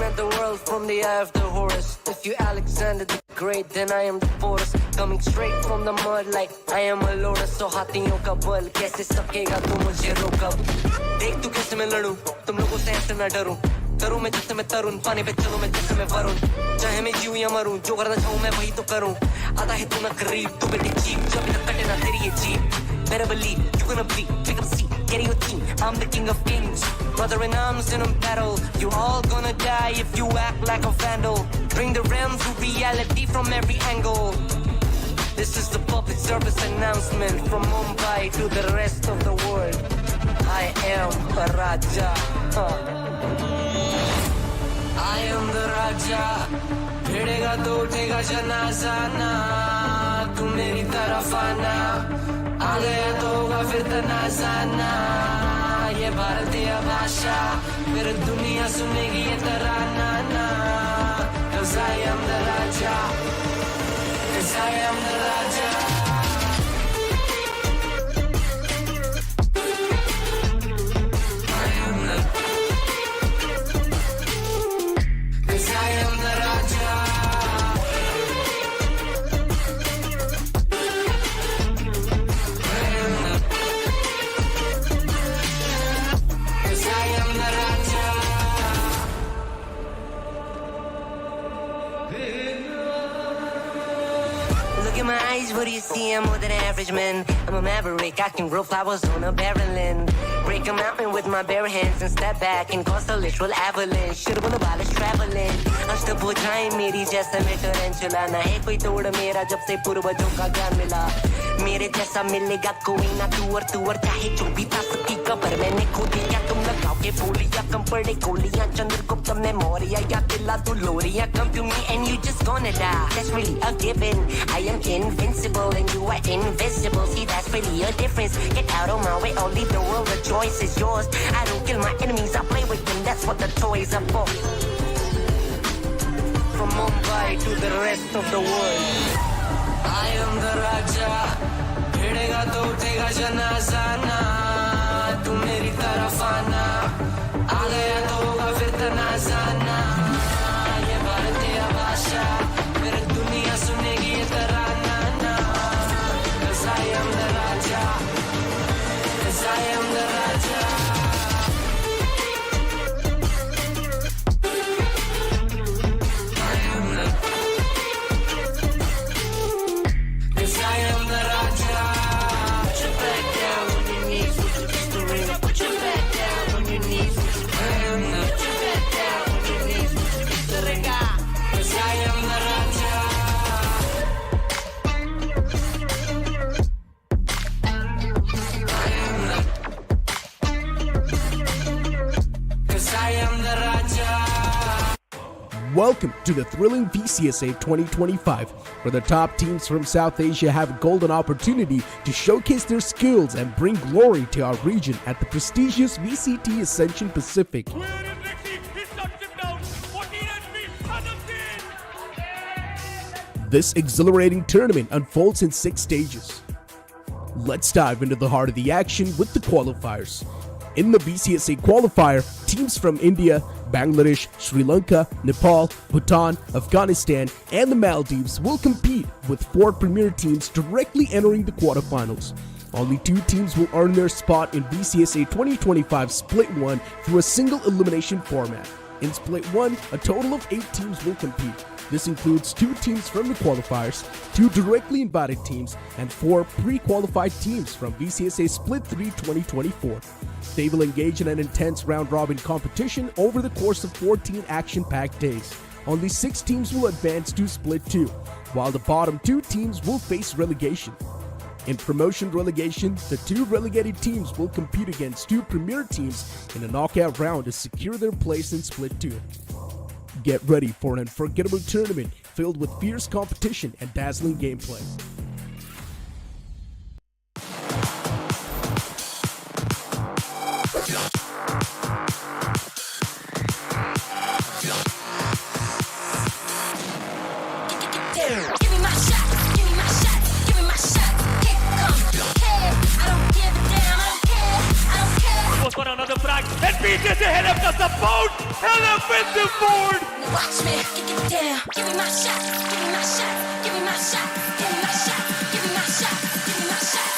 represent the world from the eye of the Horus. If you Alexander the Great, then I am the Porus. Coming straight from the mud like I am a Lotus. So हाथियों का बल कैसे सकेगा तू मुझे रोका? देख तू कैसे मैं लड़ूं, तुम लोगों से ऐसे मैं डरूं. करूं मैं जिससे मैं तरुण, पानी पे चलूं मैं जिससे मैं वरुण. चाहे मैं जीऊं या मरूं, जो करना चाहूं मैं वही तो करूं. आता है तू ना करीब, तू बेटी चीप, जब तक कटे ना तेरी ये jeep. Better believe, you're gonna bleed, pick up a seat, get in your team. I'm the king of kings, brother in arms in a battle. You all gonna die if you act like a vandal. Bring the realm to reality from every angle. This is the public service announcement from Mumbai to the rest of the world. I am a Raja. I am the Raja. भिड़ेगा तो उठेगा जनाजा ना, तू मेरी तरफ आना. आ गया तो होगा फिर तनाजा ना. ये भारतीय भाषा फिर दुनिया सुनेगी ये तराना ना. 'Cause I am the Raja. 'Cause I am the Raja. What do you see? I'm more than average, man. I'm a maverick. I can grow flowers on a barren land. Break a mountain with my bare hands and step back and cause a literal avalanche. Should have abolish traveling. अष्टभुजाएं मेरी जैसा मैं टरेंचुला. ना है कोई तोड़ मेरा जब से पूर्वजों का ज्ञान मिला. मेरे जैसा मिलेगा कोई ना तू और चाहे जो भी था सबकी कबर मैंने खो दिया. तुम लगाओगे बोलियां कम पड़े गोलियां. चंद्रगुप्त में मौर्य या दिला तू लोरियां. Come to me and you just gonna die. That's really a given. I am invincible and you are invisible. See, that's really a difference. Get out of my way, I'll leave the world. The choice is yours. I don't kill my enemies, I play with them. That's what the toys are for. From Mumbai to the rest of the world, I am the Raja. भिड़ेगा तो उठेगा जनाजा ना, तू मेरी तरफ आना. आ गया तो होगा फिर तनाजा ना. ये भारतीय भाषा फिर दुनिया सुनेगी ये तराना ना. 'Cause I am the Raja. 'Cause I am the Raja. Welcome to the thrilling VCSA 2025, where the top teams from South Asia have a golden opportunity to showcase their skills and bring glory to our region at the prestigious VCT Ascension Pacific. This exhilarating tournament unfolds in 6 stages. Let's dive into the heart of the action with the qualifiers. In the VCSA qualifier, teams from India, Bangladesh, Sri Lanka, Nepal, Bhutan, Afghanistan, and the Maldives will compete, with 4 premier teams directly entering the quarterfinals. Only 2 teams will earn their spot in VCSA 2025 Split 1 through a single elimination format. In Split 1, a total of 8 teams will compete. This includes 2 teams from the qualifiers, 2 directly invited teams, and 4 pre-qualified teams from VCSA Split 3 2024. They will engage in an intense round-robin competition over the course of 14 action-packed days. Only 6 teams will advance to Split 2, while the bottom 2 teams will face relegation. In promotion relegation, the 2 relegated teams will compete against 2 premier teams in a knockout round to secure their place in Split 2. Get ready for an unforgettable tournament filled with fierce competition and dazzling gameplay. What's going on? for the frag. And पीछे से Helep का support. Helep with the board. Now watch me, get down. Give me my shot, give me my shot, give me my shot, give me my shot, give me my shot, give me my shot.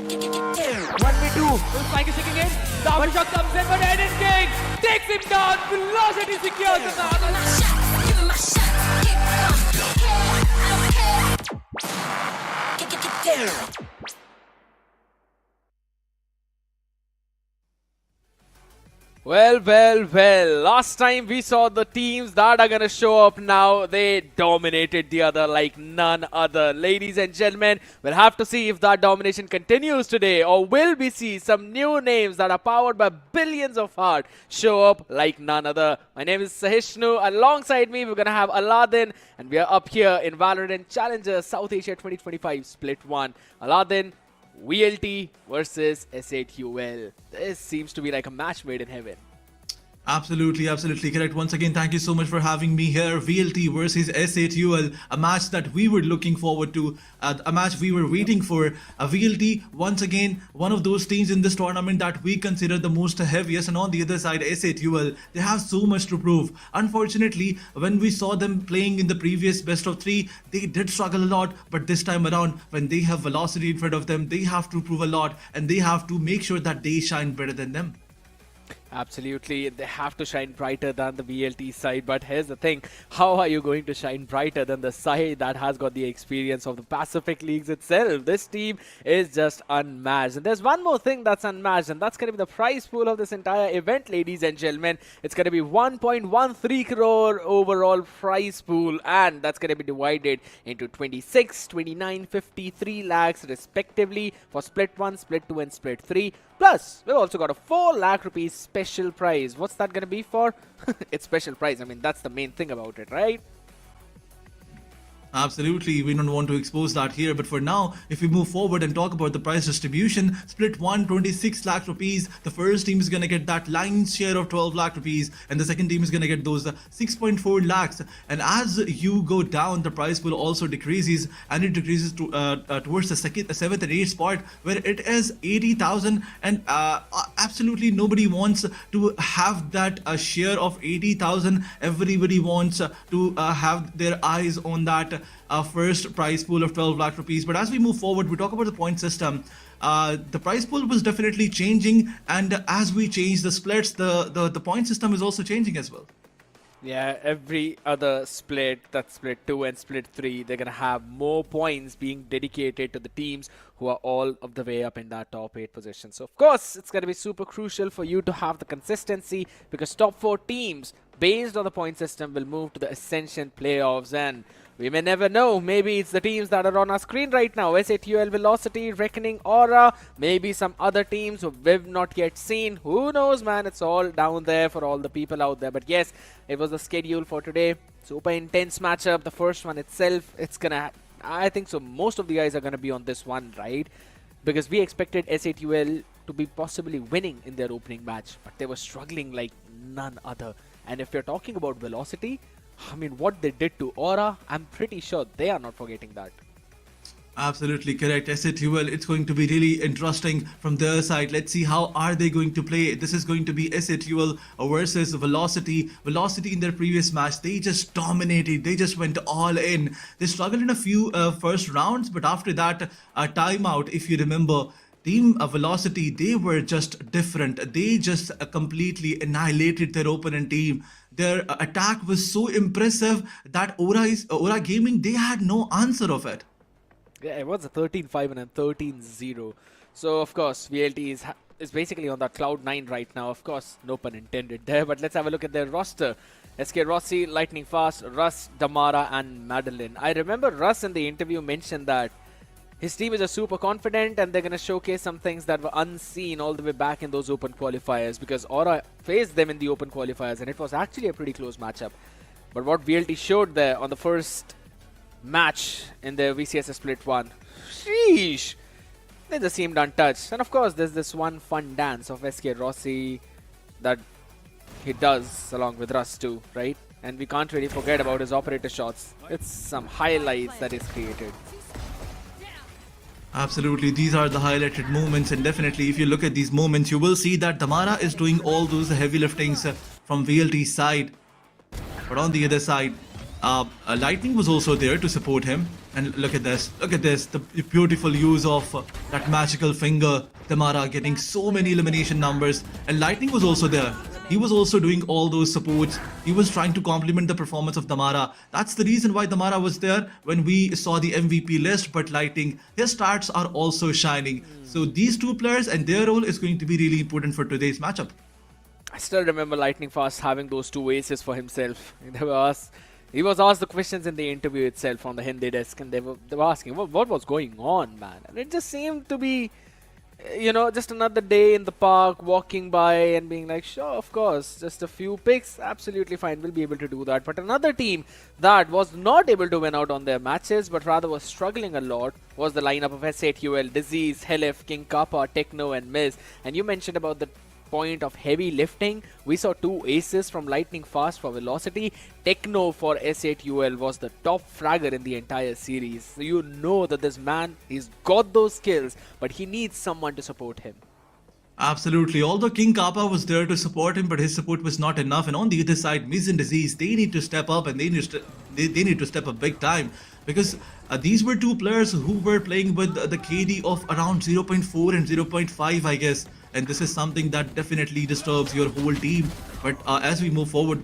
Get down. 1v2. The spike is kicking in. The after shot comes in, but Eden King takes him down. Velocity secures the Give me my shot, give me my shot. I don't care. Get down. Well, last time we saw the teams that are gonna show up now, they dominated the other like none other. Ladies and gentlemen, we'll have to see if that domination continues today, or will we see some new names that are powered by billions of heart show up like none other. My name is Sahishnu. Alongside me, we're gonna have Aladdin, and we are up here in Valorant Challengers South Asia 2025 Split 1. Aladdin, VLT versus S8UL. This seems to be like a match made in heaven. Absolutely correct. Once again, thank you so much for having me here. VLT versus S8UL, a match that we were looking forward to, a match we were waiting for. VLT, once again, one of those teams in this tournament that we consider the most heaviest, and on the other side, S8UL, they have so much to prove. Unfortunately, when we saw them playing in the previous best of 3, they did struggle a lot, but this time around, when they have Velocity in front of them, they have to prove a lot, and they have to make sure that they shine better than them. Absolutely, they have to shine brighter than the VLT side, but here's the thing, how are you going to shine brighter than the side that has got the experience of the Pacific Leagues itself? This team is just unmatched, and there's one more thing that's unmatched, and that's going to be the prize pool of this entire event, ladies and gentlemen. It's going to be 1.13 crore overall prize pool, and that's going to be divided into 26, 29, 53 lakhs respectively for Split 1, Split 2 and Split 3. Plus, we've also got a 4 lakh rupees special prize. What's that going to be for? It's special prize. I mean, that's the main thing about it, right? Absolutely, we don't want to expose that here, but for now, if we move forward and talk about the prize distribution, Split 1, 26 lakh rupees, the first team is going to get that lion's share of 12 lakh rupees, and the second team is going to get those 6.4 lakhs, and as you go down, the prize pool also decreases, and it decreases to, towards the 7th and 8th spot, where it is 80,000, and absolutely nobody wants to have that share of 80,000. Everybody wants to have their eyes on that first prize pool of 12 lakh rupees. But as we move forward, we talk about the point system. The prize pool was definitely changing, and as we change the splits, the point system is also changing as well. Yeah, every other split, that's Split 2 and Split 3, they're going to have more points being dedicated to the teams who are all of the way up in that top 8 position. So, of course, it's going to be super crucial for you to have the consistency, because top 4 teams, based on the point system, will move to the Ascension playoffs, and we may never know. Maybe it's the teams that are on our screen right now. S8UL, Velocity, Reckoning, Aura. Maybe some other teams who we've not yet seen. Who knows, man? It's all down there for all the people out there. But yes, it was the schedule for today. Super intense matchup. The first one itself, it's gonna... I think so. Most of the guys are gonna be on this one, right? Because we expected S8UL to be possibly winning in their opening match. But they were struggling like none other. And if you're talking about Velocity, I mean, what they did to Aura, I'm pretty sure they are not forgetting that. Absolutely correct. S8UL, it's going to be really interesting from their side. Let's see how are they going to play. This is going to be S8UL versus Velocity. Velocity in their previous match, they just dominated. They just went all in. They struggled in a few first rounds, but after that, a timeout, if you remember, Team Velocity, they were just different. They just completely annihilated their opponent team. Their attack was so impressive that Aura Gaming, they had no answer of it. Yeah, it was a 13-5 and a 13-0. So, of course, VLT is basically on that cloud 9 right now. Of course, no pun intended there. But let's have a look at their roster. SK Rossi, Lightning Fast, Russ, Damara and Madeline. I remember Russ in the interview mentioned that his team is just super confident and they're going to showcase some things that were unseen all the way back in those open qualifiers, because Aura faced them in the open qualifiers and it was actually a pretty close matchup. But what VLT showed there on the first match in the VCSS Split 1, sheesh, they just seemed untouched. And of course, there's this one fun dance of SK Rossi that he does along with Russ too, right? And we can't really forget about his operator shots. It's some highlights that is created. Absolutely, these are the highlighted moments, and definitely if you look at these moments, you will see that Damara is doing all those heavy liftings from VLT's side. But on the other side, Lightning was also there to support him. And look at this, the beautiful use of that magical finger. Damara getting so many elimination numbers, and Lightning was also there. He was also doing all those supports. He was trying to complement the performance of Damara. That's the reason why Damara was there when we saw the MVP list. But Lightning, his stats are also shining. So these two players and their role is going to be really important for today's matchup. I still remember Lightning Fast having those 2 aces for himself. He was asked the questions in the interview itself on the Hindi desk, and they were asking what was going on, man. And it just seemed to be, just another day in the park, walking by and being like, sure, of course, just a few picks, absolutely fine, we'll be able to do that. But another team that was not able to win out on their matches, but rather was struggling a lot, was the lineup of S8UL, Disease, Helif, King Kappa, Techno, and Miz. And you mentioned about the point of heavy lifting. We saw 2 aces from Lightning Fast for Velocity. Techno for S8UL was the top fragger in the entire series. So you know that this man, he's got those skills, but he needs someone to support him. Absolutely. Although King Kappa was there to support him, but his support was not enough. And on the other side, Miz and Disease, they need to step up, and they need to step up big time, because these were 2 players who were playing with the KD of around 0.4 and 0.5, I guess. And this is something that definitely disturbs your whole team. But as we move forward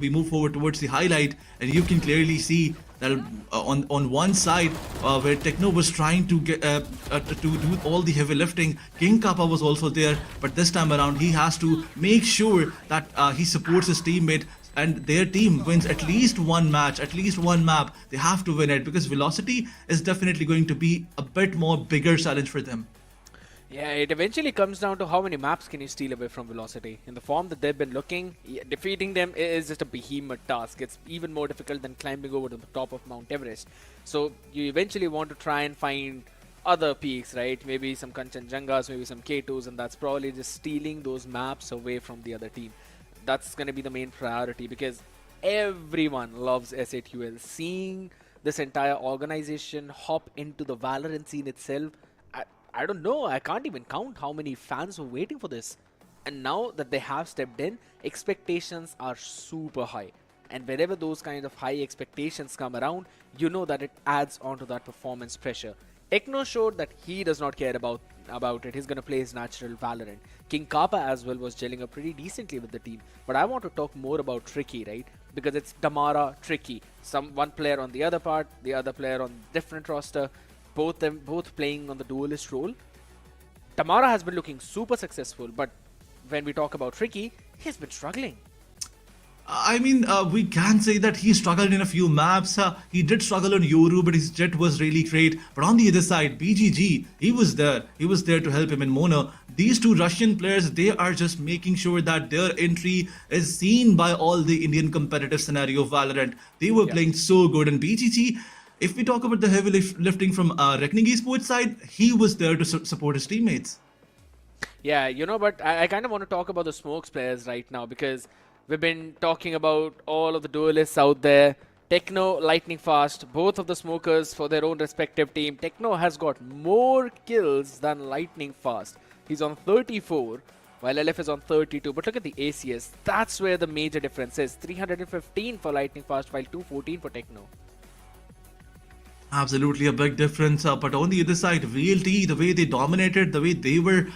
towards the highlight, and you can clearly see that on one side where Techno was trying to get to do all the heavy lifting, King Kappa was also there. But this time around, he has to make sure that he supports his teammate, and their team wins at least one match, at least one map. They have to win it, because Velocity is definitely going to be a bit more bigger challenge for them. Yeah, it eventually comes down to how many maps can you steal away from Velocity. In the form that they've been looking, defeating them is just a behemoth task. It's even more difficult than climbing over to the top of Mount Everest. So you eventually want to try and find other peaks, right? Maybe some Kanchenjungas, maybe some K2s, and that's probably just stealing those maps away from the other team. That's going to be the main priority, because everyone loves S8UL. Seeing this entire organization hop into the Valorant scene itself, I don't know, I can't even count how many fans were waiting for this. And now that they have stepped in, expectations are super high. And whenever those kind of high expectations come around, you know that it adds on to that performance pressure. Techno showed that he does not care about it. He's going to play his natural Valorant. King Kappa as well was gelling up pretty decently with the team. But I want to talk more about Tricky, right? Because it's Damara, Tricky. One player on the other part, the other player on different roster. Both playing on the duelist role. Damara has been looking super successful, but when we talk about Tricky, he's been struggling. I mean, we can say that he struggled in a few maps. He did struggle on Yoru, but his jet was really great. But on the other side, BGG, he was there. He was there to help him in Mono. These 2 Russian players, they are just making sure that their entry is seen by all the Indian competitive scenario of Valorant. They were playing so good. And BGG, if we talk about the heavy lifting from Revenant Esports side, he was there to support his teammates. Yeah, but I kind of want to talk about the Smokes players right now, because we've been talking about all of the duelists out there. Techno, Lightning Fast, both of the smokers for their own respective team. Techno has got more kills than Lightning Fast. He's on 34, while LF is on 32. But look at the ACS. That's where the major difference is. 315 for Lightning Fast, while 214 for Techno. Absolutely a big difference. But on the other side, VLT, the way they dominated, the way they were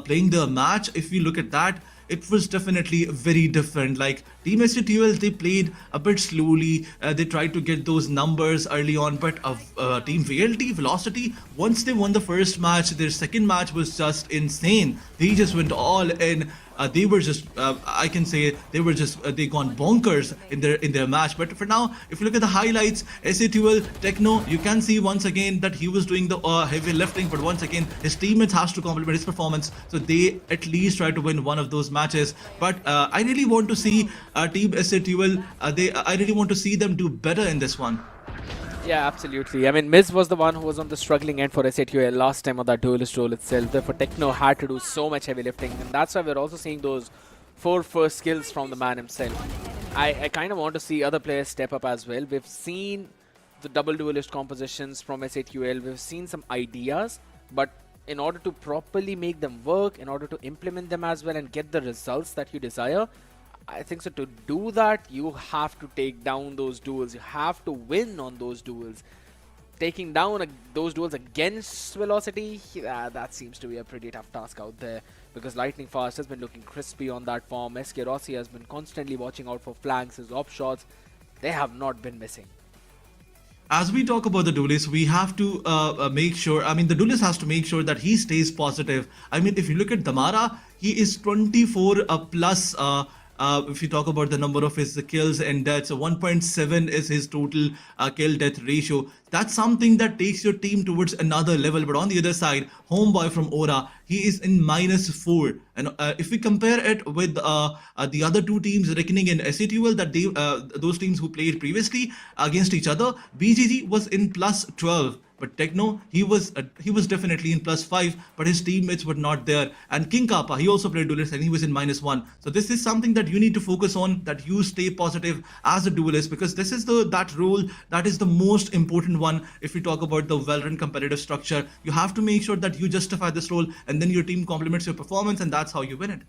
playing the match, if you look at that, it was definitely very different. Like Team S8UL, they played a bit slowly. They tried to get those numbers early on, but Team VLT, Velocity, once they won the first match, their second match was just insane. They just went all in. They were just, I can say, they gone bonkers in their match. But for now, if you look at the highlights, S8UL, Techno, you can see once again that he was doing the heavy lifting, but once again, his teammates has to complement his performance. So they at least try to win one of those matches. But I really want to see Team S8UL, I really want to see them do better in this one. Yeah, absolutely. I mean, Miz was the one who was on the struggling end for S8UL last time on that duelist role itself. Therefore, Techno had to do so much heavy lifting. And that's why we're also seeing those 4 first skills from the man himself. I kind of want to see other players step up as well. We've seen the double duelist compositions from S8UL. We've seen some ideas. But in order to properly make them work, in order to implement them as well and get the results that you desire, I think so to do that, you have to take down those duels. You have to win on those duels. Taking down those duels against Velocity, that seems to be a pretty tough task out there, because Lightning Fast has been looking crispy on that form. SK Rossi has been constantly watching out for flanks, his op shots. They have not been missing. As we talk about the duelist, we have to make sure, the duelist has to make sure that he stays positive. I mean, if you look at Damara, he is 24 plus. If you talk about the number of his kills and deaths, so 1.7 is his total kill death ratio. That's something that takes your team towards another level. But on the other side, Homeboy from Aura, he is in -4. And if we compare it with the other two teams, Reckoning and SATUL, that those teams who played previously against each other, BGG was in +12. But Techno, he was definitely in +5, but his teammates were not there. And King Kappa, he also played duelist and he was in -1. So this is something that you need to focus on, that you stay positive as a duelist, because this is that role that is the most important one. If we talk about the Valorant competitive structure, you have to make sure that you justify this role, and then your team complements your performance, and that's how you win it.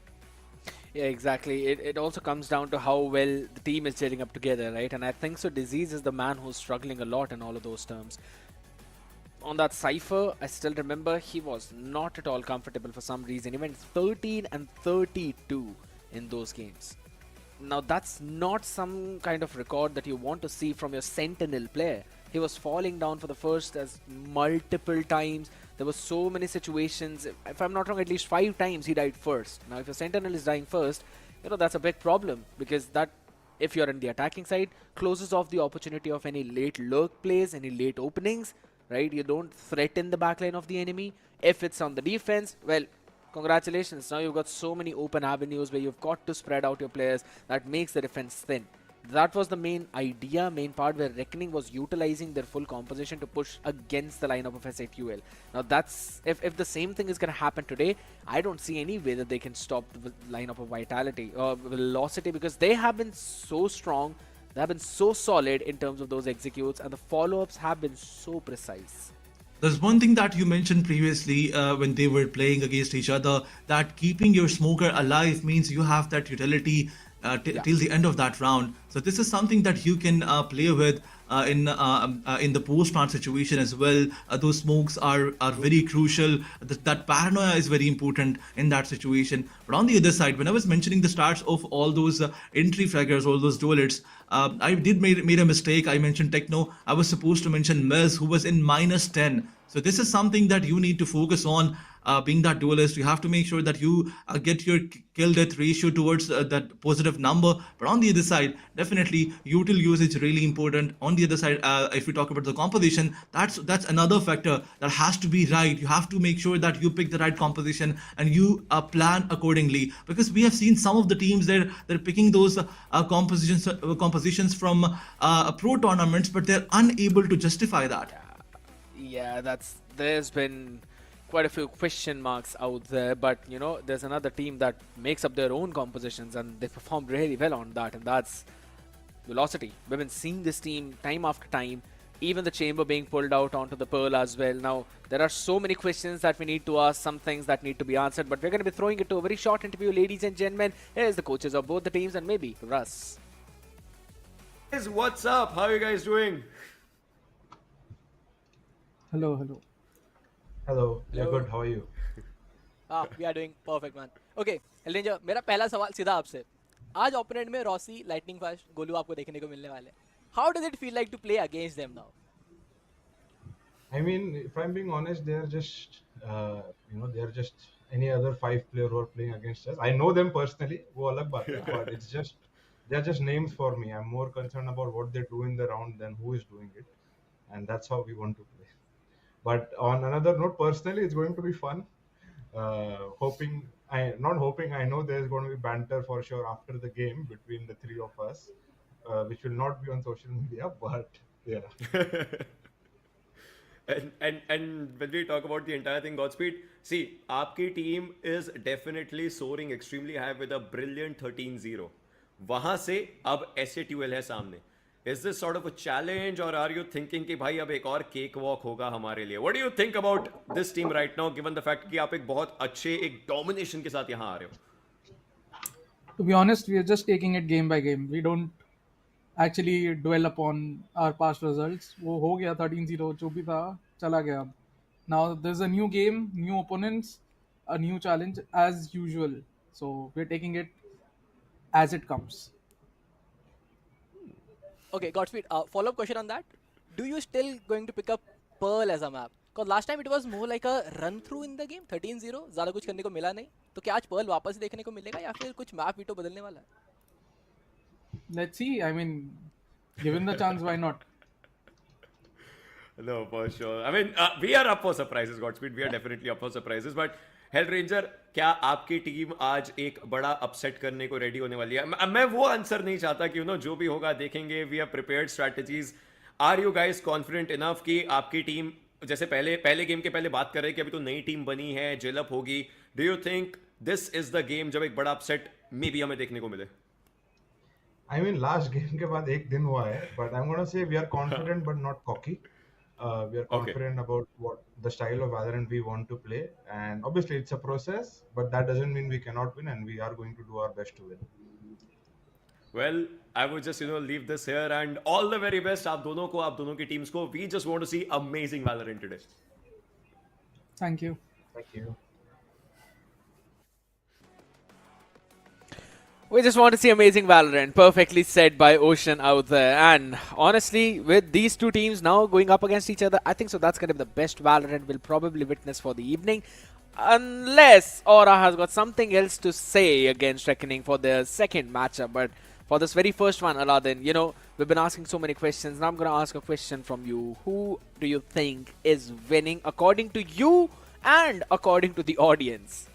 Yeah, exactly. It also comes down to how well the team is gelling up together, right? And I think so Disease is the man who's struggling a lot in all of those terms. On that Cypher, I still remember he was not at all comfortable for some reason. He went 13 and 32 in those games. Now that's not some kind of record that you want to see from your Sentinel player. He was falling down for the first as multiple times. There were so many situations. If I'm not wrong, at least 5 times he died first. Now if your Sentinel is dying first, that's a big problem, because that, if you're in the attacking side, closes off the opportunity of any late lurk plays, any late openings. Right, you don't threaten the backline of the enemy. If it's on the defense, well, congratulations. Now you've got so many open avenues where you've got to spread out your players. That makes the defense thin. That was the main idea, main part where Reckoning was utilizing their full composition to push against the lineup of SATUL. Now that's, if the same thing is going to happen today, I don't see any way that they can stop the lineup of Vitality or Velocity, because they have been so strong. They have been so solid in terms of those executes, and the follow-ups have been so precise. There's one thing that you mentioned previously when they were playing against each other, that keeping your smoker alive means you have that utility till the end of that round. So this is something that you can play with in the post-plant situation as well. Those smokes are very crucial. That paranoia is very important in that situation. But on the other side, when I was mentioning the stats of all those entry fraggers, all those duelists, I did made a mistake. I mentioned Techno. I was supposed to mention Mez, who was in -10. So this is something that you need to focus on. Being that duelist, you have to make sure that you get your kill death ratio towards that positive number. But on the other side, definitely util usage really important. On the other side, if we talk about the composition, that's another factor that has to be right. You have to make sure that you pick the right composition and you plan accordingly, because we have seen some of the teams they're picking those compositions from pro tournaments, but they're unable to justify that. Yeah, there's been quite a few question marks out there, but there's another team that makes up their own compositions and they performed really well on that, and that's Velocity. We've been seeing this team time after time, even the chamber being pulled out onto the Pearl as well. Now there are so many questions that we need to ask, some things that need to be answered, but we're going to be throwing it to a very short interview. Ladies and gentlemen, here's the coaches of both the teams and maybe Russ. Guys, what's up? How are you guys doing? Hello. Hello, yeah, good. How are you? We are doing perfect, man. Okay, Elranger, मेरा पहला सवाल सीधा आपसे. आज opponent में Rossi, lightning fast, Golu आपको देखने को मिलने वाले. How does it feel like to play against them now? I mean, if I'm being honest, they're just, they're just any other 5 player who are playing against us. I know them personally, वो अलग बात है, but it's just, they're just names for me. I'm more concerned about what they do in the round than who is doing it, and that's how we want to play. But on another note, personally, it's going to be fun. I know there's going to be banter for sure after the game between the 3 of us, which will not be on social media, but yeah. and when we talk about the entire thing, Godspeed, see, आपकी team is definitely soaring extremely high with a brilliant 13-0. वहाँ से अब SATUL है सामने. Is this sort of a challenge, or are you thinking कि भाई अब एक और केक वॉक होगा हमारे लिए? What do you think about this team right now, given the fact कि आप एक बहुत अच्छे एक domination के साथ यहाँ आ रहे हो? To be honest, we are just taking it game by game. We don't actually dwell upon our past results. वो हो गया 13-0 जो भी था चला गया. Now there's a new game, new opponents, a new challenge as usual. So we're taking it as it comes. Okay, Godspeed. Follow-up question on that. Do you still going to pick up Pearl as a map? Because last time it was more like a run-through in the game. 13-0. ज़्यादा कुछ करने को मिला नहीं. तो क्या आज Pearl वापस देखने को मिलेगा या फिर कुछ map veto बदलने वाला है? Let's see. I mean, given the chance, why not? No, for sure. I mean, we are up for surprises, Godspeed. We are definitely up for surprises. But Hellranger, क्या आपकी टीम आज एक बड़ा upset करने को रेडी होने वाली है? मैं वो आंसर नहीं चाहता कि जो भी होगा देखेंगे. We have prepared strategies. Are you guys confident enough कि आपकी टीम, जैसे पहले गेम के पहले बात कर रहे हैं कि अभी तो नई टीम बनी है, जेलअप होगी. Do you think this is the game जब एक बड़ा अपसेट मे बी हमें देखने को मिले? I mean, last game के बाद एक दिन हुआ है, but I'm gonna say we are confident but not cocky. We are confident about what the style of Valorant we want to play, and obviously it's a process, but that doesn't mean we cannot win, and we are going to do our best to win. Well, I would just leave this here, and all the very best आप दोनों की teams को. We just want to see amazing Valorant today. Thank you. Thank you. We just want to see amazing Valorant. Perfectly said by Ocean out there. And honestly, with these two teams now going up against each other, I think so that's going to be the best Valorant we'll probably witness for the evening. Unless Aura has got something else to say against Reckoning for their second matchup. But for this very first one, Aladdin, we've been asking so many questions. Now I'm going to ask a question from you. Who do you think is winning according to you and according to the audience?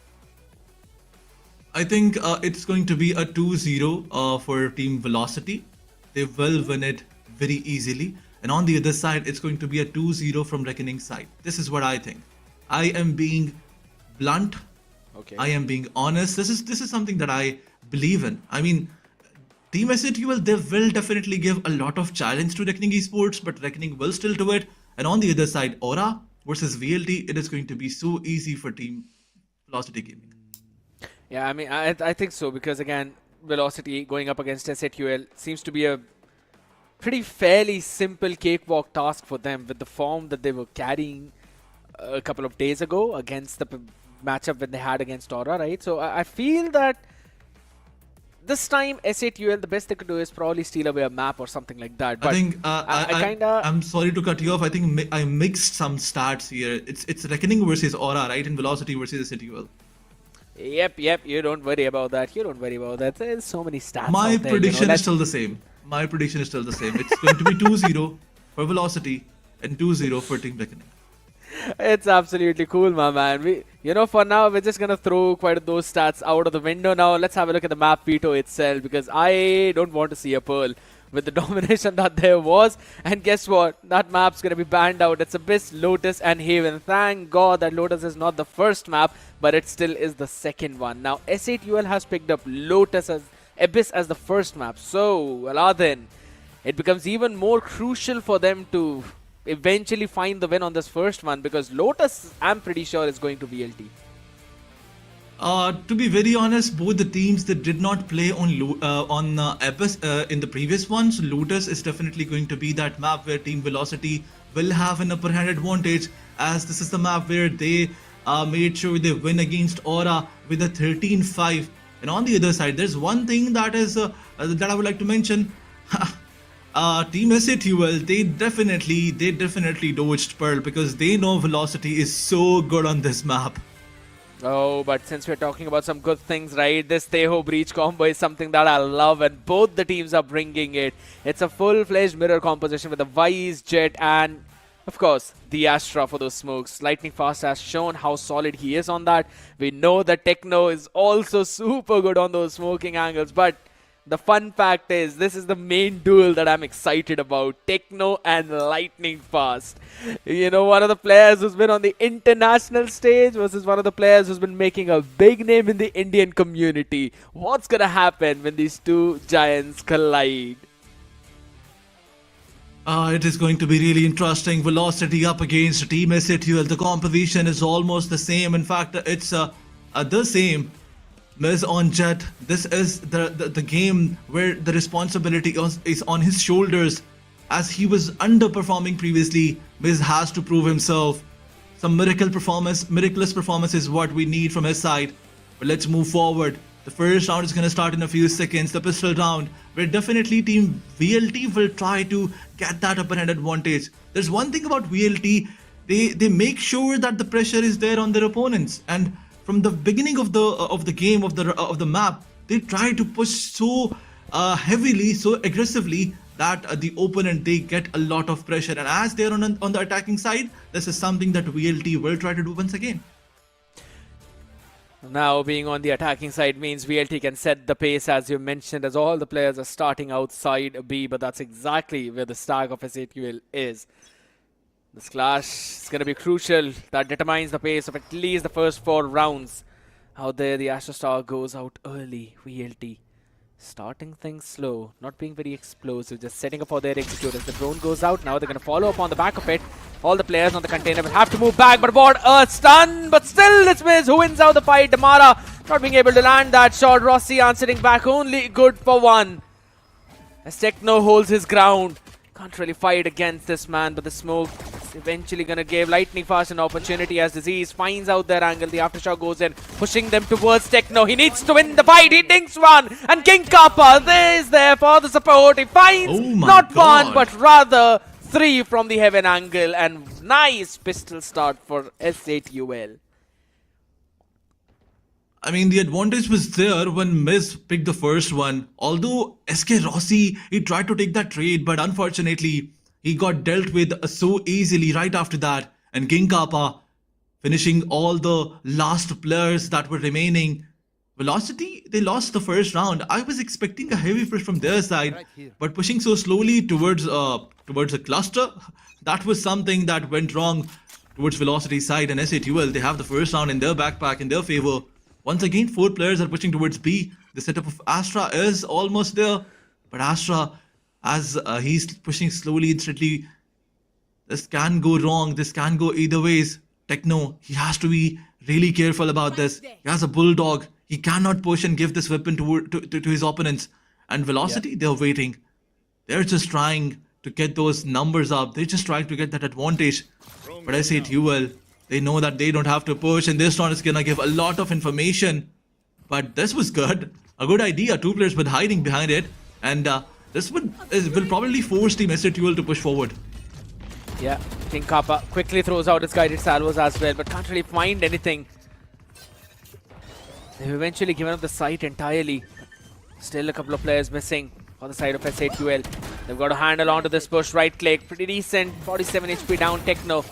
I think it's going to be a 2-0 for Team Velocity. They will win it very easily. And on the other side, it's going to be a 2-0 from Reckoning side. This is what I think. I am being blunt. Okay. I am being honest. This is something that I believe in. I mean, Team SATUL, they will definitely give a lot of challenge to Reckoning Esports, but Reckoning will still do it. And on the other side, Aura versus VLT, it is going to be so easy for Team Velocity Gaming. Yeah, I mean, I think so, because again, Velocity going up against SATUL seems to be a pretty fairly simple cakewalk task for them with the form that they were carrying a couple of days ago against the matchup that they had against Aura, right? So I feel that this time SATUL, the best they could do is probably steal away a map or something like that. But I think I'm sorry to cut you off. I think I mixed some stats here. It's Reckoning versus Aura, right? And Velocity versus SATUL. Yep. You don't worry about that. There's so many stats. My out there, prediction is still the same. It's going to be 2-0 for Velocity and 2-0 for Team Reckoning. It's absolutely cool, my man. For now, we're just gonna throw quite those stats out of the window now. Let's have a look at the map veto itself, because I don't want to see a Pearl with the domination that there was. And guess what? That map's gonna be banned out. It's Abyss, Lotus, and Haven. Thank God that Lotus is not the first map, but it still is the second one. Now, SATUL has picked up Abyss as the first map. So, Aladdin, it becomes even more crucial for them to eventually find the win on this first one, because Lotus, I'm pretty sure, is going to VLT. To be very honest, both the teams that did not play on Abyss in the previous ones, Lotus is definitely going to be that map where Team Velocity will have an upper hand advantage, as this is the map where they made sure they win against Aura with a 13-5. And on the other side, there's one thing that is that I would like to mention. Team SATUL, they definitely dodged Pearl, because they know Velocity is so good on this map. Oh, but since we're talking about some good things, right, this Teho Breach combo is something that I love, and both the teams are bringing it. It's a full-fledged mirror composition with the Vice, Jet, and of course, the Astra for those smokes. Lightning Fast has shown how solid he is on that. We know that Techno is also super good on those smoking angles, but the fun fact is, this is the main duel that I'm excited about. Techno and Lightning Fast. One of the players who's been on the international stage versus one of the players who's been making a big name in the Indian community. What's gonna happen when these two giants collide? It is going to be really interesting. Velocity up against Team SATUL. The composition is almost the same. In fact, it's the same. Miz on Jet. This is the game where the responsibility is on his shoulders. As he was underperforming previously, Miz has to prove himself. Some miraculous performance is what we need from his side. But let's move forward. The first round is going to start in a few seconds. The pistol round, where definitely Team VLT will try to get that upper hand advantage. There's one thing about VLT, they make sure that the pressure is there on their opponents, and from the beginning of the game of the map, they try to push so heavily, so aggressively that the opponent, they get a lot of pressure. And as they're on the attacking side, this is something that VLT will try to do once again. Now being on the attacking side means VLT can set the pace, as you mentioned, as all the players are starting outside B, but that's exactly where the stack of SATUL is. This clash is going to be crucial. That determines the pace of at least the first 4 rounds. Out there, the Astra Star goes out early. VLT starting things slow, not being very explosive, just setting up for their executors. The drone goes out. Now they're going to follow up on the back of it. All the players on the container will have to move back, but what a stun! But still, it's Miz who wins out the fight. Damara not being able to land that shot. Rossi answering back, only good for 1. As Techno holds his ground. Can't really fight against this man, but the smoke is eventually going to give Lightning Fast an opportunity as Disease finds out their angle. The Aftershock goes in, pushing them towards Techno. He needs to win the fight. He dinks 1, and King Kappa is there for the support. He finds not 1, but rather 3 from the heaven angle, and nice pistol start for SATUL. I mean, the advantage was there when Miz picked the first one. Although SK Rossi, he tried to take that trade, but unfortunately, he got dealt with so easily right after that. And King Kappa finishing all the last players that were remaining. Velocity, they lost the first round. I was expecting a heavy push from their side, but pushing so slowly towards a cluster, that was something that went wrong towards Velocity's side. And SATUL, they have the first round in their backpack, in their favor. Once again, 4 players are pushing towards B. The setup of Astra is almost there. But Astra, as he's pushing slowly and steadily, this can go wrong. This can go either ways. Techno, he has to be really careful about this. He has a bulldog. He cannot push and give this weapon to his opponents. And Velocity, they're waiting. They're just trying to get those numbers up. They're just trying to get that advantage. But SATUL, they know that they don't have to push, and this round is gonna give a lot of information. But this was good. A good idea. 2 players were hiding behind it. And this will probably force Team SATUL to push forward. Yeah, King Kappa quickly throws out his guided salvos as well, but can't really find anything. They've eventually given up the site entirely. Still a couple of players missing on the side of SATUL. They've got a handle onto this push. Right click, pretty decent. 47 HP down, Techno.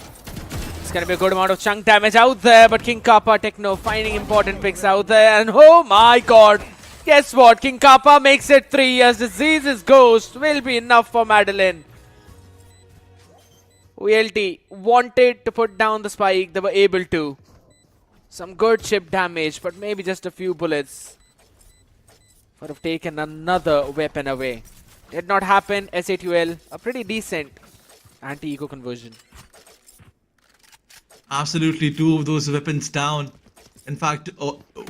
It's going to be a good amount of chunk damage out there, but King Kappa, Techno finding important picks out there, and oh my god, guess what? King Kappa makes it 3 as Disease's Ghost will be enough for Madeline. VLT wanted to put down the spike, they were able to. Some good chip damage, but maybe just a few bullets would have taken another weapon away. Did not happen. SATUL, a pretty decent anti-eco conversion. Absolutely, 2 of those weapons down. In fact,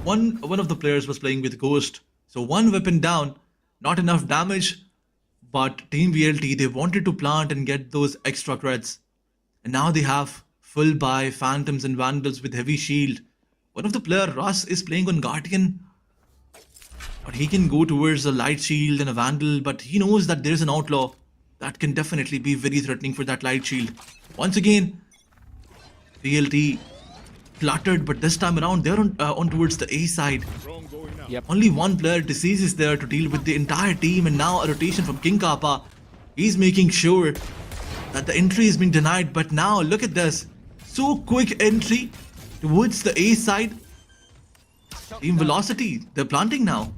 one of the players was playing with Ghost. So 1 weapon down, not enough damage. But Team VLT, they wanted to plant and get those extra creds. And now they have full buy Phantoms and Vandals with heavy shield. One of the player, Russ, is playing on Guardian. But he can go towards a light shield and a Vandal. But he knows that there's an outlaw that can definitely be very threatening for that light shield. Once again, VLT cluttered, but this time around they're on towards the A side. Yep. Only 1 player, Disease, is there to deal with the entire team, and now a rotation from King Kappa. He's making sure that the entry is being denied, but now look at this. So quick entry towards the A side. Team Velocity, they're planting now.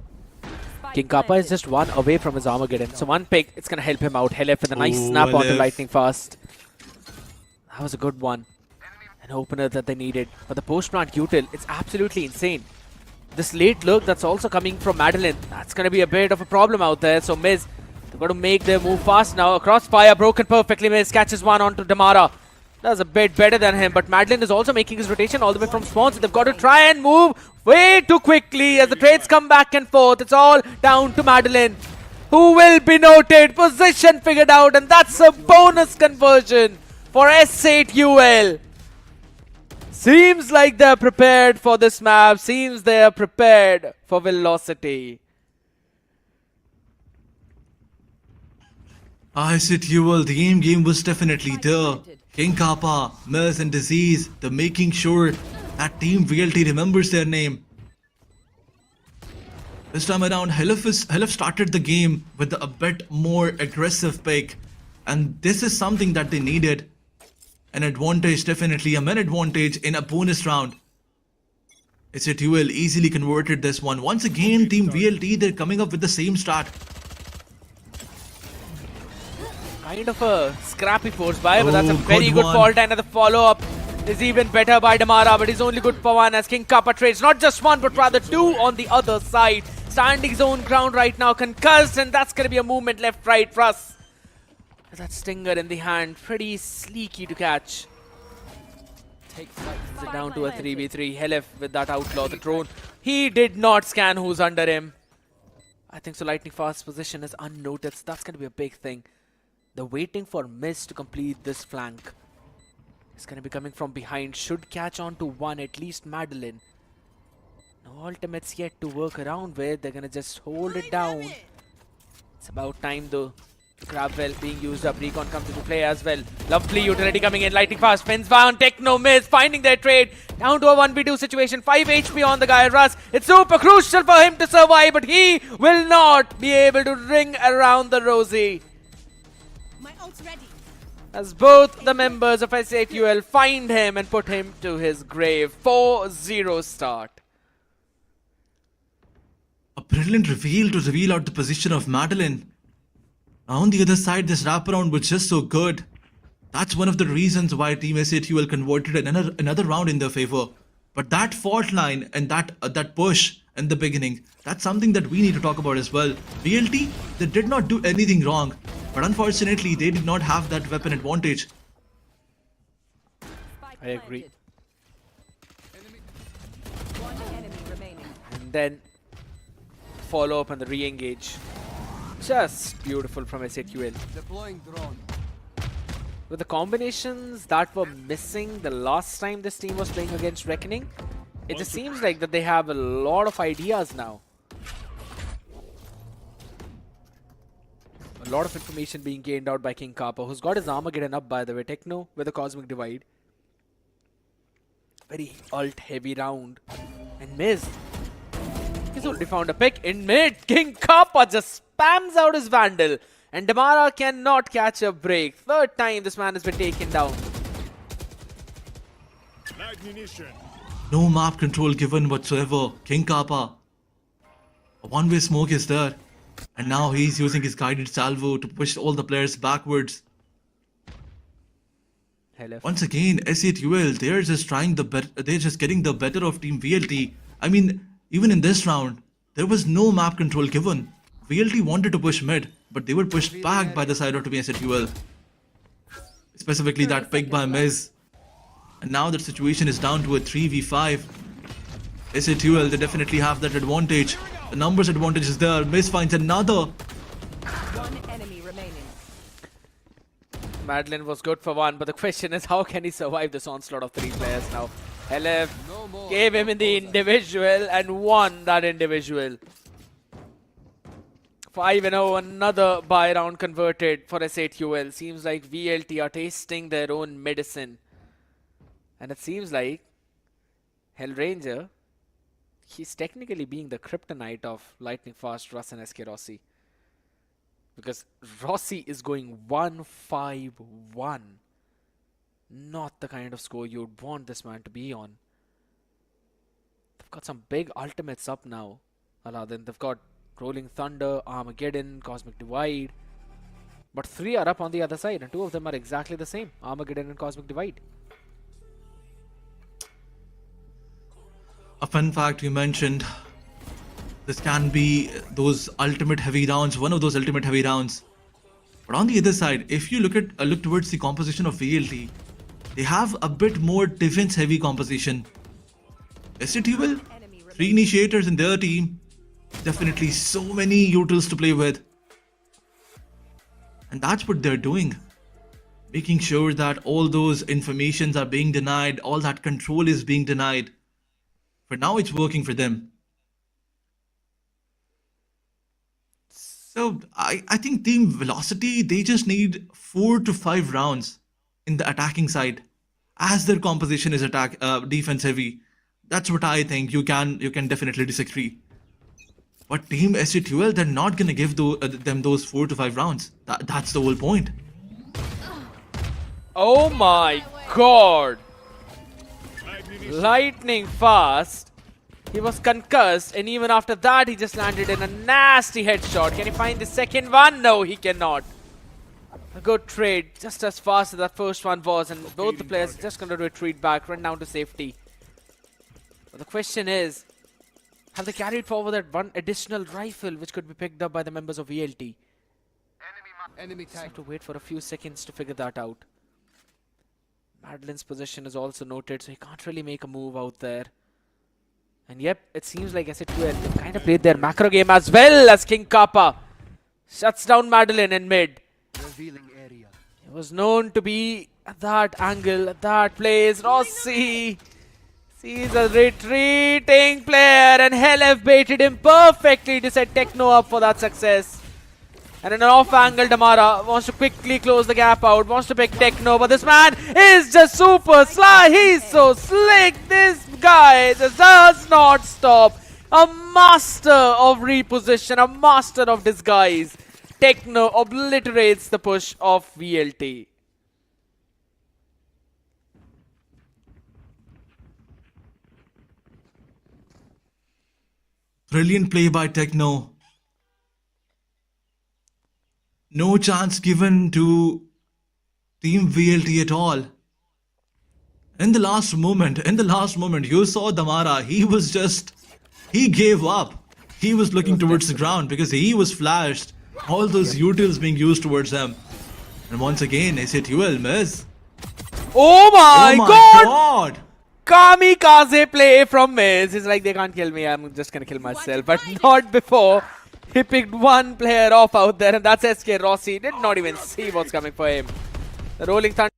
King Kappa is just 1 away from his Armageddon, so 1 pick, it's going to help him out. Helef with a nice snap onto Lightning Fast. That was a good one. An opener that they needed. But the post-plant util, it's absolutely insane. This late lurk that's also coming from Madeline, that's going to be a bit of a problem out there. So Miz, They've got to make their move fast now. Crossfire broken perfectly. Miz catches one onto Damara. That's a bit better than him, but Madeline is also making his rotation all the way from spawn, so they've got to try and move way too quickly as the trades come back and forth. It's all down to Madeline, who will be noted. Position figured out, and that's a bonus conversion for S8UL. Seems like they're prepared for this map. Seems they're prepared for velocity. I said UL, the game was definitely there. King Kappa, Miz and Disease, they're making sure that Team VLT remembers their name. This time around, Helif started the game with a bit more aggressive pick. And this is something that they needed. An advantage, definitely a man advantage in a bonus round. S8UL easily converted this one. Once again, Team VLT, they're coming up with the same start. Kind of a scrappy force buy, but that's a Oh, very good good one. fault, and the follow-up is even better by Damara, but he's only good for one as King Kappa trades not just one, but rather two on the other side. Standing his own ground right now, concussed, and that's going to be a movement left-right for us. That stinger in the hand, pretty sleeky to catch. Takes it down to a 3v3. Helif with that outlaw, the drone. He did not scan who's under him. I think so. Lightning Fast position is unnoticed. That's going to be a big thing. They're waiting for Miz to complete this flank. It's going to be coming from behind. Should catch on to one, at least Madeline. No ultimates yet to work around with. They're going to just hold it down. It's about time though. Crabwell being used up. Recon comes into play as well. Lovely utility coming in. Lightning Fast. Fence down. Techno Miz finding their trade. Down to a 1v2 situation. 5 HP on the guy. Russ. It's super crucial for him to survive, but he will not be able to ring around the rosy. As both the members of S8UL find him and put him to his grave. 4-0 start. A brilliant reveal to reveal out the position of Madeline. On the other side, this wraparound was just so good. That's one of the reasons why Team S8UL converted another round in their favor. But that fault line and that push in the beginning, that's something that we need to talk about as well. VLT, they did not do anything wrong. But unfortunately, they did not have that weapon advantage. I agree. And then follow up and the re-engage. Just beautiful from S8UL. With the combinations that were missing the last time this team was playing against Reckoning, it just seems like that they have a lot of ideas now. A lot of information being gained out by King Kappa, who's got his Armageddon up, by the way. Techno with a Cosmic Divide. Very ult-heavy round. And Miz, he's already found a pick in mid. King Kappa just spams out his Vandal. And Damara cannot catch a break. Third time this man has been taken down. No map control given whatsoever. King Kappa. A one-way smoke is there. And now he's using his guided salvo to push all the players backwards. Once again, S8UL, they're just they're just getting the better of Team VLT. I mean, even in this round, there was no map control given. VLT wanted to push mid, but they were pushed back by the side of Team S8UL. Specifically that pick by Miz. And now the situation is down to a 3v5. S8UL, they definitely have that advantage. The numbers advantage is there. Miz finds another. One enemy remaining. Madeline was good for one, but the question is how can he survive this onslaught of 3 players now? LF gave him in the individual and won that individual. 5-0, another buy round converted for S8UL. Seems like VLT are tasting their own medicine. And it seems like Hellranger, he's technically being the kryptonite of Lightning Fast, Russ and SK Rossi. Because Rossi is going 1-5-1. Not the kind of score you'd want this man to be on. They've got some big ultimates up now. Aladdin, they've got Rolling Thunder, Armageddon, Cosmic Divide. But 3 are up on the other side and 2 of them are exactly the same. Armageddon and Cosmic Divide. A fun fact you mentioned. This can be those ultimate heavy rounds, one of those ultimate heavy rounds. But on the other side, if you look towards the composition of VLT, they have a bit more defense heavy composition. STUL, 3 initiators in their team, definitely so many utils to play with. And that's what they're doing. Making sure that all those informations are being denied, all that control is being denied. For now, it's working for them. So I think Team Velocity, they just need 4 to 5 rounds in the attacking side, as their composition is defense heavy. That's what I think. You can definitely disagree. But Team STUL, they're not gonna give them those 4 to 5 rounds. That's the whole point. Oh my god! Lightning fast. He was concussed, and even after that, he just landed in a nasty headshot. Can he find the second one? No, he cannot. A good trade, just as fast as that first one was, and both the players just going to retreat back, run down to safety. But the question is, have they carried forward that one additional rifle which could be picked up by the members of VLT? Enemy tag. Have to wait for a few seconds to figure that out. Madeline's position is also noted, so he can't really make a move out there. And yep, it seems like STUL kind of played their macro game as well, as King Kappa shuts down Madeline in mid. Revealing area. He was known to be at that angle, at that place. Rossi sees a retreating player, and Helef baited him perfectly to set Techno up for that success. And in an off angle, Damara wants to quickly close the gap out, wants to pick Techno, but this man is just super sly. He's so slick. This guy just does not stop. A master of reposition, a master of disguise. Techno obliterates the push of VLT. Brilliant play by Techno. No chance given to Team VLT at all. In the last moment, you saw Damara. He gave up. He was looking towards the ground because he was flashed. All those utils being used towards them. And once again, STUL miss. Oh my god! Kamikaze play from Miz. He's like, they can't kill me, I'm just gonna kill myself. But not before. He picked one player off out there, and that's SK Rossi. Did not even see what's coming for him. The Rolling Thunder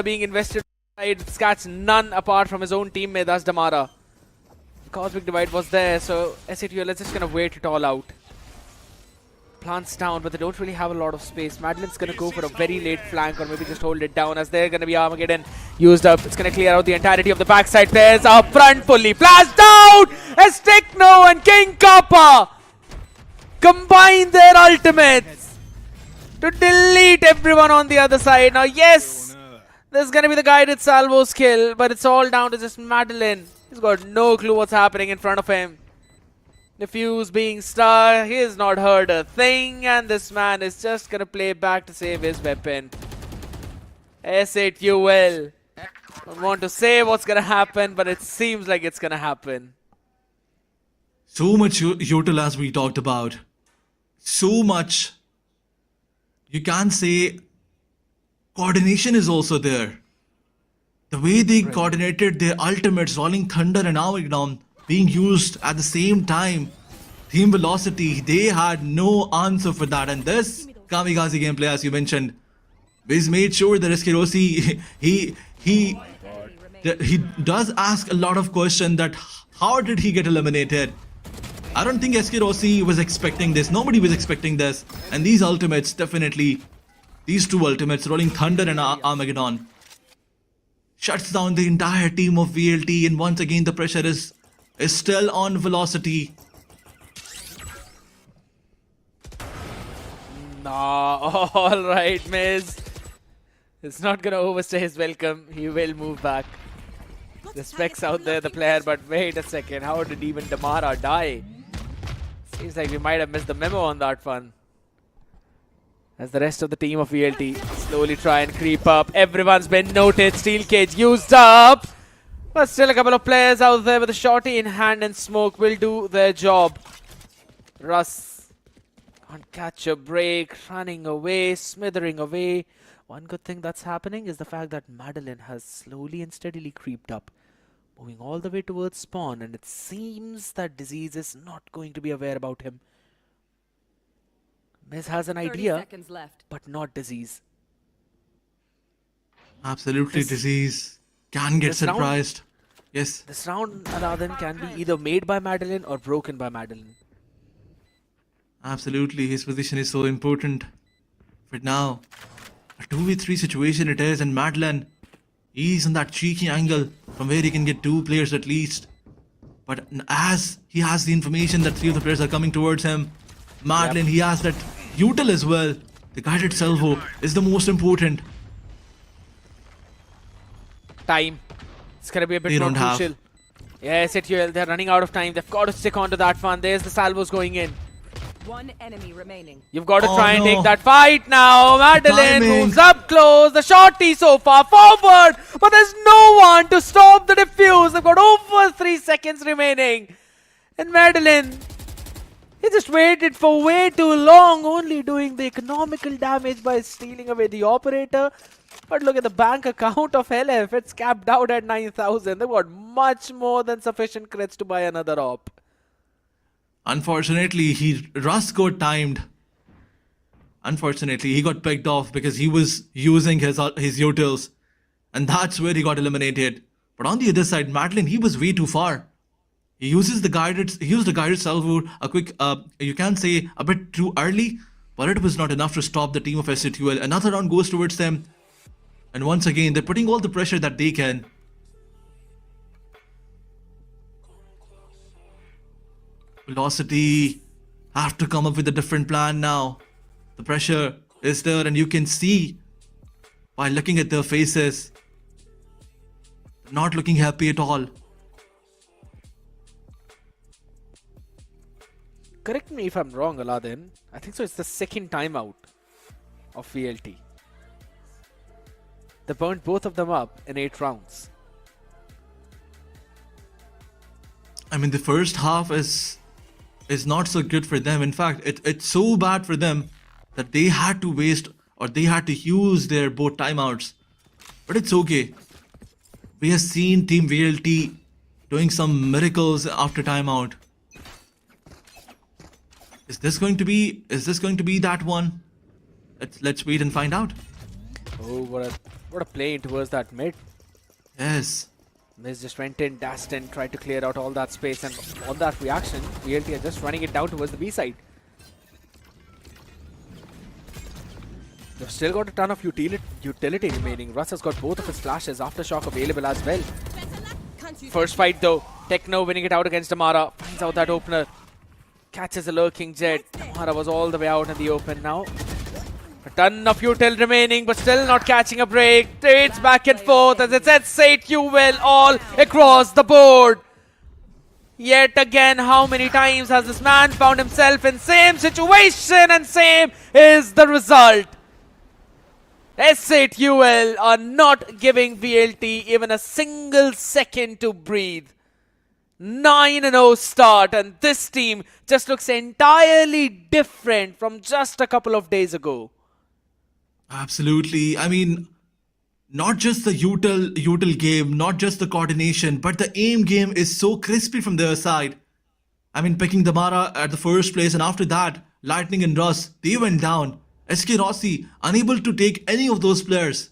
being invested by Scatch none apart from his own teammate, that's Damara. The Cosmic Divide was there, so STUL is just gonna wait it all out. Plants down, but they don't really have a lot of space. Madeline's gonna go for a very late flank, or maybe just hold it down, as they're gonna be Armageddon used up. It's gonna clear out the entirety of the backside players. Up front, fully flashed out as Techno and King Kappa combine their ultimates to delete everyone on the other side. Now, yes, there's gonna be the guided salvo skill, but it's all down to just Madeline. He's got no clue what's happening in front of him. The fuse being star, he has not heard a thing, and this man is just gonna play back to save his weapon. STUL. Don't want to say what's gonna happen, but it seems like it's gonna happen. So much util as we talked about. So much. You can't say coordination is also there. The way they coordinated their ultimates, Rolling Thunder and Armageddon, being used at the same time. Team Velocity, they had no answer for that. And this Kamikaze gameplay, as you mentioned, Wiz made sure that SK Rossi, he does ask a lot of questions that how did he get eliminated? I don't think SK Rossi was expecting this. Nobody was expecting this. And these ultimates, definitely, these two ultimates, Rolling Thunder and Armageddon, shuts down the entire team of VLT. And once again, the pressure is still on Velocity. No, alright, Miz. It's not gonna overstay his welcome. He will move back. Respects out there, the player, but wait a second. How did even Damara die? Seems like we might have missed the memo on that one. As the rest of the team of VLT slowly try and creep up. Everyone's been noted. Steel cage used up. But still a couple of players out there with a shorty in hand and smoke will do their job. Russ can't catch a break, running away, smithering away. One good thing that's happening is the fact that Madeline has slowly and steadily creeped up, moving all the way towards spawn, and it seems that Disease is not going to be aware about him. Miz has an 30 idea, seconds left. but not Disease. Absolutely, Disease can get this round- surprised. Yes. This round, Aladdin, can be either made by Madeline or broken by Madeline. Absolutely, his position is so important. But now, a 2v3 situation it is, and Madeline, he's in that cheeky angle from where he can get 2 players at least. But as he has the information that 3 of the players are coming towards him, Madeline, he has that util as well. The guided salvo is the most important. Time. It's gonna be a bit They more don't have- crucial. Yes, they're running out of time. They've got to stick onto that one. There's the salvos going in. One enemy remaining. You've got to Oh, try and no. take that fight now. Madeline Timing. moves up close. The shorty so far forward, but there's no one to stop the defuse. They've got over 3 seconds remaining. And Madeline, he just waited for way too long, only doing the economical damage by stealing away the operator. But look at the bank account of LF. It's capped out at 9,000. They've got much more than sufficient crits to buy another op. Unfortunately, Russ got timed. Unfortunately, he got picked off because he was using his utils, and that's where he got eliminated. But on the other side, Madeline, he was way too far. He used the guided salvo a quick, you can say a bit too early, but it was not enough to stop the team of SCTUL. Another round goes towards them, and once again, they're putting all the pressure that they can. Velocity have to come up with a different plan now. The pressure is there, and you can see by looking at their faces, not looking happy at all. Correct me if I'm wrong, Aladdin. I think so. It's the second timeout of VLT. They burned both of them up in 8 rounds. I mean, the first half is not so good for them. In fact, it's so bad for them that they had to waste or they had to use their both timeouts. But it's okay. We have seen Team VLT doing some miracles after timeout. Is this going to be that one? Let's wait and find out. Oh, what a play in towards that mid. Yes. Miz just went in, dashed in, tried to clear out all that space, and on that reaction, VLT are just running it down towards the B side. They've still got a ton of utility remaining. Russ has got both of his flashes, Aftershock available as well. First fight though, Techno winning it out against Amara, finds out that opener, catches a lurking jet. Amara was all the way out in the open now. A ton of util remaining, but still not catching a break. Trades back and forth as it said, Sate you will all across the board. Yet again, how many times has this man found himself in same situation, and same is the result. Sate UL are not giving VLT even a single second to breathe. 9-0 start, and this team just looks entirely different from just a couple of days ago. Absolutely. I mean, not just the util game, not just the coordination, but the aim game is so crispy from their side. I mean, picking the Mara at the first place, and after that, Lightning and Russ, they went down. SK Rossi, unable to take any of those players.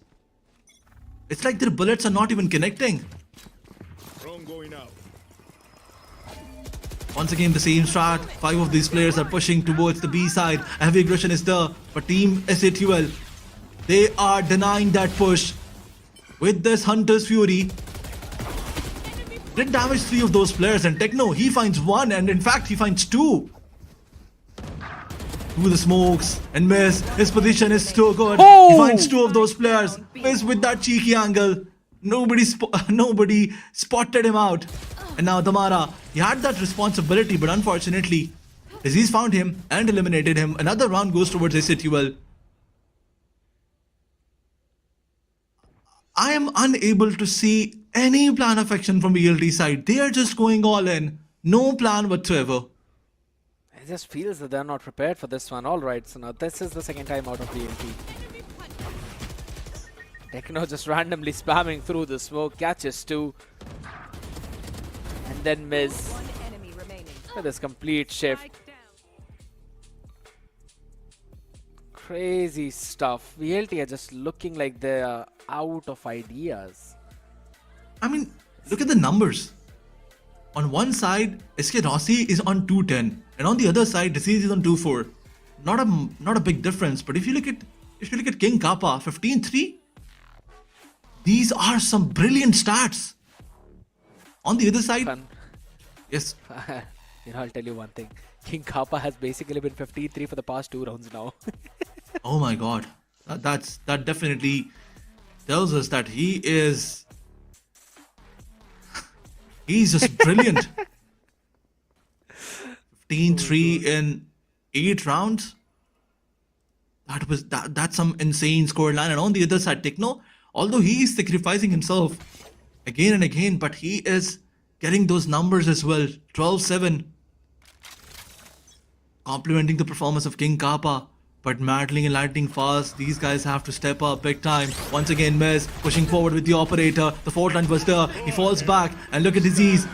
It's like their bullets are not even connecting. Once again, the same strat. 5 of these players are pushing towards the B side. Heavy aggression is there, but Team SATUL, they are denying that push. With this Hunter's Fury, did damage 3 of those players, and Techno, he finds 1, and in fact, he finds 2. Through the smokes, and Miss, his position is so good. Oh! He finds 2 of those players. Miss with that cheeky angle. Nobody spotted him out. And now Damara, he had that responsibility, but unfortunately, Aziz found him and eliminated him. Another round goes towards SATUL. I am unable to see any plan of action from VLT side. They are just going all in. No plan whatsoever. It just feels that they're not prepared for this one. Alright, so now this is the second time out of VLT. Techno just randomly spamming through the smoke, catches two. And then miss. One enemy remaining. With this complete shift. Crazy stuff. VLT are just looking like they're out of ideas. I mean, look at the numbers. On one side, SK Rossi is on 210, and on the other side, Disease is on 24. Not a big difference, but if you look at King Kappa 15-3, these are some brilliant stats. On the other side, yes. I'll tell you one thing. King Kappa has basically been 15-3 for the past 2 rounds now. Oh my god. That definitely tells us that he's just brilliant. 15-3 in 8 rounds. That's some insane scoreline. And on the other side, Techno, although he is sacrificing himself again and again, but he is getting those numbers as well. 12-7. Complementing the performance of King Kappa. But Madeline and Lightning Fast, these guys have to step up big time. Once again, Mez pushing forward with the operator. The Fortnite was there. He falls back. And look at Disease.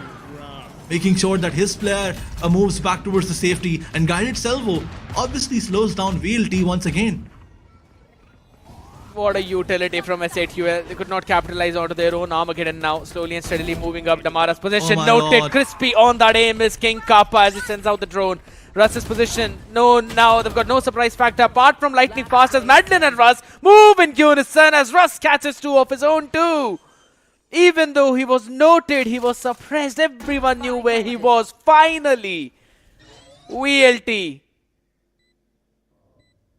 Making sure that his player moves back towards the safety. And Guided Salvo obviously slows down VLT once again. What a utility from S8UL. They could not capitalize onto their own Armageddon now. Slowly and steadily moving up Damara's position. Noted. Lord. Crispy on that aim is King Kappa as he sends out the drone. Russ's position. No, now they've got no surprise factor apart from Lightning Fast as Madeline and Russ move in unison as Russ catches 2 of his own too. Even though he was noted, he was suppressed. Everyone knew where he was. Finally, VLT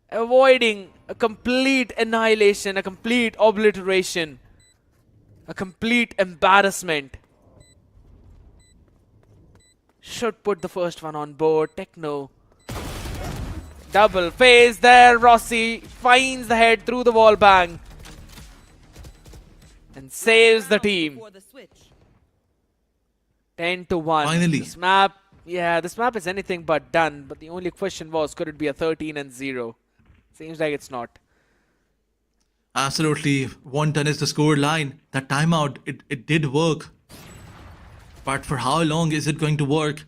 avoiding a complete annihilation, a complete obliteration, a complete embarrassment. Should put the first one on board. Techno. Double phase there. Rossi finds the head through the wall bang. And saves the team. 10-1. Finally. This map, this map is anything but done. But the only question was, could it be a 13-0? Seems like it's not. Absolutely. 110 is the score line. That timeout, it did work. But for how long is it going to work?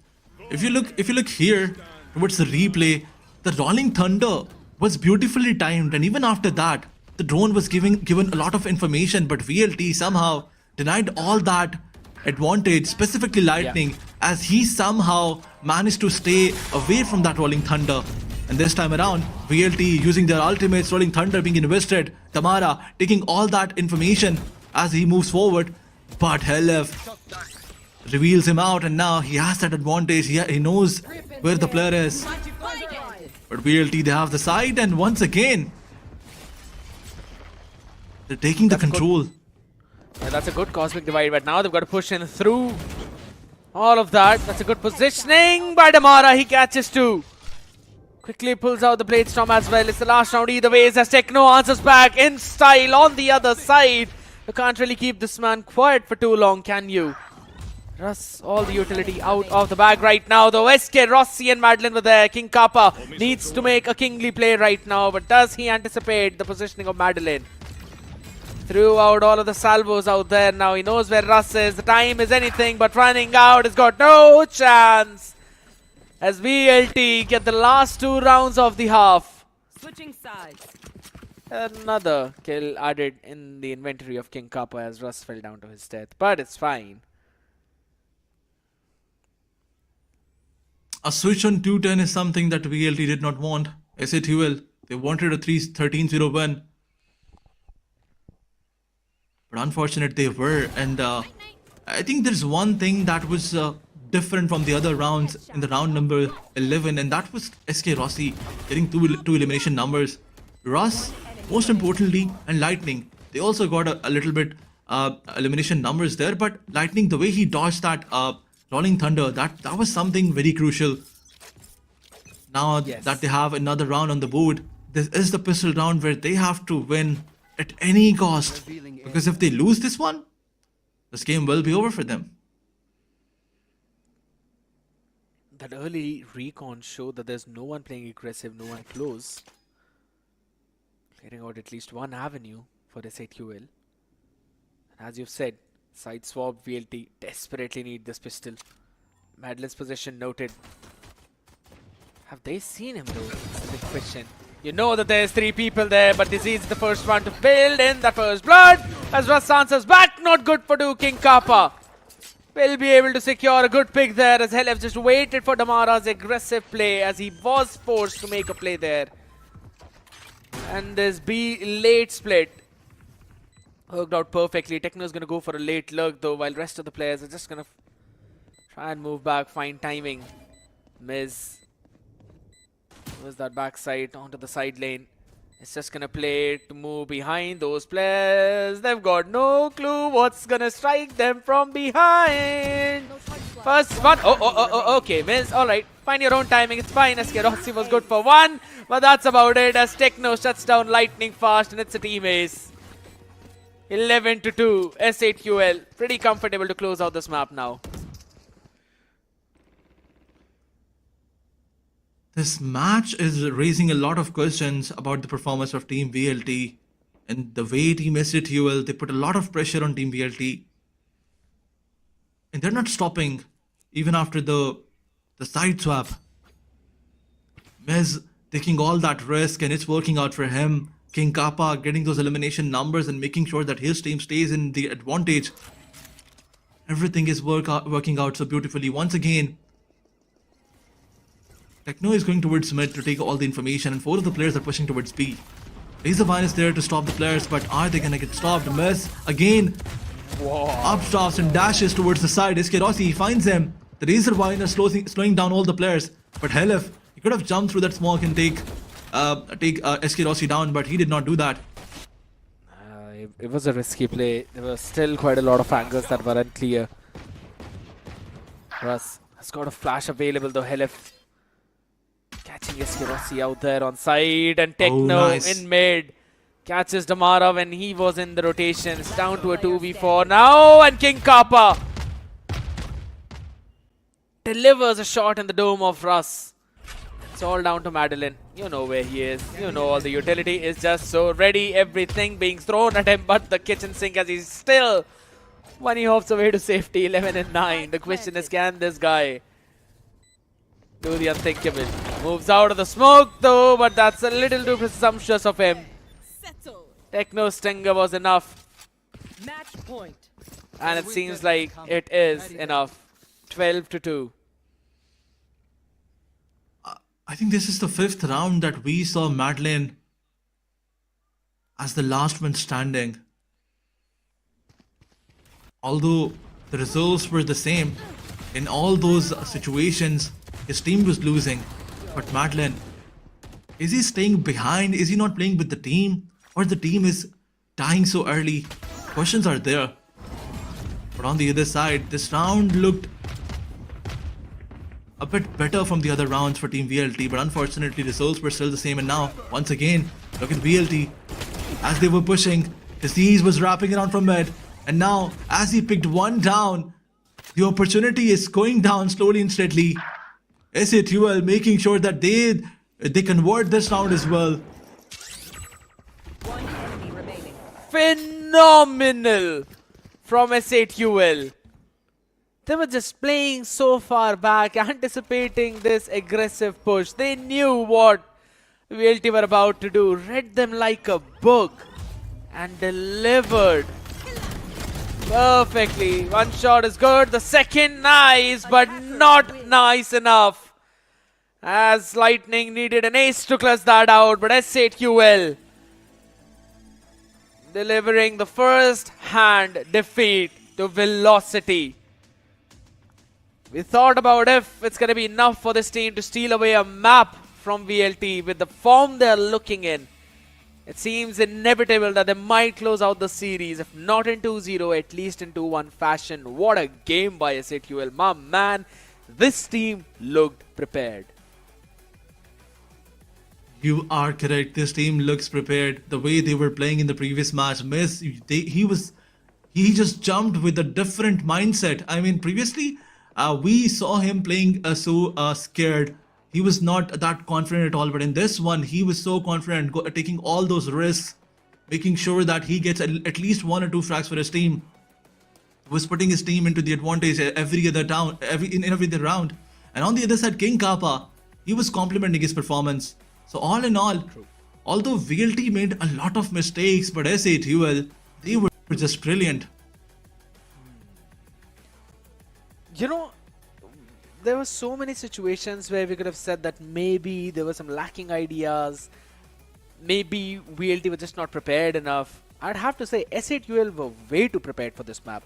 If you look here towards the replay, the Rolling Thunder was beautifully timed, and even after that, the drone was given a lot of information, but VLT somehow denied all that advantage, specifically Lightning, as he somehow managed to stay away from that Rolling Thunder. And this time around, VLT using their ultimates, Rolling Thunder being invested, Damara taking all that information as he moves forward, but Helef reveals him out, and now he has that advantage. He knows where the player is. But VLT, they have the side, and once again, they're taking the control. That's a good cosmic divide, but now they've got to push in through all of that. That's a good positioning by Damara. He catches 2. Quickly pulls out the Blade Storm as well. It's the last round either way as Techno answers back in style on the other side. You can't really keep this man quiet for too long, can you? Russ, all the utility out of the bag right now though. SK, Rossi and Madeline were there. King Kappa needs to make a kingly play right now, but does he anticipate the positioning of Madeline? Threw out all of the salvos out there. Now he knows where Russ is. The time is anything but running out. He's got no chance. As VLT get the last 2 rounds of the half. Switching sides. Another kill added in the inventory of King Kappa as Russ fell down to his death. But it's fine. A switch on 210 is something that VLT did not want. S8UL, they wanted a 13-0 win. But unfortunate they were. And I think there's one thing that was different from the other rounds in the round number 11, and that was SK Rossi getting two elimination numbers. Russ, most importantly, and Lightning, they also got a little bit elimination numbers there, but Lightning, the way he dodged that Rolling Thunder, that was something very crucial. Now that they have another round on the board, this is the pistol round where they have to win at any cost, because if they lose this one, this game will be over for them. That early recon showed that there's no one playing aggressive, no one close. Clearing out at least one avenue for SAQL. And as you've said, side swap VLT desperately need this pistol. Madeline's position noted. Have they seen him though? That's the big question. You know that there's 3 people there, but Disease is the first one to build in that first blood. As Russ answers back, not good for King Kappa. Will be able to secure a good pick there as Helef just waited for Damara's aggressive play as he was forced to make a play there. And this B late split worked out perfectly. Techno is going to go for a late lurk though, while rest of the players are just going to try and move back, find timing. Miz was that backside onto the side lane. It's just going to play to move behind those players. They've got no clue what's going to strike them from behind. First one. Okay, Miz. Alright, find your own timing. It's fine. Asterisk was good for 1. But that's about it as Techno shuts down lightning fast and it's a team ace. 11-2. S8QL. Pretty comfortable to close out this map now. This match is raising a lot of questions about the performance of Team VLT and the way Team SAQL, they put a lot of pressure on Team VLT. And they're not stopping even after the side swap. Mez taking all that risk and it's working out for him. King Kappa getting those elimination numbers and making sure that his team stays in the advantage. Everything is working out so beautifully. Once again, Techno is going towards mid to take all the information and 4 of the players are pushing towards B. Razorvine is there to stop the players, but are they gonna get stopped? Miss again. Upstarts and dashes towards the side. Asterisk finds him. The Razorvine is slowing down all the players. But Helef, he could have jumped through that smoke and take Asterisk down, but he did not do that. It was a risky play. There were still quite a lot of angles that were unclear. Russ has got a flash available though. Helef catching Asterisk out there on side and Techno in mid. Catches Damara when he was in the rotation. It's down to a 2v4 now and King Kappa delivers a shot in the dome of Russ. It's all down to Madeline. You know where he is. You know all the utility is just so ready. Everything being thrown at him but the kitchen sink as he's still when he hops away to safety. 11 and 9. The question is, can this guy do the unthinkable? Moves out of the smoke though, but that's a little too presumptuous of him. Techno Stinger was enough. Match point. And it seems like it is enough. 12-2. I think this is the 5th round that we saw Madeline as the last one standing. Although the results were the same, in all those situations, his team was losing. But Madeline, is he staying behind? Is he not playing with the team? Or the team is dying so early? Questions are there. But on the other side, this round looked a bit better from the other rounds for Team VLT, but unfortunately results were still the same. And now, once again, look at VLT. As they were pushing, Disease was wrapping around from mid. And now, as he picked one down, the opportunity is going down slowly and steadily. SAQL making sure that they convert this round as well. One enemy remaining. Phenomenal from SAQL. They were just playing so far back, anticipating this aggressive push. They knew what VLT were about to do. Read them like a book and delivered perfectly. One shot is good, the second nice, but not nice enough. As Lightning needed an ace to clutch that out, but S8QL delivering the first hand defeat to Velocity. We thought about if it's going to be enough for this team to steal away a map from VLT with the form they're looking in. It seems inevitable that they might close out the series, if not in 2-0, at least in 2-1 fashion. What a game by S8QL. My man, this team looked prepared. You are correct. This team looks prepared. The way they were playing in the previous match, he he just jumped with a different mindset. I mean, previously, we saw him playing so scared. He was not that confident at all. But in this one, he was so confident, taking all those risks, making sure that he gets at least 1 or 2 frags for his team. Was putting his team into the advantage every other other round. And on the other side, King Kappa, he was complimenting his performance. So all in all, although VLT made a lot of mistakes, but SA2L, they were just brilliant. You know, there were so many situations where we could have said that maybe there were some lacking ideas. Maybe VLT were just not prepared enough. I'd have to say SA2L were way too prepared for this map.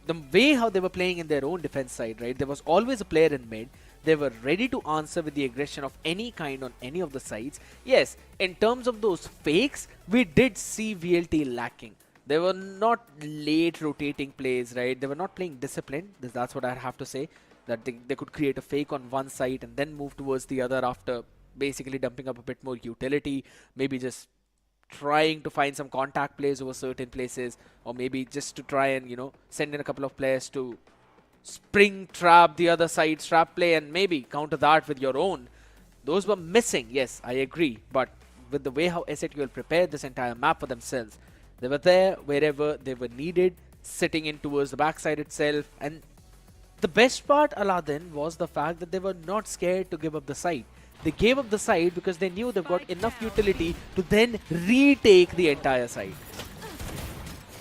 The way how they were playing in their own defense side, right? There was always a player in mid. They were ready to answer with the aggression of any kind on any of the sides. Yes, in terms of those fakes, we did see VLT lacking. They were not late rotating plays, right? They were not playing disciplined. That's what I have to say. That they could create a fake on one side and then move towards the other after basically dumping up a bit more utility. Maybe just trying to find some contact plays over certain places, or maybe just to try and, you know, send in a couple of players to spring trap the other side, trap play, and maybe counter that with your own. Those were missing, yes, I agree. But with the way how SA2L prepared this entire map for themselves, they were there wherever they were needed, sitting in towards the backside itself. And the best part, Aladdin, was the fact that they were not scared to give up the side. They gave up the side because they knew they've got enough utility to then retake the entire side.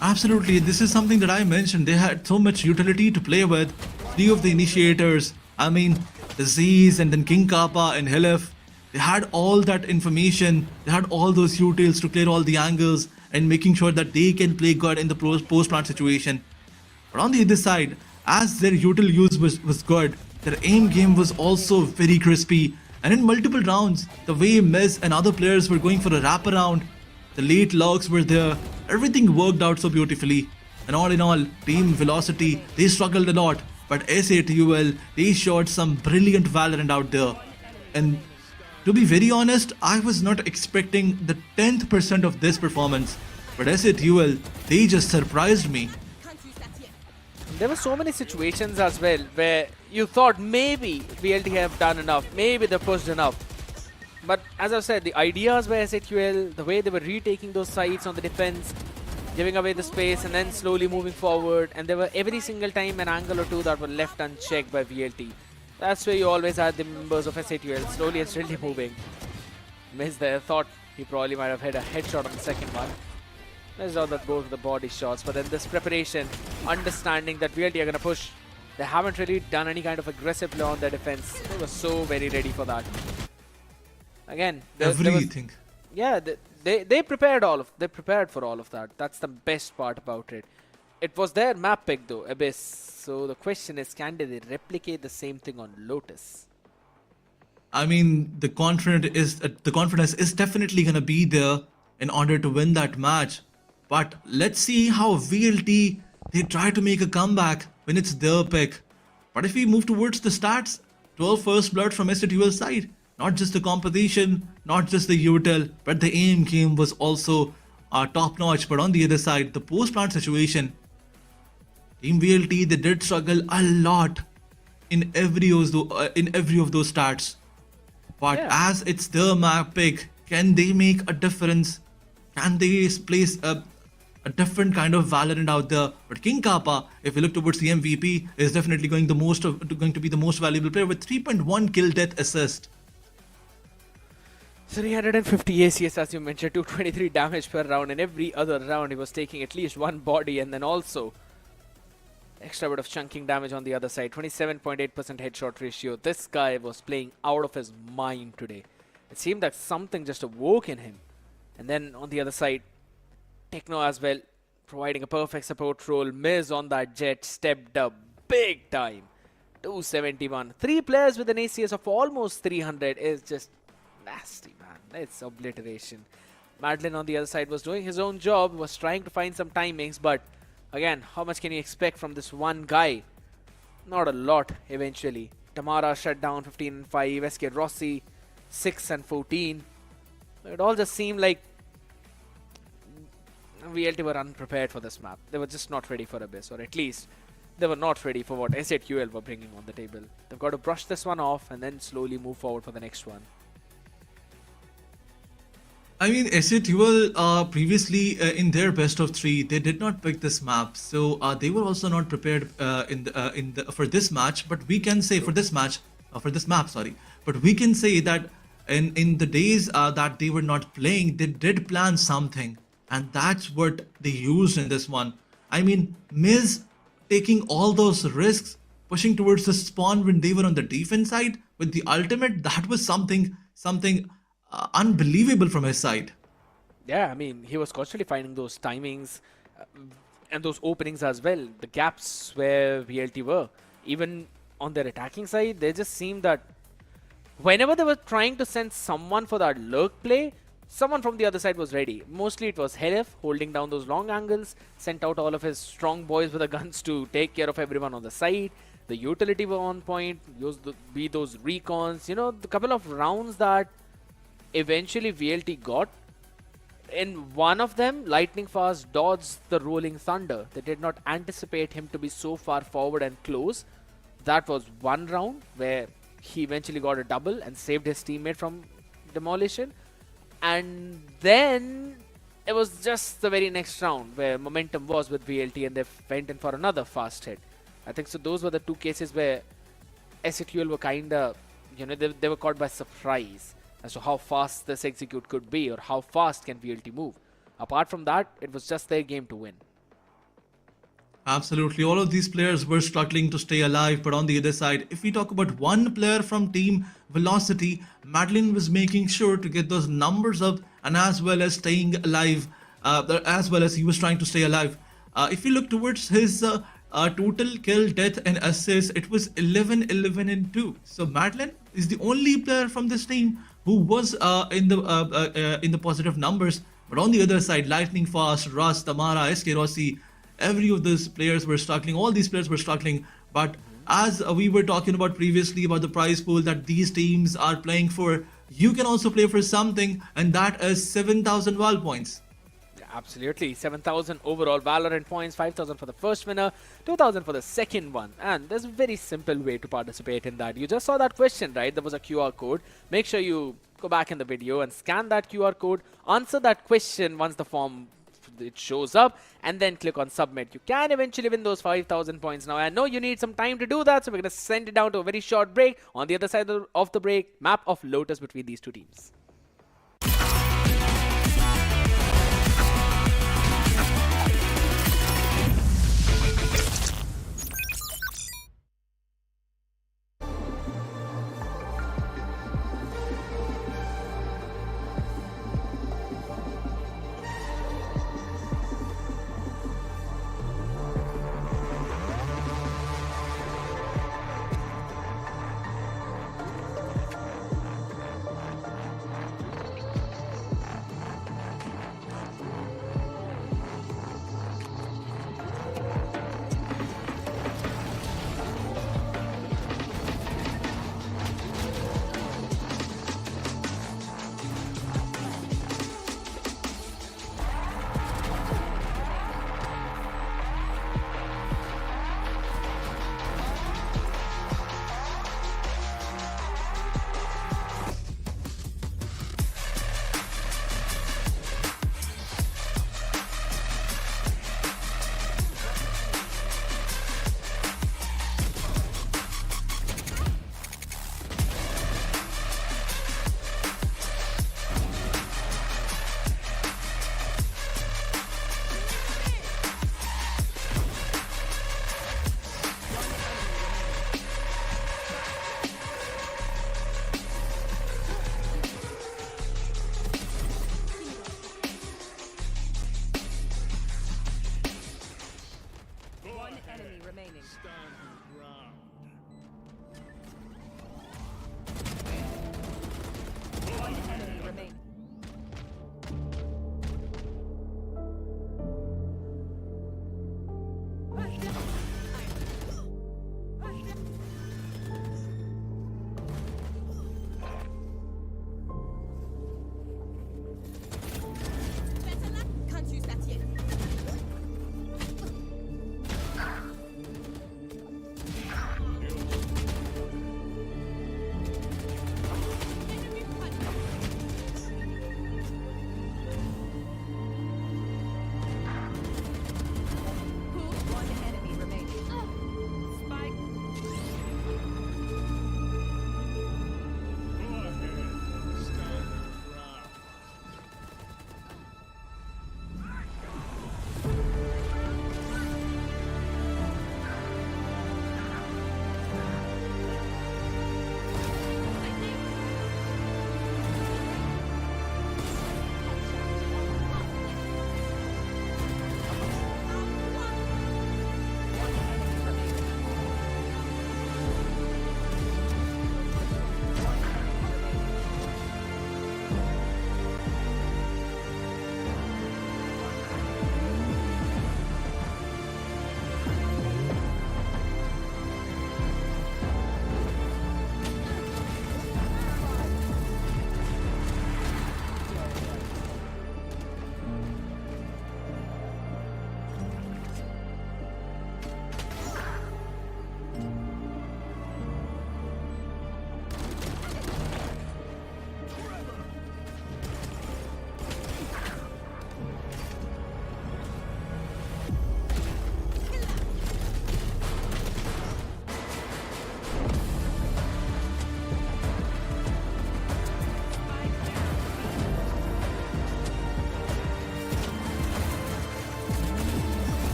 Absolutely, this is something that I mentioned. They had so much utility to play with. 3 of the initiators, I mean, Disease and then King Kappa and Hilif, they had all that information. They had all those utils to clear all the angles and making sure that they can play good in the post-plant situation. But on the other side, as their util use was good, their aim game was also very crispy. And in multiple rounds, the way Miz and other players were going for a wraparound, the late logs were there, everything worked out so beautifully. And all in all, Team Velocity, they struggled a lot, but SA2L, they showed some brilliant Valorant out there. And to be very honest, I was not expecting the 10th percent of this performance, but SA2L, they just surprised me. There were so many situations as well where you thought maybe VLT have done enough, maybe they pushed enough. But as I said, the ideas were SA2L, the way they were retaking those sides on the defense, giving away the space and then slowly moving forward. And there were every single time an angle or two that were left unchecked by VLT. That's where you always had the members of SA2L slowly and steadily moving. Miz there thought he probably might have had a headshot on the second one. Missed out that both of the body shots, but then this preparation, understanding that VLT are going to push. They haven't really done any kind of aggressive play on their defense. They were so very ready for that. Again, Everything. They prepared they prepared for all of that. That's the best part about it. It was their map pick though, Abyss. So the question is, can they replicate the same thing on Lotus? I mean, the confidence is definitely gonna be there in order to win that match. But let's see how VLT, they try to make a comeback when it's their pick. But if we move towards the stats, 12 first blood from SA2L side. Not just the composition, not just the util, but the aim game was also top notch. But on the other side, the post-plant situation, Team VLT, they did struggle a lot in every of those stats. But as it's their map pick, can they make a difference? Can they place a different kind of Valorant out there? But King Kappa, if we look towards the MVP, is definitely going to be the most valuable player with 3.1 kill death assist. 350 ACS, as you mentioned, 223 damage per round. And every other round he was taking at least one body, and then also extra bit of chunking damage on the other side. 27.8% headshot ratio. This guy was playing out of his mind today. It seemed like something just awoke in him. And then on the other side, Techno as well, providing a perfect support role. Miz on that jet, stepped up big time. 271. 3 players with an ACS of almost 300 is just nasty, man. It's obliteration. Madeline on the other side was doing his own job, was trying to find some timings, but again, how much can you expect from this one guy? Not a lot eventually. Tamara shut down 15 and 5, SK Rossi 6 and 14. It all just seemed like VLT were unprepared for this map. They were just not ready for Abyss, or at least they were not ready for what SATUL were bringing on the table. They've got to brush this one off and then slowly move forward for the next one. I mean, SATUL previously in their best of 3, they did not pick this map, so they were also not prepared for this match. But we can say for this map, sorry. But we can say that in the days that they were not playing, they did plan something, and that's what they used in this one. I mean, Miz taking all those risks, pushing towards the spawn when they were on the defense side with the ultimate, that was something unbelievable from his side. Yeah, I mean, he was constantly finding those timings and those openings as well. The gaps where VLT were. Even on their attacking side, they just seemed that whenever they were trying to send someone for that lurk play, someone from the other side was ready. Mostly it was Heref holding down those long angles, sent out all of his strong boys with the guns to take care of everyone on the side. The utility were on point, be those recons, you know, the couple of rounds that eventually VLT got. In one of them, Lightning Fast dodged the Rolling Thunder. They did not anticipate him to be so far forward and close. That was one round where he eventually got a double and saved his teammate from demolition. And then it was just the very next round where momentum was with VLT and they went in for another fast hit. I think so those were the two cases where SATUL were kinda, you know, they were caught by surprise as to how fast this execute could be or how fast can VLT move. Apart from that, it was just their game to win. Absolutely, all of these players were struggling to stay alive, but on the other side, if we talk about one player from Team Velocity, Madeline was making sure to get those numbers up and as well as staying alive, as well as he was trying to stay alive. If you look towards his total kill, death and assist, it was 11, 11 and 2. So Madeline is the only player from this team who was in the positive numbers. But on the other side, Lightning Fast, Russ, Tamara, SK Rossi, every of these players were struggling. All these players were struggling. But as we were talking about previously about the prize pool that these teams are playing for, you can also play for something, and that is 7,000 Val points. Absolutely, 7,000 overall Valorant points, 5,000 for the first winner, 2,000 for the second one. And there's a very simple way to participate in that. You just saw that question, right? There was a QR code. Make sure you go back in the video and scan that QR code, answer that question once the form it shows up, and then click on submit. You can eventually win those 5,000 points. Now I know you need some time to do that, so we're going to send it down to a very short break. On the other side of the break, map of Lotus between these two teams.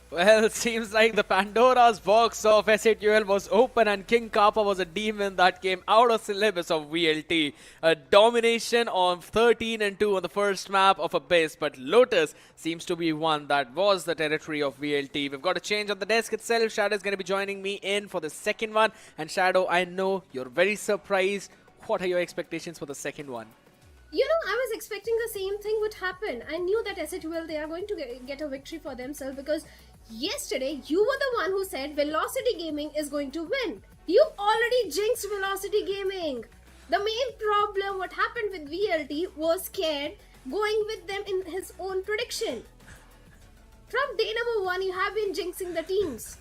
Well, seems like the Pandora's box of SATUL was open and King Kappa was a demon that came out of syllabus of VLT. A domination of 13 and 2 on the first map of Abyss, but Lotus seems to be one that was the territory of VLT. We've got a change on the desk itself. Shadow is going to be joining me in for the second one. And Shadow, I know you're very surprised. What are your expectations for the second one? You know, I was expecting the same thing would happen. I knew that SATUL, they are going to get a victory for themselves because yesterday you were the one who said Velocity Gaming is going to win. You already jinxed Velocity Gaming. The main problem, what happened with VLT, was scared going with them in his own prediction. From day number 1, you have been jinxing the teams.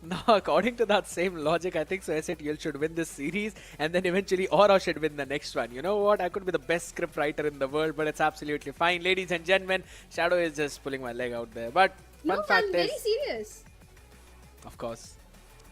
No, according to that same logic, I think so SATL should win this series and then eventually Aura should win the next one. You know what? I could be the best script writer in the world, but it's absolutely fine. Ladies and gentlemen, Shadow is just pulling my leg out there. But No, fact I'm is, very serious. of course,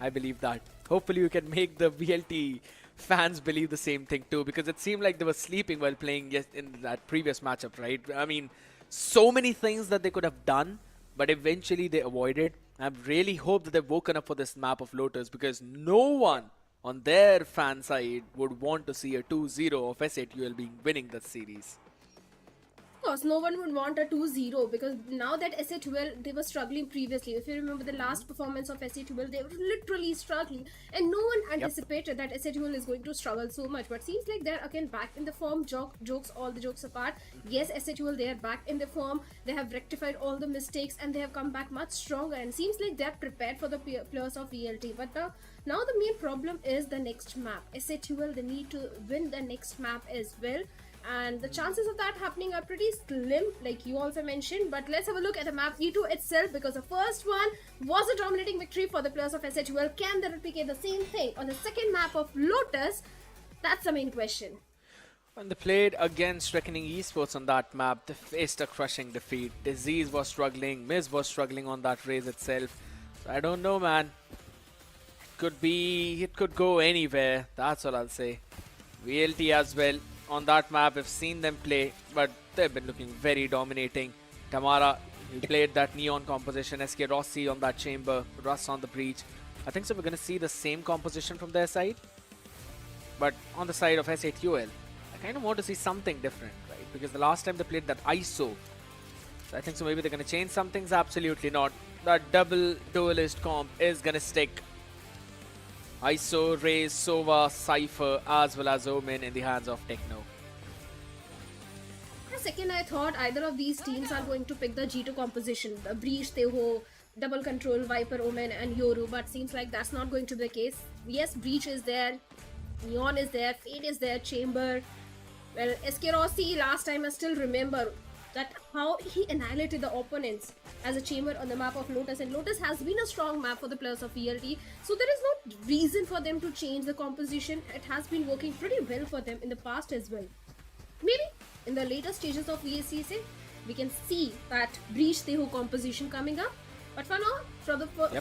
I believe that. Hopefully you can make the VLT fans believe the same thing too, because it seemed like they were sleeping while playing in that previous matchup, right? I mean, so many things that they could have done, but eventually they avoided. I really hope that they've woken up for this map of Lotus, because no one on their fan side would want to see a 2-0 of SATUL being winning that series. Of course, no one would want a 2-0 because now that SATUL, they were struggling previously. If you remember the last performance of SATUL, they were literally struggling and no one anticipated that SATUL is going to struggle so much. But seems like they're again back in the form. Jokes, all the jokes apart. Yes, SATUL, they are back in the form. They have rectified all the mistakes and they have come back much stronger. And seems like they're prepared for the players of VLT. But now the main problem is the next map. SATUL, they need to win the next map as well. And the chances of that happening are pretty slim, like you also mentioned. But let's have a look at the map V2 itself, because the first one was a dominating victory for the players of SATUL. Can they replicate the same thing on the second map of Lotus? That's the main question. When they played against Revenant Esports on that map, they faced a crushing defeat. Disease was struggling, Miz was struggling on that race itself. So I don't know, man. It could go anywhere. That's all I'll say. VLT as well. On that map, we've seen them play, but they've been looking very dominating. Tamara, he played that neon composition. SK Rossi on that chamber. Russ on the breach. I think so we're going to see the same composition from their side. But on the side of SATUL, I kind of want to see something different, right? Because the last time they played that ISO. So I think so maybe they're going to change some things. Absolutely not. That double duelist comp is going to stick. ISO, Raze, Sova, Cypher, as well as Omen in the hands of Techno. For a second, I thought either of these teams are going to pick the G2 composition. The Breach, Teho, Double Control, Viper, Omen and Yoru. But seems like that's not going to be the case. Yes, Breach is there. Neon is there. Fate is there. Chamber. Well, SK Rossi, last time I still remember that how he annihilated the opponents as a chamber on the map of Lotus, and Lotus has been a strong map for the players of VLT, so there is no reason for them to change the composition. It has been working pretty well for them in the past as well. Maybe in the later stages of VSCSA we can see that Breach Teho composition coming up, but for now for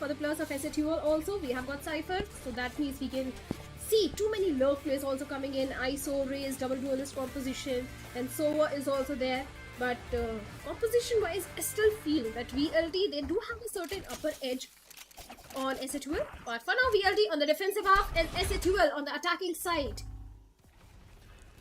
the players of SATUL also we have got Cypher, so that means we can see too many lurk plays also coming in. ISO, Raze, double duelist composition, and Sova is also there. But composition wise, I still feel that VLT, they do have a certain upper edge on SATUL. But for now, VLT on the defensive half and SATUL on the attacking side.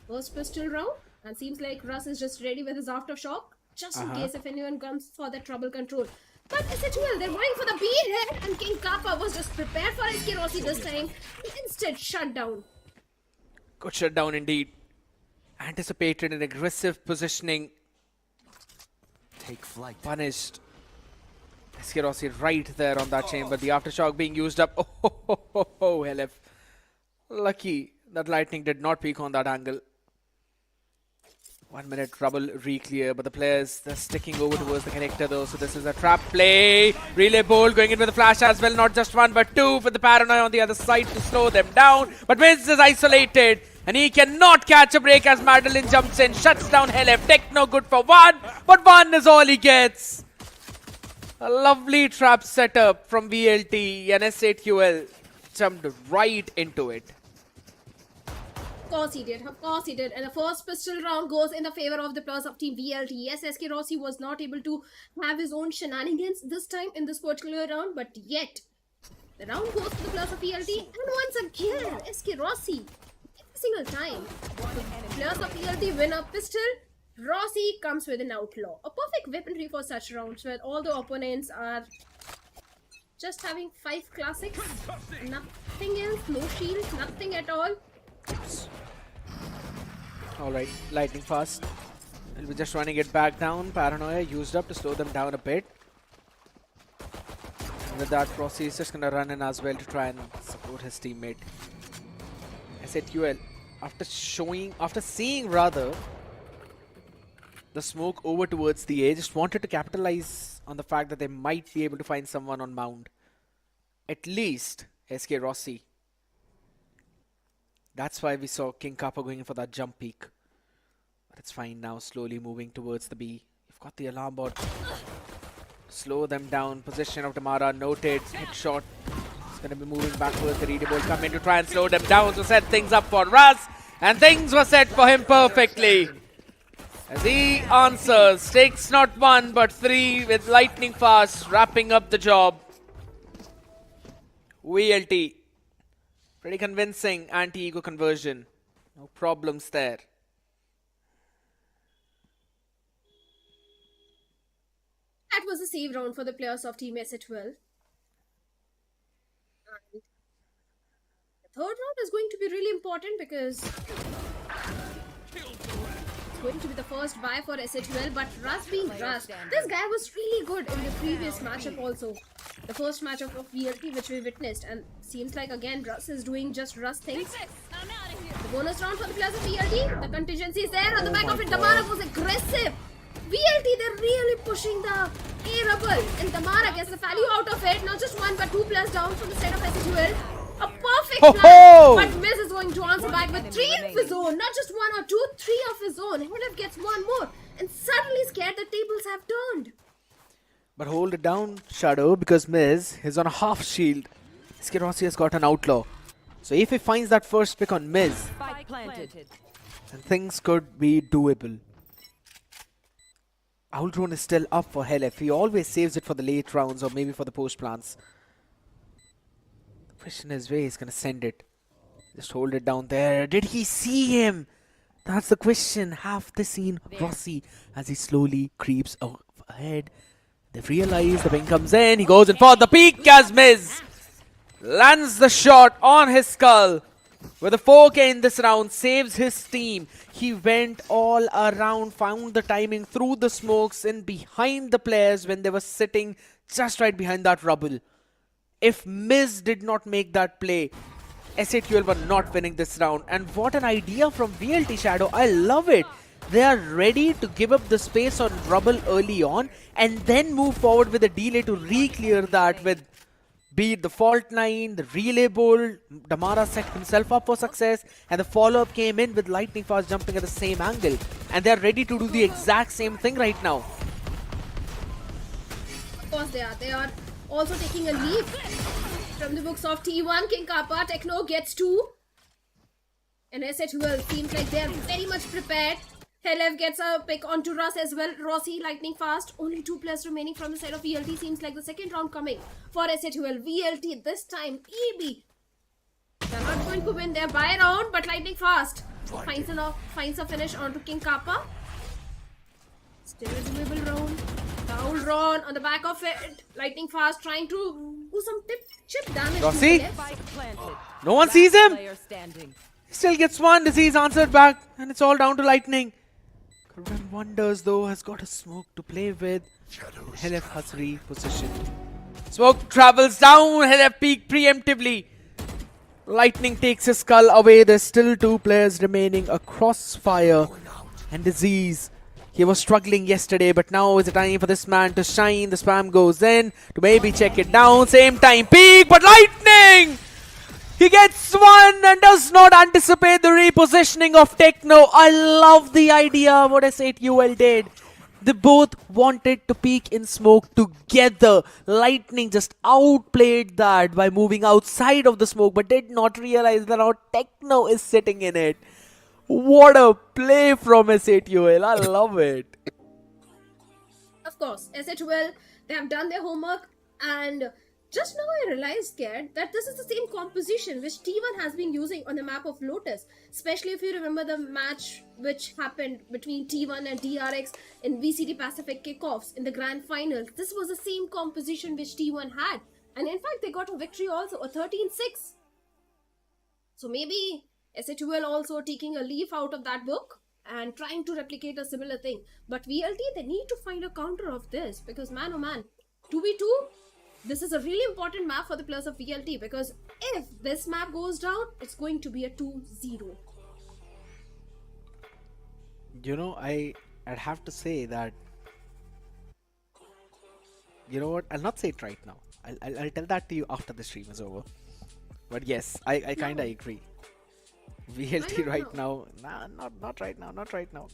First pistol round, and seems like Russ is just ready with his aftershock, just in case if anyone comes for the trouble control. But SATUL, they're going for the beathead, and King Kappa was just prepared for SK Rossi this time. He instead shut down. Good shutdown indeed. Anticipated an aggressive positioning. Take flight. Punished. SK Rossi right there on that chamber. The aftershock being used up. Oh, LF. Lucky that lightning did not peak on that angle. 1 minute trouble re-clear, but the players, they're sticking over towards the connector though, so this is a trap play. Relay Bolt going in with a flash as well, not just one but two, with the Paranoia on the other side to slow them down. But Miz is isolated, and he cannot catch a break as Madeline jumps in, shuts down LF. Techno good for one, but one is all he gets. A lovely trap setup from VLT, and SATUL jumped right into it. course he did. Of course he did. And the first pistol round goes in the favor of the players of Team VLT. Yes, SK Rossi was not able to have his own shenanigans this time in this particular round, but yet the round goes to the players of VLT. And once again, SK Rossi, every single time, the players of VLT win a pistol, Rossi comes with an outlaw. A perfect weaponry for such rounds where all the opponents are just having 5 classics, nothing else, no shields, nothing at all. Alright, lightning fast. He'll be just running it back down. Paranoia used up to slow them down a bit. And with that, Rossi is just gonna run in as well to try and support his teammate. SATUL, after seeing rather the smoke over towards the A, just wanted to capitalize on the fact that they might be able to find someone on Mound. At least SK Rossi. That's why we saw King Kappa going in for that jump peak. But it's fine now, slowly moving towards the B. You've got the alarm bot. Slow them down. Position of Damara noted. Headshot. It's going to be moving backwards. The Reedy will come in to try and slow them down to set things up for Raz. And things were set for him perfectly. As he answers, takes not 1 but 3 with lightning fast, wrapping up the job. VLT. Pretty convincing anti-ego conversion. No problems there. That was a save round for the players of Team SA12. And the third round is going to be really important because it's going to be the first buy for SA12, but Russ being Russ, this guy was really good in the previous matchup also. The first matchup of VLT which we witnessed, and seems like again Russ is doing just Russ things. The bonus round for the players of VLT, the contingency is there on the back of it. Damara was aggressive. VLT, they're really pushing the A rubble, and Damara gets the value out of it. Not just 1 but 2 players down from the side of SA12. A perfect plan, but Miz is going to answer back with 3 of his own. Not just 1 or 2, 3 of his own. Hedef gets 1 more, and suddenly scared the tables have turned. But hold it down, Shadow, because Miz is on a half shield. SK Rossi has got an outlaw. So if he finds that first pick on Miz, then things could be doable. Owl is still up for Helef. He always saves it for the late rounds or maybe for the post plants. The question is where he's going to send it. Just hold it down there. Did he see him? That's the question. Have they seen Rossi as he slowly creeps ahead? They've realized the ping comes in. He goes in for the peak as Miz lands the shot on his skull. With a 4K in this round, saves his team. He went all around, found the timing through the smokes and behind the players when they were sitting just right behind that rubble. If Miz did not make that play, SA12 were not winning this round. And what an idea from VLT, Shadow. I love it. They are ready to give up the space on rubble early on and then move forward with a delay to re-clear that with be it the fault 9, the relay bolt. Damara set himself up for success and the follow-up came in with lightning fast jumping at the same angle. And they are ready to do the exact same thing right now. Of course they are. They are also taking a leaf from the books of T1. King Kappa, Techno gets 2. And SA12 seems like they are very much prepared. Helef gets a pick onto Russ as well. Rossi lightning fast. Only 2 players remaining from the side of VLT. Seems like the second round coming for SA12. VLT this time. EB. They're not going to win their buy round, but lightning fast finds a finish onto King Kappa. Still a doable round. Foul Ron on the back of it. Lightning fast trying to do some chip damage. Rossi? No one sees him. He still gets 1. Disease answered back, and it's all down to lightning. Karan Wonders though has got a smoke to play with. Helef has repositioned. Smoke travels down. Helef peak preemptively. Lightning takes his skull away. There's still 2 players remaining. A crossfire and Disease. He was struggling yesterday, but now is the time for this man to shine. The spam goes in to maybe check it down. Same time peak, but lightning! He gets 1 and does not anticipate the repositioning of Techno. I love the idea what SA2L did. They both wanted to peek in smoke together. Lightning just outplayed that by moving outside of the smoke, but did not realize that our Techno is sitting in it. What a play from S8UL. I love it. Of course, SA12, they have done their homework, and just now I realized, Scared, that this is the same composition which T1 has been using on the map of Lotus. Especially if you remember the match which happened between T1 and DRX in VCT Pacific kickoffs in the grand final. This was the same composition which T1 had. And in fact, they got a victory also, a 13-6. So maybe SA12 also taking a leaf out of that book and trying to replicate a similar thing. But VLT, they need to find a counter of this, because man, oh man, 2v2, this is a really important map for the players of VLT, because if this map goes down, it's going to be a 2-0. You know, I'd have to say that, you know what, I'll not say it right now. I'll tell that to you after the stream is over. But yes, I kinda agree. VLT right now, nah, not right now, not right now.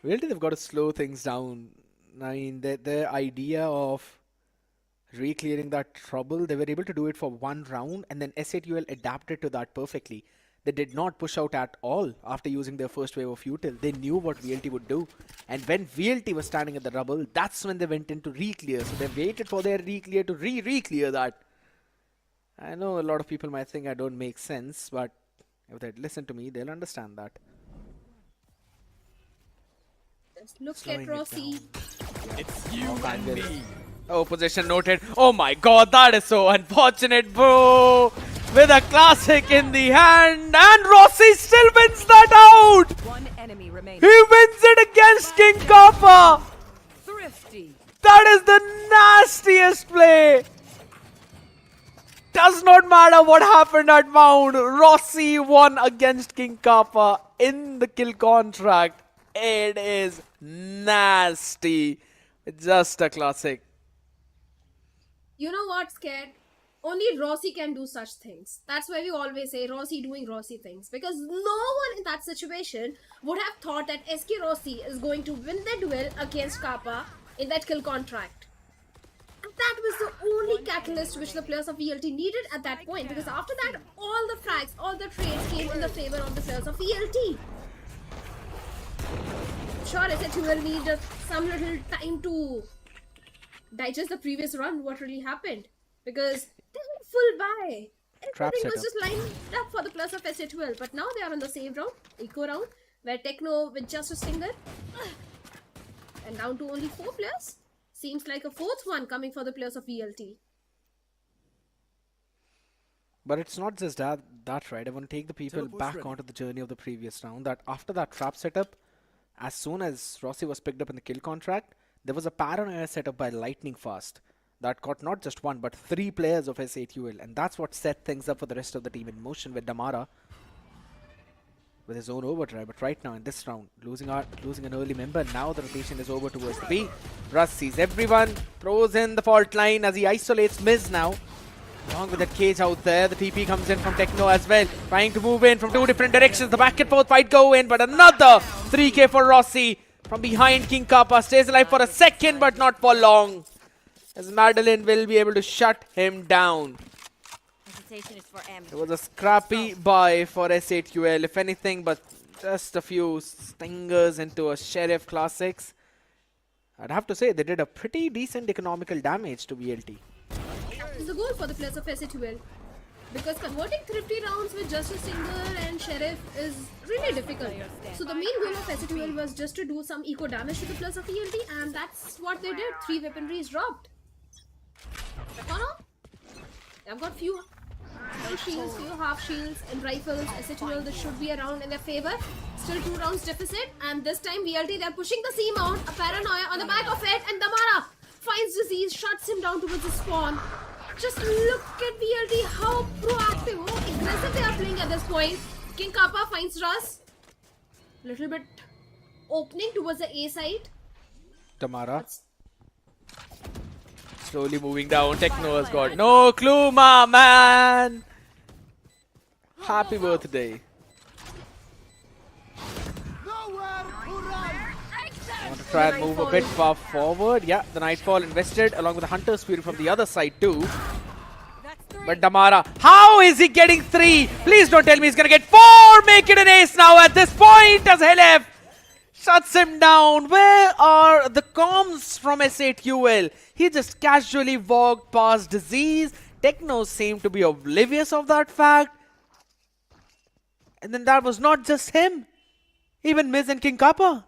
VLT, they've got to slow things down. I mean, their idea of re-clearing that trouble, they were able to do it for one round, and then S8UL adapted to that perfectly. They did not push out at all after using their first wave of util. They knew what VLT would do. And when VLT was standing at the rubble, that's when they went into re-clear. So they waited for their re-clear to re-clear that. I know a lot of people might think I don't make sense, but if they listen to me, they'll understand that. Just look at Rossi. It's you and me. Oh, position noted. Oh my god, that is so unfortunate, bro. With a classic in the hand, and Rossi still wins that out. One enemy remaining. He wins it against King Kappa. Thrifty. That is the nastiest play. Does not matter what happened at Mount. Rossi won against King Kappa in the kill contract. It is nasty. Just a classic. You know what, Scared? Only Rossi can do such things. That's why we always say Rossi doing Rossi things. Because no one in that situation would have thought that SK Rossi is going to win the duel against Kappa in that kill contract. And that was the only catalyst which the players of VLT needed at that point. Because after that, all the frags, all the trades came in the favor of the players of VLT. Sure, SK will need some little time to digest the previous run, what really happened. Because they went full buy. Everything was just lined up for the plus of SA12. But now they are on the same round, eco round, where Techno with just a stinger. And down to only 4 players. Seems like a 4th one coming for the players of VLT. But it's not just that right. I want to take the people back onto the journey of the previous round. That after that trap setup, as soon as Rossi was picked up in the kill contract, there was a paranoia setup by Lightning Fast that caught not just 1 but 3 players of S8UL, and that's what set things up for the rest of the team in motion, with Damara with his own overdrive. But right now in this round, losing an early member, now the rotation is over towards the B. Russ sees everyone, throws in the fault line as he isolates Miz now. Along with that cage out there, the TP comes in from Techno as well, trying to move in from 2 different directions. The back and forth fight go in, but another 3k for Rossi from behind. King Kappa stays alive for a second, but not for long, as Madeline will be able to shut him down. It was a scrappy buy for S8UL, if anything, but just a few stingers into a Sheriff Classics. I'd have to say they did a pretty decent economical damage to VLT. It's the goal for the players of SA12. Because converting thrifty rounds with just a single and Sheriff is really difficult. So the main goal of SA12 was just to do some eco damage to the players of VLT, and that's what they did. 3 weaponries dropped. I've got few shields, few half shields and rifles. SA12, this should be around in their favor. Still 2 rounds deficit, and this time VLT, they're pushing the C mount. A paranoia on the back of it, and Damara finds disease, shuts him down towards the spawn. Just look at VLT, how proactive, how aggressive they are playing at this point. King Kappa finds Russ. Little bit opening towards the A side. Damara slowly moving down. Techno has got no clue, my man. Happy birthday. I want to try and move a bit far forward. Yeah, the Nightfall invested along with the Hunter's Fury from the other side too. But Damara, how is he getting 3? Please don't tell me he's gonna get 4! Make it an ace now at this point as Helef shuts him down. Where are the comms from S8UL? He just casually walked past Disease. Techno seemed to be oblivious of that fact. And then that was not just him. Even Miz and King Kappa.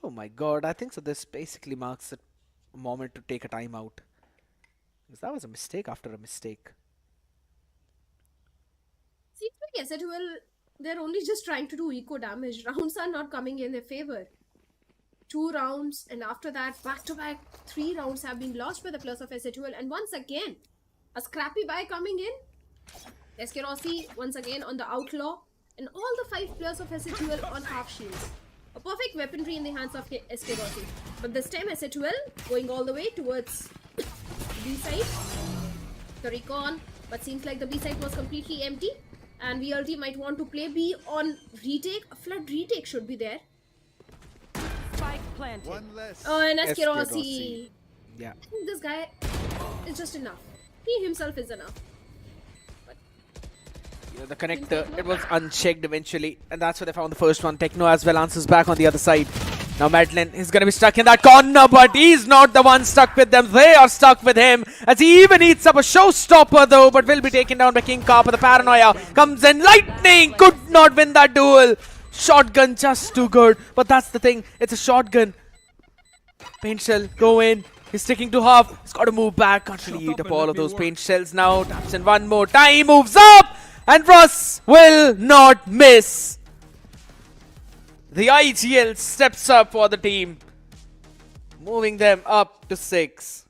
Oh my god, I think so this basically marks a moment to take a timeout. Because that was a mistake after a mistake. Seems like SATL, they're only just trying to do eco damage. Rounds are not coming in their favor. 2 rounds, and after that, back-to-back 3 rounds have been lost by the plus of SATL. And once again, a scrappy buy coming in. SK Rossi once again on the outlaw, and all the 5 players of SATL on half shields. A perfect weaponry in the hands of SK Rossi. But this time SATL going all the way towards B side. The recon, but seems like the B side was completely empty. And VLT might want to play B on retake. A flood retake should be there. Spike planted. Oh, and SK SK Rossi. Rossi. Yeah. I think this guy is just enough. He himself is enough. The connector, it was unchecked eventually, and that's where they found the first one. Techno as well answers back on the other side. Now Madeline is going to be stuck in that corner, but he's not the one stuck with them. They are stuck with him, as he even eats up a showstopper though, but will be taken down by King Kappa. The paranoia comes in. Lightning could not win that duel. Shotgun just too good, but that's the thing. It's a shotgun. Paint shell, go in. He's sticking to half. He's got to move back. Can't really eat up all of those paint shells now. Taps in one more time. Moves up. And Russ will not miss. The IGL steps up for the team, moving them up to 6.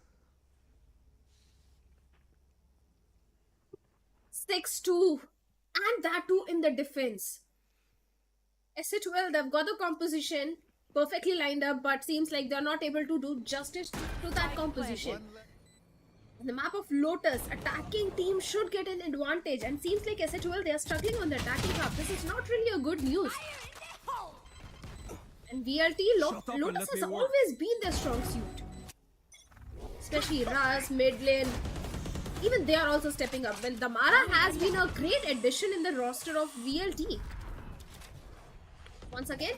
6-2, and that too in the defense. SH12, they've got the composition perfectly lined up, but seems like they're not able to do justice to that composition. In the map of Lotus, attacking team should get an advantage, and seems like SH12, they are struggling on the attacking half. This is not really a good news. And VLT, Lotus has always been their strong suit. Especially Raz, mid lane. Even they are also stepping up. Well, Damara has been a great addition in the roster of VLT. Once again,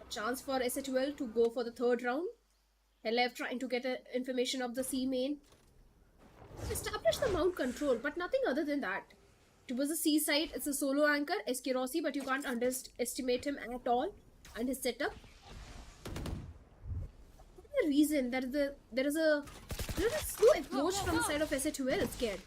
a chance for SH12 to go for the 3rd round. LF trying to get information of the C main. Establish the mount control, but nothing other than that. Towards the C side, it's a solo anchor, SK Rossi, but you can't underestimate him at all and his setup. For the reason that there is a slow approach from the side of SH12, scared.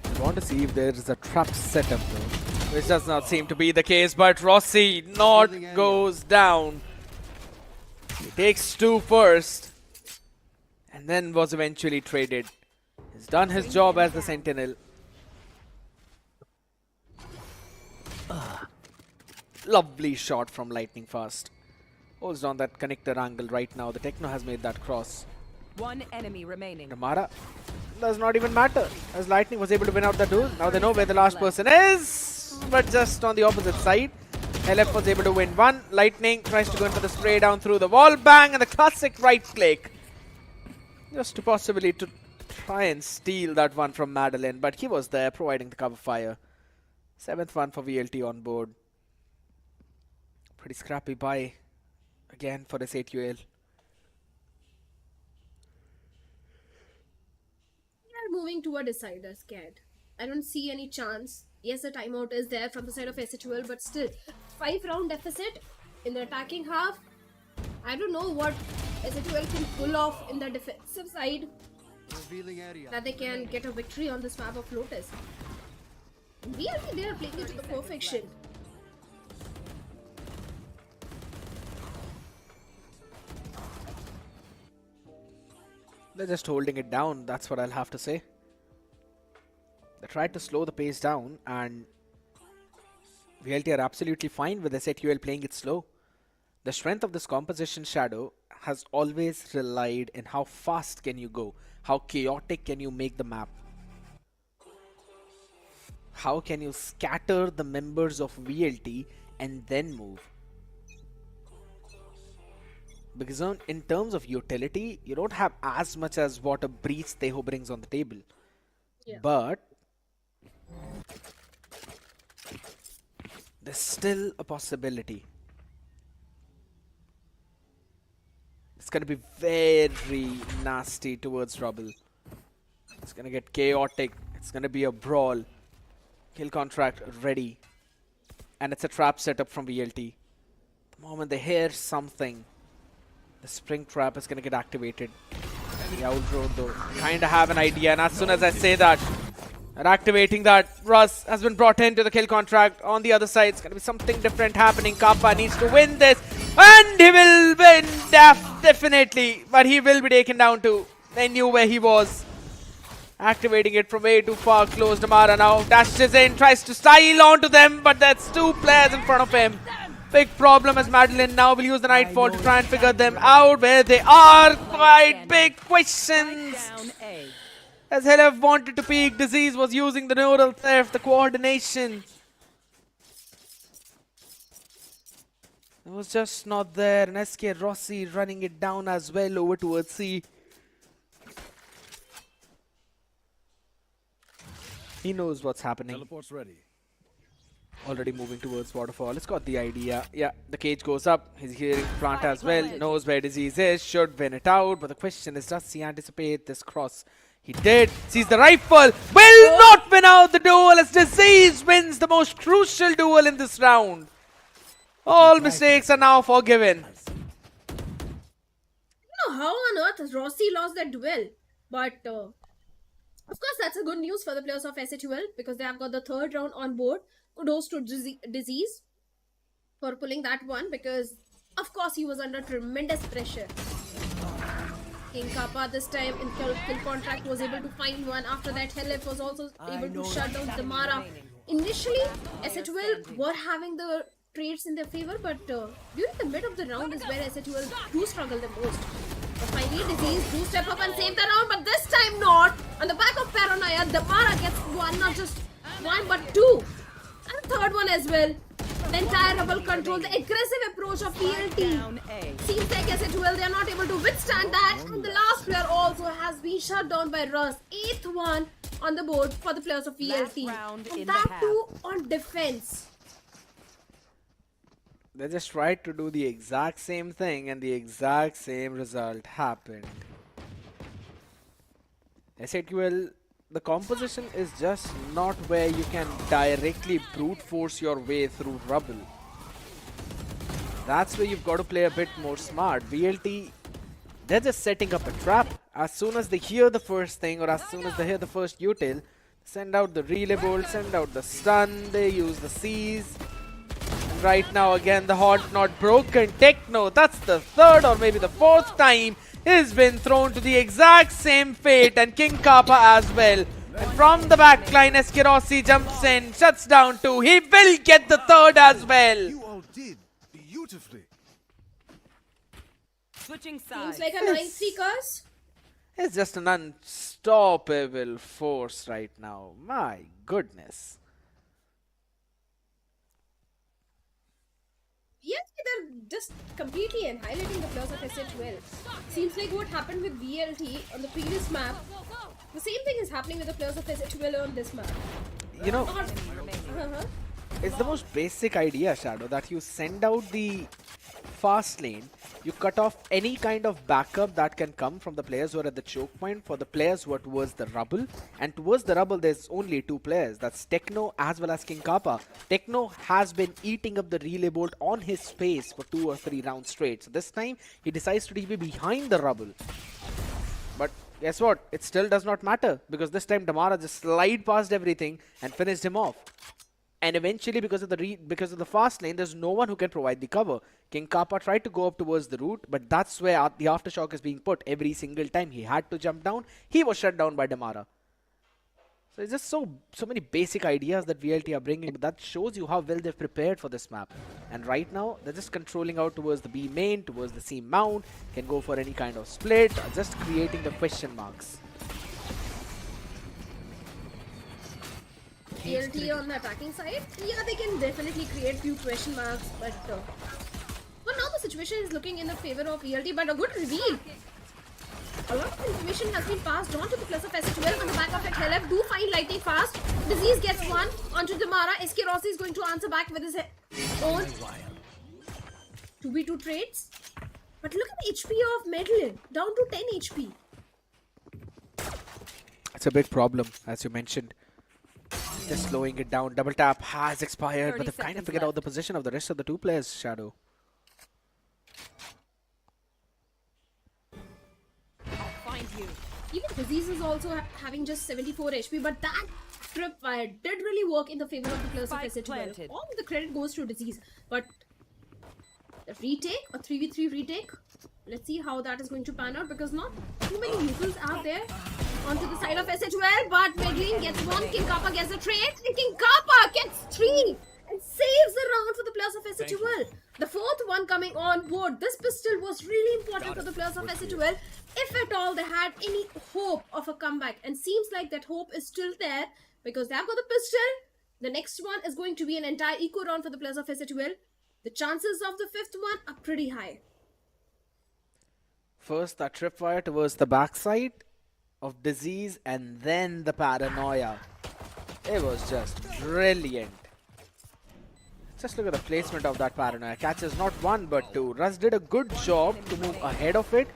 I want to see if there is a trap setup though, which does not seem to be the case, but Rossi not goes down. He takes 2 first, and then was eventually traded. He's done his job as the Sentinel. Lovely shot from Lightning Fast. Holds on that connector angle right now. The Techno has made that cross. 1 enemy remaining. Damara does not even matter, as Lightning was able to win out the duel. Now they know where the last person is, but just on the opposite side. LF was able to win 1. Lightning tries to go in for the spray down through the wall. Bang! And the classic right click. Just to possibly to try and steal that one from Madeline. But he was there providing the cover fire. 7th one for VLT on board. Pretty scrappy buy again for this 8UL. We are moving toward decider, scared. I don't see any chance. Yes, the timeout is there from the side of SH12, but still, 5-round deficit in the attacking half. I don't know what SH12 can pull off in the defensive side that they can get a victory on this map of Lotus. VLT, they are playing it to the perfection. They're just holding it down, that's what I'll have to say. They tried to slow the pace down, and VLT are absolutely fine with SATUL playing it slow. The strength of this composition shadow has always relied in how fast can you go, how chaotic can you make the map, how can you scatter the members of VLT and then move. Because in terms of utility, you don't have as much as what a Breach Teho brings on the table. Yeah. But there's still a possibility. It's gonna be very nasty towards Rubble. It's gonna get chaotic. It's gonna be a brawl. Kill contract ready. And it's a trap setup from VLT. The moment they hear something, the spring trap is gonna get activated. The outroad though, kinda have an idea, and as soon as I say that, they're activating that, Russ has been brought into the kill contract. On the other side, it's gonna be something different happening. Kappa needs to win this, and he will win, definitely. But he will be taken down too. They knew where he was. Activating it from way too far, close. Damara now dashes in, tries to style onto them, but that's two players in front of him. Big problem as Madeline now will use the Nightfall to try and figure them out where they are. Quite big questions. As Helef wanted to peek, Disease was using the neural theft, the coordination. It was just not there. And SK Rossi running it down as well over towards C. He knows what's happening. Teleport's ready. Already moving towards Waterfall. It's got the idea. Yeah, the cage goes up. He's hearing Plant as well. Knows where Disease is. Should win it out. But the question is, does he anticipate this cross? He did. Sees the rifle. Will not win out the duel as Disease wins the most crucial duel in this round. All mistakes are now forgiven. I don't know how on earth Rossi lost that duel. But of course, that's a good news for the players of SHUL because they have got the third round on board. Kudos to Disease for pulling that one because, of course, he was under tremendous pressure. King Kappa this time in kill contract was able to find one. After that, Helef was also able to shut down Damara. Initially, SHUL were having the trades in their favor, but during the mid of the round is where SHUL do struggle the most. But finally, Disease do step up and save the round, but this time not. On the back of Paranoia, Damara gets one, not just one, but two. And the third one as well. The entire Rebel control, the aggressive approach of PLT. Seems like SHUL, they are not able to withstand that. And the last player also has been shut down by Russ. 8th one on the board for the players of PLT. And that too on defense. They just tried to do the exact same thing and the exact same result happened. SHUL, the composition is just not where you can directly brute force your way through Rubble. That's where you've got to play a bit more smart. VLT, they're just setting up a trap. As soon as they hear the first thing or as soon as they hear the first util, send out the relay bolt, send out the stun, they use the C's. And right now again the haunt not broken. Techno, that's the third or maybe the fourth time he's been thrown to the exact same fate, and King Kappa as well. And from the backline, Eskerosi jumps in, shuts down two. He will get the third as well. You all did beautifully. Switching sides. Seems like a 9-3 curse. It's just an unstoppable force right now. My goodness. Yes, they're just completely annihilating the players of SHUL. Seems like what happened with VLT on the previous map. The same thing is happening with the players of SHUL on this map. You know, it's the most basic idea, Shadow, that you send out the fast lane, you cut off any kind of backup that can come from the players who are at the choke point for the players who are towards the rubble. And towards the rubble, there's only two players. That's Techno as well as King Kappa. Techno has been eating up the relay bolt on his space for 2 or 3 rounds straight. So this time, he decides to be behind the rubble. But guess what? It still does not matter because this time Damara just slid past everything and finished him off. And eventually, because of the fast lane, there's no one who can provide the cover. King Kappa tried to go up towards the root, but that's where the aftershock is being put every single time. He had to jump down. He was shut down by Damara. So it's just so many basic ideas that VLT are bringing, but that shows you how well they've prepared for this map. And right now, they're just controlling out towards the B main, towards the C mount, can go for any kind of split, just creating the question marks. PLT on the attacking side, yeah, they can definitely create few question marks, but for now the situation is looking in the favor of ELT, but a good reveal. A lot of information has been passed on to the plus of SH12 on the back of it. Helef do find lightning fast. Disease gets one onto Damara. SK Rossi is going to answer back with his own 2v2 trades. But look at the HP of Medlin, down to 10 HP. It's a big problem, as you mentioned. Just slowing it down. Double tap has expired, but they've kind of figured out the position of the rest of the two players, Shadow. Find you. Even Disease is also having just 74 HP, but that tripwire did really work in the favor of the players of Spike SH12. planted. All the credit goes to Disease, but the retake, a 3v3 retake, let's see how that is going to pan out, because not too many missiles out there onto the side of SH12, but Medlin gets one, King Kappa gets a trade, and King Kappa gets 3 and saves the round for the players of SH12. The fourth one coming on board. This pistol was really important for the players of SH12, if at all they had any hope of a comeback, and seems like that hope is still there, because they have got the pistol. The next one is going to be an entire eco round for the players of SH12. The chances of the fifth one are pretty high. First, that tripwire towards the backside of Disease, and then the paranoia. It was just brilliant. Just look at the placement of that paranoia. Catches not one but two. Russ did a good job to move ahead of it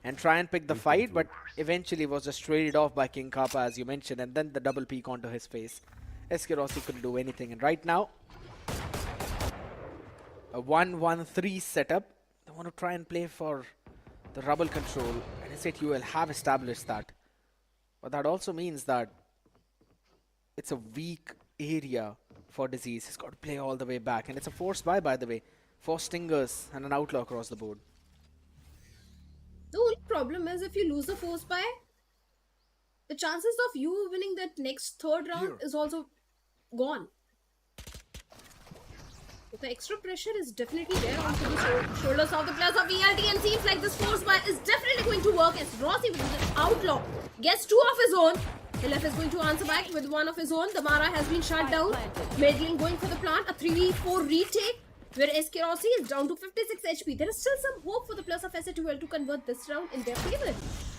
and try and pick the fight, but eventually was just traded off by King Kappa, as you mentioned, and then the double peek onto his face. SK Rossi couldn't do anything, and right now, a 1-1-3 setup. They want to try and play for the rubble control, and SATUL have established that. But that also means that it's a weak area for Disease. He's got to play all the way back, and it's a forced by the way. 4 stingers and an outlaw across the board. The only problem is if you lose the force buy, the chances of you winning that next third round is also gone. The extra pressure is definitely there onto the shoulders of the players of ELT, and seems like this force buy is definitely going to work as Rossi with the outlaw gets 2 of his own. Hilef is going to answer back with 1 of his own. The Mara has been shut down. Medlin going for the plant, a 3v4 retake, where SK Rossi is down to 56 HP. There is still some hope for the players of SATUL to convert this round in their favor.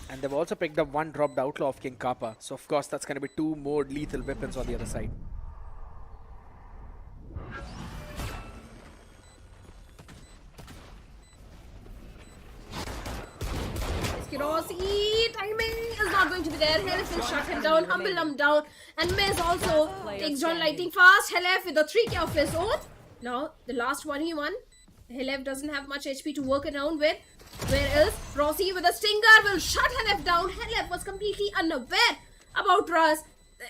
And they've also picked up 1 dropped outlaw of King Kappa. So of course that's going to be 2 more lethal weapons on the other side. SK Rossi, timing is not going to be there. Helef will shut him down, humble him down, and Miz also takes John Lighting fast. Helef with a 3k of his own. Now, the last 1v1, Helef doesn't have much HP to work around with. Where else? Rossi with a stinger will shut Helef down. Helef was completely unaware about Russ.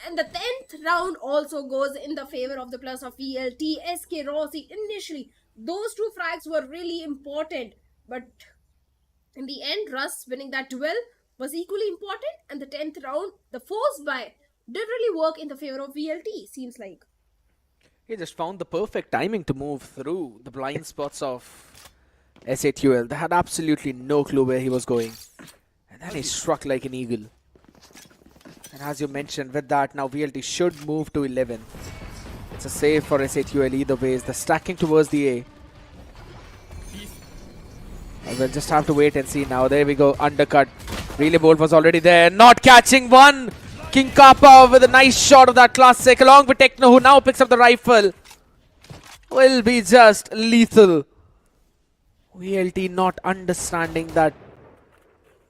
And the 10th round also goes in the favor of the plus of ELT. SK Rossi, initially, those 2 frags were really important. But in the end, Russ winning that duel was equally important. And the 10th round, the force buy did really work in the favor of VLT, seems like. He just found the perfect timing to move through the blind spots of SATUL. They had absolutely no clue where he was going. And then he struck like an eagle. And as you mentioned, with that, now VLT should move to 11. It's a save for SATUL either ways. They're stacking towards the A. We'll just have to wait and see now. There we go, undercut. Relay Bolt was already there. Not catching one! King Kappa with a nice shot of that classic, along with Techno, who now picks up the rifle. Will be just lethal. VLT not understanding that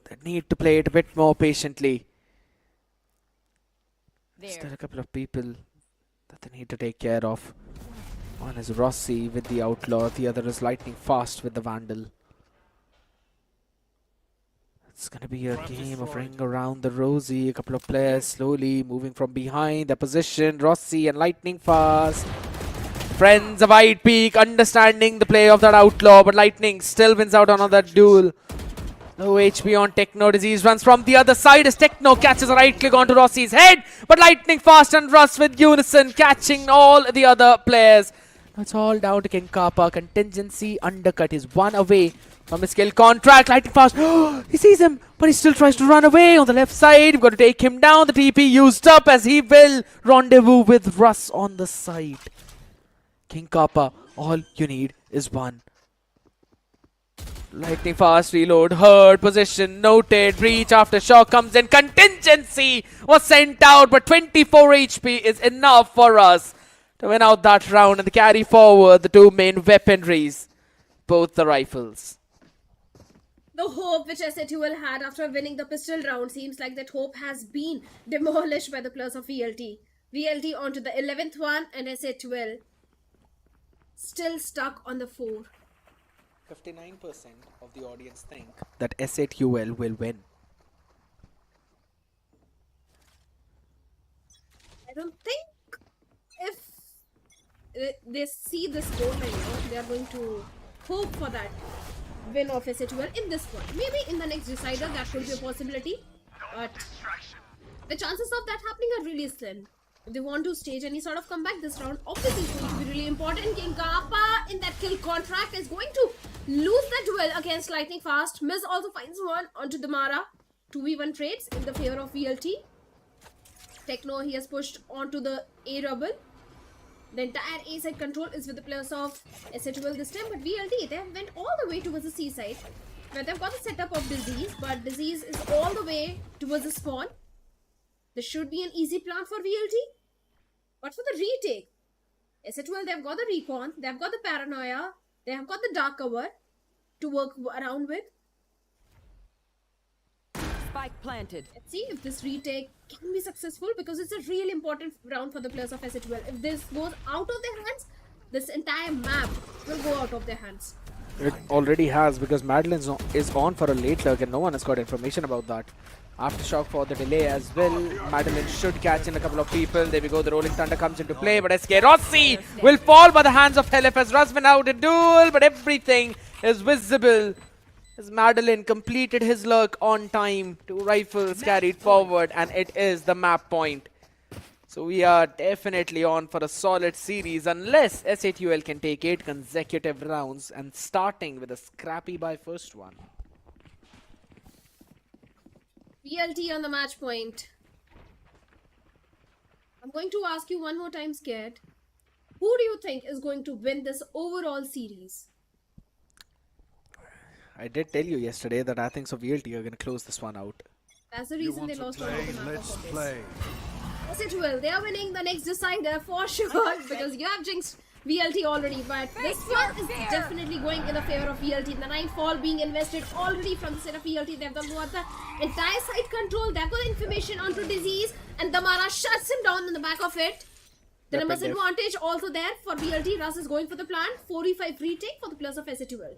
they need to play it a bit more patiently. Still a couple of people that they need to take care of. One is Rossi with the outlaw, the other is Lightning Fast with the Vandal. It's going to be a game of ring around the rosy. A couple of players slowly moving from behind their position. Rossi and Lightning Fast. Friends of White Peak understanding the play of that outlaw, but Lightning still wins out on that duel. Low HP on Techno. Disease runs from the other side as Techno catches a right click onto Rossi's head, but Lightning Fast and Russ with unison catching all the other players. It's all down to King Kappa. Contingency undercut is 1 away from his kill contract. Lightning Fast, he sees him, but he still tries to run away on the left side. We've got to take him down. The TP used up as he will rendezvous with Russ on the side. King Kappa, all you need is 1. Lightning fast reload, heard, position, noted, breach after shock comes in, contingency was sent out, but 24 HP is enough for us to win out that round and to carry forward the two main weaponries, both the rifles. The hope which SA2L had after winning the pistol round seems like that hope has been demolished by the players of VLT. VLT onto the 11th one and SA2L still stuck on the 4. 59% of the audience think that SA2L will win. I don't think if they see this goal line, they are going to hope for that win of SA2L in this one. Maybe in the next decider that could be a possibility, but the chances of that happening are really slim. If they want to stage any sort of comeback this round, obviously it's going to be really important. King Kappa in that kill contract is going to lose the duel against Lightning Fast. Miz also finds one onto the Mara. 2v1 trades in the favor of VLT. Techno, he has pushed onto the A double. The entire A side control is with the players of SA2L this time, but VLT, they went all the way towards the C side, where they've got the setup of Disease, but Disease is all the way towards the spawn. This should be an easy plan for VLT. But for the retake, SA2L, they've got the recon, they've got the paranoia, they have got the dark cover to work around with. Spike planted. Let's see if this retake can be successful, because it's a really important round for the players of SA2L. If this goes out of their hands, this entire map will go out of their hands. It already has, because Madeline is on for a late lurk and no one has got information about that. Aftershock for the delay as well. Madeline should catch in a couple of people. There we go, the Rolling Thunder comes into play, but SK Rossi will fall by the hands of Helif as Rusvin out a duel, but everything is visible as Madeline completed his lurk on time. 2 rifles carried forward, and it is the map point. So we are definitely on for a solid series, unless SA2L can take 8 consecutive rounds, and starting with a scrappy by first one. VLT on the match point. I'm going to ask you one more time, Scared. Who do you think is going to win this overall series? I did tell you yesterday that I think so VLT are going to close this one out. That's the reason they lost all of the map Let's of this. play. Yes, it will. They are winning the next decider for sure, because you have jinxed VLT already, but this one is definitely going in the favor of VLT. The 9 fall being invested already from the side of VLT. They've got the entire side control. They've got information onto Disease, and Damara shuts him down in the back of it. The numbers advantage also there for VLT. Russ is going for the plan. 45 retake for the players of SA2L.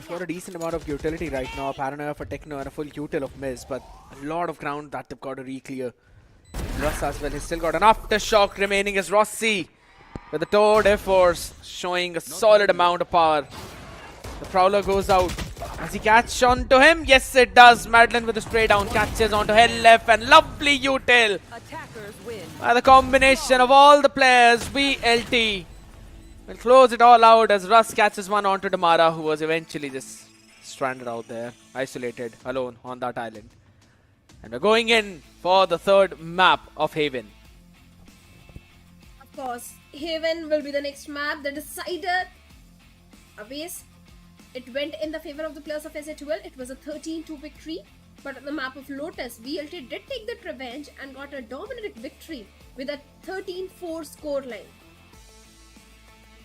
Got a decent amount of utility right now. Paranoia for Techno and a full util of Miz, but a lot of ground that they've got to re-clear. Russ as well, he's still got an aftershock remaining as Rossi with the Toad Air Force showing a solid amount of power. The Prowler goes out. Does he catch on to him? Yes, it does. Madeline with a spray down catches onto Hellef, and lovely util by the combination of all the players. VLT will close it all out as Russ catches one onto Damara, who was eventually just stranded out there, isolated, alone on that island. And we're going in for the third map of Haven. Of course, Haven will be the next map. The decider, Abyss, it went in the favor of the players of SA2L. It was a 13-2 victory. But on the map of Lotus, VLT did take the revenge and got a dominant victory with a 13-4 scoreline.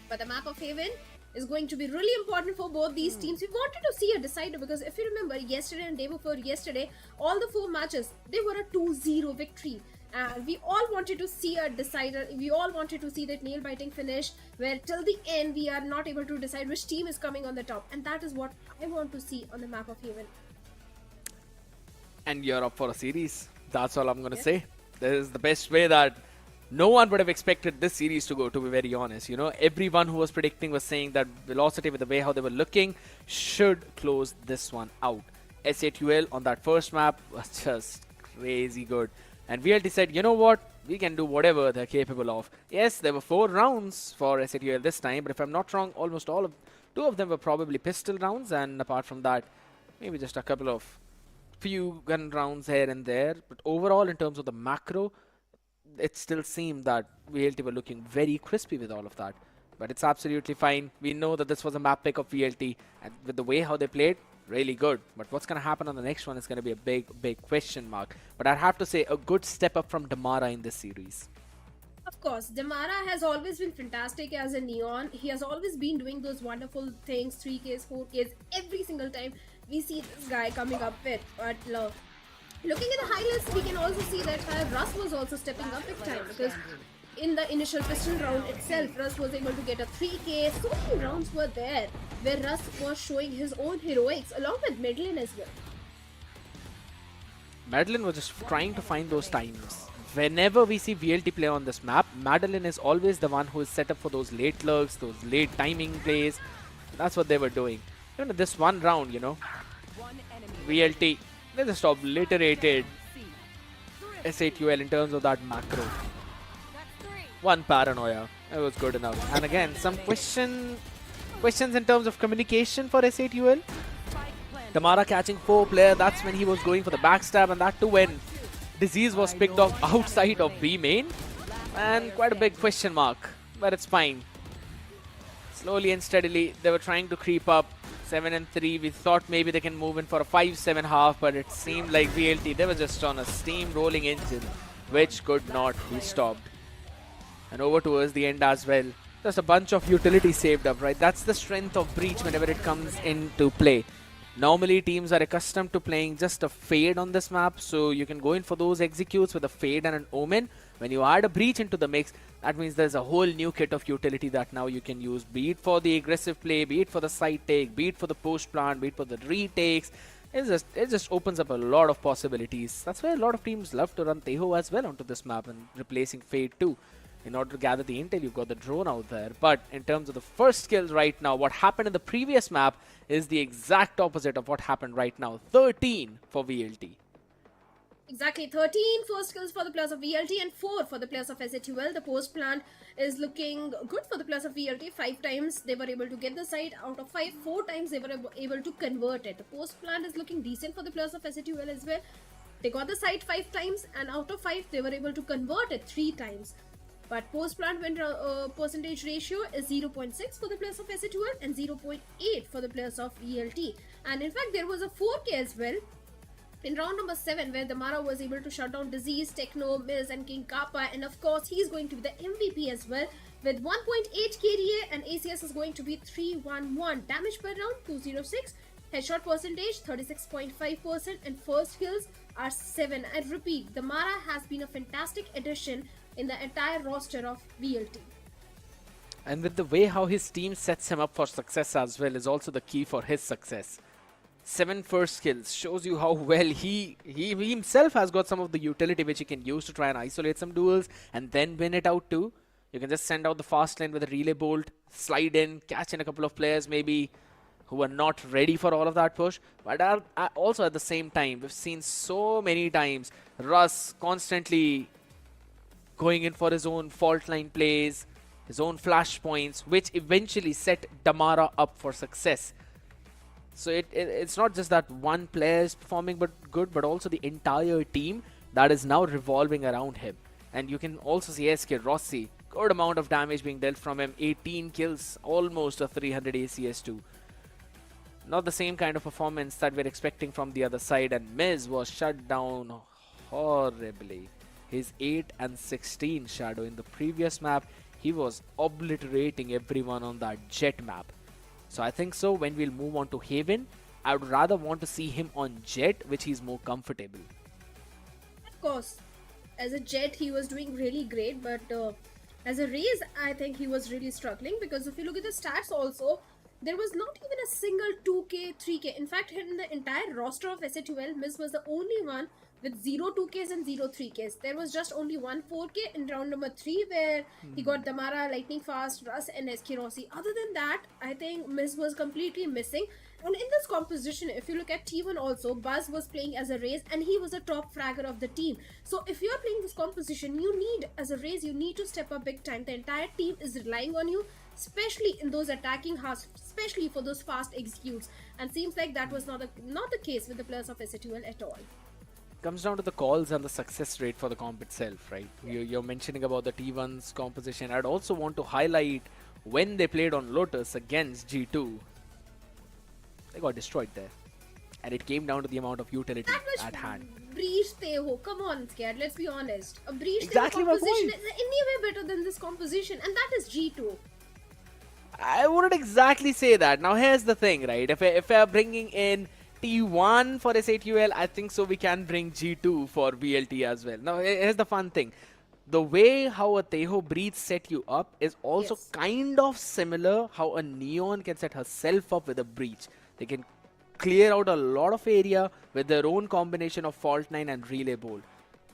But the map of Haven is going to be really important for both these teams. We wanted to see a decider, because if you remember yesterday and day before yesterday, all the 4 matches, they were a 2-0 victory. And we all wanted to see a decider. We all wanted to see that nail-biting finish where till the end we are not able to decide which team is coming on the top. And that is what I want to see on the map of Haven. And you're up for a series. That's all I'm going to say. This is the best way that no one would have expected this series to go, to be very honest. You know, everyone who was predicting was saying that Velocity, with the way how they were looking, should close this one out. SA2L on that first map was just crazy good. And VLT said, you know what, we can do whatever they're capable of. Yes, there were 4 rounds for SA2L this time, but if I'm not wrong, almost 2 of them were probably pistol rounds, and apart from that, maybe just a couple of few gun rounds here and there. But overall, in terms of the macro, it still seemed that VLT were looking very crispy with all of that. But it's absolutely fine. We know that this was a map pick of VLT, and with the way how they played, really good. But what's going to happen on the next one is going to be a big question mark. But I'd have to say a good step up from Damara in this series. Of course, Damara has always been fantastic as a Neon. He has always been doing those wonderful things, 3Ks, 4Ks, every single time we see this guy coming up with. But looking at the highlights, we can also see that Russ was also stepping up big time, because in the initial pistol round itself, Russ was able to get a 3K. So many rounds were there where Russ was showing his own heroics along with Medlin as well. Madeline was just trying to find those times. Whenever we see VLT play on this map, Madeline is always the one who is set up for those late lurks, those late timing plays. That's what they were doing. Even this one round, you know, VLT, they just obliterated S8UL in terms of that macro. One paranoia, that was good enough. And again, some questions in terms of communication for S8UL. Damara catching 4 player, that's when he was going for the backstab, and that too when Disease was picked off outside of B main. And quite a big question mark, but it's fine. Slowly and steadily, they were trying to creep up. 7 and 3, we thought maybe they can move in for a 5-7 half, but it seemed like VLT, they were just on a steam-rolling engine, which could not be stopped. And over towards the end as well, just a bunch of utility saved up, right? That's the strength of Breach whenever it comes into play. Normally, teams are accustomed to playing just a Fade on this map, so you can go in for those executes with a Fade and an Omen. When you add a Breach into the mix, that means there's a whole new kit of utility that now you can use, be it for the aggressive play, be it for the side take, be it for the post plant, be it for the retakes. It just opens up a lot of possibilities. That's why a lot of teams love to run Teho as well onto this map and replacing Fade too. In order to gather the intel, you've got the drone out there. But in terms of the first kills right now, what happened in the previous map is the exact opposite of what happened right now. 13 for VLT. Exactly, 13 first kills for the players of VLT and 4 for the players of S8UL. The post plant is looking good for the players of VLT. 5 times they were able to get the site out of 5. 4 times they were able to convert it. The post plant is looking decent for the players of S8UL as well. They got the site 5 times, and out of 5 they were able to convert it 3 times. But post plant win percentage ratio is 0.6 for the players of S8UL and 0.8 for the players of VLT. And in fact, there was a 4K as well in round number 7, where Damara was able to shut down Disease, Techno, Miz, and King Kappa. And of course, he's going to be the MVP as well with 1.8 KDA, and ACS is going to be 311. Damage per round 206. Headshot percentage 36.5%, and first kills are 7. I repeat, Damara has been a fantastic addition in the entire roster of VLT. And with the way how his team sets him up for success as well is also the key for his success. 7 first kills shows you how well he himself has got some of the utility which he can use to try and isolate some duels and then win it out too. You can just send out the fast lane with a relay bolt, slide in, catch in a couple of players maybe who are not ready for all of that push. But also at the same time, we've seen so many times Russ constantly going in for his own fault line plays, his own flash points, which eventually set Damara up for success. So it's not just that one player is performing good, but also the entire team that is now revolving around him. And you can also see SK Rossi, good amount of damage being dealt from him, 18 kills, almost a 300 ACS too. Not the same kind of performance that we're expecting from the other side, and Miz was shut down horribly. His 8 and 16 Shadow in the previous map, he was obliterating everyone on that Jet map. So I think so when we'll move on to Haven, I would rather want to see him on Jet, which he's more comfortable. Of course, as a Jet he was doing really great, but as a Raze I think he was really struggling, because if you look at the stats also, there was not even a single 2K, 3K. In fact, in the entire roster of S8UL, Miz was the only one with 0 2Ks and 0 3Ks. There was just only 1 4K in round number 3 where he got Damara, Lightning Fast, Russ, and SK Rossi. Other than that, I think Miz was completely missing. And in this composition, if you look at T1 also, Buzz was playing as a Raze and he was a top fragger of the team. So if you're playing this composition, you need, as a Raze, you need to step up big time. The entire team is relying on you, especially in those attacking halves, especially for those fast executes. And seems like that was not the case with the players of S8UL at all. Comes down to the calls and the success rate for the comp itself, right? You're mentioning about the T1's composition. I'd also want to highlight when they played on Lotus against G2, they got destroyed there. And it came down to the amount of utility That was at hand. Breach Teho. Come on, Scared. Let's be honest. A Breach Exactly Teho my composition point. is anyway better than this composition, and that is G2. I wouldn't exactly say that. Now here's the thing, right? If we're bringing in T1 for S8UL, I think so we can bring G2 for VLT as well. Now here's the fun thing. The way how a Teho Breach set you up is also Yes. kind of similar how a Neon can set herself up with a Breach. They can clear out a lot of area with their own combination of Fault 9 and Relay Bolt.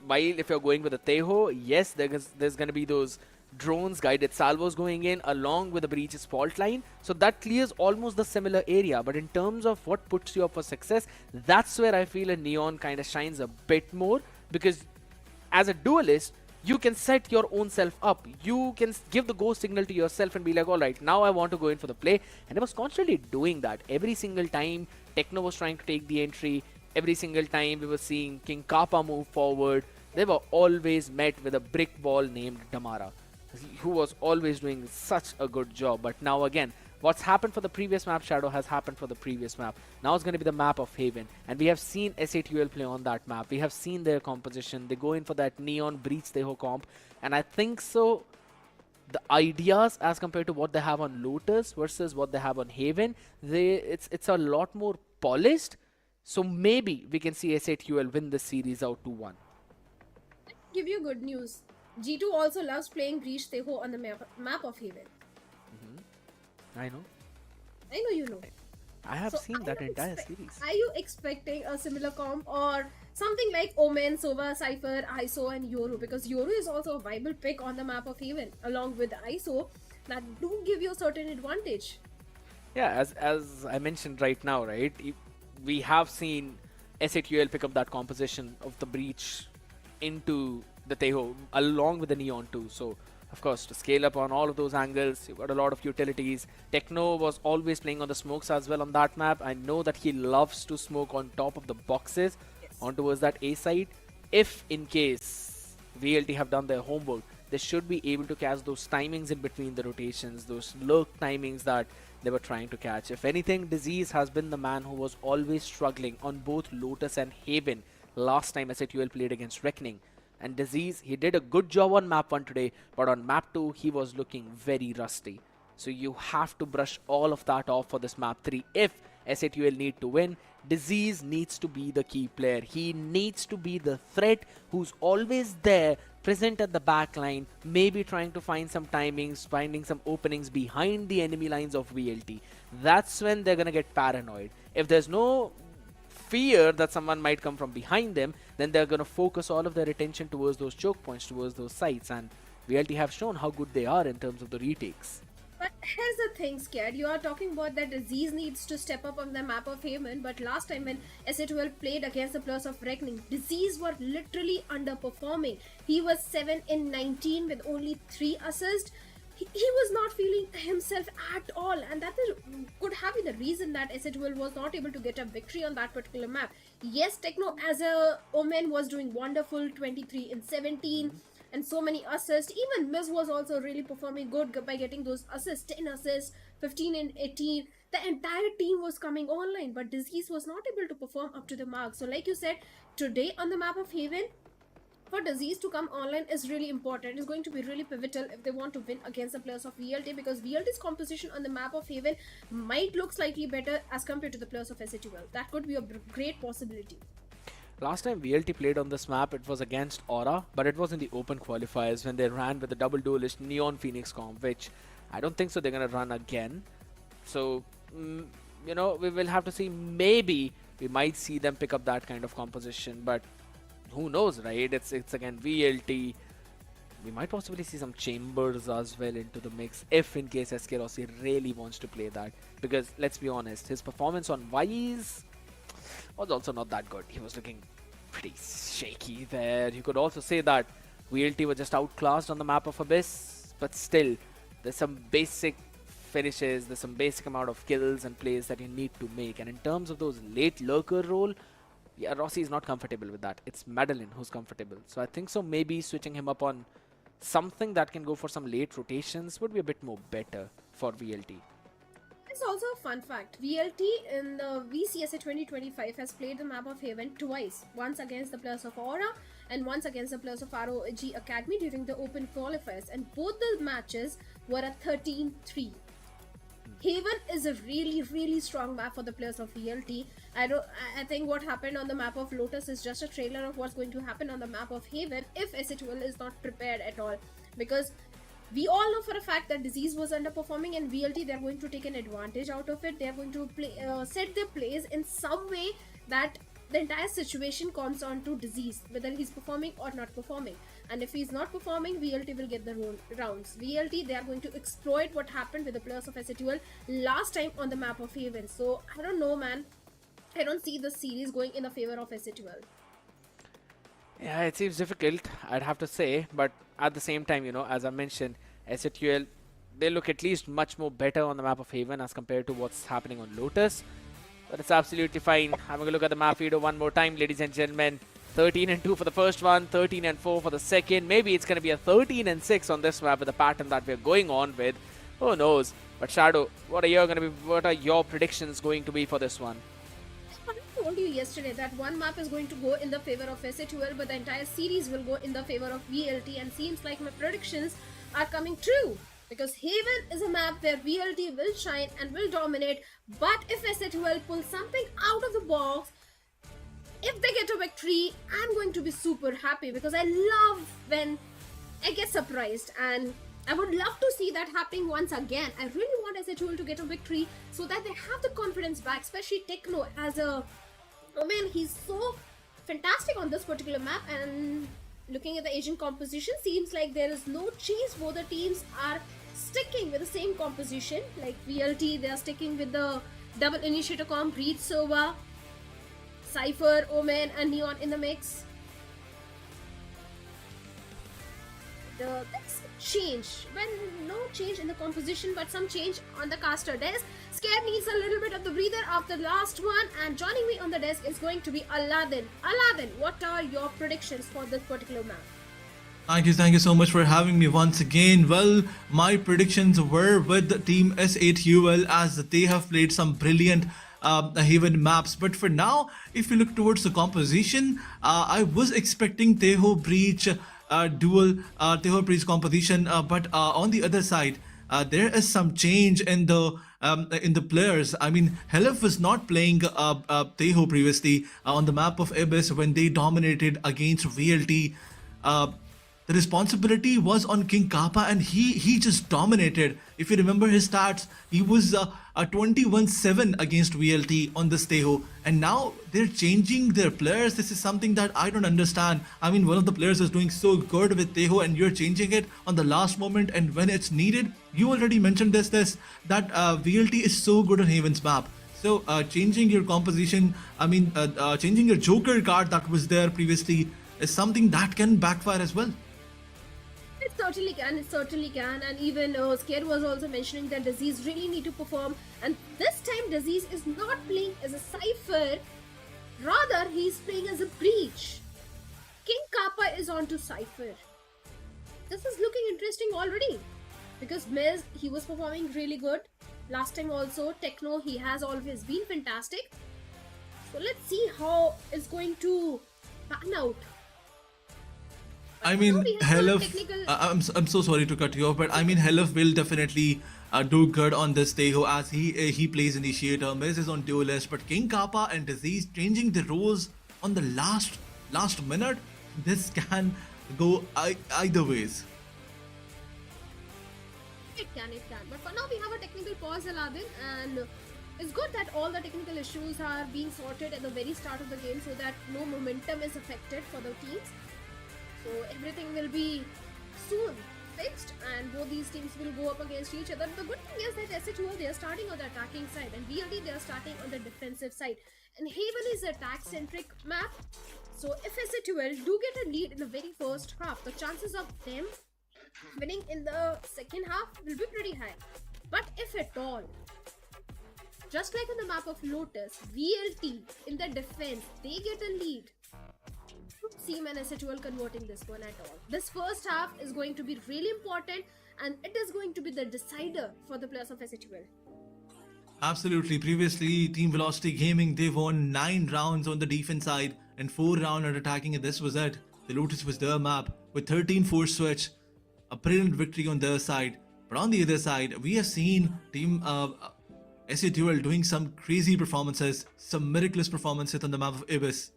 While if you're going with a Teho, yes, there's going to be those drones, guided salvos going in along with the Breach's fault line. So that clears almost the similar area. But in terms of what puts you up for success, that's where I feel a Neon kind of shines a bit more. Because as a duelist, you can set your own self up. You can give the go signal to yourself and be like, all right, now I want to go in for the play. And I was constantly doing that. Every single time Techno was trying to take the entry, every single time we were seeing King Kappa move forward, they were always met with a brick wall named Damara, who was always doing such a good job. But now again, what's happened for the previous map, Shadow, has happened for the previous map. Now it's going to be the map of Haven. And we have seen S8UL play on that map. We have seen their composition. They go in for that Neon Breach Teho comp. And I think so, the ideas as compared to what they have on Lotus versus what they have on Haven, it's a lot more polished. So maybe we can see S8UL win this series out 2-1. Give you good news. G2 also loves playing Breach Teho on the map of Haven. I know. I know you know. I have So seen are that you entire expe- series. Are you expecting a similar comp or something like Omen, Sova, Cypher, ISO, and Yoru? Because Yoru is also a viable pick on the map of Haven, along with ISO, that do give you a certain advantage. Yeah, as I mentioned right now, right? We have seen S8UL pick up that composition of the Breach into the Teho along with the Neon too. So, of course, to scale up on all of those angles, you've got a lot of utilities. Techno was always playing on the smokes as well on that map. I know that he loves to smoke on top of the boxes on towards that A side. If in case VLT have done their homework, they should be able to catch those timings in between the rotations, those lurk timings that they were trying to catch. If anything, Disease has been the man who was always struggling on both Lotus and Haven last time S8UL played against Reckoning. And Disease, he did a good job on map 1 today, but on map 2, he was looking very rusty. So you have to brush all of that off for this map 3 if S8UL need to win. Disease needs to be the key player. He needs to be the threat who's always there, present at the back line, maybe trying to find some timings, finding some openings behind the enemy lines of VLT. That's when they're going to get paranoid. If there's no fear that someone might come from behind them, then they're going to focus all of their attention towards those choke points, towards those sites. And VLT have shown how good they are in terms of the retakes. But here's the thing, Scared. You are talking about that Disease needs to step up on the map of Haven, but last time when S812 played against the Players of Reckoning, Disease were literally underperforming. He was 7 in 19 with only 3 assists. He was not feeling himself at all, and that could have been the reason that S812 was not able to get a victory on that particular map. Yes, Techno as a Omen was doing wonderful, 23 in 17. And so many assists. Even Miz was also really performing good by getting those assists, 10 assists, 15 and 18. The entire team was coming online, but Disease was not able to perform up to the mark. So like you said, today on the map of Haven, for Disease to come online is really important. It's going to be really pivotal if they want to win against the players of VLT, because VLT's composition on the map of Haven might look slightly better as compared to the players of S812. That could be a great possibility. Last time VLT played on this map, it was against Aura, but it was in the open qualifiers when they ran with the double duelist Neon Phoenix comp, which I don't think so they're going to run again. So, you know, we will have to see. Maybe we might see them pick up that kind of composition, but who knows, right? It's again VLT. We might possibly see some Chambers as well into the mix if in case SK Rossi really wants to play that. Because let's be honest, his performance on Wise was also not that good. He was looking pretty shaky there. You could also say that VLT were just outclassed on the map of Abyss, but still, there's some basic finishes, there's some basic amount of kills and plays that you need to make. And in terms of those late lurker role, yeah, Rossi is not comfortable with that. It's Madeline who's comfortable. So I think so maybe switching him up on something that can go for some late rotations would be a bit more better for VLT. It's also a fun fact. VLT in the VCSA 2025 has played the map of Haven twice. Once against the players of Aura and once against the players of ROG Academy during the open qualifiers. And both the matches were a 13-3. Haven is a really strong map for the players of VLT. I think what happened on the map of Lotus is just a trailer of what's going to happen on the map of Haven if SA12 is not prepared at all. Because we all know for a fact that Disease was underperforming, and VLT, they're going to take an advantage out of it. They're going to set their plays in some way that the entire situation comes on to Disease, whether he's performing or not performing. And if he's not performing, VLT will get the rounds. VLT, they are going to exploit what happened with the players of SA12 last time on the map of Haven. So I don't know, man. I don't see the series going in the favor of SA12. Yeah, it seems difficult, I'd have to say, but at the same time, as I mentioned, SA12, they look at least much more better on the map of Haven as compared to what's happening on Lotus. But it's absolutely fine. Having a look at the map video one more time, ladies and gentlemen. 13-2 for the first one, 13-4 for the second. Maybe it's going to be a 13-6 on this map with the pattern that we're going on with. Who knows? But Shadow, what are your predictions going to be for this one? I told you yesterday that one map is going to go in the favor of SA12, but the entire series will go in the favor of VLT, and seems like my predictions are coming true. Because Haven is a map where VLT will shine and will dominate, but if SA12 pulls something out of the box, if they get a victory, I'm going to be super happy, because I love when I get surprised, and I would love to see that happening once again. I really want SA12 to get a victory so that they have the confidence back, especially Techno as a... Oh man, he's so fantastic on this particular map, and looking at the Asian composition, seems like there is no change. Both the teams are sticking with the same composition. Like VLT, they are sticking with the double initiator comp, Reed Sova, Cypher, Omen and Neon in the mix. That's change. Well, no change in the composition, but some change on the caster desk. Scare needs a little bit of the breather after the last one, and joining me on the desk is going to be Aladdin. Aladdin, what are your predictions for this particular map? Thank you so much for having me once again. Well, my predictions were with Team S8UL, as they have played some brilliant Haven maps. But for now, if you look towards the composition, I was expecting Teho Breach dual Teho Breach composition, but on the other side, there is some change in the players. I mean, Helef was not playing Teho previously on the map of Abyss when they dominated against VLT. The responsibility was on King Kappa, and he just dominated. If you remember his stats, he was a 21-7 against VLT on this Teho, and now they're changing their players. This is something that I don't understand. I mean, one of the players is doing so good with Teho, and you're changing it on the last moment and when it's needed. You already mentioned that VLT is so good on Haven's map. So changing your composition, I mean, changing your Joker card that was there previously is something that can backfire as well. It certainly can, and even Scare was also mentioning that Disease really need to perform, and this time Disease is not playing as a Cypher, rather he's playing as a Breach. King Kappa is on to Cypher. This is looking interesting already, because Miz, he was performing really good last time also. Techno, he has always been fantastic, so let's see how it's going to pan out. I mean, Helef, I'm so sorry to cut you off, but I mean, Helef will definitely do good on this Teho, as he plays Initiator. Miz is on Duelist, but King Kappa and Disease changing the roles on the last minute. This can go either ways. It can. But for now, we have a technical pause, Aladdin, and it's good that all the technical issues are being sorted at the very start of the game so that no momentum is affected for the teams. So everything will be soon fixed, and both these teams will go up against each other. The good thing is that SA2, they are starting on the attacking side, and VLD, they are starting on the defensive side. And Haven is an attack-centric map, so if SA2 do get a lead in the very first half, the chances of them winning in the second half will be pretty high. But if at all, just like on the map of Lotus, VLT in the defense, they get a lead, see Man SHL converting this one at all. This first half is going to be really important, and it is going to be the decider for the players of SHL. Absolutely. Previously, Team Velocity Gaming, they won 9 rounds on the defense side and 4 rounds on attacking, and this was it. The Lotus was their map with 13 force switch, a brilliant victory on their side. But on the other side, we have seen Team SA Duel doing some crazy performances, some miraculous performances on the map of Ibis.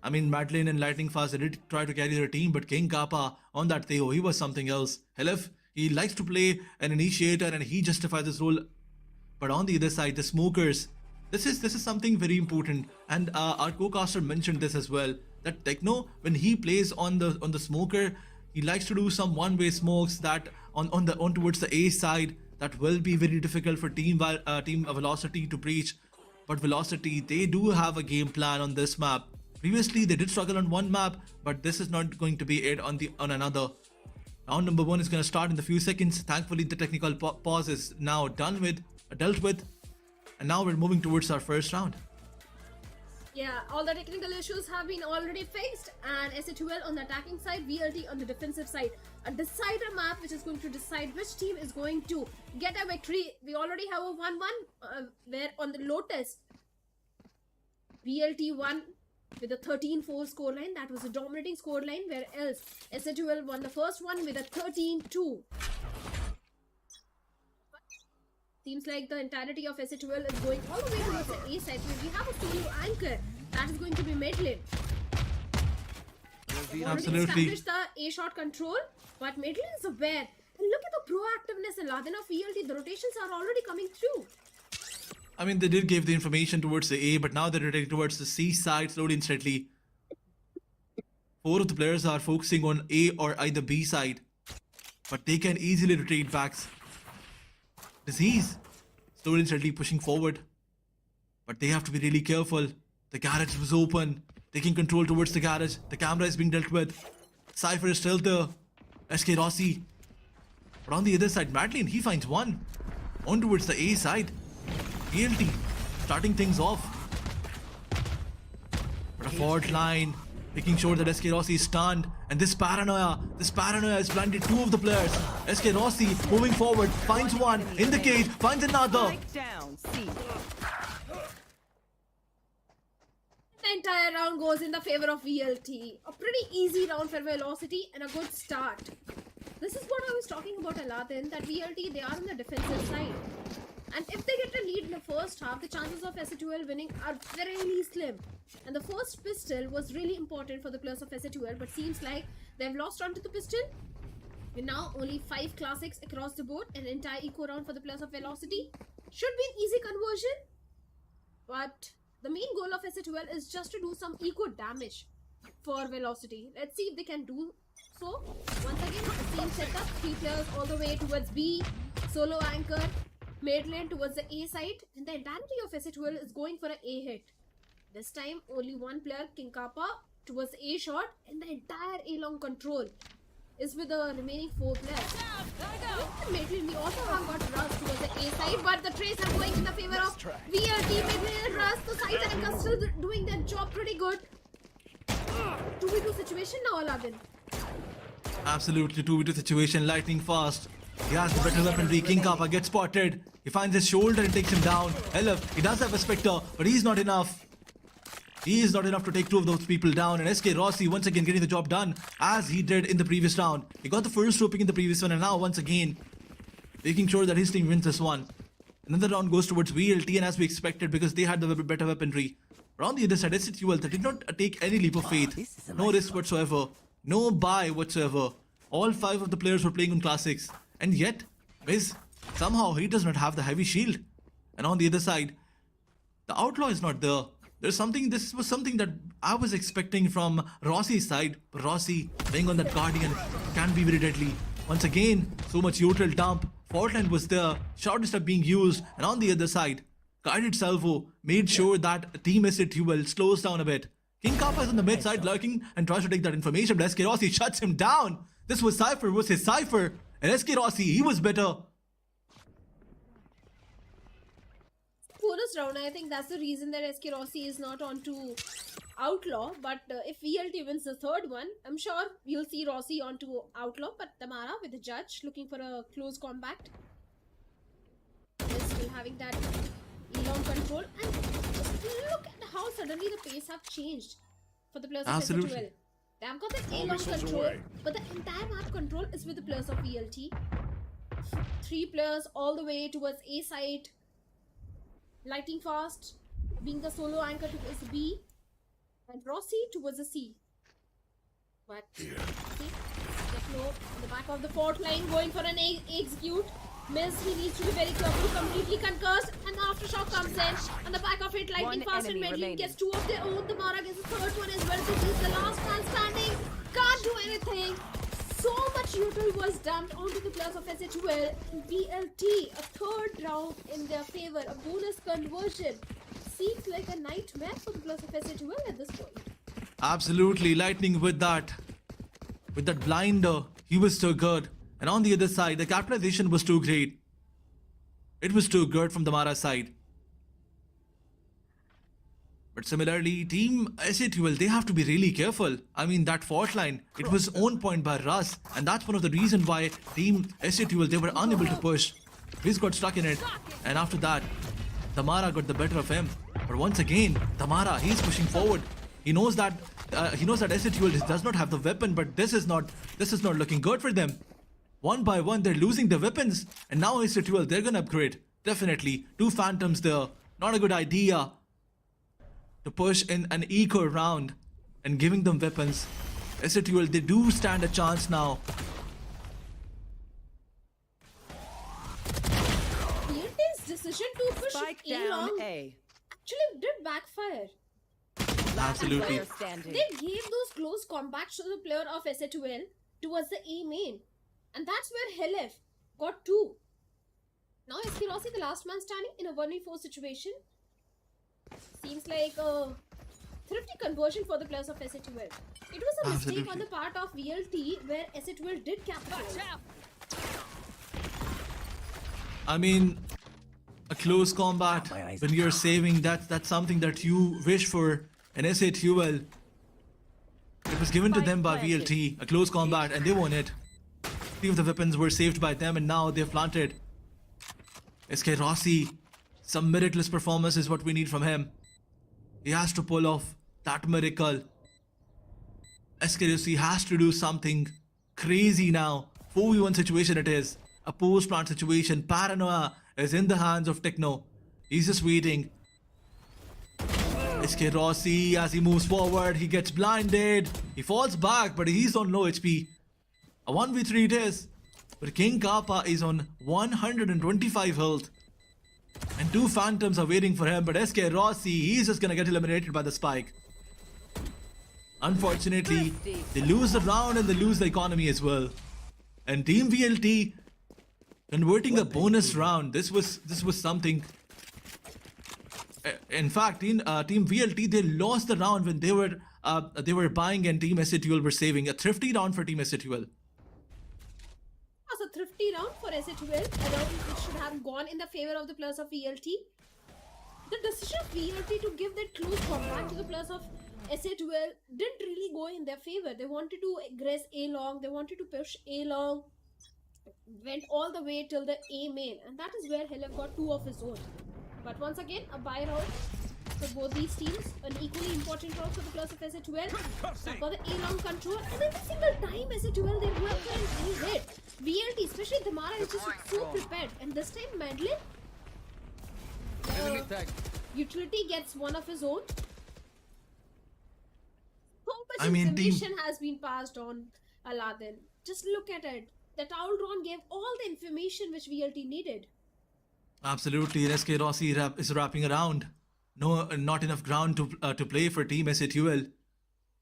I mean, Madeline and Lightning Fast, they did try to carry their team, but King Kappa on that Theo, he was something else. Helif, he likes to play an initiator and he justifies this role. But on the other side, the smokers, this is something very important, and our co-caster mentioned this as well. That Techno, when he plays on the smoker, he likes to do some one-way smokes that on towards the A side. That will be very difficult for team Velocity to breach. But Velocity, they do have a game plan on this map. Previously, they did struggle on one map, but this is not going to be it on another. Round number 1 is going to start in a few seconds. Thankfully, the technical pause is now dealt with, and now we're moving towards our first round. Yeah, all the technical issues have been already fixed, and SHL on the attacking side, VLT on the defensive side. A decider map which is going to decide which team is going to get a victory. We already have a 1-1 where on the Lotus, VLT won with a 13-4 scoreline. That was a dominating scoreline, where else SHL won the first one with a 13-2. Seems like the entirety of SHL is going all the way towards the A side. So we have a solo anchor that is going to be Madeline. Absolutely. Established the A shot control, but Madeline is aware. And look at the proactiveness in Laden of VLT. The rotations are already coming through. I mean, they did give the information towards the A, but now they're rotating towards the C side slowly and steadily. 4 of the players are focusing on A or either B side, but they can easily rotate backs. Disease slowly and steadily pushing forward, but they have to be really careful. The garage was open, taking control towards the garage. The camera is being dealt with. Cypher is still there. SK Rossi. But on the other side, Madeline, he finds one. On towards the A side. VLT starting things off. But a forward line, making sure that SK Rossi is stunned. And this paranoia has blinded 2 of the players. SK Rossi moving forward, finds one in the cage, finds another. The entire round goes in the favor of VLT. A pretty easy round for Velocity and a good start. This is what I was talking about Aladdin, that VLT, they are on the defensive side. And if they get a lead in the first half, the chances of SHL winning are very slim. And the first pistol was really important for the players of SHL, but seems like they've lost onto the pistol. And now only 5 classics across the board, an entire eco round for the players of Velocity. Should be an easy conversion, but the main goal of SHL is just to do some eco damage for Velocity. Let's see if they can do so. Once again, the same setup, 3 players all the way towards B, solo anchor, Madeline towards the A side, and the entirety of SHL is going for an A hit. This time, only one player, King Kappa, towards the A shot, and the entire A long control is with the remaining 4 players. Madeline, we also have got Rust towards the A side, but the trays are going in the favor of VLT, Madeline and Rust. The side anchor still doing their job pretty good. 2v2 situation now, Aladdin. Absolutely 2v2 situation, lightning fast. He has the better weaponry. King Kappa gets spotted. He finds his shoulder and takes him down. Elif, he does have a Spectre, but he's not enough. He is not enough to take 2 of those people down. And SK Rossi once again getting the job done as he did in the previous round. He got the first roping in the previous one, and now once again making sure that his team wins this one. Another round goes towards VLT, and as we expected, because they had the better weaponry. But on the other side, SHL, they did not take any leap of faith. No risk whatsoever. No buy whatsoever. All 5 of the players were playing on classics. And yet, Miz, somehow he does not have the heavy shield. And on the other side, the outlaw is not there. This was something that I was expecting from Rossi's side. But Rossi, playing on that Guardian, can be very deadly. Once again, so much util dump. Fault line was there. Short step being used. And on the other side, guided salvo made sure that Team SHL slows down a bit. King Kappa is on the mid side lurking and tries to take that information, but SK Rossi shuts him down. This was Cypher versus Cypher. And SK Rossi, he was better. Bonus round, I think that's the reason that SK Rossi is not on to Outlaw, but if VLT wins the third one, I'm sure you'll see Rossi onto Outlaw, but Tamara with the judge looking for a close combat. They're still having that long control, and just look at how suddenly the pace have changed for the players of Absolutely. SL12. They have got the A-long control, but the entire map control is with the players of VLT. 3 players all the way towards A side. Lighting fast, being the solo anchor towards B, and Rossi towards the C. But see, Techno on the back of the fort line going for an execute. Miss, he needs to be very careful, completely concussed, and aftershock comes in. On the back of it, lightning fast and Medley gets 2 of their own. Tamara gets the third one as well. So he's the last man standing. Can't do anything. So much neutral was dumped onto the players of SA2L. BLT, a third round in their favor, a bonus conversion. Seems like a nightmare for the players of SA2L at this point. Absolutely, Lightning with that blinder, he was so good. And on the other side, the capitalization was too great. It was too good from the Mara side. But similarly, Team SA2L, they have to be really careful. I mean, that fault line, it was owned point by Russ. And that's one of the reasons why Team SA2L, they were unable to push. Riz got stuck in it. And after that, Tamara got the better of him. But once again, Tamara, he's pushing forward. He knows that SA2L does not have the weapon, but this is not looking good for them. One by one, they're losing their weapons. And now SA2L, they're gonna upgrade. Definitely. 2 Phantoms there. Not a good idea to push in an eco round and giving them weapons. SA2L, they do stand a chance now. BLT's decision to push A-long actually did backfire. Absolutely. They gave those close combats to the player of SA2L towards the A main. And that's where Helef got 2. Now SK Rossi, the last man standing in a 1v4 situation. Seems like a thrifty conversion for the players of SA2L. It was a mistake on the part of VLT where SA2L did capitalize. I mean, a close combat when you're saving, that's something that you wish for in SA2L. It was given to them by VLT, a close combat, and they won it. 3 of the weapons were saved by them, and now they've planted. SK Rossi, some miraculous performance is what we need from him. He has to pull off that miracle. SK Rossi has to do something crazy now. 4v1 situation it is. A post-plant situation. Paranoia is in the hands of Techno. He's just waiting. SK Rossi, as he moves forward, he gets blinded. He falls back, but he's on low HP. A 1v3 it is. But King Kappa is on 125 health. And 2 Phantoms are waiting for him, but SK Rossi, he's just gonna get eliminated by the spike. Unfortunately, they lose the round and they lose the economy as well. And Team VLT converting a bonus round, this was something. In fact, Team VLT, they lost the round when they were buying and Team SA2L were saving. A thrifty round for Team SA2L. Was a thrifty round for SA2L, a round which should have gone in the favor of the players of VLT. The decision of VLT to give that close combat to the players of SA2L didn't really go in their favor. They wanted to aggress A long, they wanted to push A long, went all the way till the A main, and that is where Helef got 2 of his own. But once again, a buy round for both these teams, an equally important round for the players of SA2L. For the A-long control, and every single time SA2L they go for an A hit. VLT, especially Tamara, is just so prepared. And this time, Madeline, Utility gets 1 of his own. So much information has been passed on Aladdin. Just look at it. That Aldron gave all the information which VLT needed. Absolutely, and SK Rossi is wrapping around. No, not enough ground to play for Team SA2L.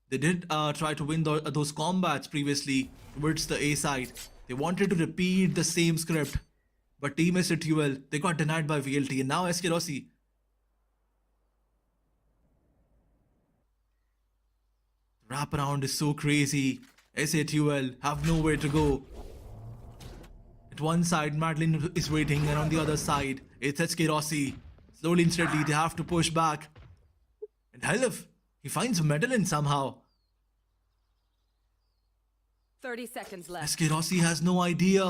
They did try to win those combats previously towards the A side. They wanted to repeat the same script, but Team SA2L, they got denied by VLT, and now SK Rossi. Wraparound is so crazy. SA2L have nowhere to go. At one side, Madeline is waiting, and on the other side, it's SK Rossi. Slowly and steadily, they have to push back. And Helef, He finds Medellin somehow. 30 seconds left. SK Rossi has no idea.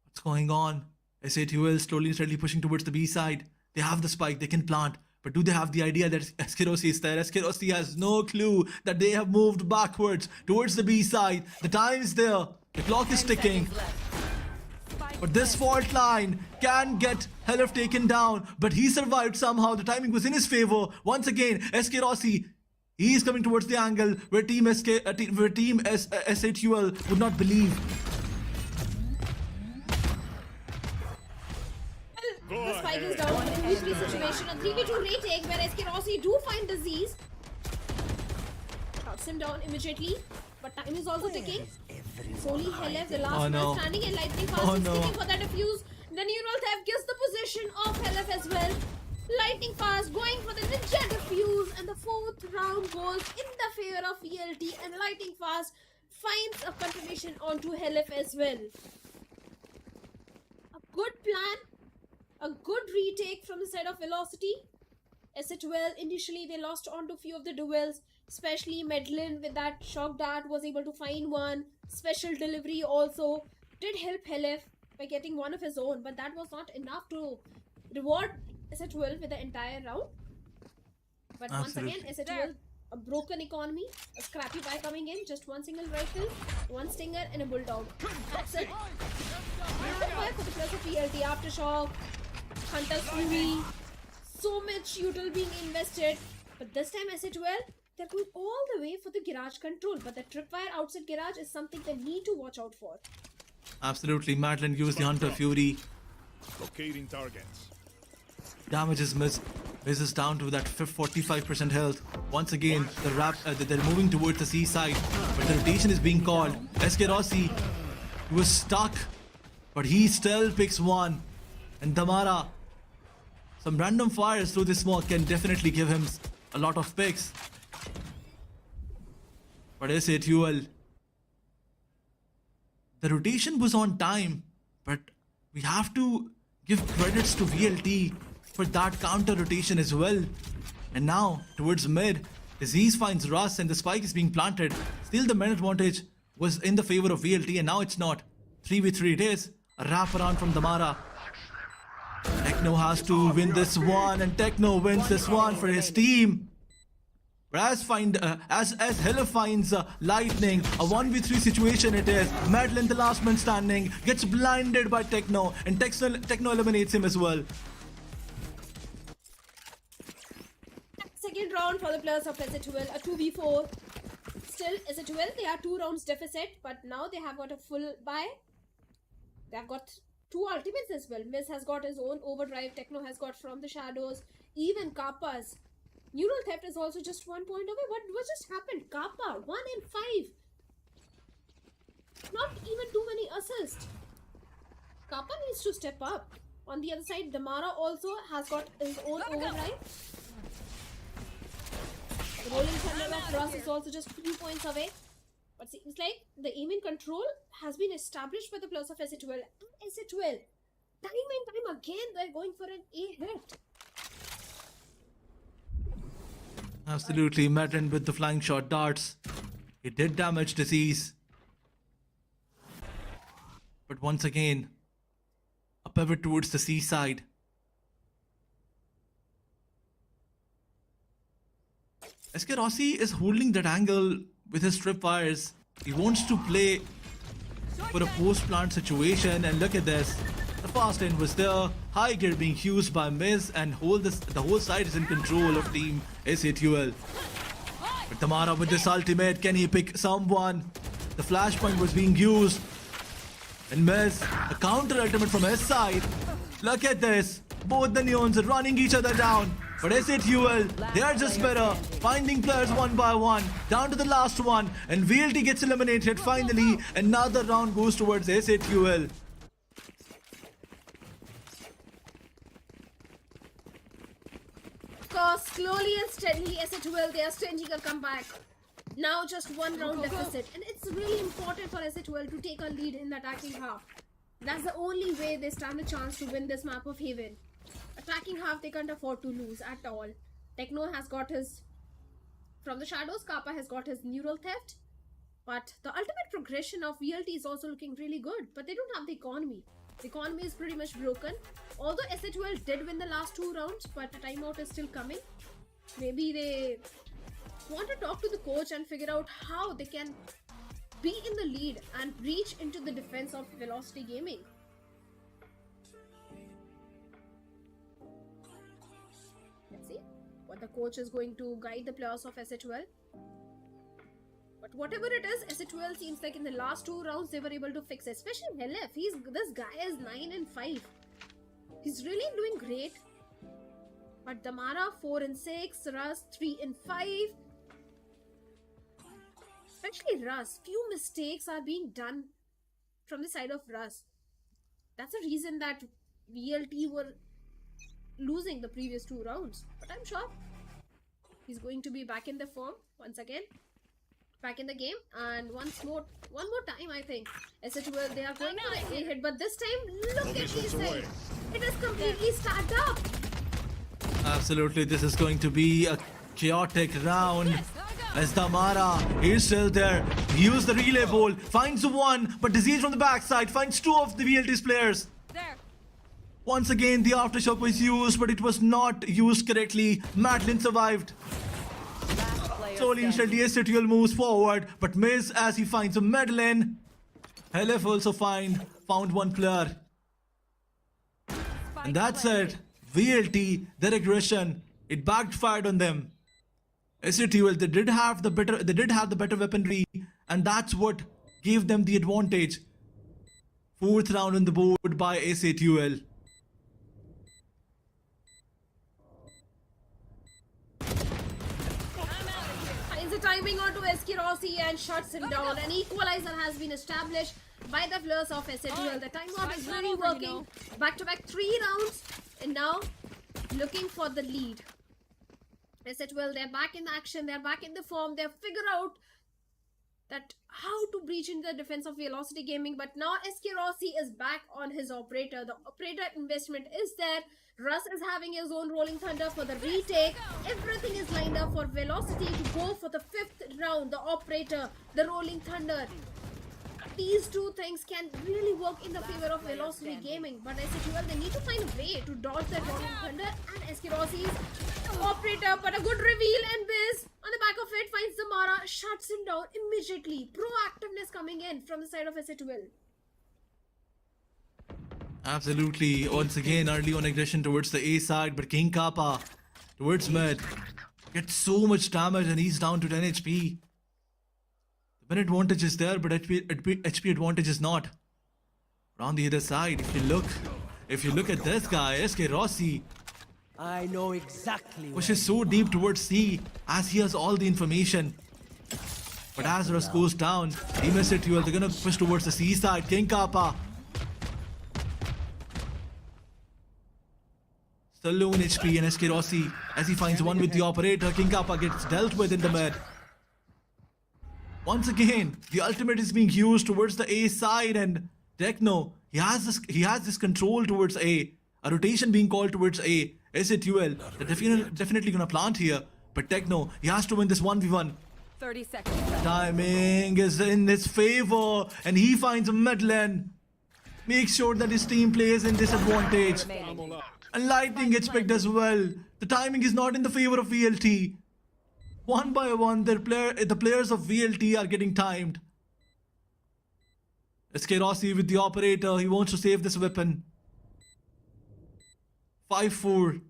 What's going on? SA2L slowly and steadily pushing towards the B side. They have the spike, they can plant. But do they have the idea that SK Rossi is there? SK Rossi has no clue that they have moved backwards towards the B side. The time is there. The clock is ticking. But this fault line can get Helif taken down. But he survived somehow. The timing was in his favor. Once again, SK Rossi, he is coming towards the angle where Team SA2L would not believe. The spike is down in a 3v3 situation. A 3v2 retake where SK Rossi do find Disease. Shuts him down immediately. But time is also ticking. Solely Helif, the last man standing, and Lightning Fast is sticking for that defuse. The Neural Theft gets the position of Helif as well. Lightning Fast going for the Ninja defuse, and the 4th round goes in the favor of VLT, and Lightning Fast finds a confirmation onto Helif as well. A good plan. A good retake from the side of Velocity. SA2L, initially they lost onto few of the duels, especially Medellin with that shock dart was able to find one. Special delivery also did help Helif by getting one of his own, but that was not enough to reward SA2L with the entire round. But once again, SA2L, a broken economy, a scrappy buy coming in, just one single rifle, one stinger and a bulldog. That's it. Fire for the plus of PLT, Aftershock, Hunter's Fury, so much util being invested. But this time SA2L, they're going all the way for the garage control. But the tripwire outside garage is something they need to watch out for. Absolutely, Madeline used the Hunter Fury. Locating targets. Damage is missed. Miz is down to that 45% health. Once again, they're moving towards the C side, but the rotation is being called. SK Rossi was stuck, but he still picks one. And Damara, some random fires through this smoke can definitely give him a lot of picks. But SA2L, the rotation was on time, but we have to give credits to VLT for that counter rotation as well. And now towards mid, Disease finds Russ and the spike is being planted. Still the man advantage was in the favor of VLT, and now it's not. 3v3 it is. A wraparound from Damara. Techno has to win this one, and Techno wins this one for his team. As Helif finds Lightning, a 1v3 situation it is. Madeline, the last man standing, gets blinded by Techno, and Techno eliminates him as well. Second round for the players of SA2L, a 2v4. Still, SA2L, they are 2 rounds deficit, but now they have got a full buy. They have got 2 ultimates as well. Miz has got his own overdrive, Techno has got From the Shadows, even Kappa's Neural Theft is also just 1 point away. What just happened? Kappa, 1 in 5. Not even too many assists. Kappa needs to step up. On the other side, Damara also has got his own overdrive. The Rolling Thunder of Ross is also just 2 points away. But seems like the aiming control has been established by the players of SA2L. SA2L, time and time again, they're going for an A hit. Absolutely, Madeline with the flying shot darts. It did damage Disease. But once again, a pivot towards the C side. SK Rossi is holding that angle with his tripwires. He wants to play for a post-plant situation, and look at this. The fast end was there, high gear being used by Miz, and the whole side is in control of team SA2L. But Damara with this ultimate, can he pick someone? The flashpoint was being used. And Miz, a counter ultimate from his side. Look at this. Both the Neons are running each other down. But SA2L, they are just better. Finding players one by one. Down to the last one. And VLT gets eliminated finally. Another round goes towards SA2L. Because slowly and steadily, SA2L, they are staging a comeback. Now just 1 round deficit. And it's really important for SA2L to take a lead in the attacking half. That's the only way they stand a chance to win this map of Haven. attacking half they can't afford to lose at all. Techno has got his from the shadows, Kappa has got his neural theft, but the ultimate progression of VLT is also looking really good, but they don't have the economy. The economy is pretty much broken. Although SA12 did win the last 2 rounds, but the timeout is still coming. Maybe they want to talk to the coach and figure out how they can be in the lead and reach into the defense of Velocity Gaming. Let's see what the coach is going to guide the players of SA12. But whatever it is, SA12 seems like in the last 2 rounds they were able to fix it. Especially LF. This guy is 9 and 5. He's really doing great. But Damara 4 and 6, Russ 3 and 5. Especially Russ. Few mistakes are being done from the side of Russ. That's the reason that VLT were losing the previous 2 rounds. But I'm sure he's going to be back in the form once again. Back in the game, and one more time I think SA12 they are going for the A hit, but this time look at these things. It is completely stacked up. Absolutely, this is going to be a chaotic round. As Damara, he's still there. He used the relay ball, finds one, but Disease from the backside finds 2 of the VLT's players. There. Once again, the aftershock was used, but it was not used correctly. Madeline survived. Slowly, instantly, SA12 moves forward, but miss as he finds a Madeline. LF also found one player. And that's it. VLT, their aggression, it backfired on them. SA12, they did have the better weaponry, and that's what gave them the advantage. 4th round on the board by SA12. Finds the timing onto SK Rossi and shuts him down. An equalizer has been established by the players of SA12. The timeout is really working. Back-to-back 3 rounds, and now looking for the lead. SA12, they're back in action, they're back in the form, they've figured out that how to breach into the defense of Velocity Gaming, but now SK Rossi is back on his operator. The operator investment is there. Russ is having his own Rolling Thunder for the retake. Everything is lined up for Velocity to go for the 5th round. The operator, the Rolling Thunder. These 2 things can really work in the favor of Velocity Gaming, but SA12 they need to find a way to dodge that Rolling Thunder and SK Rossi's operator, but a good reveal, and Biz on the back of it finds Zamara, shuts him down immediately. Proactiveness coming in from the side of SA12. Absolutely. Once again, early on aggression towards the A side, but King Kappa towards mid gets so much damage and he's down to 10 HP. The win advantage is there, but HP advantage is not. On the other side, if you look at this guy, SK Rossi, I know exactly. pushes so deep towards C as he has all the information. But as Russ goes down, Team SA12, they're gonna push towards the C side. King Kappa still low in HP, and SK Rossi, as he finds one with the operator, King Kappa gets dealt with in the mid. Once again, the ultimate is being used towards the A side, and Techno, he has this control towards A. A rotation being called towards A. SA12, they're definitely gonna plant here, but Techno, he has to win this 1v1. 30 seconds left. Timing is in his favor, and he finds a mid lane. Makes sure that his team plays in disadvantage. And Lightning gets picked as well. The timing is not in the favor of VLT. One by one, the players of VLT are getting timed. SK Rossi with the operator, he wants to save this weapon. 5-4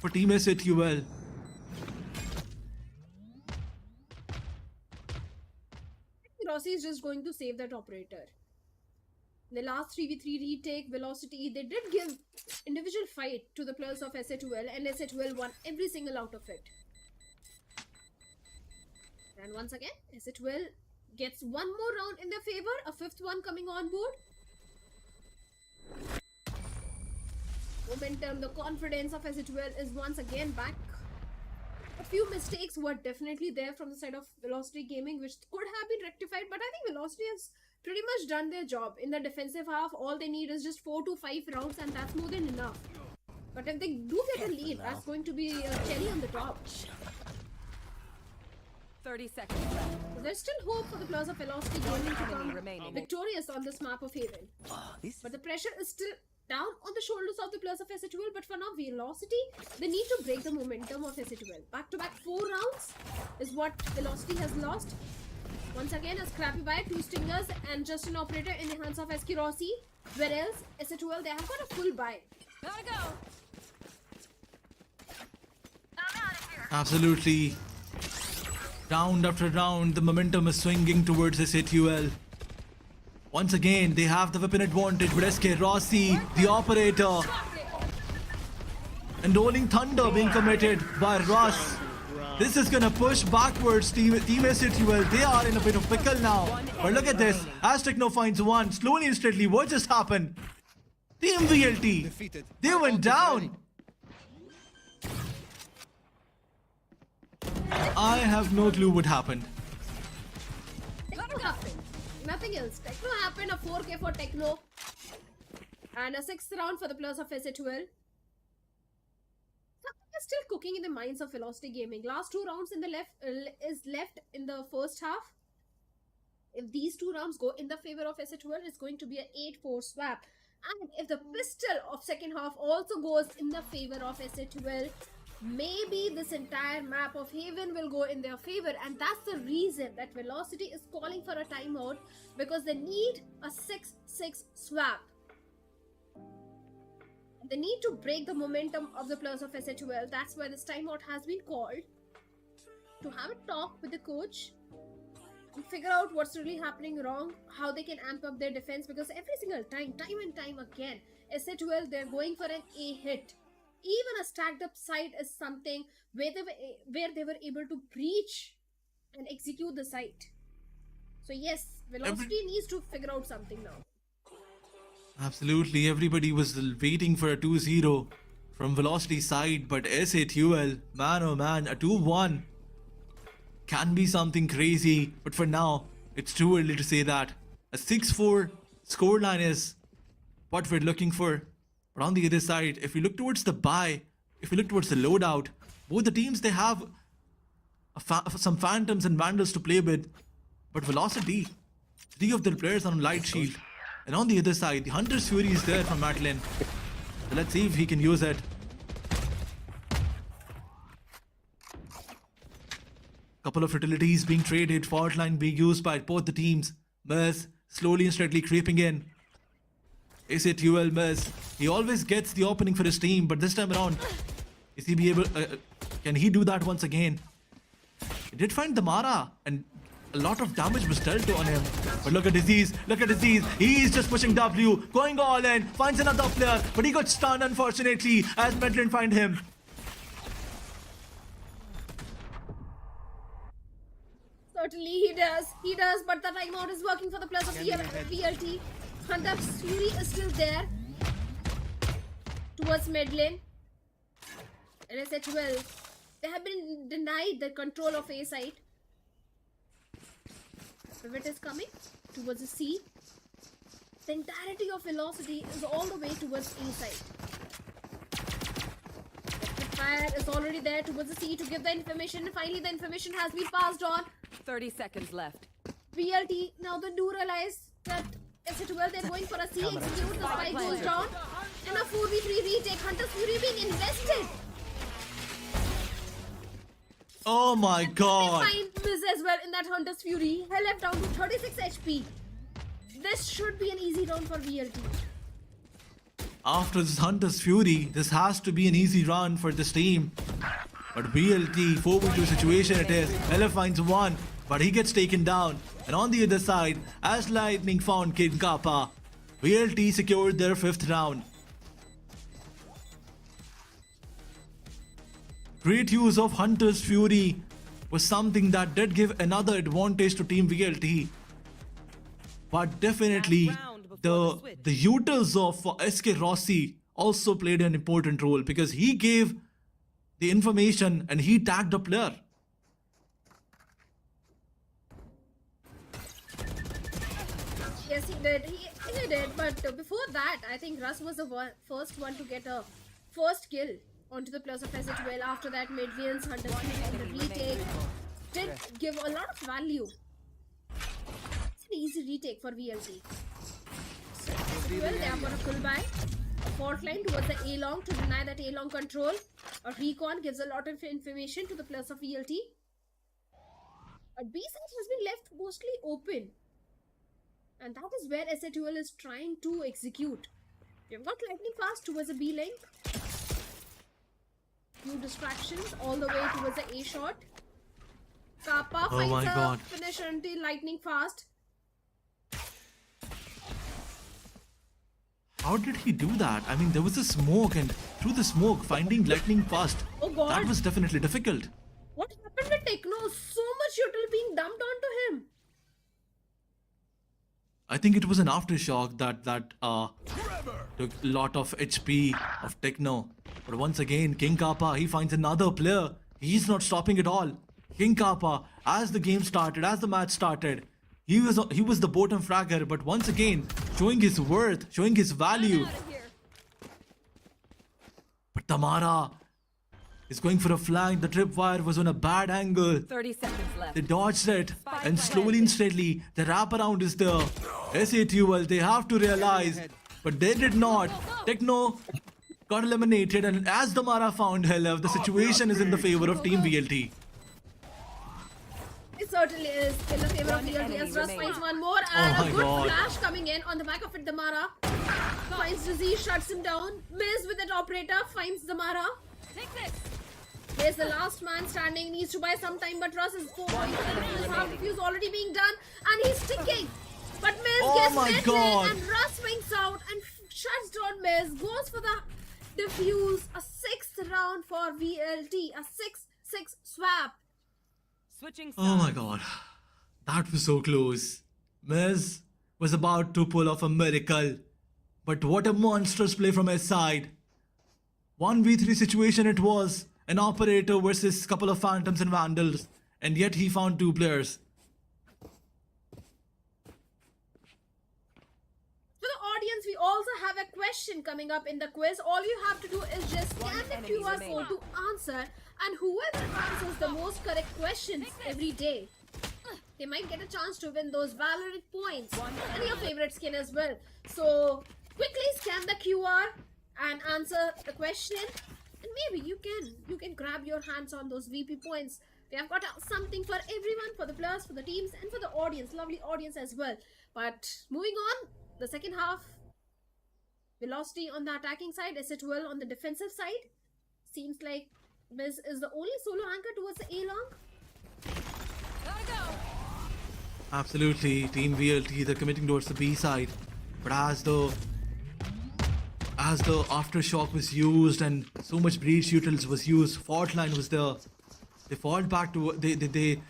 for Team SA12. Rossi is just going to save that operator. In the last 3v3 retake, Velocity, they did give individual fight to the players of SA12, and SA12 won every single out of it. And once again, SA12 gets one more round in their favor, a 5th one coming on board. Momentum, the confidence of SA12 is once again back. A few mistakes were definitely there from the side of Velocity Gaming, which could have been rectified, but I think Velocity has pretty much done their job. In the defensive half, all they need is just 4 to 5 rounds, and that's more than enough. But if they do get a lead, that's going to be a cherry on the top. 30 seconds left. So there's still hope for the Players of Velocity Gaming to come remaining. victorious on this map of Haven. But the pressure is still down on the shoulders of the Players of SA12. But for now, Velocity, they need to break the momentum of SA12. Back-to-back 4 rounds is what Velocity has lost. Once again, a scrappy buy, 2 stingers, and just an operator in the hands of SK Rossi. Whereas SA12, they have got a full buy. Gotta go. Absolutely. Round after round, the momentum is swinging towards SA12. Once again, they have the weapon advantage with SK Rossi, the operator. And rolling thunder being committed by Russ. This is gonna push backwards team SA12. They are in a bit of pickle now. But look at this. Asterisk now finds one. Slowly and steadily, what just happened? Team VLT. They went down. I have no clue what happened. Techno happened. Nothing else. Techno happened. A 4K for Techno. And a 6th round for the Players of SA12. Something is still cooking in the minds of Velocity Gaming. Last 2 rounds in the left in the first half. If these 2 rounds go in the favor of SA12, it's going to be an 8-4 swap. And if the pistol of second half also goes in the favor of SA12, maybe this entire map of Haven will go in their favor. And that's the reason that Velocity is calling for a timeout, because they need a 6-6 swap. They need to break the momentum of the Players of SA12. That's why this timeout has been called, to have a talk with the coach and figure out what's really happening wrong, how they can amp up their defense, because every single time and time again, SA12, they're going for an A hit. Even a stacked up site is something where they were able to breach and execute the site. So yes, Velocity needs to figure out something now. Absolutely, everybody was waiting for a 2-0 from Velocity side, but SA12, man oh man, a 2-1 can be something crazy, but for now, it's too early to say that. A 6-4 scoreline is what we're looking for. But on the other side, if we look towards the buy, if we look towards the loadout, both the teams, they have some Phantoms and Vandals to play with. But Velocity, 3 of their players are on Light Shield. And on the other side, the Hunter's Fury is there from Matlin. So let's see if he can use it. Couple of utilities being traded, fault line being used by both the teams. Mez slowly and steadily creeping in. SA12 Mez, he always gets the opening for his team, but this time around, is he be able? Can he do that once again? He did find the Mara, and a lot of damage was dealt on him. But look at Disease, look at Disease. He's just pushing W, going all in, finds another player, but he got stunned unfortunately as Medlin find him. Certainly he does, but the timeout is working for the Players of VLT. Hunter's Fury is still there towards Medlin. And SA12, they have been denied the control of A site. Pivot is coming towards the C. The entirety of Velocity is all the way towards A site. The fire is already there towards the C to give the information. Finally, the information has been passed on. 30 seconds left. VLT, now they do realize that SA12, they're going for a C, execute, the spike goes down, and a 4v3 retake. Hunter's Fury being invested. Oh my god. They find Miz as well in that Hunter's Fury. He left down to 36 HP. This should be an easy round for VLT. After this Hunter's Fury, this has to be an easy run for this team. But VLT, 4v2 situation it is. LF finds one, but he gets taken down. And on the other side, as Lightning found King Kappa, VLT secured their 5th round. Great use of Hunter's Fury was something that did give another advantage to Team VLT. But definitely, the utils of SK Rossi also played an important role, because he gave the information and he tagged a player. Yes, he did. He did. But before that, I think Russ was the first one to get a first kill onto the players of SH12. After that, Midvians, Hunter in the retake did give a lot of value. It's an easy retake for VLT. Well, they have got a full buy. A fault line towards the A-long to deny that A-long control. A recon gives a lot of information to the players of VLT. But B side has been left mostly open. And that is where SA2L is trying to execute. We've got lightning fast towards the B lane. Few distractions all the way towards the A shot. Kappa finds a finish until lightning fast. How did he do that? I mean, there was a smoke, and through the smoke, finding lightning fast. Oh god. That was definitely difficult. What happened to Techno? So much util being dumped onto him. I think it was an aftershock that took a lot of HP of Techno. But once again, King Kappa, he finds another player. He's not stopping at all. King Kappa, as the game started, as the match started, he was the bottom fragger, but once again, showing his worth, showing his value. But Tamara is going for a flank. The tripwire was on a bad angle. 30 seconds left. They dodged it, and slowly and steadily, the wraparound is there. SA2L, they have to realize, but they did not. Techno got eliminated, and as the Mara found Helev, the situation is in the favor of Team VLT. It certainly is in the favor of VLT as Russ finds one more and a good flash coming in on the back of it. Damara finds Disease, shuts him down. Miz with that operator finds Damara. Take this. There's the last man standing, needs to buy some time, but Russ is 4 points and the half defuse already being done, and he's sticking. But Miz gets mid lane and Russ swings out and shuts down Miz, goes for the defuse. A 6th round for VLT, a 6-6 swap. Switching sides. Oh my god, that was so close. Miz was about to pull off a miracle, but what a monstrous play from his side. 1v3 situation it was, an operator versus couple of phantoms and vandals, and yet he found 2 players. For the audience, we also have a question coming up in the quiz. All you have to do is just scan the QR code to answer, and whoever answers the most correct questions every day, they might get a chance to win those Valorant points and your favorite skin as well. So quickly scan the QR and answer the question, and maybe you can grab your hands on those VP points. We have got something for everyone, for the players, for the teams, and for the audience, lovely audience as well. But moving on, the second half, Velocity on the attacking side, SA2L on the defensive side. Seems like Miz is the only solo anchor towards the A-long. Gotta go. Absolutely, Team VLT, they're committing towards the B side, but as the aftershock was used and so much breach utils was used, fault line was there. They fall back to they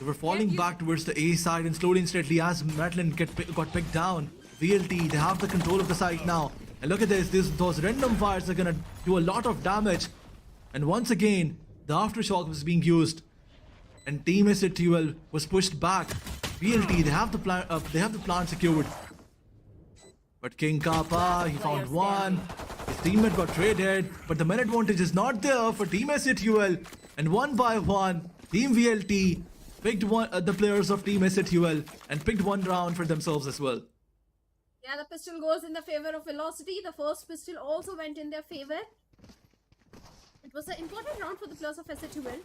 were falling back towards the A side, and slowly and steadily as Madeline got picked down, VLT, they have the control of the site now. And look at this, those random fires are gonna do a lot of damage. And once again, the aftershock was being used, and Team SA2L was pushed back. VLT, they have the plan secured. But King Kappa, he found one. His teammate got traded, but the man advantage is not there for Team SA2L. And one by one, Team VLT picked the players of Team SA2L and picked one round for themselves as well. Yeah, the pistol goes in the favor of Velocity. The first pistol also went in their favor. It was an important round for the players of SA2L.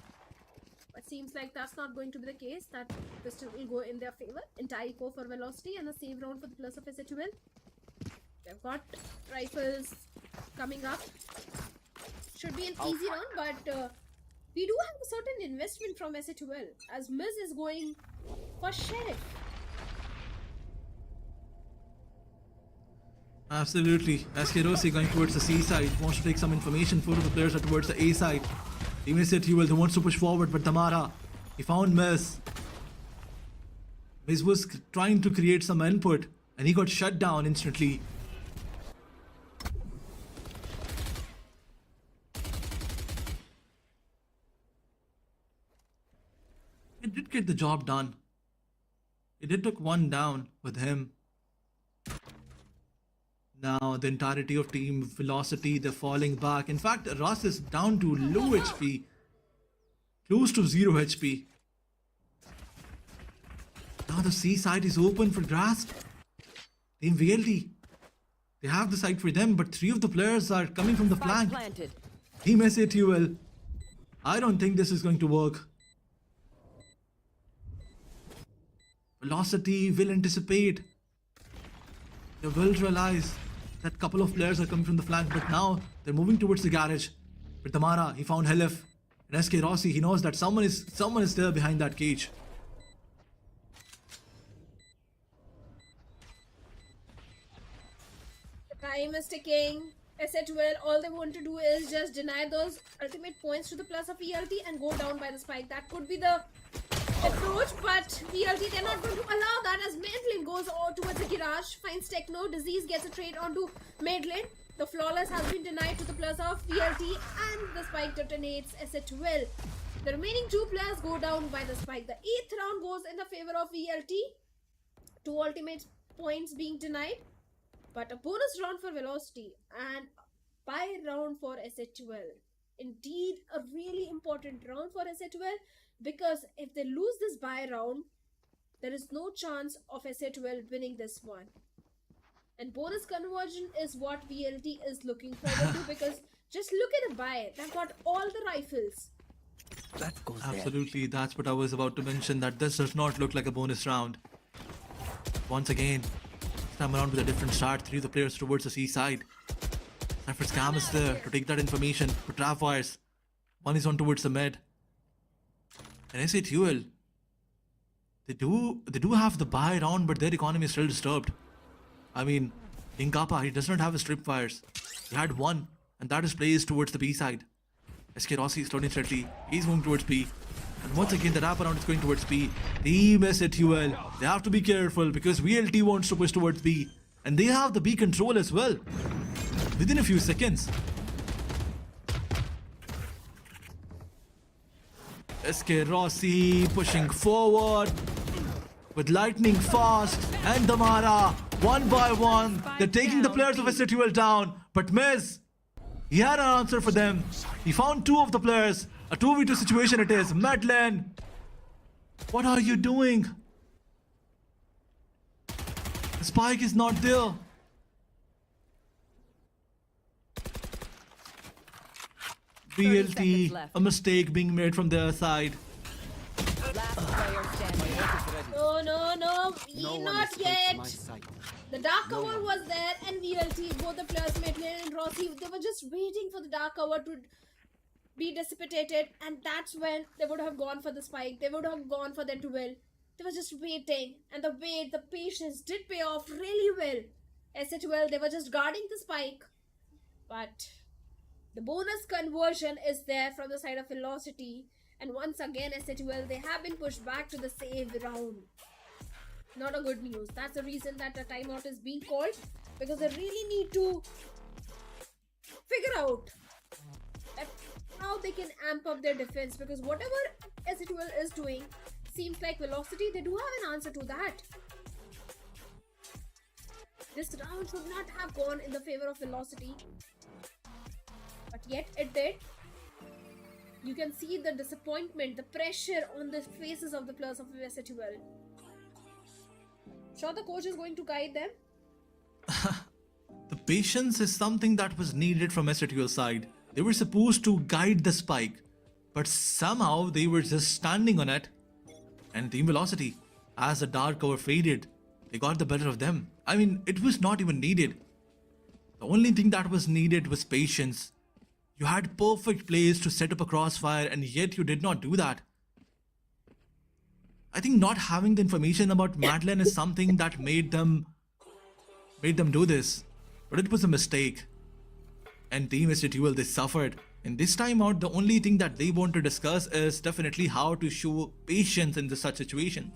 But seems like that's not going to be the case. That pistol will go in their favor. Entire eco for Velocity and a save round for the players of SA2L. They've got rifles coming up. Should be an easy round, but we do have a certain investment from SA2L as Miz is going for Sheriff. Absolutely. As Hiroshi going towards the C side, wants to take some information for the players that towards the A side. Team SA2L, they wants to push forward, but Tamara, he found Miz. Miz was trying to create some input, and he got shut down instantly. It did get the job done. It did took one down with him. Now the entirety of team Velocity, they're falling back. In fact, Russ is down to low HP. Close to 0 HP. Now the C side is open for grasp. Team VLT. They have the side for them, but 3 of the players are coming from the flank. Team SATUL. I don't think this is going to work. Velocity will anticipate. They will realize that couple of players are coming from the flank, but now they're moving towards the garage. But Tamara, he found Helif. And SK Rossi, he knows that someone is there behind that cage. Time is ticking. SATUL, all they want to do is just deny those ultimate points to the plus of VLT and go down by the spike. That could be the approach, but VLT, they're not going to allow that as Maidlin goes towards the garage, finds Techno, Disease gets a trade onto Maidlin. The flawless has been denied to the plus of VLT and the spike detonates SATUL. The remaining 2 players go down by the spike. The 8th round goes in the favor of VLT. 2 ultimate points being denied. But a bonus round for Velocity and bye round for SATUL. Indeed, a really important round for SATUL, because if they lose this bye round, there is no chance of SATUL winning this one. And bonus conversion is what VLT is looking forward to, because just look at the bye. They've got all the rifles. Absolutely, that's what I was about to mention, that this does not look like a bonus round. Once again, this time around with a different start, 3 of the players towards the C side. Cypher Scam is there to take that information, put trap wires. 1 is on towards the mid. And SATUL, they do have the buy round, but their economy is still disturbed. I mean, Inkapa, he does not have his strip fires. He had 1, and that is placed towards the B side. SK Rossi is turning steadily. He's moving towards B. And once again, the wraparound is going towards B. Team SATUL, they have to be careful because VLT wants to push towards B. And they have the B control as well. Within a few seconds. SK Rossi pushing forward with lightning fast, and Damara, 1 by 1. They're taking the players of SATUL down, but Miz, he had an answer for them. He found 2 of the players. A 2v2 situation it is. Madeline, what are you doing? The spike is not there. VLT, a mistake being made from their side. No, not yet. The dark cover was there, and VLT, both the players, Madeline and Rossi, they were just waiting for the dark cover to be dissipated, and that's when they would have gone for the spike. They would have gone for the duel. They were just waiting, and the wait, the patience did pay off really well. SATUL, they were just guarding the spike, but the bonus conversion is there from the side of Velocity, and once again SATUL, they have been pushed back to the save round. Not a good news. That's the reason that a timeout is being called, because they really need to figure out how they can amp up their defense, because whatever SATUL is doing seems like Velocity, they do have an answer to that. This round should not have gone in the favor of Velocity, but yet it did. You can see the disappointment, the pressure on the faces of the players of SATUL. Sure, the coach is going to guide them. The patience is something that was needed from SATUL side. They were supposed to guide the spike, but somehow they were just standing on it. And Team Velocity, as the dark cover faded, they got the better of them. I mean, it was not even needed. The only thing that was needed was patience. You had perfect plays to set up a crossfire, and yet you did not do that. I think not having the information about Madeline is something that made them do this. But it was a mistake. And Team SATUL, they suffered. And this time out, the only thing that they want to discuss is definitely how to show patience in such situation.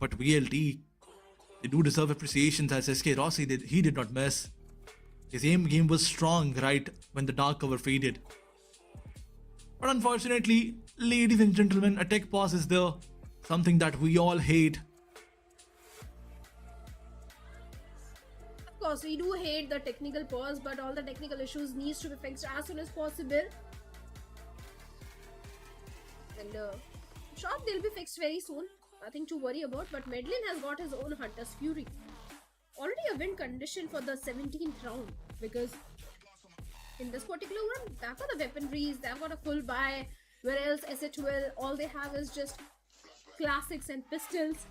But VLT, they do deserve appreciation, as SK Rossi, he did not miss. His aim game was strong right when the dark cover faded. But unfortunately, ladies and gentlemen, a tech pause is there. Something that we all hate. Of course, we do hate the technical pause, but all the technical issues needs to be fixed as soon as possible. And sure, they'll be fixed very soon. Nothing to worry about. But Medlin has got his own Hunter's Fury. Already a win condition for the 17th round, because in this particular one, they've got the weaponries, they've got a full buy, whereas SA12, all they have is just classics and pistols.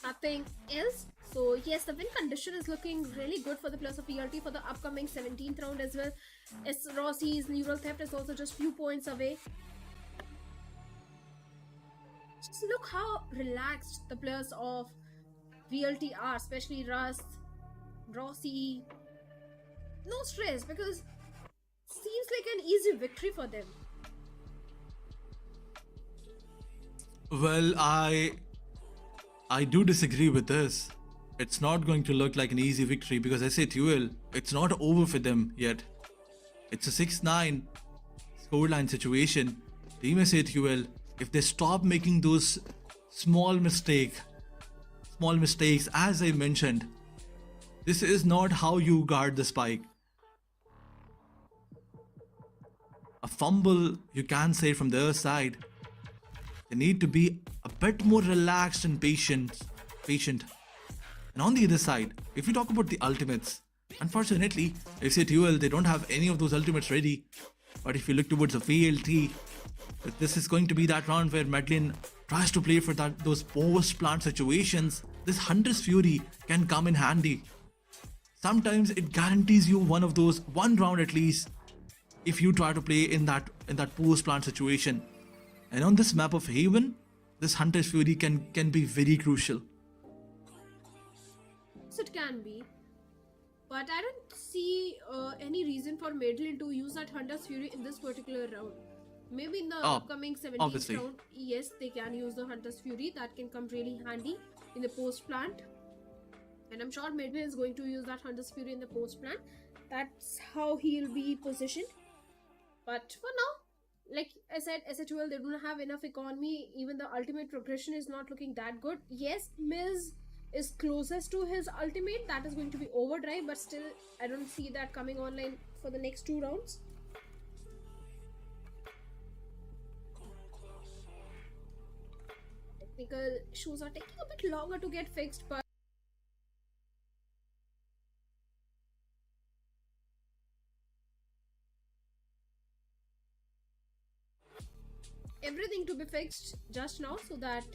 Nothing else. So yes, the win condition is looking really good for the players of ELT for the upcoming 17th round as well. As Rossi's Neural Theft is also just few points away. Just look how relaxed the players of VLT are, especially Russ, Rossi. No stress, because seems like an easy victory for them. Well, I do disagree with this. It's not going to look like an easy victory because SA12, it's not over for them yet. It's a 6-9 scoreline situation. Team SA12, if they stop making those small mistakes, as I mentioned, this is not how you guard the spike. A fumble, you can say from their side. They need to be a bit more relaxed and patient. And on the other side, if we talk about the ultimates, unfortunately, SA12, they don't have any of those ultimates ready. But if you look towards the VLT, this is going to be that round where Medlin tries to play for those post-plant situations. This Hunter's Fury can come in handy. Sometimes it guarantees you one round at least if you try to play in that post-plant situation. And on this map of Haven, this Hunter's Fury can be very crucial. It can be, but I don't see any reason for Medlin to use that Hunter's Fury in this particular round. Maybe in the upcoming 17th round, yes, they can use the Hunter's Fury. That can come really handy in the post plant, and I'm sure Medlin is going to use that Hunter's Fury in the post plant. That's how he'll be positioned. But for now, like I said, SA12, they don't have enough economy. Even the ultimate progression is not looking that good. Yes, Miz is closest to his ultimate, that is going to be Overdrive, but still I don't see that coming online for the next 2 rounds. Technical issues are taking a bit longer to get fixed, but everything to be fixed just now so that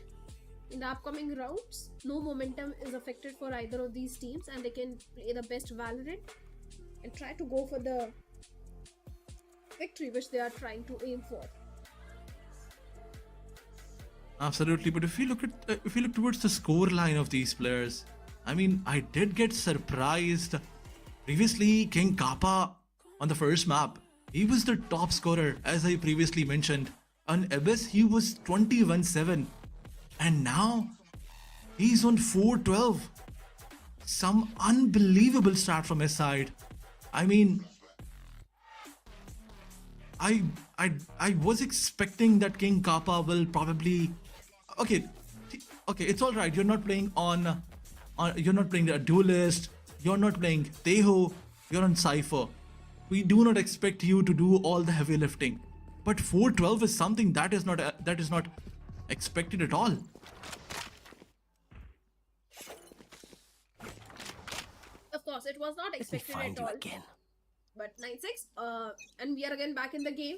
in the upcoming rounds, no momentum is affected for either of these teams and they can play the best Valorant and try to go for the victory which they are trying to aim for. Absolutely, but if you look towards the score line of these players, I mean, I did get surprised. Previously, King Kappa on the first map, he was the top scorer, as I previously mentioned. On Abyss, he was 21-7. And now, he's on 4-12. Some unbelievable start from his side. I mean, I was expecting that King Kappa will probably... Okay, it's alright. You're not playing you're not playing a duelist. You're not playing Teho. You're on Cypher. We do not expect you to do all the heavy lifting. But 4-12 is something that is not expected at all. Of course, it was not expected at all. But 9-6, and we are again back in the game.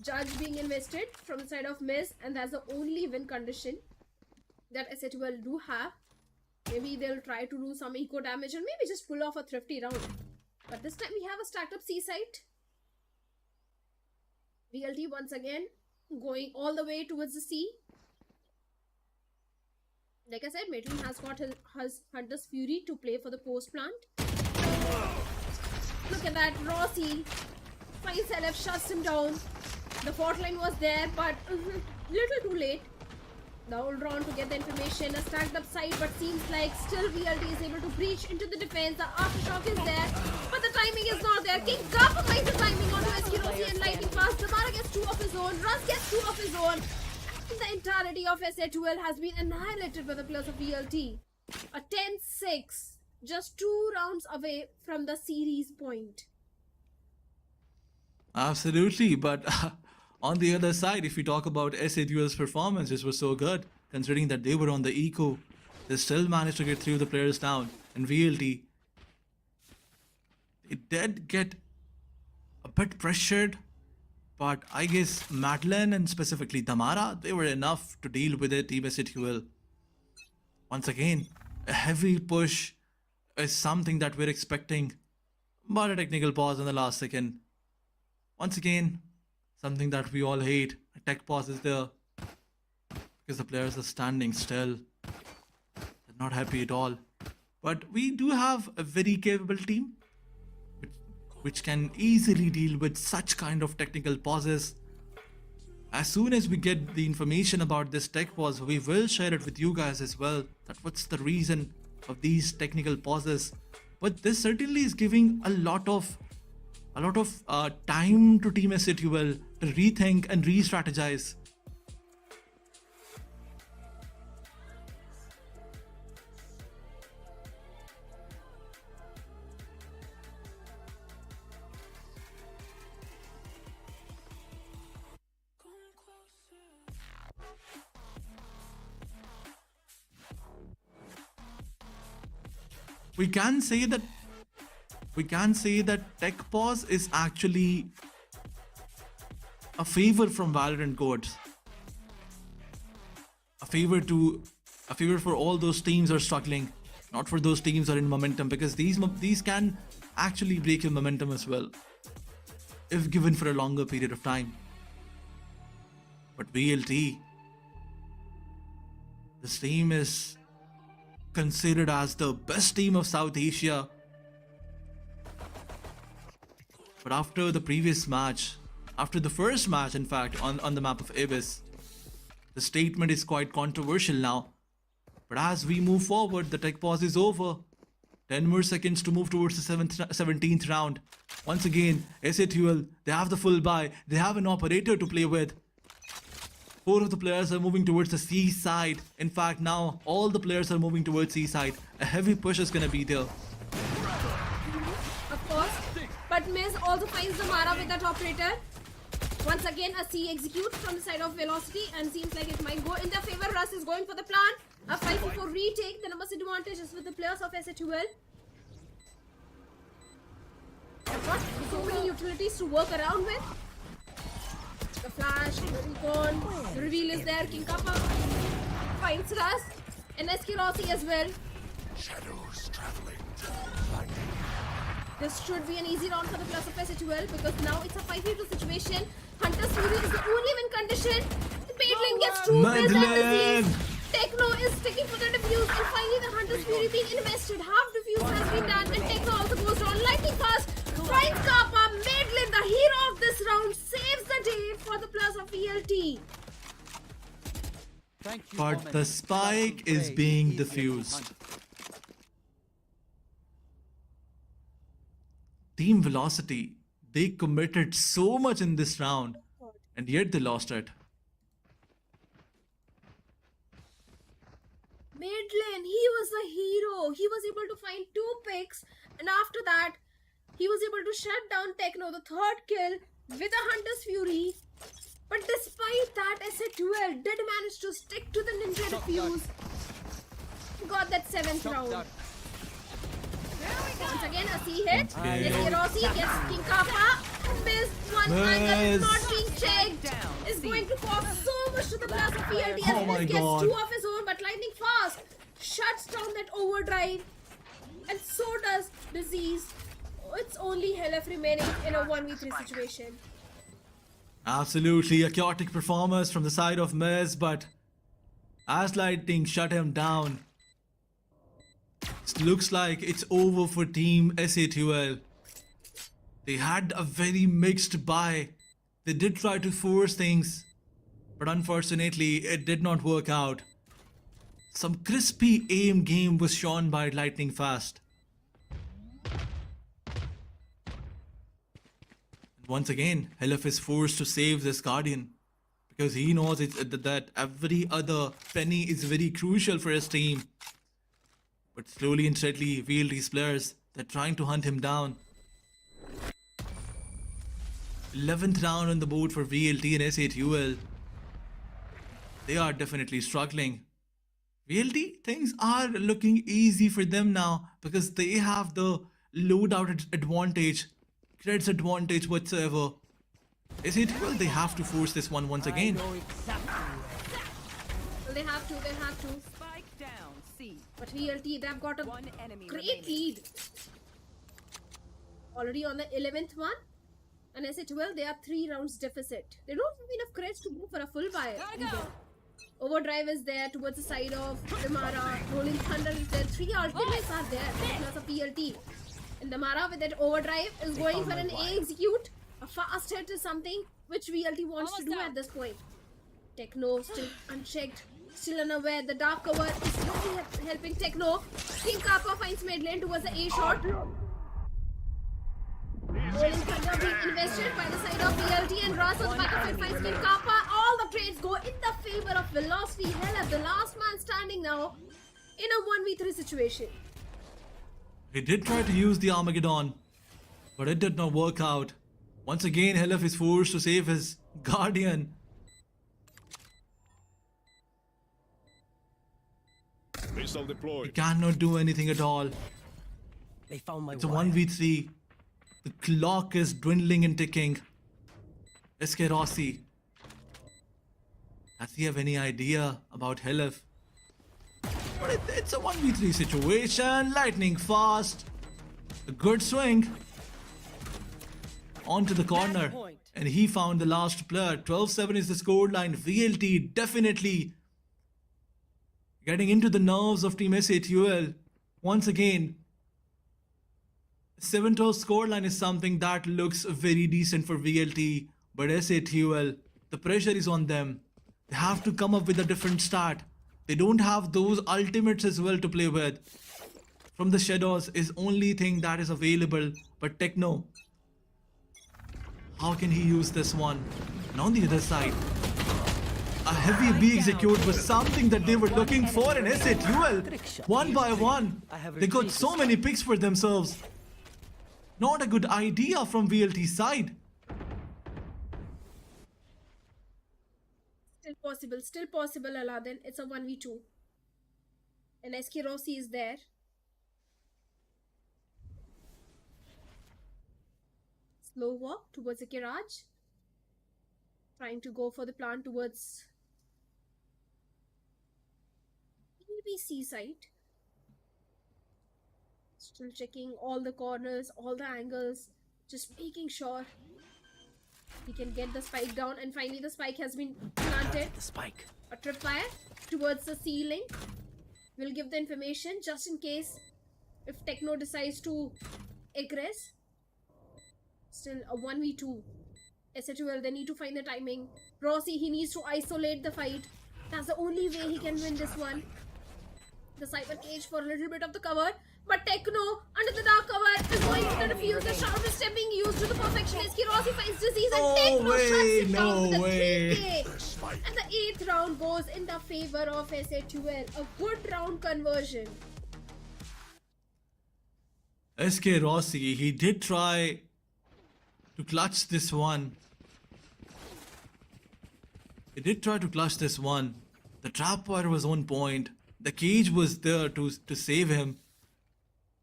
Judge being invested from the side of Miz, and that's the only win condition that SA12 do have. Maybe they'll try to do some eco damage and maybe just pull off a thrifty round. But this time we have a stacked up C site. VLT once again going all the way towards the sea. Like I said, Medlin has got his Hunter's Fury to play for the post plant. Look at that, Rossi. Fine LF shuts him down. The fort line was there, but little too late. The old round to get the information, a stacked up site, but seems like still VLT is able to breach into the defense. The aftershock is there, but the timing is not there. King Kappa finds the timing onto Esquirosi and lightning fast. Zamara gets 2 of his own, Russ gets 2 of his own. The entirety of SA12 has been annihilated by the players of VLT. A 10-6, just 2 rounds away from the series point. Absolutely, but on the other side, if we talk about SA performance, this was so good, considering that they were on the eco. They still managed to get 3 of the players down. And VLT, it did get a bit pressured, but I guess Madeline and specifically Damara, they were enough to deal with it, Team SA. Once again, a heavy push is something that we're expecting, but a technical pause in the last second. Once again, something that we all hate. A tech pause is there because the players are standing still. They're not happy at all. But we do have a very capable team which can easily deal with such kind of technical pauses. As soon as we get the information about this tech pause, we will share it with you guys as well. That what's the reason of these technical pauses. But this certainly is giving a lot of time to Team SATUL to rethink and re-strategize. We can say that tech pause is actually a favor from Valorant gods. A favor for all those teams who are struggling, not for those teams who are in momentum, because these can actually break your momentum as well if given for a longer period of time. But VLT, this team is considered as the best team of South Asia. But after the previous match, after the first match in fact on the map of Ibis, the statement is quite controversial now. But as we move forward, the tech pause is over. 10 more seconds to move towards the 17th round. Once again, SATUL, they have the full buy. They have an operator to play with. 4 of the players are moving towards the C side. In fact, now all the players are moving towards C side. A heavy push is going to be there. Of course. But Miz also finds the Mara with that operator. Once again, a C executes from the side of Velocity and seems like it might go in their favor. Russ is going for the plan. A 5-4 retake. The numbers advantage is with the players of SATUL. They've got so many utilities to work around with. The flash, the recon, the reveal is there. King Kappa finds Russ and SK Rossi as well. Shadows traveling. This should be an easy round for the players of SATUL because now it's a 5v2 situation. Hunter's Fury is the only win condition. Madeline gets 2 kills and disease. Techno is sticking for the defuse and finally the Hunter's Fury being invested. Half defuse has been done and Techno also goes down lightning fast. Finds Kappa. Madeline, the hero of this round, saves the day for the players of VLT. But the spike is being diffused. Team Velocity, they committed so much in this round and yet they lost it. Madeline, he was the hero. He was able to find 2 picks and after that he was able to shut down Techno, the 3rd kill with a Hunter's Fury. But despite that, SATUL did manage to stick to the Ninja defuse. Got that 7th round. Once again, a C hit. SK Rossi gets King Kappa. Missed one angle, not being checked. Is going to cause so much to the players of VLT as Miz gets 2 of his own, but lightning fast shuts down that overdrive. And so does Disease. It's only Helef remaining in a 1v3 situation. Absolutely a chaotic performance from the side of Miz, but as Lightning shut him down, it looks like it's over for Team SATUL. They had a very mixed buy. They did try to force things, but unfortunately it did not work out. Some crispy aim game was shown by Lightning Fast. Once again, Helef is forced to save this Guardian because he knows that every other penny is very crucial for his team. But slowly and steadily, VLT's players, they're trying to hunt him down. 11th round on the board for VLT and S8UL. They are definitely struggling. VLT, things are looking easy for them now because they have the loadout advantage, creds advantage whatsoever. S8UL, they have to force this one once again. Well, they have to. Spike down. C. But VLT, they've got a One enemy great remaining. lead. Already on the 11th one. And S8UL, they are 3 rounds deficit. They don't have enough creds to go for a full buy. Gotta go. Overdrive is there towards the side of Damara. Rolling Thunder is there. 3 ultimates are there. Plus a PLT. And Damara with that overdrive is going for an A execute. A fast hit is something which VLT wants to do at this point. Techno still unchecked. Still unaware. The dark cover is slowly helping Techno. King Kappa finds mid lane towards the A shot. Rolling Thunder being invested by the side of VLT and Ross on the back of it finds King Kappa. All the trades go in the favor of Velocity. Hell, the last man standing now in a 1v3 situation. He did try to use the Armageddon, but it did not work out. Once again, Helef is forced to save his Guardian. Missile deployed. He cannot do anything at all. They found my It's a 1v3. The clock is dwindling and ticking. SK Rossi. Does he have any idea about Helef? But it's a 1v3 situation. Lightning fast. A good swing. Onto the corner. And he found the last player. 12-7 is the scoreline. VLT definitely getting into the nerves of Team S8UL. Once again, 7-12 scoreline is something that looks very decent for VLT. But S8UL, the pressure is on them. They have to come up with a different start. They don't have those ultimates as well to play with. From the shadows is only thing that is available. But Techno, how can he use this one? And on the other side, a heavy B execute was something that they were looking for in S8UL. One by one, they got so many picks for themselves. Not a good idea from VLT's side. Still possible, Aladdin. It's a 1v2. And SK Rossi is there. Slow walk towards the garage. Trying to go for the plant towards maybe seaside. Still checking all the corners, all the angles. Just making sure he can get the spike down, and finally the spike has been planted. The spike. A tripwire towards the ceiling. We'll give the information just in case if Techno decides to aggress. Still a 1v2. S8UL, they need to find the timing. Rossi, he needs to isolate the fight. That's the only way he can win this one. The Cyber Cage for a little bit of the cover. But Techno, under the dark cover, is going to defuse. The Shadow Step being used to the perfection. SK Rossi finds disease and Techno shuts it down with a 3K. And the 8th round goes in the favor of S8UL. A good round conversion. SK Rossi, he did try to clutch this one. He did try to clutch this one. The trapwire was on point. The cage was there to save him.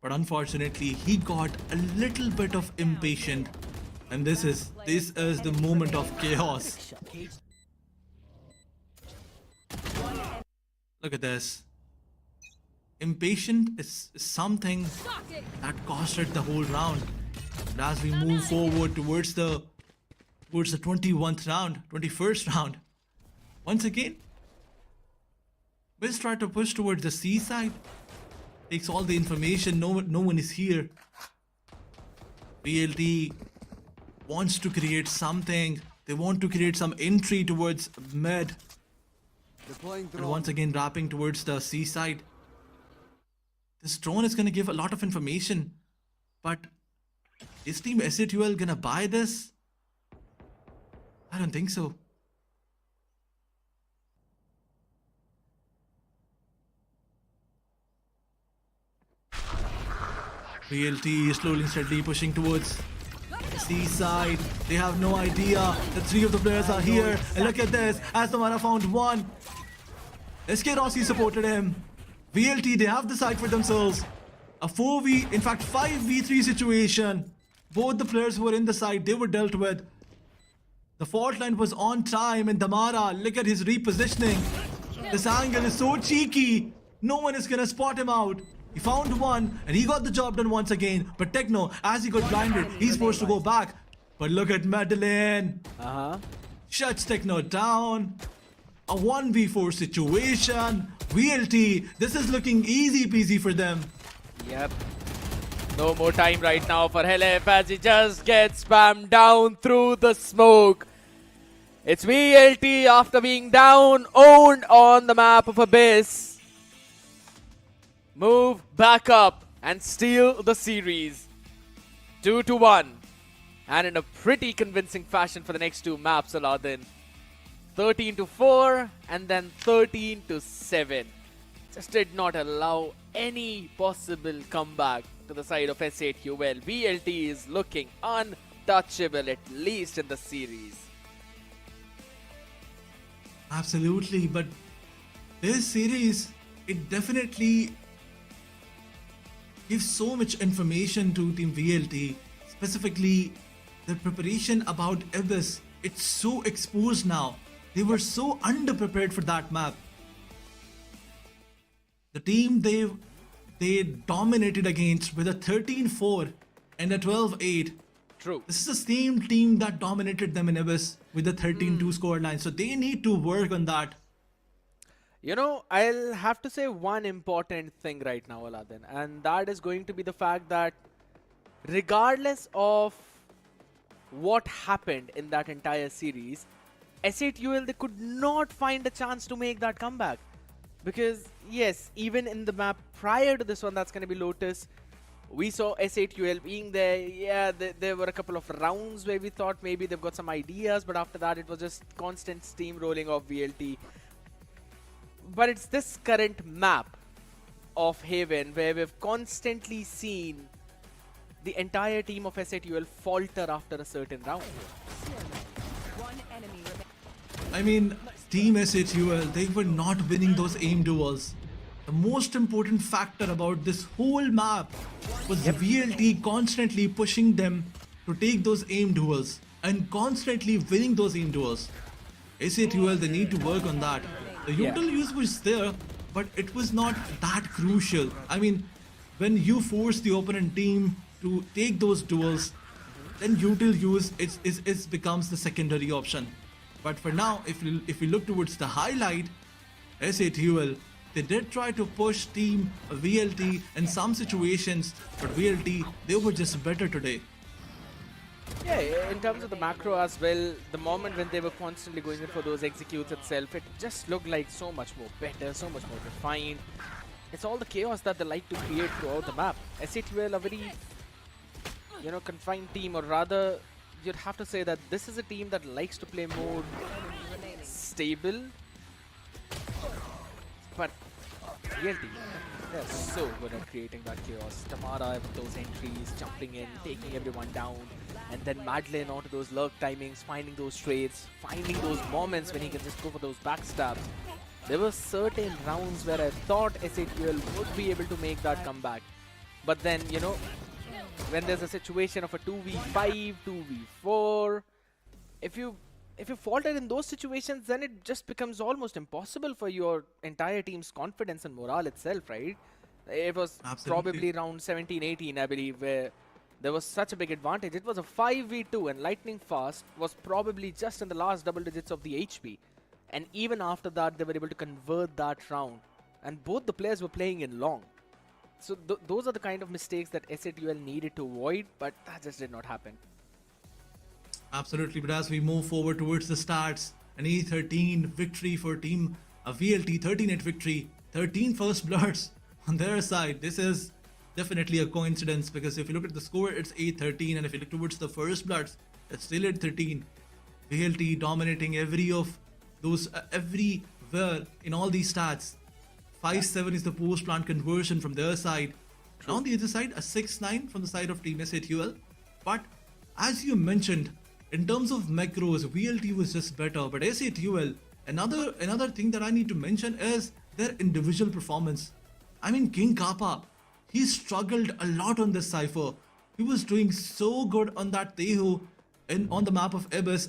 But unfortunately, he got a little bit of impatient. And this is the moment of chaos. Look at this. Impatient is something that costed the whole round. And as we move forward towards the 21st round, once again, Biz try to push towards the seaside. Takes all the information. No one is here. VLT wants to create something. They want to create some entry towards mid. And once again, wrapping towards the seaside. This drone is going to give a lot of information. But is Team S8UL going to buy this? I don't think so. VLT is slowly and steadily pushing towards C side. They have no idea that 3 of the players are here. And look at this. As Tamara found one. SK Rossi supported him. VLT, they have the side for themselves. A 4v, in fact 5v3 situation. Both the players who were in the side, they were dealt with. The fault line was on time, and Damara, look at his repositioning. This angle is so cheeky. No one is gonna spot him out. He found one, and he got the job done once again. But Techno, as he got blinded, he's forced to go back. But look at Madeline. Shuts Techno down. A 1v4 situation. VLT, this is looking easy peasy for them. Yep. No more time right now for Helef as he just gets spammed down through the smoke. It's VLT after being down, owned on the map of Abyss. Move back up and steal the series. 2-1. And in a pretty convincing fashion for the next 2 maps, Aladdin. 13-4 and then 13-7. Just did not allow any possible comeback to the side of S8UL. VLT is looking untouchable, at least in the series. Absolutely, but this series, it definitely gives so much information to Team VLT, specifically the preparation about Abyss. It's so exposed now. They were so underprepared for that map. The team they dominated against with a 13-4 and a 12-8. True. This is the same team that dominated them in Abyss with a 13-2 scoreline. So they need to work on that. You know, I'll have to say one important thing right now, Aladdin, and that is going to be the fact that regardless of what happened in that entire series, S8UL, they could not find a chance to make that comeback. Because, yes, even in the map prior to this one, that's going to be Lotus, we saw S8UL being there. Yeah, there were a couple of rounds where we thought maybe they've got some ideas, but after that, it was just constant steamrolling of VLT. But it's this current map of Haven where we've constantly seen the entire team of S8UL falter after a certain round. I mean, Team S8UL, they were not winning those aim duels. The most important factor about this whole map was VLT constantly pushing them to take those aim duels and constantly winning those aim duels. S8UL, they need to work on that. The util use was there, but it was not that crucial. I mean, when you force the opponent team to take those duels, then util use it becomes the secondary option. But for now, if we look towards the highlight, S8UL, they did try to push Team VLT in some situations, but VLT, they were just better today. Yeah, in terms of the macro as well, the moment when they were constantly going in for those executes itself, it just looked like so much more better, so much more refined. It's all the chaos that they like to create throughout the map. S8UL, a very, you know, confined team, or rather, you'd have to say that this is a team that likes to play more stable. But VLT, they're so good at creating that chaos. Tamara with those entries, jumping in, taking everyone down. And then Madeline onto those lurk timings, finding those trades, finding those moments when he can just go for those backstabs. There were certain rounds where I thought S8UL would be able to make that comeback. But then, you know, when there's a situation of a 2v5, 2v4, if you falter in those situations, then it just becomes almost impossible for your entire team's confidence and morale itself, right? It was probably round 17-18, I believe, where there was such a big advantage. It was a 5v2 and Lightning Fast was probably just in the last double digits of the HP. And even after that, they were able to convert that round. And both the players were playing in long. So those are the kind of mistakes that S8UL needed to avoid, but that just did not happen. Absolutely, but as we move forward towards the stats, an E13 victory for Team VLT, 13-8 victory, 13 first bloods on their side. This is definitely a coincidence, because if you look at the score, it's 8-13, and if you look towards the first bloods, it's still 8-13. VLT dominating everywhere in all these stats. 5-7 is the post-plant conversion from their side. And on the other side, a 6-9 from the side of Team SATUL. But as you mentioned, in terms of macros, VLT was just better. But SATUL, another thing that I need to mention is their individual performance. I mean, King Kappa, he struggled a lot on this cipher. He was doing so good on that Tehu on the map of Abyss.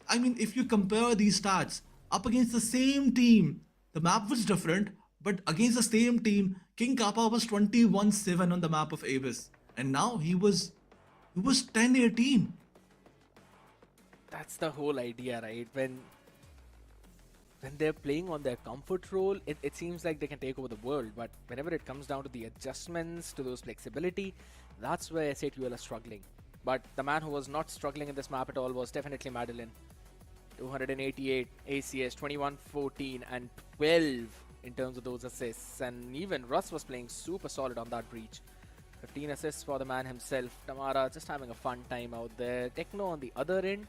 I mean, if you compare these stats up against the same team, the map was different, but against the same team, King Kappa was 21-7 on the map of Abyss. And now he was 10-18. That's the whole idea, right? When they're playing on their comfort role, it seems like they can take over the world. But whenever it comes down to the adjustments, to those flexibility, that's where SATUL are struggling. But the man who was not struggling in this map at all was definitely Madeline. 288 ACS, 21-14 and 12 in terms of those assists. And even Russ was playing super solid on that breach. 15 assists for the man himself. Tamara just having a fun time out there. Techno on the other end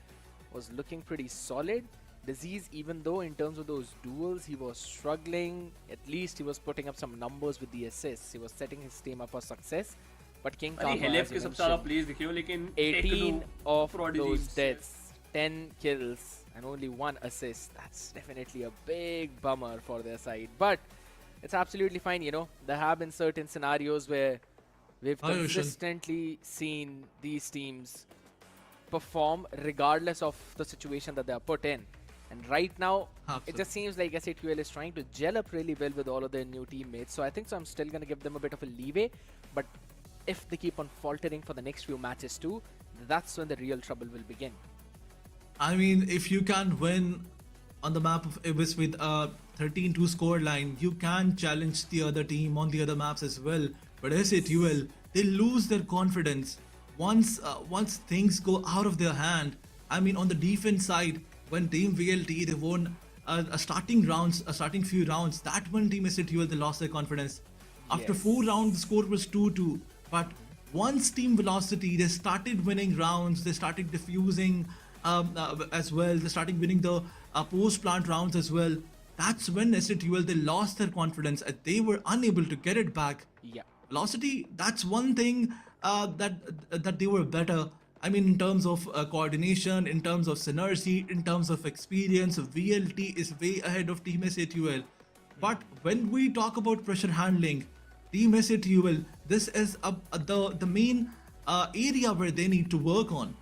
was looking pretty solid. Disease, even though in terms of those duels he was struggling, at least he was putting up some numbers with the assists. He was setting his team up for success. But King Kappa, as you mentioned, 18 of those deaths, 10 kills and only 1 assist. That's definitely a big bummer for their side. But it's absolutely fine, you know. There have been certain scenarios where we've consistently seen these teams perform regardless of the situation that they are put in. And right now, it just seems like SATUL is trying to gel up really well with all of their new teammates. So I think I'm still going to give them a bit of a leeway. But if they keep on faltering for the next few matches too, that's when the real trouble will begin. I mean, if you can win on the map of Abyss with a 13-2 scoreline, you can challenge the other team on the other maps as well. But SATUL, they lose their confidence once things go out of their hand. I mean, on the defense side, when Team VLT, they won a starting few rounds, that one Team SATUL, they lost their confidence. After 4 rounds, the score was 2-2. But once Team Velocity, they started winning rounds, they started diffusing as well, they started winning the post-plant rounds as well. That's when SATUL, they lost their confidence and they were unable to get it back. Yeah. Velocity, that's one thing that they were better. I mean, in terms of coordination, in terms of synergy, in terms of experience, VLT is way ahead of Team SATUL. But when we talk about pressure handling, Team SATUL, this is the main area where they need to work on.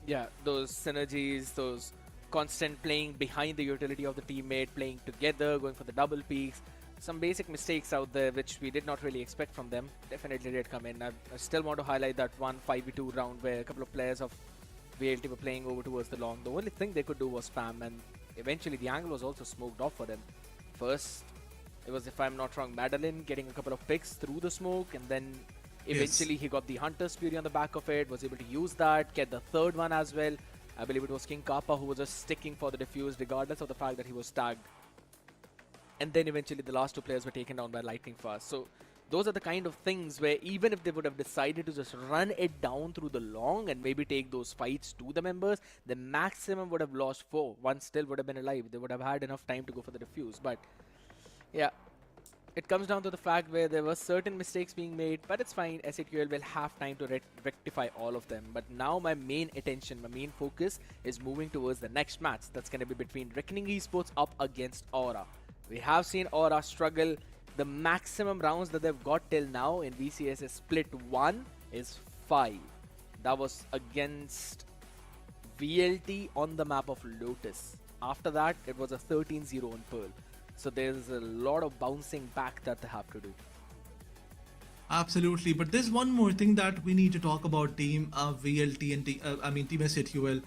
Yeah, those synergies, those constant playing behind the utility of the teammate, playing together, going for the double peaks. Some basic mistakes out there which we did not really expect from them definitely did come in. I still want to highlight that one 5v2 round where a couple of players of VLT were playing over towards the long. The only thing they could do was spam, and eventually the angle was also smoked off for them. First, it was, if I'm not wrong, Madeline getting a couple of picks through the smoke, and then eventually he got the Hunter's Fury on the back of it, was able to use that, get the third one as well. I believe it was King Kappa who was just sticking for the defuse regardless of the fact that he was tagged. And then eventually the last 2 players were taken down by lightning fast. So those are the kind of things where even if they would have decided to just run it down through the long and maybe take those fights to the members, the maximum would have lost 4. One still would have been alive. They would have had enough time to go for the defuse. But yeah, it comes down to the fact where there were certain mistakes being made, but it's fine. SATUL will have time to rectify all of them. But now my main attention, my main focus is moving towards the next match. That's going to be between Revenant Esports up against Aura. We have seen Aura struggle. The maximum rounds that they've got till now in VCS split 1 is 5. That was against VLT on the map of Lotus. After that, it was a 13-0 on Pearl. So there's a lot of bouncing back that they have to do. Absolutely, but there's one more thing that we need to talk about Team VLT and Team SATUL.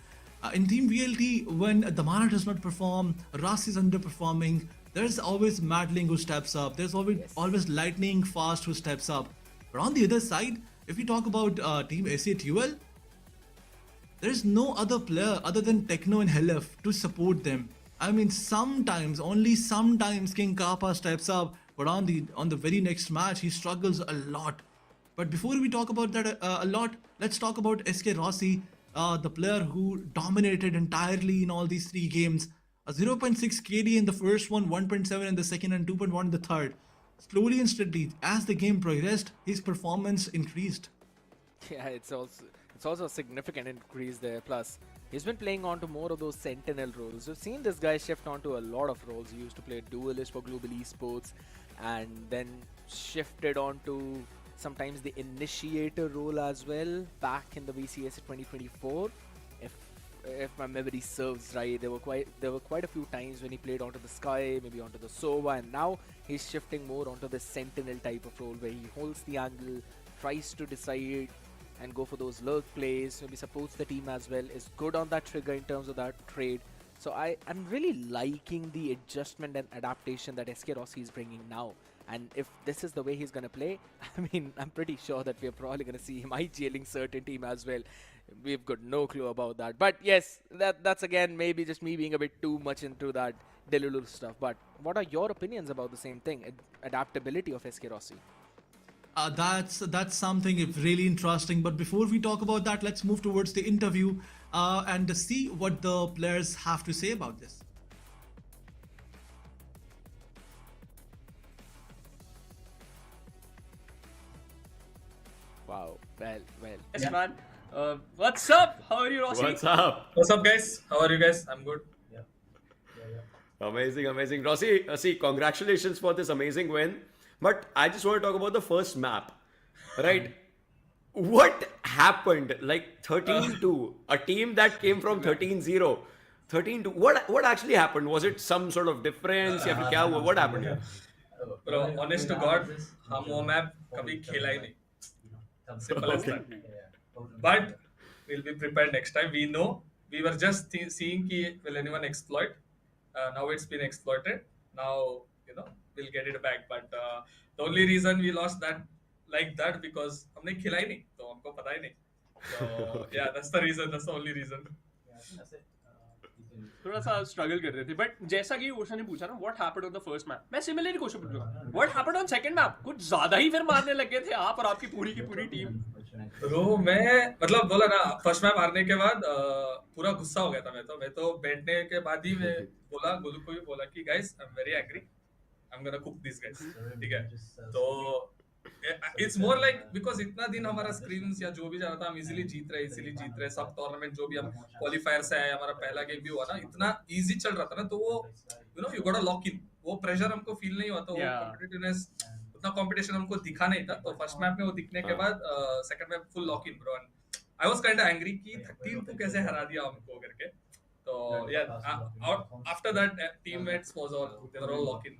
In Team VLT, when Damara does not perform, Ras is underperforming, there's always Madeline who steps up. There's always Lightning Fast who steps up. But on the other side, if we talk about Team SATUL, there's no other player other than Techno and Helef to support them. I mean, sometimes, only sometimes King Kappa steps up, but on the very next match, he struggles a lot. But before we talk about that a lot, let's talk about SK Rossi, the player who dominated entirely in all these 3 games. A 0.6 KD in the first one, 1.7 in the second, and 2.1 in the third. slowly and steadily, as the game progressed, his performance increased. Yeah, it's also a significant increase there. Plus, he's been playing onto more of those sentinel roles. We've seen this guy shift onto a lot of roles. He used to play duelist for Global Esports, and then shifted onto sometimes the initiator role as well back in the VCS 2024. If my memory serves right, there were quite a few times when he played onto the Sky, maybe onto the Sova, and now he's shifting more onto the sentinel type of role where he holds the angle, tries to decide and go for those lurk plays, maybe supports the team as well, is good on that trigger in terms of that trade. So I'm really liking the adjustment and adaptation that SK Rossi is bringing now. And if this is the way he's going to play, I mean, I'm pretty sure that we're probably going to see him IGLing certain team as well. We've got no clue about that. But yes, that's again maybe just me being a bit too much into that Delulu stuff. But what are your opinions about the same thing, adaptability of SK Rossi? That's something really interesting. But before we talk about that, let's move towards the interview and see what the players have to say about this. Wow. Well. Yes, man. What's up? How are you, Rossi? What's up? What's up, guys? How are you guys? I'm good. Amazing. Rossi, see, congratulations for this amazing win. But I just want to talk about the first map, right? What happened? Like 13-2, a team that came from 13-0, 13-2. What actually happened? Was it some sort of difference? या फिर क्या हुआ? What happened here? Bro, honest to God, हम वो map कभी खेला ही नहीं. Simple as that. But we'll be prepared next time. We know. We were just seeing कि will anyone exploit. Now it's been exploited. Now, we'll get it back. But the only reason we lost that like that because हमने खेला ही नहीं, तो हमको पता ही नहीं. So yeah, that's the reason. That's the only reason. थोड़ा सा struggle कर रहे थे बट जैसा कि क्वेश्चन ने पूछा ना what happened on the first map मैं सिमिलरली क्वेश्चन पूछ रहा हूं what happened on second map कुछ ज्यादा ही फिर मारने लगे थे आप और आपकी पूरी की पूरी टीम ब्रो मैं मतलब बोला ना फर्स्ट मैप हारने के बाद पूरा गुस्सा हो गया था मैं तो बैठने के बाद ही मैं बोला गोलू को भी बोला कि guys I am very agree I am gonna cook this guys ठीक है तो इट्स मोर लाइक बिकॉज इतना दिन हमारा स्क्रीन्स या जो भी जा रहा था हम इजीली जीत रहे सब टूर्नामेंट जो भी हम क्वालिफायर से आए हमारा पहला गेम भी हुआ ना इतना इजी चल रहा था ना तो वो you got a lock in वो प्रेशर हमको फील नहीं हुआ था वो कॉम्पिटिटिवनेस उतना कंपटीशन हमको दिखा नहीं था तो फर्स्ट मैप में वो दिखने के बाद second map full lock in bro I was kind of angry कि 13 कैसे हरा दिया हमको करके तो या after that teammates was all they were all lock in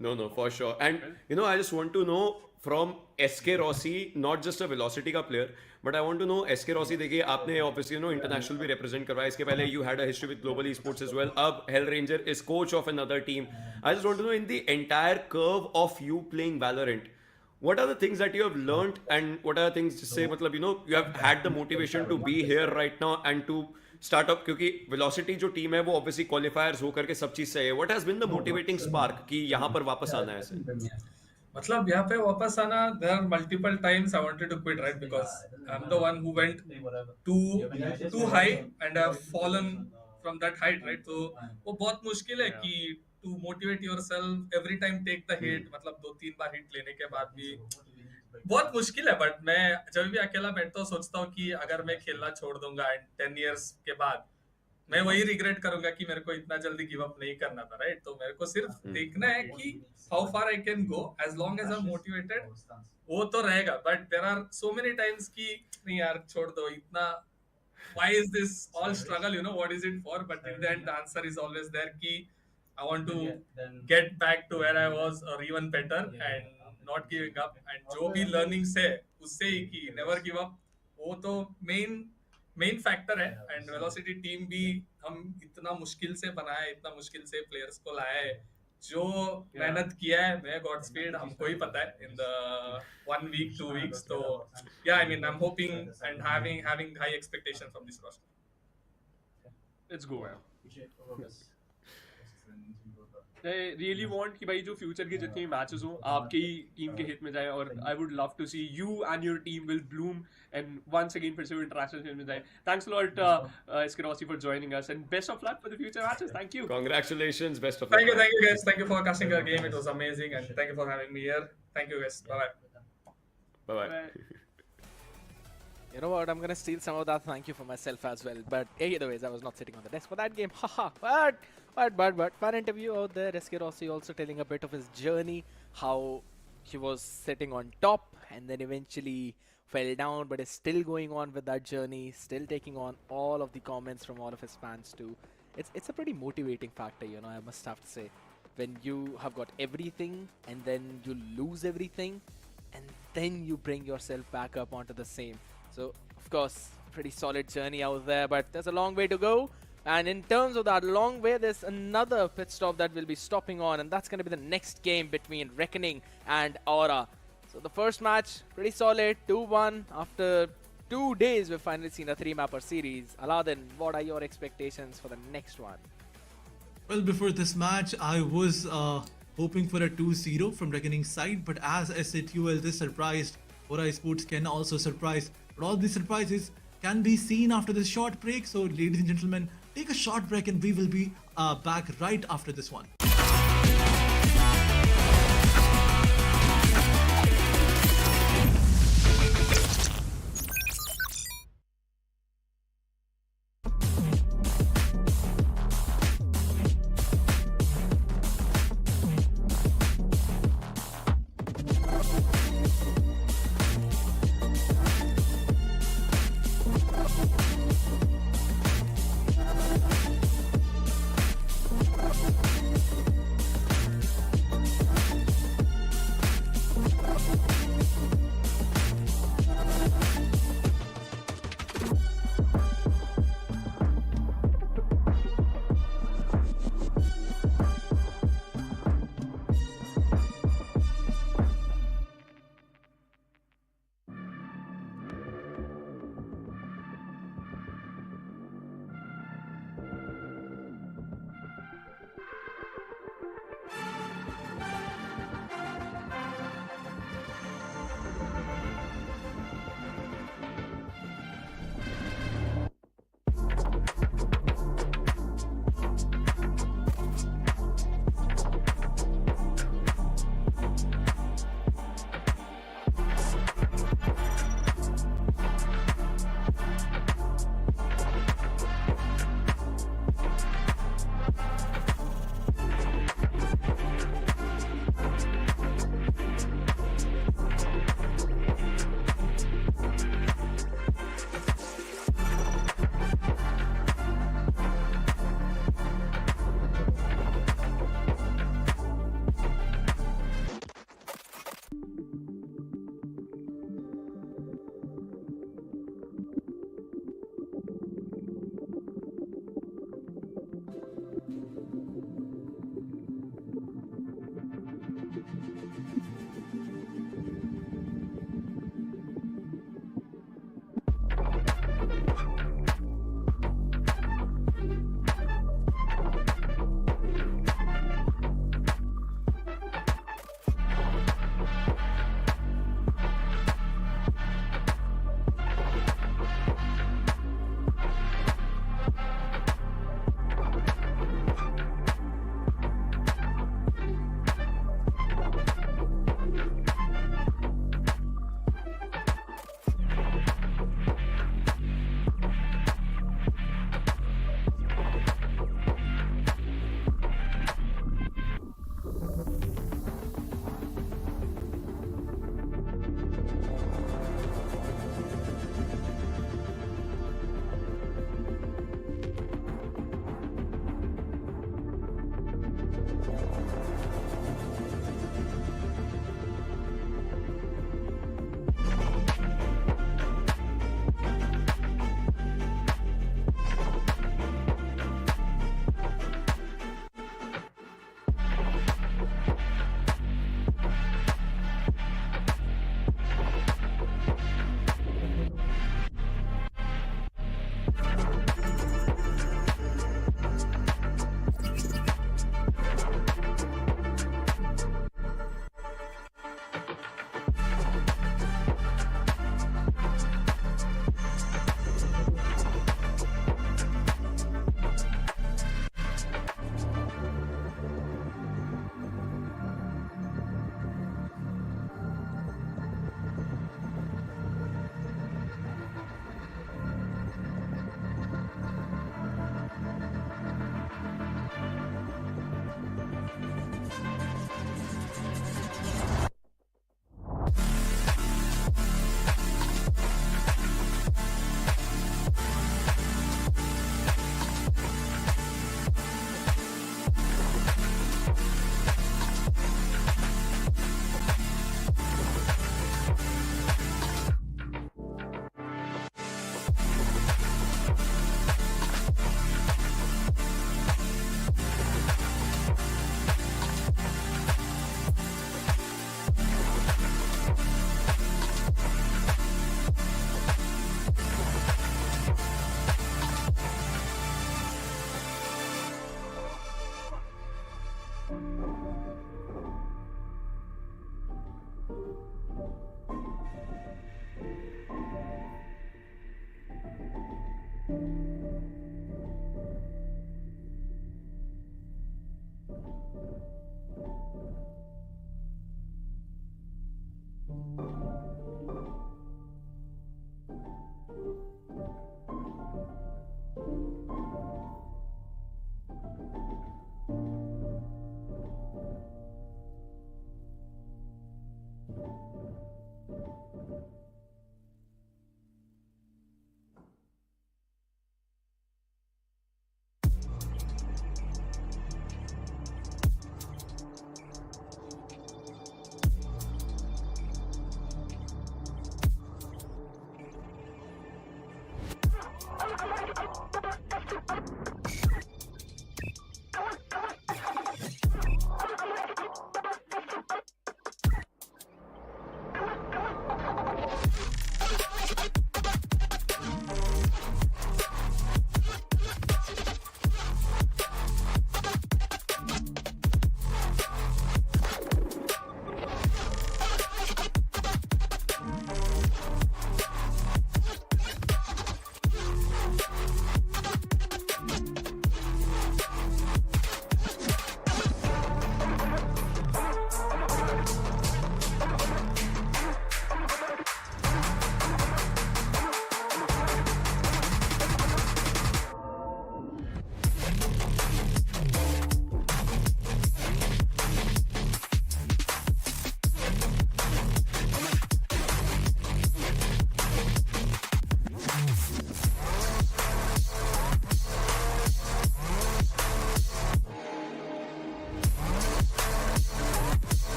No, for sure. And I just want to know from SK Rossi, not just a velocity का player, but I want to know SK Rossi. देखिए आपने obviously international भी represent करवाया इसके पहले you had a history with Global Esports as well. अब Hell Ranger is coach of another team. I just want to know in the entire curve of you playing Valorant, what are the things that you have learned and what are the things just say मतलब you have had the motivation to be here right now and to startup क्योंकि velocity जो team है वो obviously क्वालिफायर्स होकर के सब चीज से है what has been the motivating spark कि यहाँ पर वापस आना है ऐसे मतलब यहाँ पे वापस आना there are multiple times I wanted to quit right because I am the one who went to high and I have fallen from that height right तो वो बहुत मुश्किल है कि to motivate yourself every time take the hit मतलब 2-3 बार hit लेने के बाद भी बहुत मुश्किल है बट मैं जब भी अकेला बैठता हूँ सोचता हूँ कि अगर मैं खेलना छोड़ दूंगा एंड 10 इयर्स के बाद मैं वही रिग्रेट करूंगा कि मेरे को इतना जल्दी गिव अप नहीं करना था राइट तो मेरे को सिर्फ देखना है कि how far I can go as long as I am motivated वो तो रहेगा but there are so many times कि नहीं यार छोड़ दो इतना why is this all struggle what is it for but in the end the answer is always there कि I want to get back to where I was or even better and not giving up and जो भी learnings है उससे ही कि never give up वो तो main factor है and velocity team भी हम इतना मुश्किल से बनाया है इतना मुश्किल से players को लाया है जो मेहनत किया है मैं गॉड स्पीड हमको ही पता है in the 1 week 2 weeks तो yeah I mean I'm hoping and having high expectation from this roster let's go I really want कि भाई जो future के जितने मैचेस हो आपके ही टीम के हित में जाए और I would love to see you and your team will bloom and once again फिर से वो international खेल में जाए. Thanks a lot Asterisk for joining us and best of luck for the future matches. Thank you. Congratulations, best of Thank luck. you guys. Thank you for casting our game. It was amazing, and thank you for having me here. Thank you guys. Bye bye. Bye bye. You know what? I'm gonna steal some of that thank you for myself as well. But either ways, I was not sitting on the desk for that game. Haha. But fun interview out there. Reski Rossi also telling a bit of his journey, how he was sitting on top and then eventually fell down, but is still going on with that journey, still taking on all of the comments from all of his fans too. It's a pretty motivating factor, you know, I must have to say. When you have got everything and then you lose everything and then you bring yourself back up onto the same. So, of course, pretty solid journey out there, but there's a long way to go. And in terms of that long way, there's another pit stop that we'll be stopping on, and that's going to be the next game between Reckoning and Aura. So the first match, pretty solid, 2-1. After 2 days, we've finally seen a 3-mapper series. Aladdin, what are your expectations for the next one? Well, before this match, I was hoping for a 2-0 from Reckoning's side, but as SATUL is surprised, Aura Esports can also surprise. But all these surprises can be seen after this short break. So, ladies and gentlemen, take a short break and we will be back right after this one.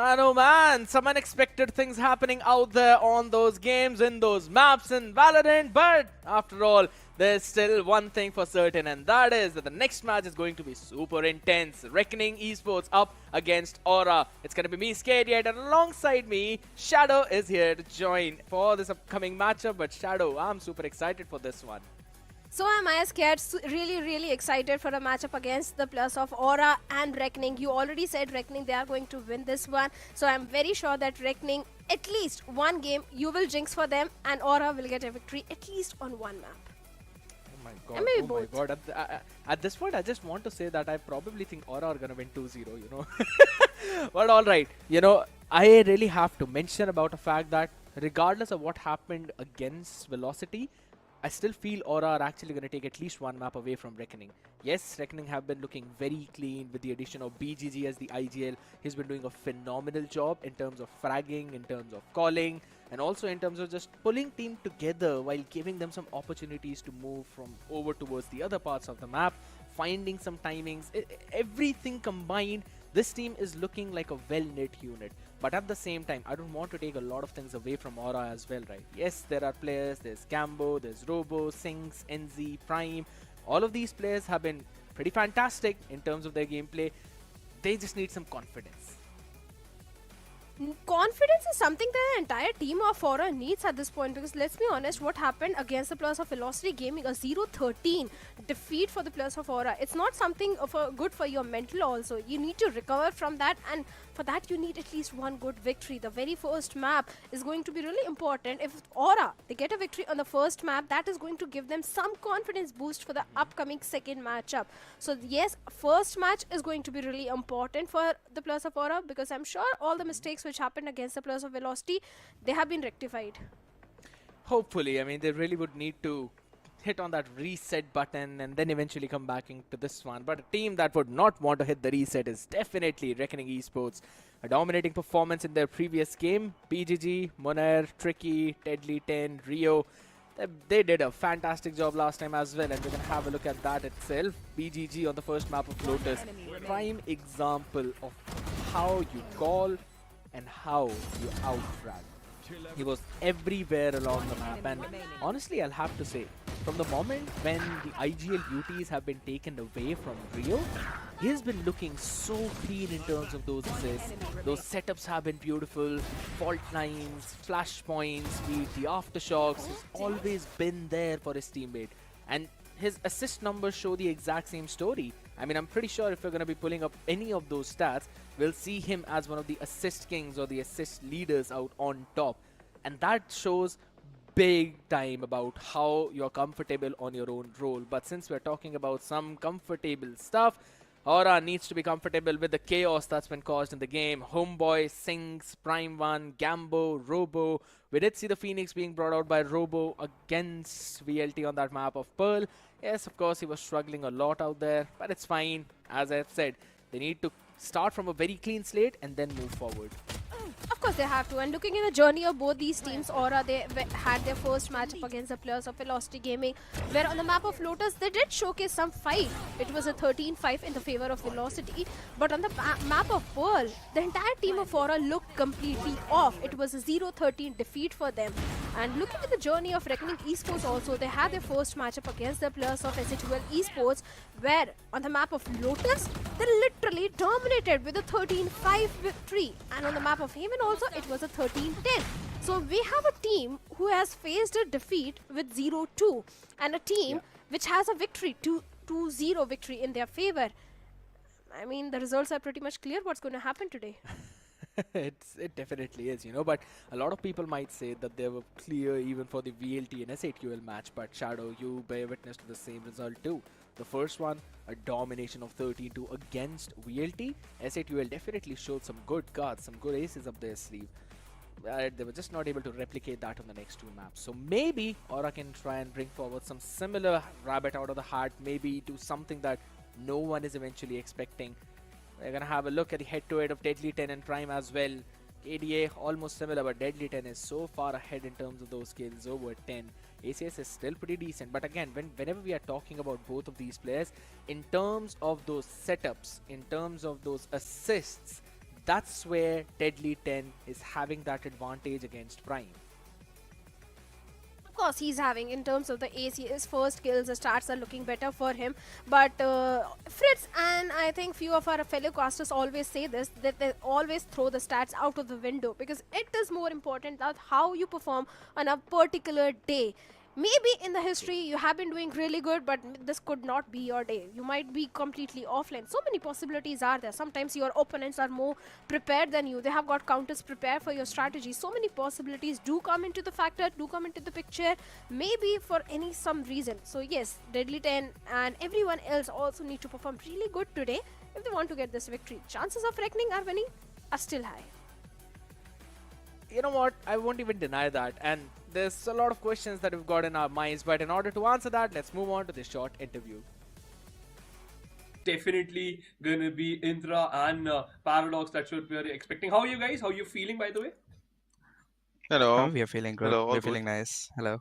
Man, oh man, some unexpected things happening out there on those games, in those maps in Valorant. But after all, there's still one thing for certain, and that is that the next match is going to be super intense. Reckoning Esports up against Aura. It's going to be me, Skadiet, and alongside me, Shadow is here to join for this upcoming matchup. But Shadow, I'm super excited for this one. So am I, scared. Really excited for a matchup against the plus of Aura and Reckoning. You already said Reckoning, they are going to win this one. So I'm very sure that Reckoning, at least one game, you will jinx for them, and Aura will get a victory at least on one map. Oh my god, And maybe oh both. my god. At this point, I just want to say that I probably think Aura are gonna win 2-0, you know. But alright, you know, I really have to mention about the fact that regardless of what happened against Velocity, I still feel Aura are actually going to take at least one map away from Reckoning. Yes, Reckoning have been looking very clean with the addition of BGG as the IGL. He's been doing a phenomenal job in terms of fragging, in terms of calling, and also in terms of just pulling team together while giving them some opportunities to move from over towards the other parts of the map, finding some timings. Everything combined, this team is looking like a well-knit unit. But at the same time, I don't want to take a lot of things away from Aura as well, right? Yes, there are players, there's Gambo, there's Robo, Sinks, NZ, Prime. All of these players have been pretty fantastic in terms of their gameplay. They just need some confidence. Confidence is something that the entire team of Aura needs at this point, because let's be honest, what happened against the players of Velocity Gaming, a 0-13 defeat for the players of Aura. It's not something of a good for your mental also. You need to recover from that, and for that you need at least one good victory. The very first map is going to be really important. If Aura, they get a victory on the first map, that is going to give them some confidence boost for the upcoming second matchup. So yes, first match is going to be really important for the players of Aura, because I'm sure all the mistakes which happened against the players of Velocity, they have been rectified. Hopefully, I mean, they really would need to hit on that reset button and then eventually come back into this one. But a team that would not want to hit the reset is definitely Reckoning Esports. A dominating performance in their previous game. BGG, Monair, Tricky, Deadly 10, Rio. They did a fantastic job last time as well, and we're going to have a look at that itself. BGG on the first map of Lotus. Prime example of how you call and how you outfrag. He was everywhere along the map, and honestly, I'll have to say, from the moment when the IGL UTs have been taken away from Rio, he's been looking so clean in terms of those assists. Those setups have been beautiful, fault lines, flash points, be it the aftershocks. He's always been there for his teammate, and his assist numbers show the exact same story. I mean, I'm pretty sure if we're going to be pulling up any of those stats, we'll see him as one of the assist kings or the assist leaders out on top. And that shows big time about how you're comfortable on your own role. But since we're talking about some comfortable stuff, Aura needs to be comfortable with the chaos that's been caused in the game. Homeboy, Sinks, Prime 1, Gambo, Robo. We did see the Phoenix being brought out by Robo against VLT on that map of Pearl. Yes, of course, he was struggling a lot out there, but it's fine. As I've said, they need to start from a very clean slate and then move forward. Of course they have to, and looking at the journey of both these teams, Aura, they had their first matchup against the players of Velocity Gaming, where on the map of Lotus they did showcase some fight. It was a 13-5 in the favor of Velocity, but on the map of Pearl, the entire team of Aura looked completely off. It was a 0-13 defeat for them. And looking at the journey of Reckoning Esports also, they had their first matchup against the players of SA2L Esports, where on the map of Lotus, they literally dominated with a 13-5 victory. And on the map of Haven also, it was a 13-10. So we have a team who has faced a defeat with 0-2, and a team which has a victory, 2-0 victory in their favor. I mean, the results are pretty much clear what's going to happen today. It definitely is, you know, but a lot of people might say that they were clear even for the VLT and SA2L match, but Shadow, you bear witness to the same result too. The first one, a domination of 13-2 against VLT. SA2L definitely showed some good cards, some good aces up their sleeve. They were just not able to replicate that on the next two maps. So maybe Aura can try and bring forward some similar rabbit out of the hat, maybe do something that no one is eventually expecting. We're going to have a look at the head-to-head of Deadly 10 and Prime as well. KDA almost similar, but Deadly 10 is so far ahead in terms of those kills over 10. ACS is still pretty decent, but again, whenever we are talking about both of these players, in terms of those setups, in terms of those assists, that's where Deadly 10 is having that advantage against Prime. Of course, he's having in terms of the AC, his first kills, the stats are looking better for him. But Fritz and I think few of our fellow casters always say this, that they always throw the stats out of the window because it is more important that how you perform on a particular day. Maybe in the history you have been doing really good, but this could not be your day. You might be completely offline. So many possibilities are there. Sometimes your opponents are more prepared than you. They have got counters prepared for your strategy. So many possibilities do come into the factor, do come into the picture, maybe for some reason. So yes, Deadly 10 and everyone else also need to perform really good today if they want to get this victory. Chances of reckoning are winning are still high. You know what? I won't even deny that. And there's a lot of questions that we've got in our minds. But in order to answer that, let's move on to this short interview. Definitely gonna be Indra and Paradox. That's what we're expecting. How are you guys? How are you feeling, by the way? Hello. We are feeling good. Hello, all We're good. feeling nice. Hello.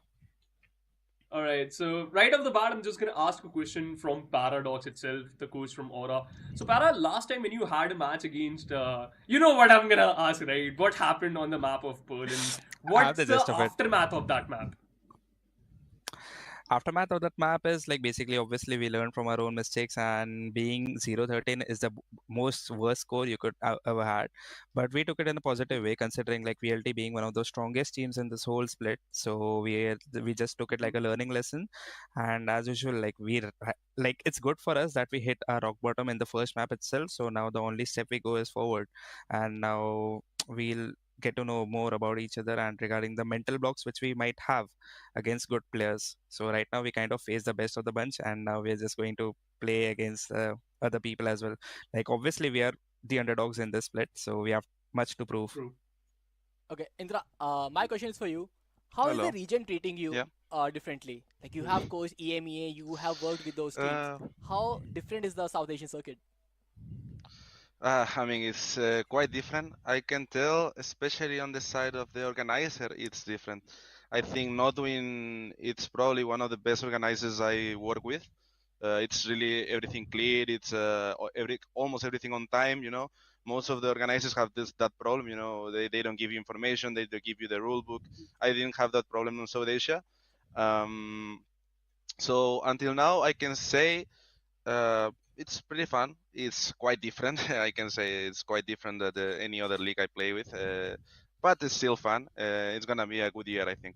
All right, so right off the bat, I'm just going to ask a question from Paradox itself, the coach from Aura. So, Para, last time when you had a match against, you know what I'm going to ask, right? What happened on the map of Pearl and what's the the gist of it. aftermath of that map? Aftermath of that map is like basically obviously we learn from our own mistakes, and being 0-13 is the most worst score you could ever had, but we took it in a positive way considering like VLT being one of the strongest teams in this whole split. So we just took it like a learning lesson, and as usual like it's good for us that we hit our rock bottom in the first map itself. So now the only step we go is forward, and now we'll get to know more about each other and regarding the mental blocks which we might have against good players. So right now we kind of face the best of the bunch, and now we're just going to play against other people as well. Like obviously we are the underdogs in this split, so we have much to prove. True. Okay, Indra, my question is for you. How is Hello. the region treating you Yeah. differently? Like you have coached EMEA, you have worked with those teams. How different is the South Asian circuit? I mean, it's quite different. I can tell, especially on the side of the organizer, it's different. I think NODWIN, it's probably one of the best organizers I work with. It's really everything clear. It's almost everything on time. You know, most of the organizers have that problem. You know, they don't give you information. They don't give you the rule book. I didn't have that problem in South Asia. So until now, I can say it's pretty fun. It's quite different. I can say it's quite different than any other league I play with, but it's still fun. It's gonna be a good year, I think.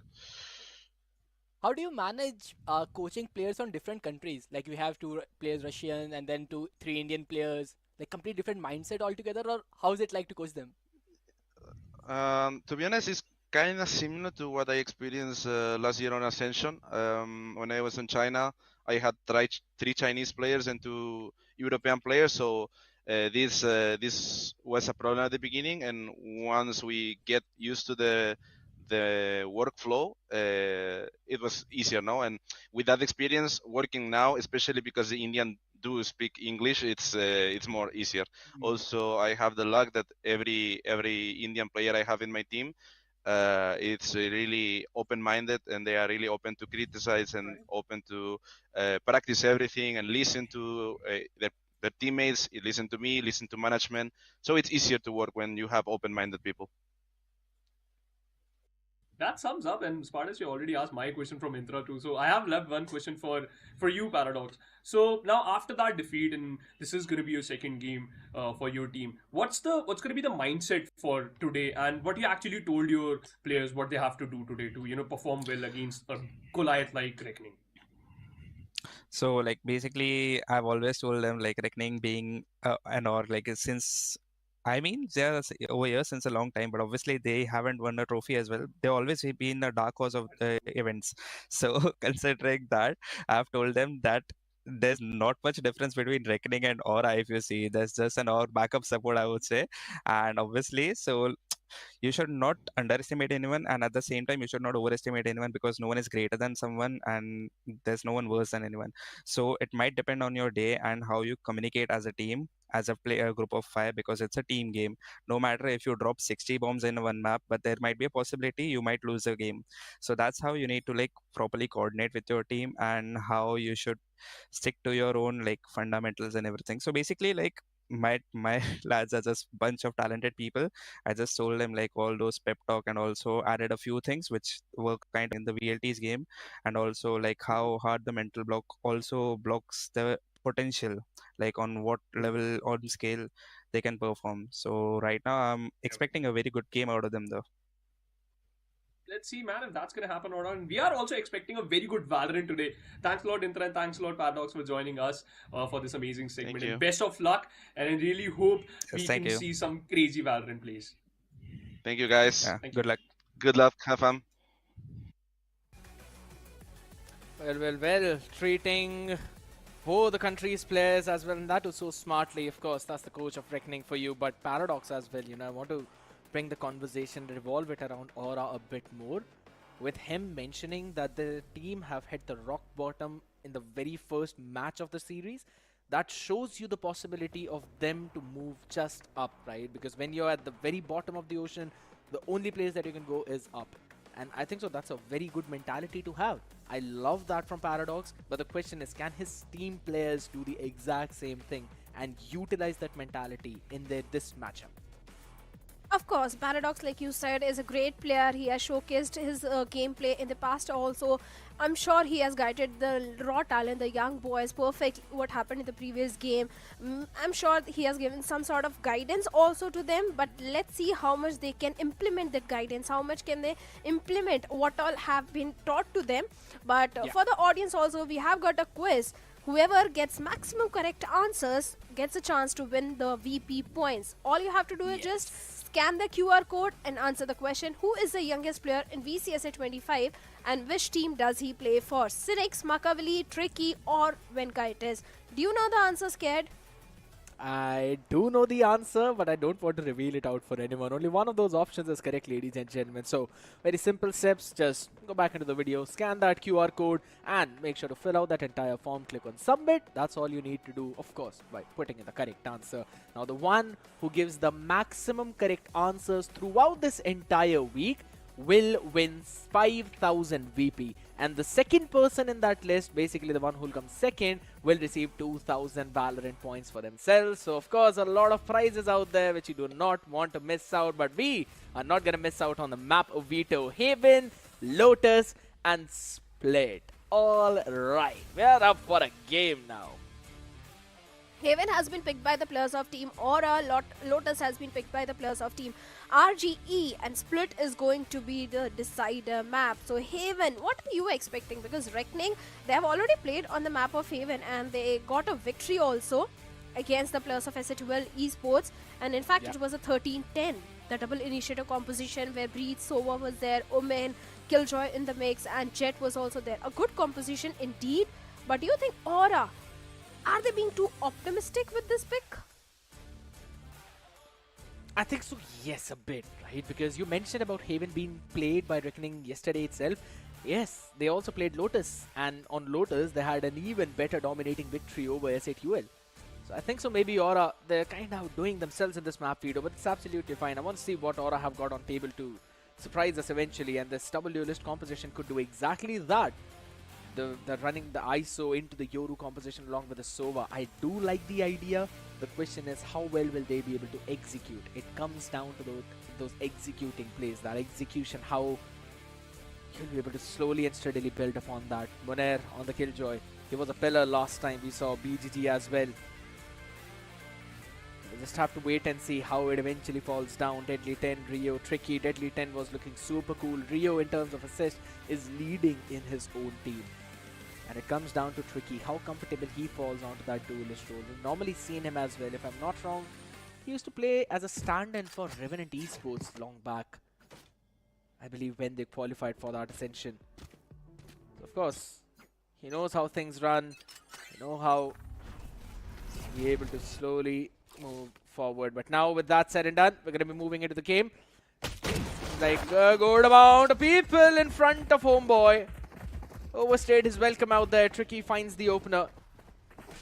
How do you manage coaching players from different countries? Like you have two players Russian and then three Indian players, like complete different mindset altogether, or how is it like to coach them? To be honest, it's kind of similar to what I experienced last year on Ascension. When I was in China, I had three Chinese players and two European players. So this was a problem at the beginning, and once we get used to the workflow, it was easier now. And with that experience working now, especially because the Indian do speak English, it's more easier. Also, I have the luck that every Indian player I have in my team, it's really open-minded, and they are really open to criticize and open to practice everything and listen to their teammates, listen to me, listen to management. So it's easier to work when you have open-minded people. That sums up, and Spartus, you already asked my question from Indra too. So I have left one question for you, Paradox. So now after that defeat, and this is going to be your second game for your team. What's going to be the mindset for today, and what you actually told your players what they have to do today to perform well against a Goliath-like reckoning? So like basically I've always told them like reckoning being an org, like since I mean, they're over here since a long time, but obviously they haven't won a trophy as well. They've always been the dark horse of the events. So considering that, I've told them that there's not much difference between Reckoning and Aura. If you see, there's just an Aura backup support, I would say. And obviously, so you should not underestimate anyone, and at the same time you should not overestimate anyone, because no one is greater than someone and there's no one worse than anyone. So it might depend on your day and how you communicate as a team, as a player group of 5, because it's a team game. No matter if you drop 60 bombs in one map, but there might be a possibility you might lose the game. So that's how you need to like properly coordinate with your team, and how you should stick to your own like fundamentals and everything. So basically like my lads are just bunch of talented people. I just told them like all those pep talk and also added a few things which were kind of in the VLT's game, and also like how hard the mental block also blocks the potential, like on what level on scale they can perform. So right now I'm expecting a very good game out of them though. Let's see, man, if that's going to happen or not. And we are also expecting a very good Valorant today. Thanks a lot, Intra, and thanks a lot, Paradox, for joining us for this amazing segment. Thank you. And best of luck. And I really hope we thank can you. see some crazy Valorant plays. Thank you, guys. Yeah, Thank good you. luck. Good luck. Have fun. Well, treating both the country's players as well, and that too so smartly. Of course, that's the coach of Reckoning for you, but Paradox as well. I want to bring the conversation, revolve it around Aura a bit more, with him mentioning that the team have hit the rock bottom in the very first match of the series. That shows you the possibility of them to move just up, right? Because when you're at the very bottom of the ocean, the only place that you can go is up. And I think so that's a very good mentality to have. I love that from Paradox, but the question is, can his team players do the exact same thing and utilize that mentality in this matchup? Of course, Paradox, like you said, is a great player. He has showcased his gameplay in the past also. I'm sure he has guided the raw talent, the young boys, perfect what happened in the previous game. I'm sure he has given some sort of guidance also to them, but let's see how much they can implement that guidance, how much can they implement what all have been taught to them. But for the audience also, we have got a quiz. Whoever gets maximum correct answers gets a chance to win the VP points. All you have to do is just scan the QR code and answer the question, who is the youngest player in VCSA 25 and which team does he play for? Cynics, Makavali, Tricky or Venkaitis? Do you know the answer, Scared? I do know the answer, but I don't want to reveal it out for anyone. Only one of those options is correct, ladies and gentlemen. So, very simple steps. Just go back into the video, scan that QR code, and make sure to fill out that entire form. Click on submit. That's all you need to do, of course, by putting in the correct answer. Now, the one who gives the maximum correct answers throughout this entire week will win 5,000 VP, and the second person in that list, basically the one who will come second, will receive 2,000 Valorant points for themselves. So of course a lot of prizes out there which you do not want to miss out, but we are not gonna miss out on the map of Veto, Haven, Lotus and Split. All right, we're up for a game now. Haven has been picked by the players of Team Aura, Lotus has been picked by the players of Team RGE, and Split is going to be the decider map. So Haven, what are you expecting? Because Reckoning, they have already played on the map of Haven and they got a victory also against the players of SA12 Esports, and in fact it was a 13-10. The double initiator composition where Breeze, Sova was there, Omen, Killjoy in the mix, and Jet was also there. A good composition indeed, but do you think Aura, are they being too optimistic with this pick? I think so, yes, a bit, right? Because you mentioned about Haven being played by Reckoning yesterday itself. Yes, they also played Lotus, and on Lotus they had an even better dominating victory over SA12. So I think so maybe Aura, they're kind of doing themselves in this map video, but it's absolutely fine. I want to see what Aura have got on table to surprise us eventually, and this double duelist composition could do exactly that. The running the ISO into the Yoru composition along with the Sova. I do like the idea. The question is how well will they be able to execute? It comes down to those executing plays, that execution, how you'll be able to slowly and steadily build upon that. Moner on the Killjoy. He was a pillar last time. We saw BGG as well. We'll just have to wait and see how it eventually falls down. Deadly 10, Rio, Tricky. Deadly 10 was looking super cool. Rio, in terms of assist, is leading in his own team. And it comes down to Tricky, how comfortable he falls onto that duelist role. We've normally seen him as well. If I'm not wrong, he used to play as a stand-in for Revenant Esports long back, I believe, when they qualified for that ascension. So of course, he knows how things run. You know how to be able to slowly move forward. But now with that said and done, we're going to be moving into the game. Like a good amount of people in front of Homeboy. Overstayed his welcome out there. Tricky finds the opener.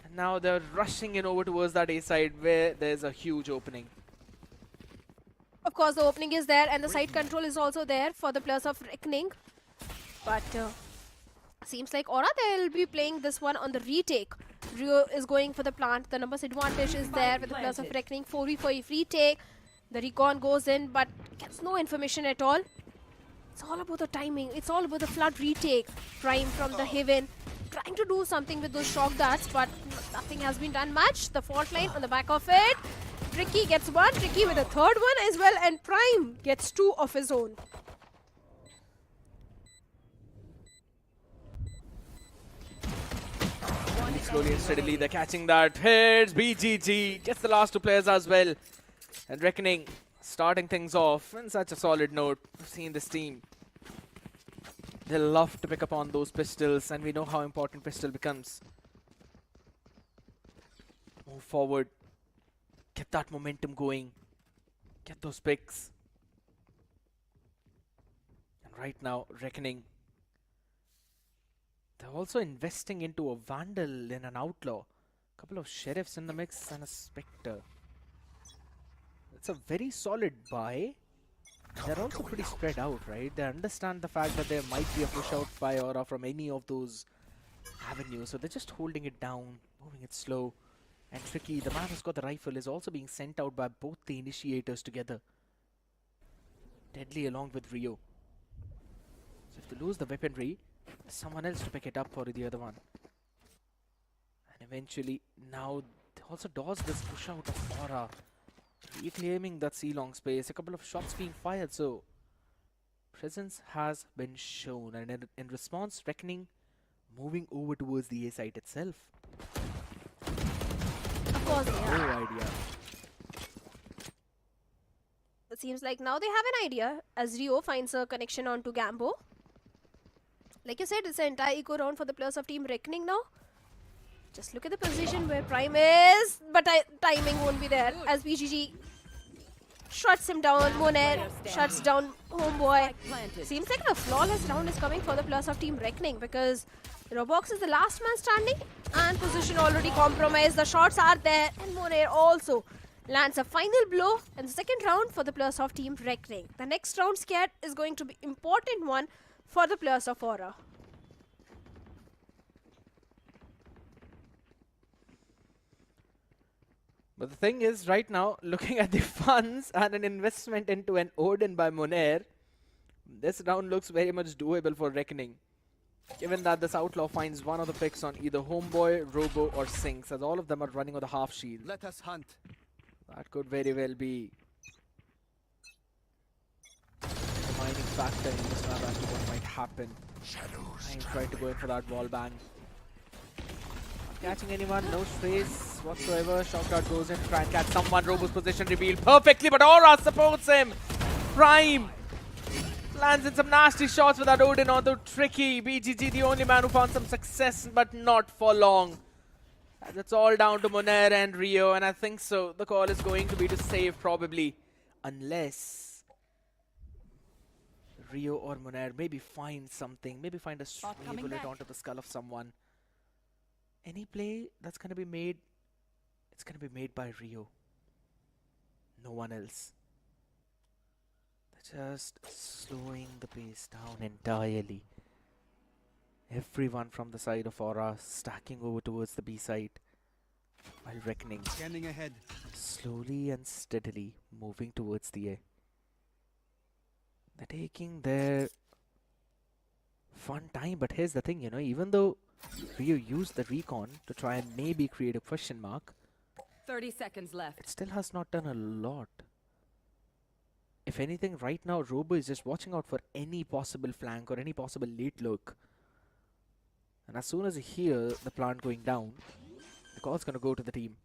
And now they're rushing in over towards that A side where there's a huge opening. Of course, the opening is there and the side control is also there for the players of Reckoning. But Seems like Aura, they'll be playing this one on the retake. Rio is going for the plant. The numbers advantage is there with the plus of reckoning. 4v4 retake. The recon goes in but gets no information at all. It's all about the timing. It's all about the flood retake. Prime from the Heaven. Trying to do something with those shock darts, but nothing has been done much. The fault line on the back of it. Tricky gets one. Tricky with a third one as well. And Prime gets two of his own. Slowly and steadily, they're catching that. Heads, BGG, gets the last two players as well. And Reckoning starting things off on such a solid note. We've seen this team. They love to pick up on those pistols, and we know how important pistol becomes. Move forward. Get that momentum going. Get those picks. And right now, Reckoning. They're also investing into a Vandal and an Outlaw. A couple of Sheriffs in the mix and a Spectre. It's a very solid buy. They're also pretty spread out, right? They understand the fact that there might be a push out by Aura from any of those avenues. So they're just holding it down, moving it slow. And Tricky, the man who's got the rifle, is also being sent out by both the initiators together. Deadly along with Rio. So if they lose the weaponry, there's someone else to pick it up for the other one. And eventually, now they also dodge this push out of Aura. Reclaiming that C-long space, a couple of shots being fired, so presence has been shown, and in response, Reckoning moving over towards the A site itself. Of course, yeah. No idea. It seems like now they have an idea as Rio finds a connection onto Gambo. Like you said, it's an entire eco round for the players of Team Reckoning now. Just look at the position where Prime is, but timing won't be there as BGG shuts him down. Moner shuts down Homeboy. Seems like a flawless round is coming for the players of Team Reckoning because Robox is the last man standing and position already compromised. The shots are there and Moner also lands a final blow in the second round for the players of Team Reckoning. The next round scared is going to be important one for the players of Aura. But the thing is, right now, looking at the funds and an investment into an Odin by Moner, this round looks very much doable for Reckoning. Given that this Outlaw finds one of the picks on either Homeboy, Robo or Sinks, as all of them are running on the half shield. Let us hunt. That could very well be a defining factor in this map as to what might happen. I'm trying to go in for that wall bang. Catching anyone, no space whatsoever. Shotgun goes in, try and catch someone. Robo's position revealed perfectly, but Aura supports him. Prime lands in some nasty shots with that Odin onto Tricky. BGG, the only man who found some success, but not for long. As it's all down to Moner and Rio, and I think so. The call is going to be to save probably, unless Rio or Moner maybe find something, maybe find a stray bullet onto the skull of someone. Any play that's going to be made, it's going to be made by Rio. No one else. They're just slowing the pace down entirely. Everyone from the side of Aura stacking over towards the B side. While Reckoning, Scanning ahead. slowly and steadily moving towards the A. They're taking their fun time, but here's the thing, even though Rio used the recon to try and maybe create a question mark, 30 seconds left. it still has not done a lot. If anything, right now Robo is just watching out for any possible flank or any possible late look. And as soon as he hears the plant going down, the call's gonna go to the team.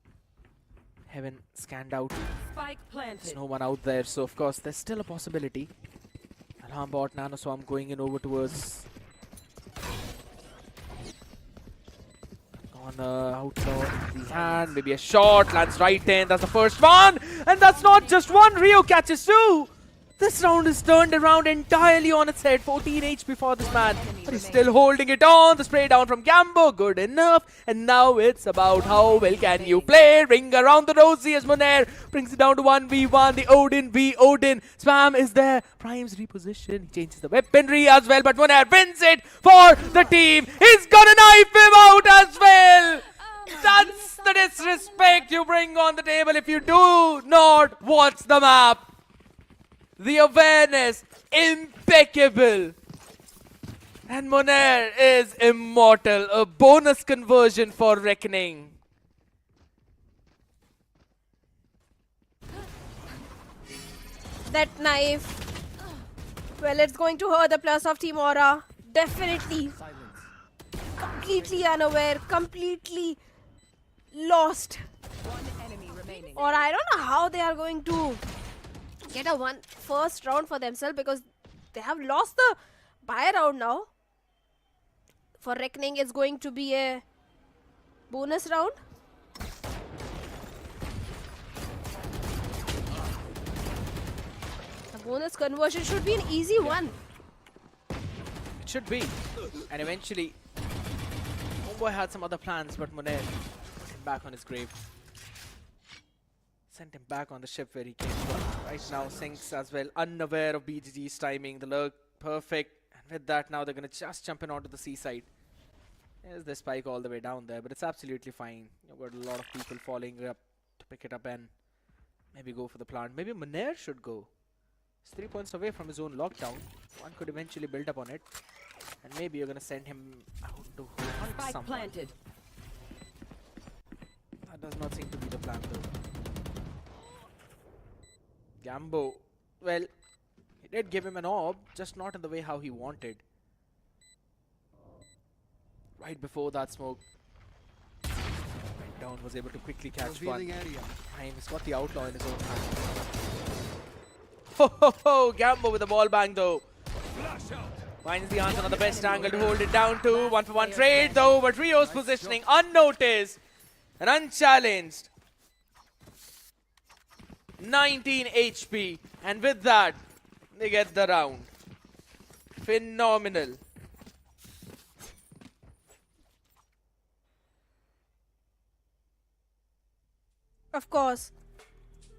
Heaven scanned out. Spike planted. There's no one out there, so of course there's still a possibility. Alarm bot, Nano Swarm going in over towards on Outlaw in the hand. Maybe a shot lands right in. That's the first one, and that's not just one. Rio catches two. This round is turned around entirely on its head. 14 HP for this man. But he's still holding it on. The spray down from Gambo, good enough. And now it's about how well can you play. Ring around the rosy as Monair brings it down to 1v1. The Odin v Odin. Spam is there. Prime's reposition. He changes the weaponry as well. But Monair wins it for the team. He's gonna knife him out as well. That's the disrespect you bring on the table if you do not watch the map. The awareness, impeccable. And Monair is immortal. A bonus conversion for Reckoning. That knife. Well, it's going to hurt the plus of Team Aura. Definitely. Completely unaware. Completely lost. Or I don't know how they are going to get a first round for themselves, because they have lost the buy round now. For Reckoning, it's going to be a bonus round. The bonus conversion should be an easy one. It should be. And eventually, Homeboy had some other plans, but Monair put him back on his grave. Sent him back on the ship where he came from. Right now, Sinks as well, unaware of BGG's timing. The lurk, perfect. And with that, now they're going to just jump in onto the seaside. There's the spike all the way down there, but it's absolutely fine. You've got a lot of people falling up to pick it up and maybe go for the plant. Maybe Monair should go. He's 3 points away from his own lockdown. One could eventually build up on it. And maybe you're going to send him out to hunt someone. Planted. That does not seem to be the plan though. Gambo, well, he did give him an orb, just not in the way how he wanted. Right before that smoke went down, was able to quickly catch one. He's got the outlaw in his own hand. Ho ho ho! Gambo with the ball bang though. Finds the answer on the best angle to hold it down to. 1-for-1 trade though, but Rio's positioning unnoticed and unchallenged. 19 HP, and with that, they get the round. Phenomenal. Of course,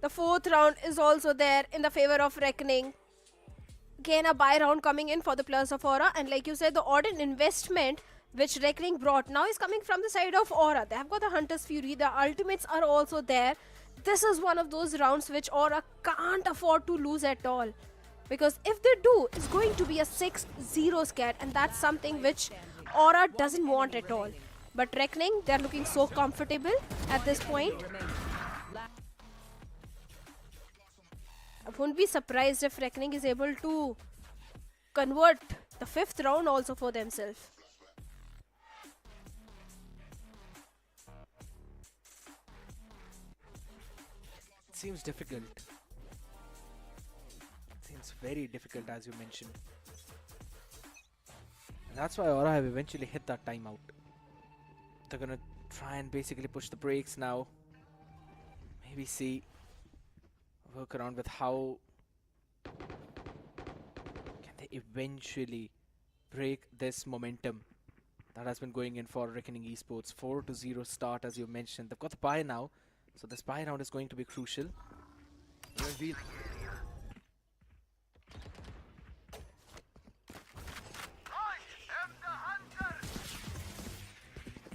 the fourth round is also there in the favor of Reckoning. Again, a buy round coming in for the plus of Aura, and like you said, the odd investment which Reckoning brought now is coming from the side of Aura. They have got the Hunter's Fury, the ultimates are also there. This is one of those rounds which Aura can't afford to lose at all. Because if they do, it's going to be a 6-0 scat, and that's something which Aura doesn't want at all. But Reckoning, they're looking so comfortable at this point. I wouldn't be surprised if Reckoning is able to convert the fifth round also for themselves. Seems difficult. Seems very difficult, as you mentioned. And that's why Aura have eventually hit that timeout. They're gonna try and basically push the brakes now. Maybe see, work around with how can they eventually break this momentum that has been going in for Reckoning Esports. 4-0 start, as you mentioned. They've got the bye now. So this buy round is going to be crucial.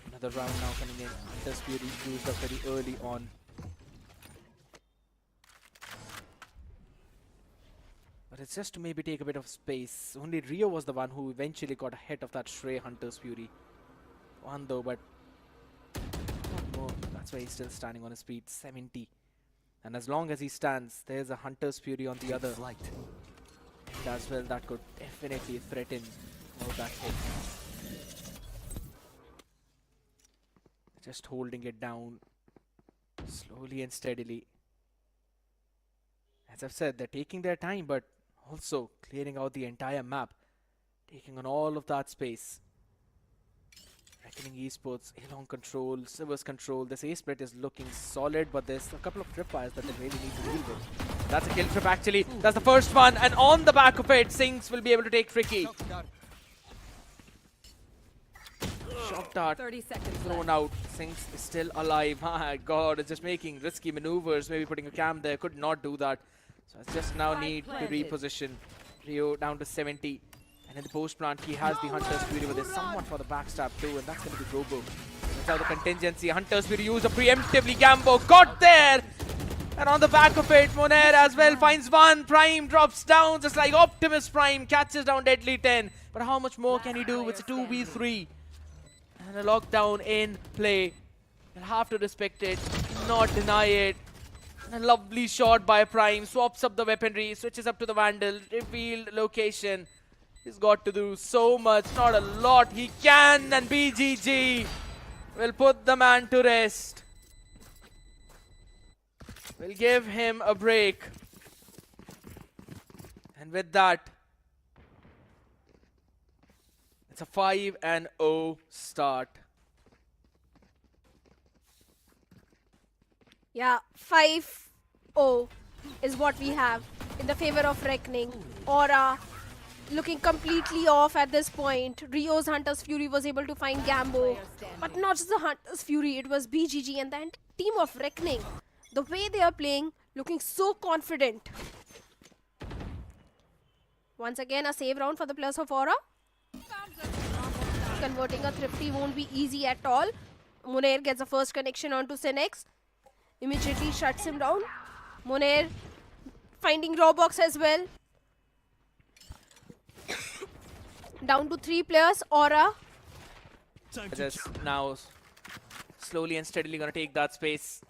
Another round now coming in. Hunter's Fury used up very early on. But it's just to maybe take a bit of space. Only Rio was the one who eventually got a hit of that Shrey Hunter's Fury. One though, but not more. That's why he's still standing on his feet. 70. And as long as he stands, there's a Hunter's Fury on the other. And as well, that could definitely threaten more that hit. Just holding it down slowly and steadily. As I've said, they're taking their time, but also clearing out the entire map. Taking on all of that space. Reckoning Esports, Elon control, Silver's control. This A split is looking solid, but there's a couple of tripwires that they really need to deal with. That's a kill trip actually. That's the first one, and on the back of it, Sinks will be able to take Tricky. Shock dart 30 seconds thrown out. Sinks is still alive. My god, it's just making risky maneuvers. Maybe putting a cam there. Could not do that. So I just now need to reposition. Rio down to 70. And in the post plant, he has the Hunter's Fury, but there's someone for the backstab too, and that's going to be Robo. That's how the contingency. Hunter's Fury used a preemptively. Gambo got there! And on the back of it, Moner as well finds one. Prime drops down just like Optimus Prime. Catches down Deadly 10. But how much more can he do? It's a 2v3. And a lockdown in play. You'll have to respect it, not deny it. And a lovely shot by Prime. Swaps up the weaponry, switches up to the Vandal. Revealed location. He's got to do so much, not a lot. He can, and BGG will put the man to rest. We'll give him a break. And with that, it's a 5-0 start. Yeah, 5-0 is what we have in the favor of Reckoning. Aura looking completely off at this point. Rio's Hunter's Fury was able to find Gambo. But not just the Hunter's Fury, it was BGG and the entire team of Reckoning. The way they are playing, looking so confident. Once again, a save round for the players of Aura. Converting a Thrifty won't be easy at all. Moner gets the first connection onto Senex. Immediately shuts him down. Moner finding Roblox as well. Down to 3 players. Aura. Just now slowly and steadily gonna take that space.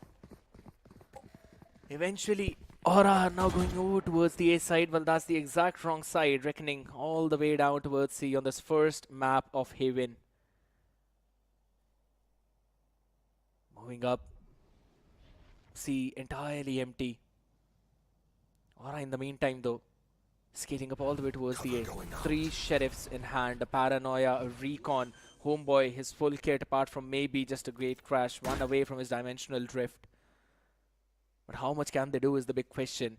Eventually, Aura now going over towards the A side. Well, that's the exact wrong side. Reckoning all the way down towards C on this first map of Haven. Moving up. C entirely empty. Aura in the meantime though, skating up all the way towards the A. 3 sheriffs in hand, a paranoia, a recon, homeboy, his full kit apart from maybe just a great crash, one away from his dimensional drift. But how much can they do is the big question.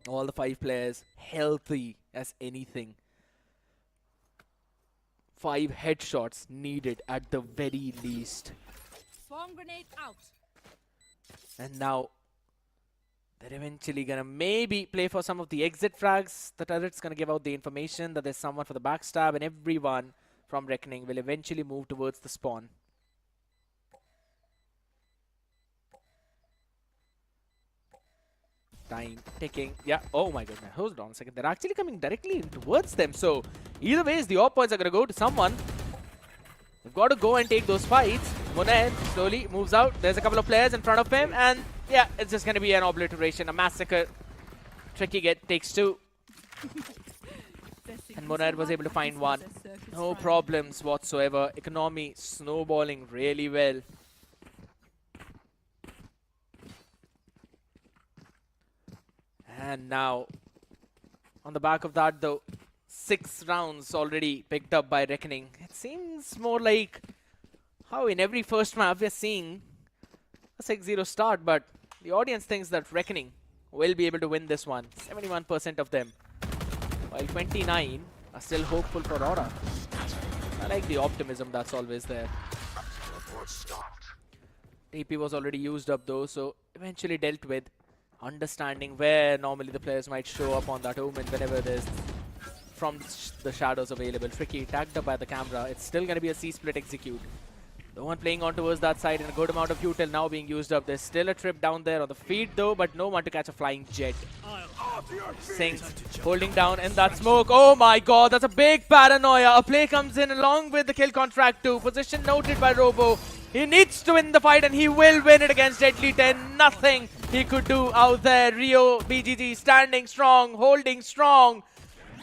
All the 5 players healthy as anything. 5 headshots needed at the very least. Swarm grenade out. And now they're eventually gonna maybe play for some of the exit frags. The turret's gonna give out the information that there's someone for the backstab, and everyone from Reckoning will eventually move towards the spawn. Time ticking. Yeah. Oh my goodness. Hold on a second. They're actually coming directly towards them. So either ways, the AWP points are gonna go to someone. They've got to go and take those fights. Monet slowly moves out. There's a couple of players in front of him, and yeah, it's just gonna be an obliteration, a massacre. Tricky takes 2. And Monet was able to find 1. No problems whatsoever. Economy snowballing really well. And now, on the back of that though, 6 rounds already picked up by Reckoning. It seems more like how in every first map we're seeing a 6-0 start, but the audience thinks that Reckoning will be able to win this one. 71% of them, while 29 are still hopeful for Aura. I like the optimism that's always there. TP was already used up though, so eventually dealt with. Understanding where normally the players might show up on that Omen whenever there's from the shadows available. Tricky tagged up by the camera. It's still going to be a C-split execute. No one playing on towards that side, and a good amount of util now being used up. There's still a trip down there on the feed though, but no one to catch a flying jet. Sinks holding down in that smoke. Oh my god, that's a big paranoia. A play comes in along with the kill contract too. Position noted by Robo. He needs to win the fight, and he will win it against Deadly 10. Nothing he could do out there. Rio, BGG standing strong, holding strong.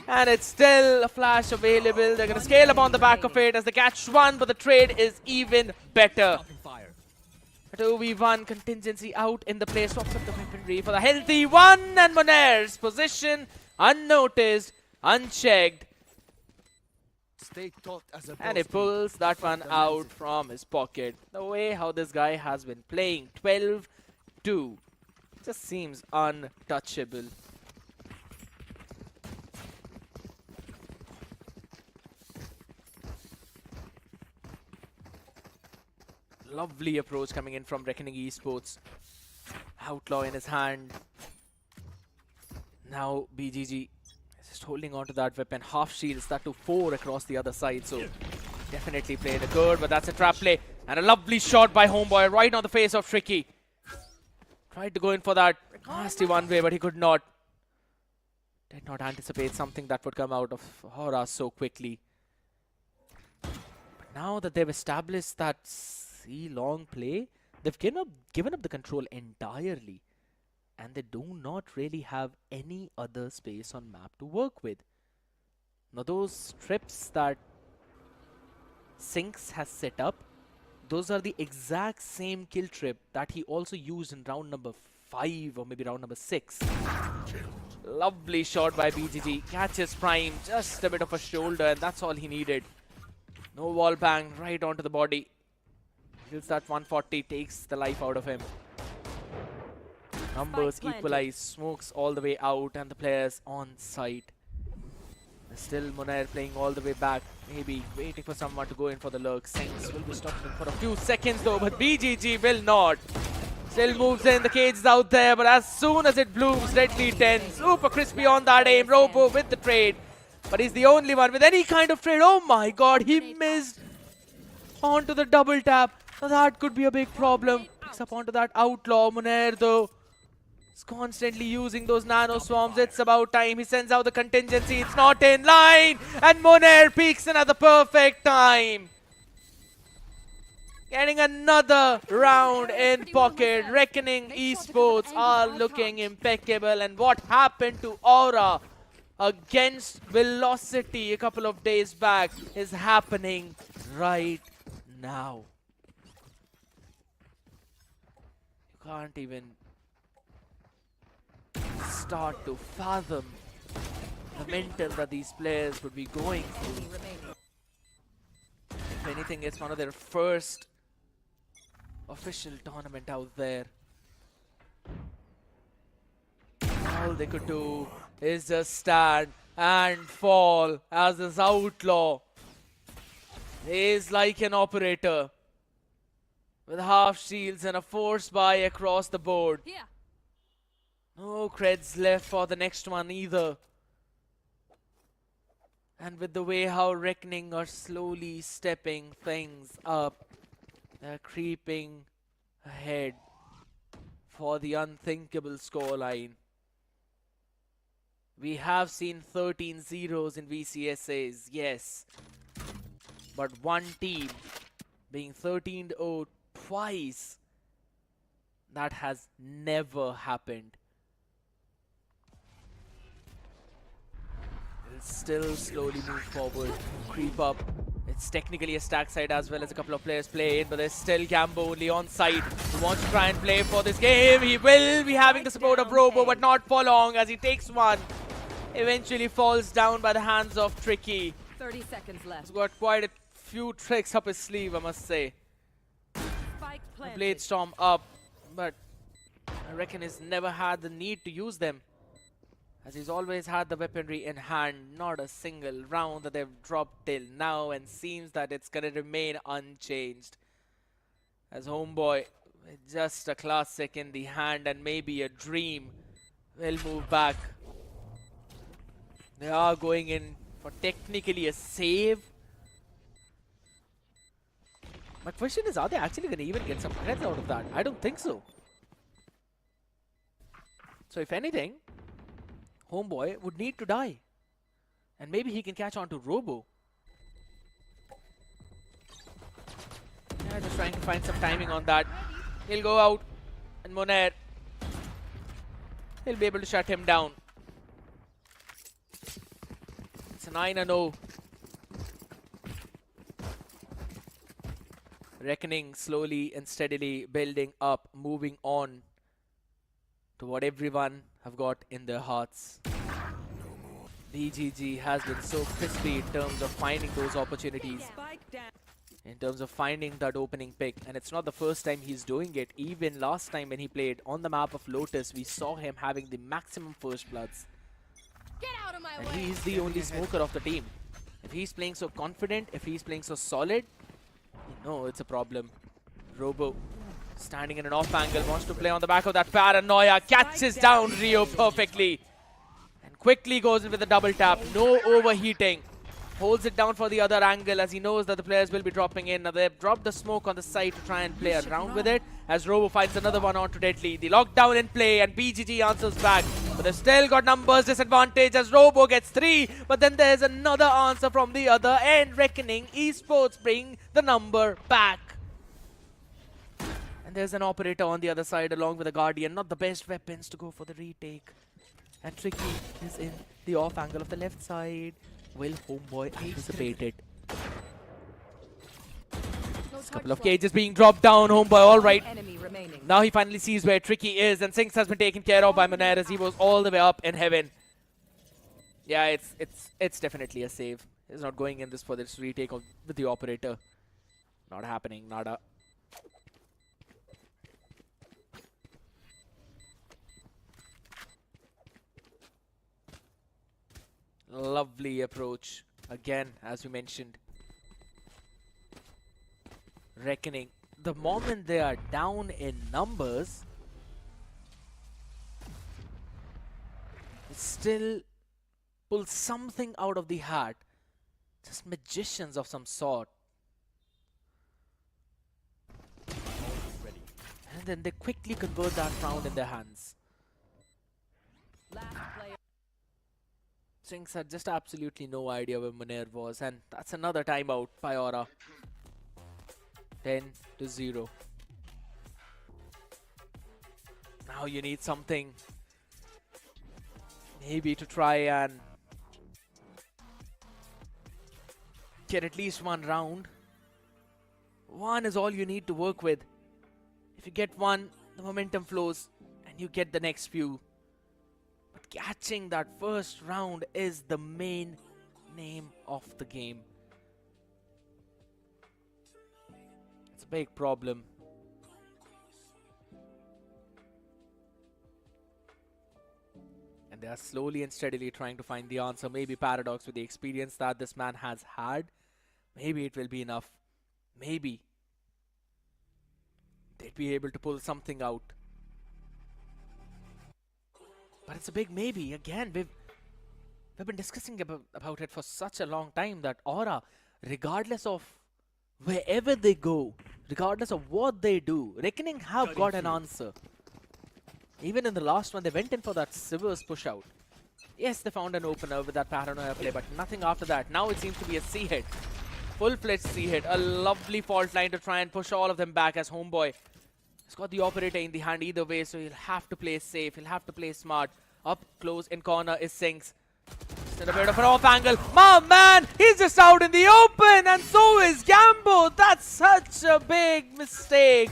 And it's still a flash available. They're going to scale up on the back of it as they catch 1, but the trade is even better. A 2v1 contingency out in the play. Swaps up the weaponry for the healthy 1. And Moner's position unnoticed, unchecked. And he pulls that one out from his pocket. The way how this guy has been playing, 12-2. Just seems untouchable. Lovely approach coming in from Revenant Esports. Outlaw in his hand. Now BGG is just holding on to that weapon. Half shields, that to 4 across the other side. So definitely played a good, but that's a trap play. And a lovely shot by Homeboy right on the face of Tricky. Tried to go in for that nasty one way, but he could not. Did not anticipate something that would come out of Aura so quickly. But now that they've established that C-long play, they've given up the control entirely. And they do not really have any other space on map to work with. Now those strips that Sinks has set up, those are the exact same kill trip that he also used in round number 5 or maybe round number 6. Lovely shot by BGG. Catches Prime, just a bit of a shoulder, and that's all he needed. No wall bang, right onto the body. Kills that 140, takes the life out of him. Numbers equalize, smokes all the way out, and the players on site. Still Monair playing all the way back, maybe waiting for someone to go in for the lurk. Sengs will be stopped for a few seconds though, but BGG will not. Still moves in, the cage is out there, but as soon as it blooms, Deadly 10. Super crispy on that aim, Robo with the trade. But he's the only one with any kind of trade. Oh my god, he missed onto the double tap. Now that could be a big problem. Picks up onto that Outlaw. Monair though is constantly using those nano swarms. It's about time. He sends out the contingency. It's not in line. And Monair peaks in at the perfect time. Getting another round in pocket. Revenant Esports are looking impeccable. And what happened to Aura against Velocity a couple of days back is happening right now. You can't even start to fathom the mental that these players would be going through. If anything, it's one of their first official tournament out there. All they could do is just stand and fall as this Outlaw is like an operator with half shields and a force buy across the board. No creds left for the next one either. And with the way how Reckoning are slowly stepping things up, they're creeping ahead for the unthinkable scoreline. We have seen 13 zeros in VCSAs, yes. But one team being 13-0 twice, that has never happened. It'll still slowly move forward, creep up. It's technically a stack side as well as a couple of players play in, but there's still Gambo only on site who wants to try and play for this game. He will be having the support of Robo, but not for long as he takes one. Eventually falls down by the hands of Tricky. 30 seconds left. He's got quite a few tricks up his sleeve, I must say. Blade Storm up, but I reckon he's never had the need to use them, as he's always had the weaponry in hand. Not a single round that they've dropped till now, and seems that it's gonna remain unchanged. As Homeboy, with just a classic in the hand and maybe a dream, will move back. They are going in for technically a save. My question is, are they actually going to even get some creds out of that? I don't think so. So if anything, Homeboy would need to die. And maybe he can catch on to Robo. Yeah, just trying to find some timing on that. He'll go out. And Monair, he'll be able to shut him down. It's a 9-0. Reckoning slowly and steadily building up, moving on to what everyone have got in their hearts. BGG has been so crispy in terms of finding those opportunities. in terms of finding that opening pick. And it's not the first time he's doing it. Even last time when he played on the map of Lotus, we saw him having the maximum first bloods. Get out of my And way. he's the only smoker of the team. If he's playing so confident, if he's playing so solid, you know it's a problem. Robo standing in an off angle, wants to play on the back of that paranoia, catches down Rio perfectly. And quickly goes in with a double tap, no overheating. Holds it down for the other angle as he knows that the players will be dropping in. Now they've dropped the smoke on the side to try and play around with it as Robo finds another one onto Deadly. The lockdown in play and BGG answers back. But they've still got numbers disadvantage as Robo gets 3. But then there's another answer from the other end. Reckoning Esports bring the number back. And there's an operator on the other side along with a Guardian. Not the best weapons to go for the retake. And Tricky is in the off angle of the left side. Will Homeboy anticipate it? There's a couple of cages being dropped down. Homeboy, alright. Now he finally sees where Tricky is, and Sinks has been taken care of by Monair as he was all the way up in heaven. Yeah, it's definitely a save. He's not going in this for this retake with the operator. Not happening, nada. Lovely approach. Again, as we mentioned. Reckoning. The moment they are down in numbers, still pull something out of the hat. Just magicians of some sort. And then they quickly convert that round in their hands. Sinks had just absolutely no idea where Monair was, and that's another timeout by Aura. 10-0. Now you need something, maybe to try and get at least one round. One is all you need to work with. If you get one, the momentum flows and you get the next few. But catching that first round is the main name of the game. It's a big problem. And they are slowly and steadily trying to find the answer. Maybe Paradox, with the experience that this man has had, maybe it will be enough. Maybe they'd be able to pull something out. But it's a big maybe. Again, we've been discussing about it for such a long time that Aura, regardless of wherever they go, regardless of what they do, Reckoning have got an answer. Even in the last one, they went in for that Sivers push out. Yes, they found an opener with that paranoia play, but nothing after that. Now it seems to be a C hit. Full-fledged C hit. A lovely fault line to try and push all of them back as Homeboy has got the operator in the hand either way, so he'll have to play safe. He'll have to play smart. Up close in corner is Sinks. Still a bit of an off angle. My man, he's just out in the open, and so is Gambo. That's such a big mistake.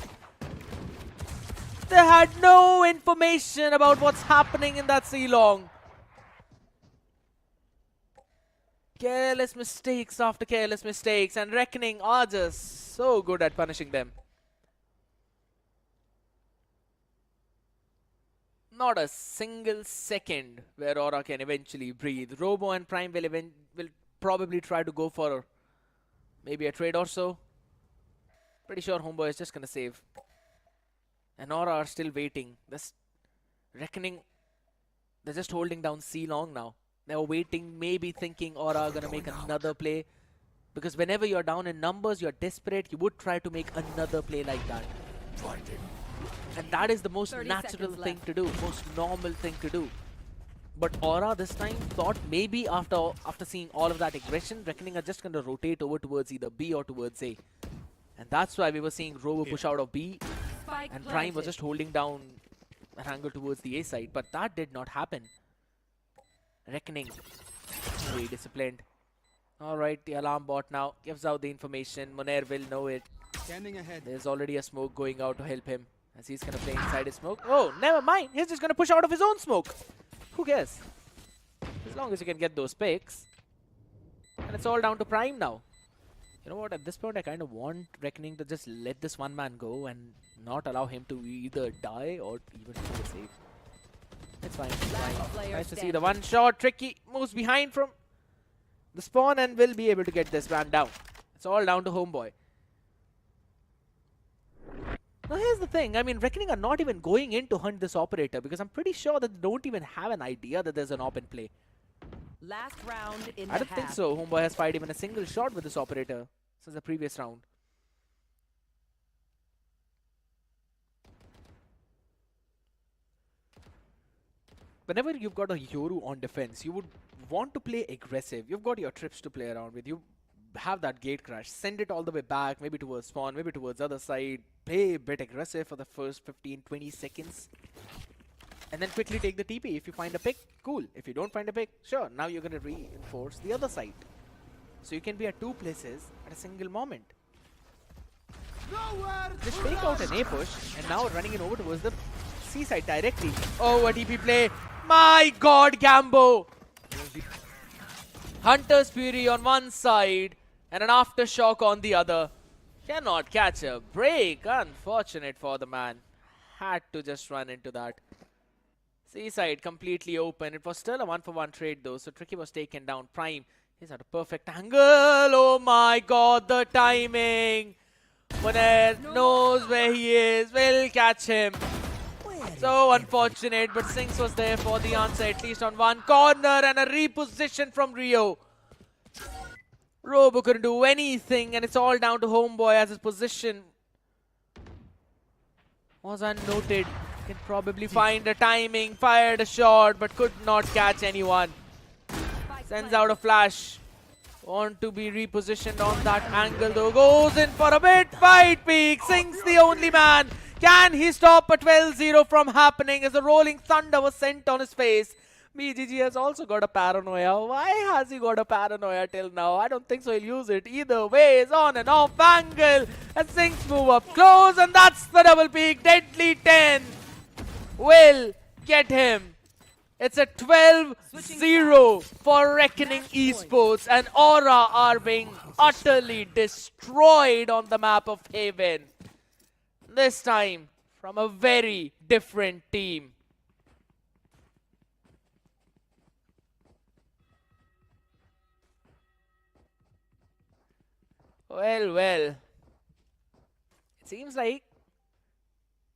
They had no information about what's happening in that C-Long. Careless mistakes after careless mistakes, and Reckoning are just so good at punishing them. Not a single second where Aura can eventually breathe. Robo and Prime will probably try to go for maybe a trade or so. Pretty sure Homeboy is just going to save. And Aura are still waiting. This Reckoning, they're just holding down C-Long now. They're waiting, maybe thinking Aura are going to make another play. Because whenever you're down in numbers, you're desperate, you would try to make another play like that. And that is the most natural thing to do, most normal thing to do. But Aura this time thought maybe after seeing all of that aggression, Reckoning are just going to rotate over towards either B or towards A. And that's why we were seeing Robo push out of B. And Prime was just holding down an angle towards the A side. But that did not happen. Reckoning, very disciplined. Alright, the alarm bot now gives out the information. Monair will know it. There's already a smoke going out to help him, as he's going to play inside his smoke. Oh, never mind. He's just going to push out of his own smoke. Who cares? As long as you can get those picks. And it's all down to Prime now. You know what? At this point, I kind of want Reckoning to just let this one man go and not allow him to either die or even do the save. It's fine. It's fine. Nice to see the one shot. Tricky moves behind from the spawn and will be able to get this man down. It's all down to Homeboy. Now here's the thing. I mean, Reckoning are not even going in to hunt this operator because I'm pretty sure that they don't even have an idea that there's an op in play. Last round in I don't think so. Homeboy has fired even a single shot with this operator since the previous round. Whenever you've got a Yoru on defense, you would want to play aggressive. You've got your trips to play around with. You have that gate crash. Send it all the way back, maybe towards spawn, maybe towards other side. Play a bit aggressive for the first 15-20 seconds. And then quickly take the TP. If you find a pick, cool. If you don't find a pick, sure. Now you're going to reinforce the other side. So you can be at two places at a single moment. Just take out an A push and now running it over towards the C side directly. Oh, a TP play. My god, Gambo! Hunter's Fury on one side and an aftershock on the other. Cannot catch a break. Unfortunate for the man. Had to just run into that. C-side completely open. It was still a 1-for-1 trade though, so Tricky was taken down. Prime, he's at a perfect angle. Oh my god, the timing. Moner knows where he is. Will catch him. So unfortunate, but Sinks was there for the answer, at least on one corner, and a reposition from Rio. Robo couldn't do anything, and it's all down to Homeboy as his position was unnoted. Can probably find a timing, fired a shot, but could not catch anyone. Sends out a flash. Want to be repositioned on that angle though. Goes in for a bit. Fight peak. Sinks the only man. Can he stop a 12-0 from happening as the rolling thunder was sent on his face? BGG has also got a paranoia. Why has he got a paranoia till now? I don't think so he'll use it. Either way, is on and off angle. And Sinks move up close, and that's the double peak. Deadly 10 will get him. It's a 12-0 for Reckoning Esports, and Aura are being utterly destroyed on the map of Haven. This time from a very different team. Well, it seems like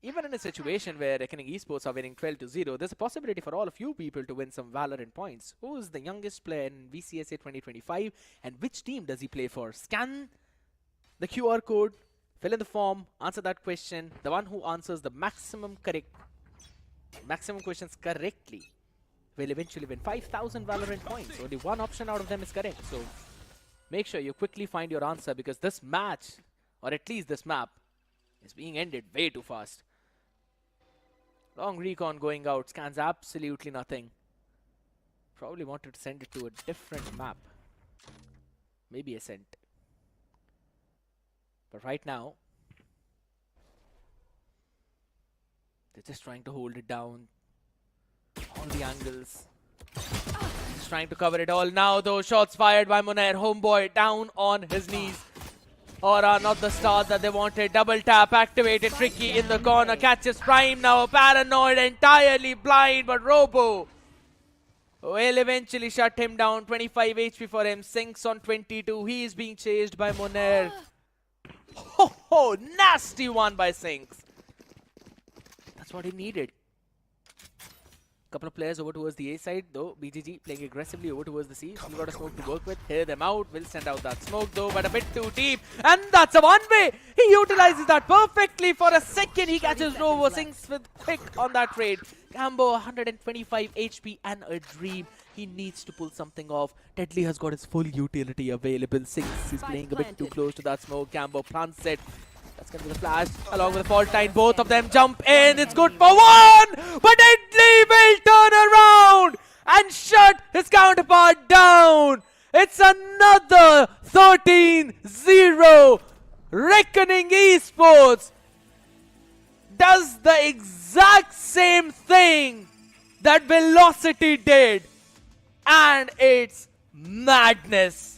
even in a situation where Reckoning Esports are winning 12-0, there's a possibility for all of you people to win some VALORANT points. Who is the youngest player in VCSA 2025 and which team does he play for? Scan the QR code, fill in the form, answer that question. The one who answers the maximum questions correctly will eventually win 5,000 VALORANT points. Only one option out of them is correct. So make sure you quickly find your answer, because this match, or at least this map, is being ended way too fast. Long recon going out, scans absolutely nothing. Probably wanted to send it to a different map. Maybe Ascent. But right now, they're just trying to hold it down. All the angles. Just trying to cover it all now though. Shots fired by Moner. Homeboy down on his knees. Aura not the start that they wanted. Double tap activated. Tricky in the corner. Catches Prime now. Paranoid, entirely blind, but Robo will eventually shut him down. 25 HP for him. Sinks on 22. He is being chased by Moner. Ho, nasty one by Sinks. That's what he needed. Couple of players over towards the A side though. BGG playing aggressively over towards the C. Still got a smoke to work with. Hear them out. Will send out that smoke though, but a bit too deep. And that's a one-way. He utilizes that perfectly for a second. He catches Robo. Sinks with quick on that trade. Gambo 125 HP and a dream. He needs to pull something off. Deadly has got his full utility available. Sinks is playing a bit too close to that smoke. Gambo plants it. That's going to be the flash along with the fault line. Both of them jump in. It's good for one. But Deadly will turn around and shut his counterpart down. It's another 13-0. Reckoning Esports does the exact same thing that Velocity did. And it's madness.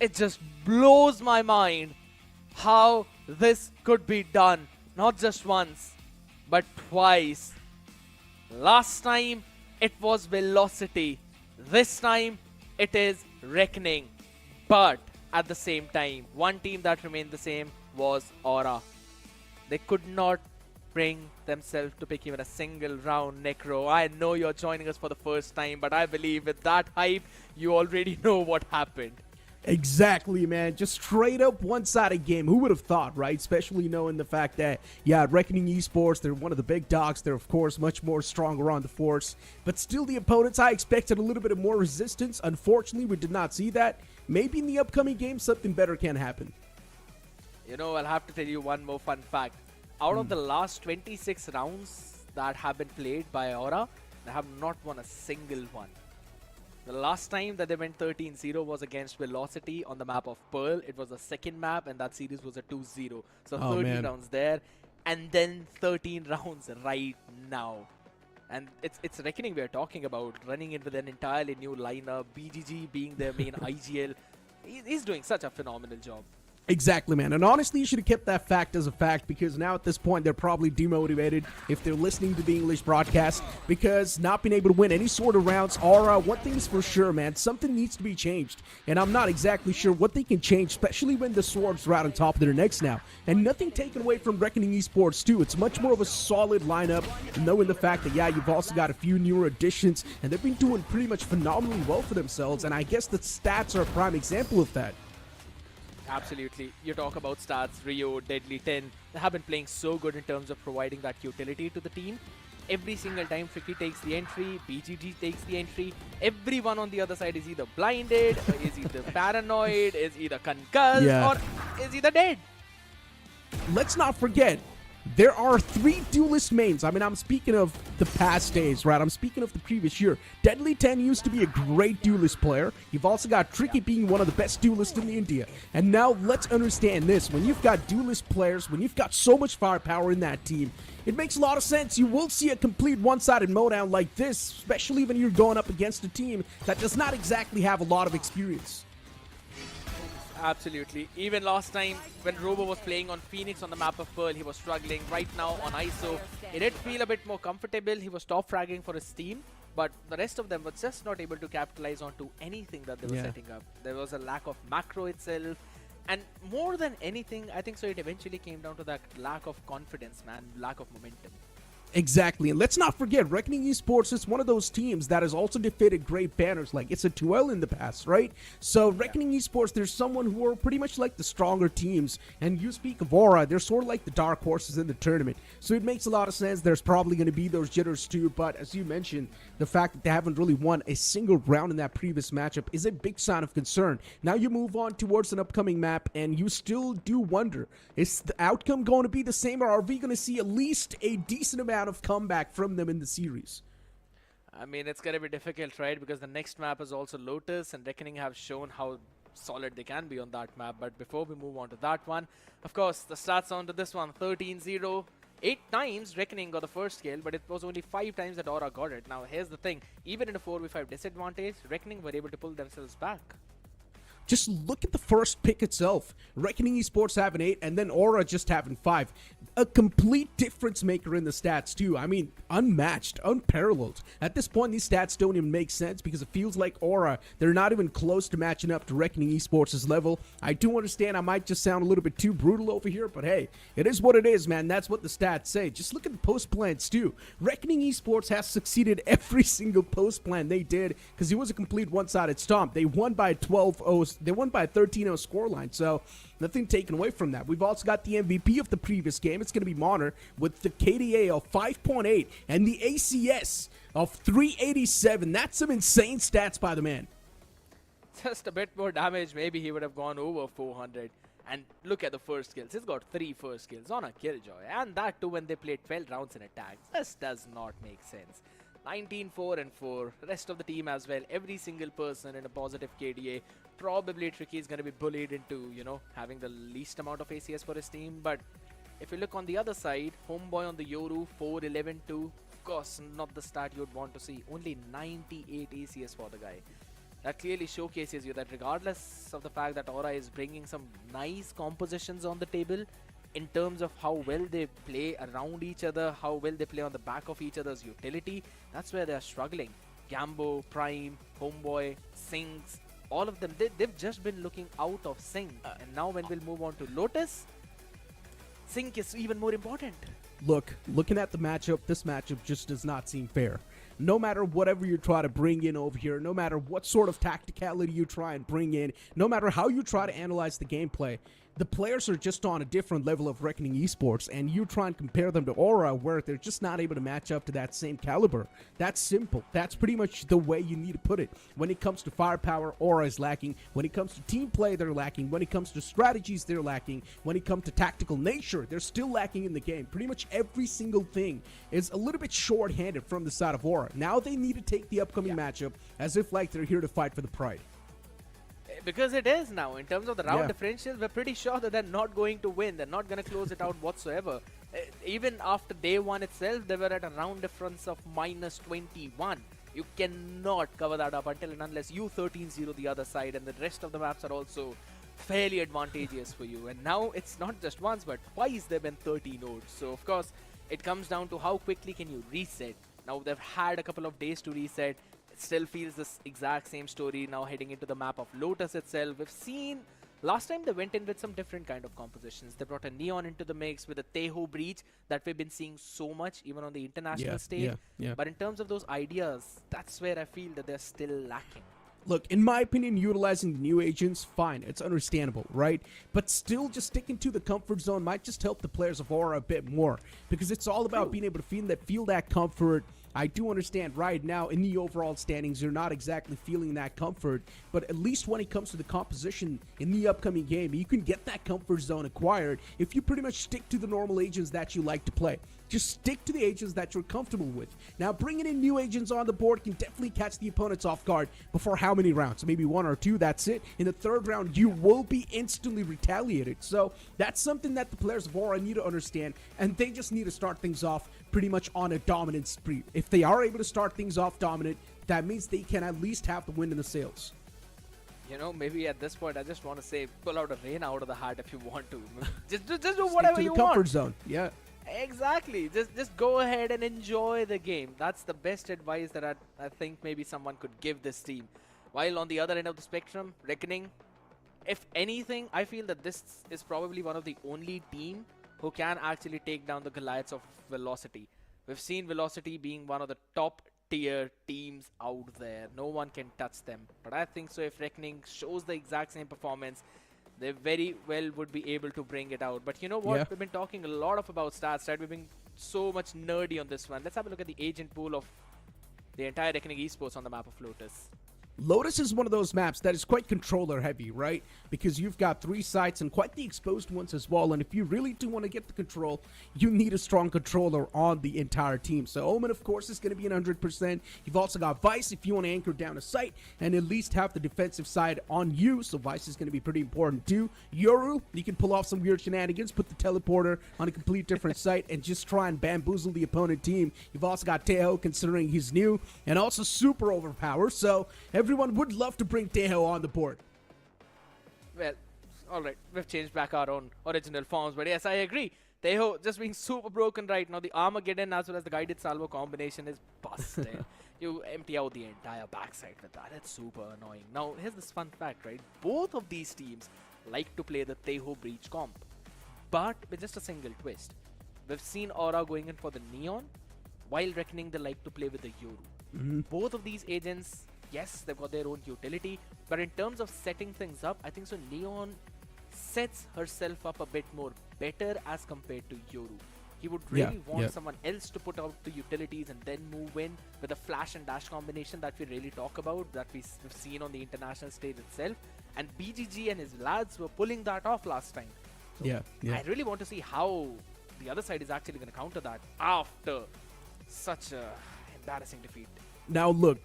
It just blows my mind how this could be done. Not just once, but twice. Last time it was Velocity. This time it is Reckoning. But at the same time, one team that remained the same was Aura. They could not bring themselves to pick even a single round. Necro, I know you're joining us for the first time, but I believe with that hype, you already know what happened. Exactly, man. Just straight up one-sided game. Who would have thought, right? Especially knowing the fact that, yeah, Reckoning Esports, they're one of the big dogs. They're, of course, much more stronger on the force. But still, the opponents, I expected a little bit of more resistance. Unfortunately, we did not see that. Maybe in the upcoming game, something better can happen. You know, I'll have to tell you one more fun fact. Out of the last 26 rounds that have been played by Aura, they have not won a single one. The last time that they went 13-0 was against Velocity on the map of Pearl. It was the second map, and that series was a 2-0. So 13 rounds there, and then 13 rounds right now. And it's Reckoning we're talking about, running in with an entirely new lineup, BGG being their main IGL. He's doing such a phenomenal job. Exactly, man. And honestly, you should have kept that fact as a fact, because now at this point, they're probably demotivated if they're listening to the English broadcast, because not being able to win any sort of rounds. Aura, one thing is for sure, man, something needs to be changed. And I'm not exactly sure what they can change, especially when the Swarms are out on top of their necks now. And nothing taken away from Reckoning Esports, too. It's much more of a solid lineup, knowing the fact that, yeah, you've also got a few newer additions, and they've been doing pretty much phenomenally well for themselves. And I guess the stats are a prime example of that. Absolutely. You talk about stats, Rio, Deadly 10. They have been playing so good in terms of providing that utility to the team. Every single time Tricky takes the entry, BGG takes the entry, everyone on the other side is either blinded, is either paranoid, is either concussed, or is either dead. Let's not forget, there are 3 duelist mains. I mean, I'm speaking of the past days, right? I'm speaking of the previous year. Deadly 10 used to be a great duelist player. You've also got Tricky being one of the best duelists in India. And now let's understand this. When you've got duelist players, when you've got so much firepower in that team, it makes a lot of sense. You will see a complete one-sided mowdown like this, especially when you're going up against a team that does not exactly have a lot of experience. Absolutely. Even last time when Robo was playing on Phoenix on the map of Pearl, he was struggling. Right now on ISO, he did feel a bit more comfortable. He was top fragging for his team, but the rest of them were just not able to capitalize onto anything that they were setting up. There was a lack of macro itself, and more than anything, I think so it eventually came down to that lack of confidence, man, lack of momentum. Exactly, and let's not forget, Reckoning Esports is one of those teams that has also defeated great banners like It's a 2L in the past, right? So Reckoning Esports, there's someone who are pretty much like the stronger teams, and you speak of Aura, they're sort of like the dark horses in the tournament. So it makes a lot of sense. There's probably going to be those jitters too, but as you mentioned, the fact that they haven't really won a single round in that previous matchup is a big sign of concern. Now you move on towards an upcoming map, and you still do wonder, is the outcome going to be the same, or are we going to see at least a decent amount of comeback from them in the series? I mean, it's going to be difficult, right? Because the next map is also Lotus, and Reckoning have shown how solid they can be on that map. But before we move on to that one, of course, the stats onto this one, 13-0. 8 times Reckoning got the first kill, but it was only 5 times that Aura got it. Now, here's the thing. Even in a 4v5 disadvantage, Reckoning were able to pull themselves back. Just look at the first pick itself. Reckoning Esports having 8, and then Aura just having 5. A complete difference maker in the stats too. I mean, unmatched, unparalleled. At this point, these stats don't even make sense because it feels like Aura, they're not even close to matching up to Reckoning Esports' level. I do understand I might just sound a little bit too brutal over here, but hey, it is what it is, man. That's what the stats say. Just look at the post plans too. Reckoning Esports has succeeded every single post plan they did because it was a complete one-sided stomp. They won by a 12-0. They won by a 13-0 scoreline, so nothing taken away from that. We've also got the MVP of the previous game. It's going to be Moner with the KDA of 5.8 and the ACS of 387. That's some insane stats by the man. Just a bit more damage, maybe he would have gone over 400. And look at the first kills. He's got 3 first kills on a Killjoy. And that too when they played 12 rounds in attack. This does not make sense. 19-4-4. Rest of the team as well. Every single person in a positive KDA. Probably Tricky is going to be bullied into, you know, having the least amount of ACS for his team. But if you look on the other side, Homeboy on the Yoru, 4-11-2. Of course, not the stat you'd want to see. Only 98 ACS for the guy. that clearly showcases you that regardless of the fact that Aura is bringing some nice compositions on the table, in terms of how well they play around each other, how well they play on the back of each other's utility, that's where they're struggling. Gambo, Prime, Homeboy, Sings, all of them, they've just been looking out of sync. And now when we'll move on to Lotus, sync is even more important. Look, looking at the matchup, this matchup just does not seem fair. No matter whatever you try to bring in over here, no matter what sort of tacticality you try and bring in, no matter how you try to analyze the gameplay, the players are just on a different level of Reckoning Esports, and you try and compare them to Aura where they're just not able to match up to that same caliber. That's simple. That's pretty much the way you need to put it. When it comes to firepower, Aura is lacking. When it comes to team play, they're lacking. When it comes to strategies, they're lacking. When it comes to tactical nature, they're still lacking in the game. Pretty much every single thing is a little bit short-handed from the side of Aura. Now they need to take the upcoming matchup as if like they're here to fight for the pride. Because it is now. In terms of the round Yeah. differentials, we're pretty sure that they're not going to win. They're not going to close it out whatsoever. Even after day one itself, they were at a round difference of -21. You cannot cover that up until and unless you 13-0 the other side, and the rest of the maps are also fairly advantageous for you. And now it's not just once, but twice they've been 13-0. So, of course, it comes down to how quickly can you reset. Now, they've had a couple of days to reset. It still feels this exact same story now heading into the map of Lotus itself. We've seen last time they went in with some different kind of compositions. They brought a Neon into the mix with a Teho breach that we've been seeing so much even on the international stage. But in terms of those ideas, that's where I feel that they're still lacking. Look, in my opinion, utilizing the new agents, fine, it's understandable, right? But still, just sticking to the comfort zone might just help the players of Aura a bit more, because it's all about being able to feel that comfort. I do understand right now in the overall standings, you're not exactly feeling that comfort, but at least when it comes to the composition in the upcoming game, you can get that comfort zone acquired if you pretty much stick to the normal agents that you like to play. Just stick to the agents that you're comfortable with. Now, bringing in new agents on the board can definitely catch the opponents off guard before how many rounds? Maybe 1 or 2, that's it. In the third round, you will be instantly retaliated. So that's something that the players of Aura need to understand, and they just need to start things off pretty much on a dominant spree. If they are able to start things off dominant, that means they can at least have the wind in the sails. You know, maybe at this point, I just want to say, pull out a rain out of the hat if you want to. just do whatever you want. Comfort zone, yeah. Exactly. Just go ahead and enjoy the game. That's the best advice that I think maybe someone could give this team. While on the other end of the spectrum, Reckoning, if anything, I feel that this is probably one of the only team who can actually take down the Goliaths of Velocity. We've seen Velocity being one of the top tier teams out there. No one can touch them. But I think so if Reckoning shows the exact same performance, they very well would be able to bring it out. But you know what? Yeah. We've been talking a lot about stats, right? We've been so much nerdy on this one. Let's have a look at the agent pool of the entire Reckoning Esports on the map of Lotus. Lotus is one of those maps that is quite controller heavy, right? Because you've got 3 sites and quite the exposed ones as well. And if you really do want to get the control, you need a strong controller on the entire team. So Omen, of course, is going to be 100%. You've also got Vice if you want to anchor down a site and at least have the defensive side on you. So Vice is going to be pretty important too. Yoru, you can pull off some weird shenanigans, put the teleporter on a complete different site and just try and bamboozle the opponent team. You've also got Teho, considering he's new and also super overpowered. So everyone would love to bring Teho on the board. Well, alright, we've changed back our own original forms, but yes, I agree. Teho just being super broken right now. The Armageddon as well as the guided salvo combination is busted. You empty out the entire backside with that. It's super annoying. Now, here's this fun fact, right? Both of these teams like to play the Teho Breach comp, but with just a single twist. We've seen Aura going in for the Neon, while Reckoning they like to play with the Yoru. Both of these agents, yes, they've got their own utility, but in terms of setting things up, I think so Neon sets herself up a bit more better as compared to Yoru. He would really want someone else to put out the utilities and then move in with a flash and dash combination that we really talk about, that we've seen on the international stage itself. And BGG and his lads were pulling that off last time. So I really want to see how the other side is actually going to counter that after such a embarrassing defeat. Now look,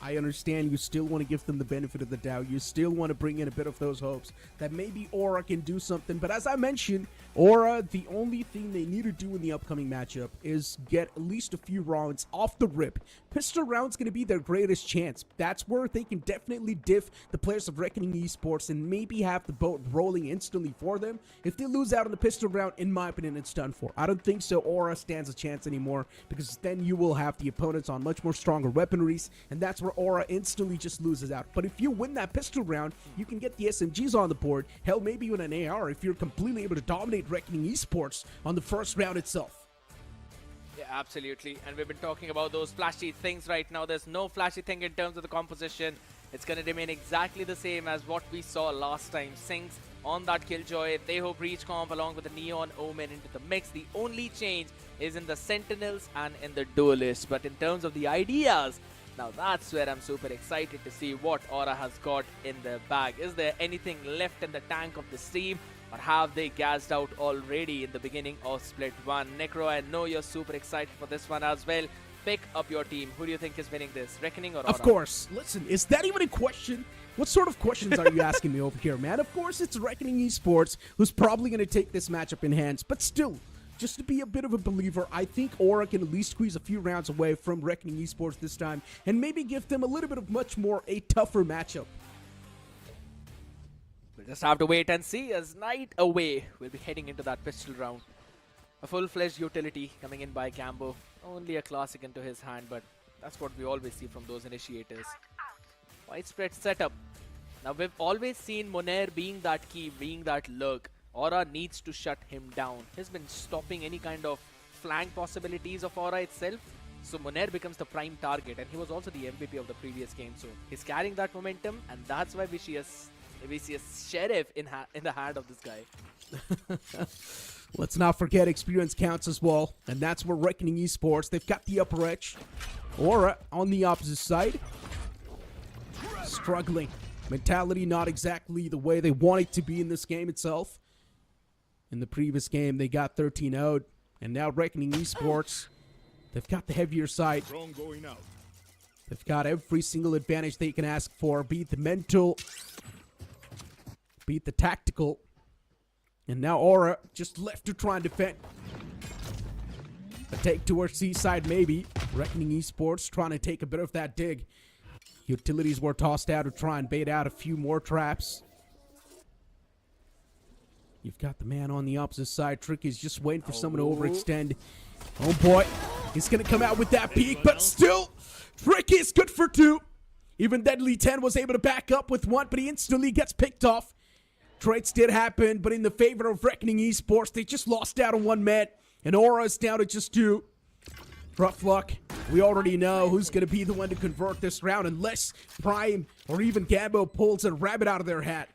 I understand you still want to give them the benefit of the doubt. You still want to bring in a bit of those hopes that maybe Aura can do something. But as I mentioned, Aura, the only thing they need to do in the upcoming matchup is get at least a few rounds off the rip. Pistol round's going to be their greatest chance. That's where they can definitely diff the players of Reckoning Esports and maybe have the boat rolling instantly for them. If they lose out on the pistol round, in my opinion, it's done for. I don't think so Aura stands a chance anymore, because then you will have the opponents on much more stronger weaponries, and that's where Aura instantly just loses out. But if you win that pistol round, you can get the SMGs on the board. Hell, maybe even an AR if you're completely able to dominate Reckoning Esports on the first round itself. Yeah, absolutely. And we've been talking about those flashy things right now. There's no flashy thing in terms of the composition. It's going to remain exactly the same as what we saw last time. Sings on that Killjoy. They hope Breach Comp along with the Neon Omen into the mix. The only change is in the Sentinels and in the Duelists. But in terms of the ideas, now that's where I'm super excited to see what Aura has got in their bag. Is there anything left in the tank of this team, or have they gassed out already in the beginning of Split 1? Necro, I know you're super excited for this one as well. Pick up your team. Who do you think is winning this? Reckoning or Aura? Of course. Listen, is that even a question? What sort of questions are you asking me over here, man? Of course it's Reckoning Esports who's probably going to take this matchup in hands, but still, just to be a bit of a believer, I think Aura can at least squeeze a few rounds away from Reckoning Esports this time and maybe give them a little bit of much more a tougher matchup. We'll just have to wait and see as night away. We'll be heading into that pistol round. A full-fledged utility coming in by Gambo. Only a classic into his hand, but that's what we always see from those initiators. Widespread setup. Now we've always seen Monair being that key, being that lurk. Aura needs to shut him down. He's been stopping any kind of flank possibilities of Aura itself. So Monair becomes the prime target, and he was also the MVP of the previous game. So he's carrying that momentum, and that's why we see a sheriff in the hand of this guy. Let's not forget experience counts as well, and that's where Reckoning Esports, they've got the upper edge. Aura on the opposite side, struggling. Mentality not exactly the way they want it to be in this game itself. In the previous game, they got 13 out, and now Reckoning Esports, they've got the heavier side. They've got every single advantage they can ask for, be it the mental, be it the tactical. And now Aura just left to try and defend. A take towards C-side maybe. Reckoning Esports trying to take a bit of that dig. Utilities were tossed out to try and bait out a few more traps. You've got the man on the opposite side. Tricky's just waiting for someone to overextend. Oh boy, he's gonna come out with that peek, but still, Tricky's good for two. Even Deadly 10 was able to back up with one, but he instantly gets picked off. Trades did happen, but in the favor of Reckoning Esports, they just lost out on one man, and Aura is down to just two. Rough luck. We already know who's going to be the one to convert this round, unless Prime or even Gambo pulls a rabbit out of their hat.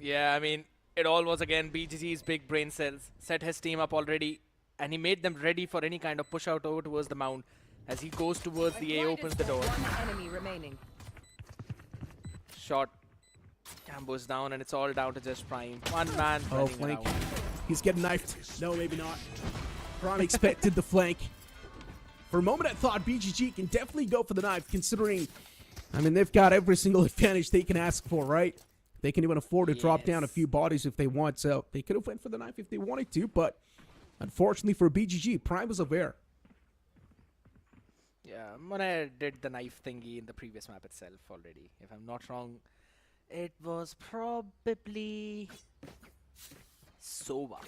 Yeah, I mean, it all was again BGG's big brain cells. Set his team up already, and he made them ready for any kind of push out over towards the mount. As he goes towards the A, opens the door. One enemy remaining. Shot. Gambo's down, and it's all down to just Prime. One man. Oh, flank. He's getting knifed. No, maybe not. Prime expected the flank. For a moment, I thought BGG can definitely go for the knife, considering, I mean, they've got every single advantage they can ask for, right? They can even afford to drop down a few bodies if they want, so they could have went for the knife if they wanted to, but unfortunately for BGG, Prime was aware. Yeah, Monair did the knife thingy in the previous map itself already. If I'm not wrong, it was probably Sova.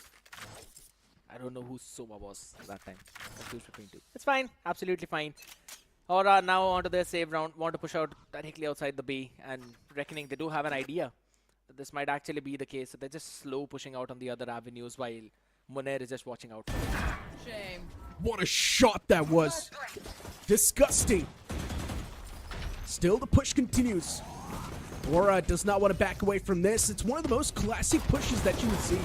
I don't know who Sova was at that time. Confused between two. It's fine. Absolutely fine. Aura now onto their save round. Want to push out directly outside the B. And Reckoning, they do have an idea that this might actually be the case. So they're just slow pushing out on the other avenues while Monair is just watching out. Shame. What a shot that was. Disgusting. Still, the push continues. Aura does not want to back away from this. It's one of the most classic pushes that you would see.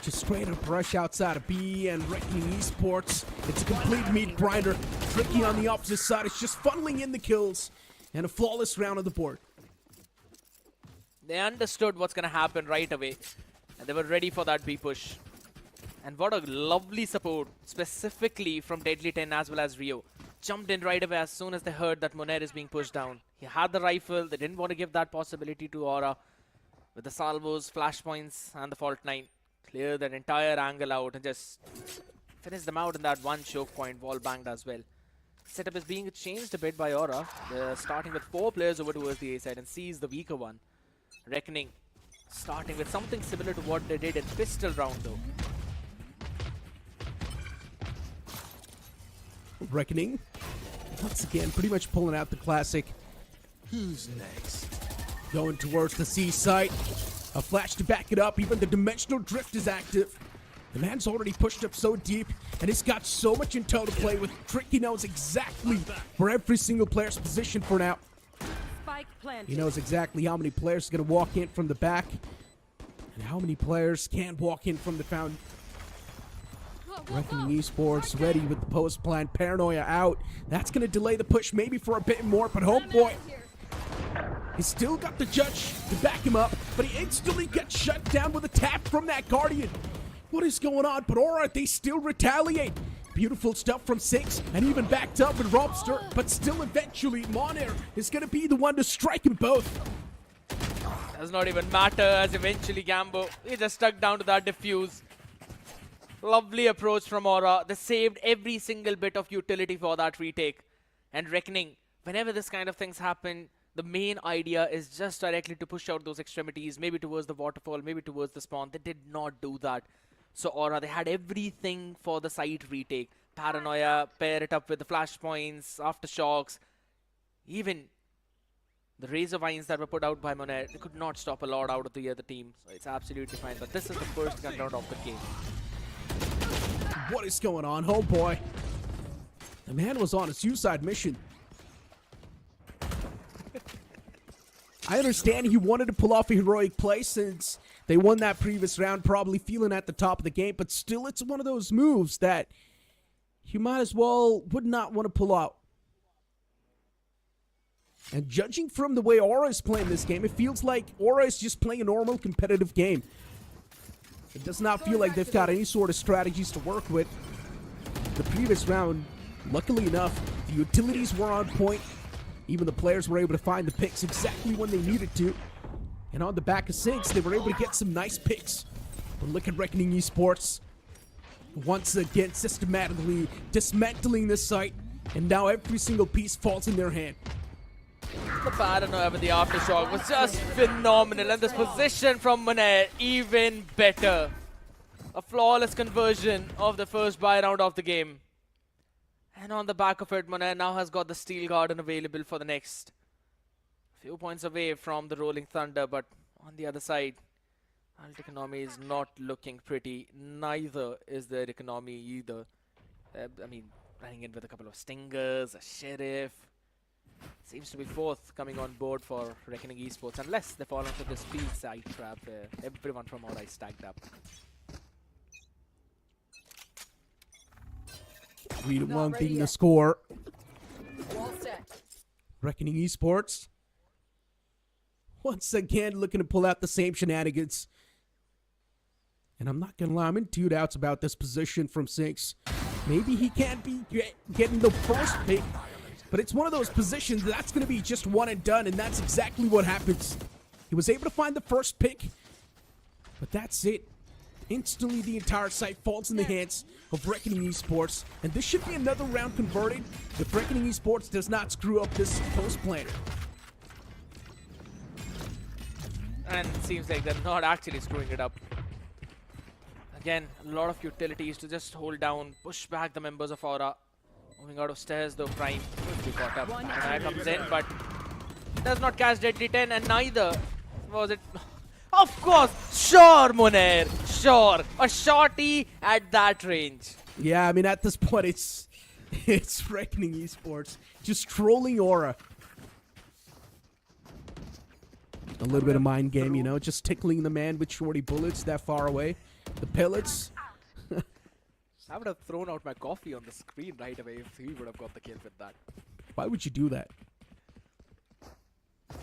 Just straight up rush outside of B, and Reckoning Esports, it's a complete meat grinder. Tricky on the opposite side. It's just funneling in the kills, and a flawless round on the board. They understood what's going to happen right away, and they were ready for that B push. And what a lovely support, specifically from Deadly 10 as well as Rio. jumped in right away as soon as they heard that Moner is being pushed down. He had the rifle. They didn't want to give that possibility to Aura. With the salvos, flashpoints, and the fault 9. Clear that entire angle out and just finish them out in that one choke point, wall banged as well. Setup is being changed a bit by Aura. They're starting with 4 players over towards the A side, and C is the weaker one. Reckoning starting with something similar to what they did in pistol round though. Reckoning, once again, pretty much pulling out the classic. Who's next? Going towards the C site. A flash to back it up. Even the dimensional drift is active. The man's already pushed up so deep, and he's got so much intel to play with. Tricky knows exactly where every single player's positioned for now. Spike planted. He knows exactly how many players are going to walk in from the back, and how many players can walk in from the fountain. Reckoning Esports ready with the post plan. Paranoia out. That's going to delay the push maybe for a bit more, but homeboy, he's still got the judge to back him up, but he instantly gets shut down with a tap from that Guardian. What is going on? But Aura, they still retaliate. Beautiful stuff from 6, and even backed up with Robster, but still eventually Moner is going to be the one to strike them both. Does not even matter as eventually Gambo, he just stuck down to that defuse. Lovely approach from Aura. They saved every single bit of utility for that retake. And Reckoning, whenever this kind of things happen, the main idea is just directly to push out those extremities, maybe towards the waterfall, maybe towards the spawn. They did not do that. So Aura, they had everything for the side retake. Paranoia, pair it up with the flashpoints, aftershocks. Even the razor vines that were put out by Moner, they could not stop a lot out of the other team. So it's absolutely fine. But this is the first gun round of the game. What is going on? Oh boy. The man was on a suicide mission. I understand he wanted to pull off a heroic play since they won that previous round, probably feeling at the top of the game, but still it's one of those moves that you might as well would not want to pull out. And judging from the way Aura is playing this game, it feels like Aura is just playing a normal competitive game. It does not feel like they've got any sort of strategies to work with. The previous round, luckily enough, the utilities were on point. Even the players were able to find the picks exactly when they needed to. And on the back of 6, they were able to get some nice picks. But look at Reckoning Esports. Once again, systematically dismantling this site. And now every single piece falls in their hand. The Paranoia with the aftershock was just phenomenal, and this position from Moner even better. A flawless conversion of the first buy round of the game. And on the back of it, Moner now has got the Steel Garden available for the next. Few points away from the Rolling Thunder, but on the other side, Alt economy is not looking pretty. Neither is their economy either. I mean, running in with a couple of Stingers, a Sheriff. Seems to be 4th coming on board for Reckoning Esports, unless they fall into this field side trap where everyone from Aura is stacked up. 3-1 being the score. Wall set. Reckoning Esports, once again looking to pull out the same shenanigans. And I'm not gonna lie, I'm in 2 doubts about this position from 6. Maybe he can't be getting the first pick, but it's one of those positions that's going to be just one and done, and that's exactly what happens. He was able to find the first pick, but that's it. Instantly, the entire site falls in the hands of Reckoning Esports, and this should be another round converted if Reckoning Esports does not screw up this post plan. And it seems like they're not actually screwing it up. Again, a lot of utilities to just hold down, push back the members of Aura. Moving out of stairs though, Prime will be caught up. Paranoia comes in, but does not catch Deadly 10, and neither was it. Of course, sure, Moner, sure. A shorty at that range. Yeah, I mean, at this point, it's Reckoning Esports just trolling Aura. A little bit of mind game, you know, just tickling the man with shorty bullets that far away. The pellets. I would have thrown out my coffee on the screen right away if he would have got the kill with that. Why would you do that?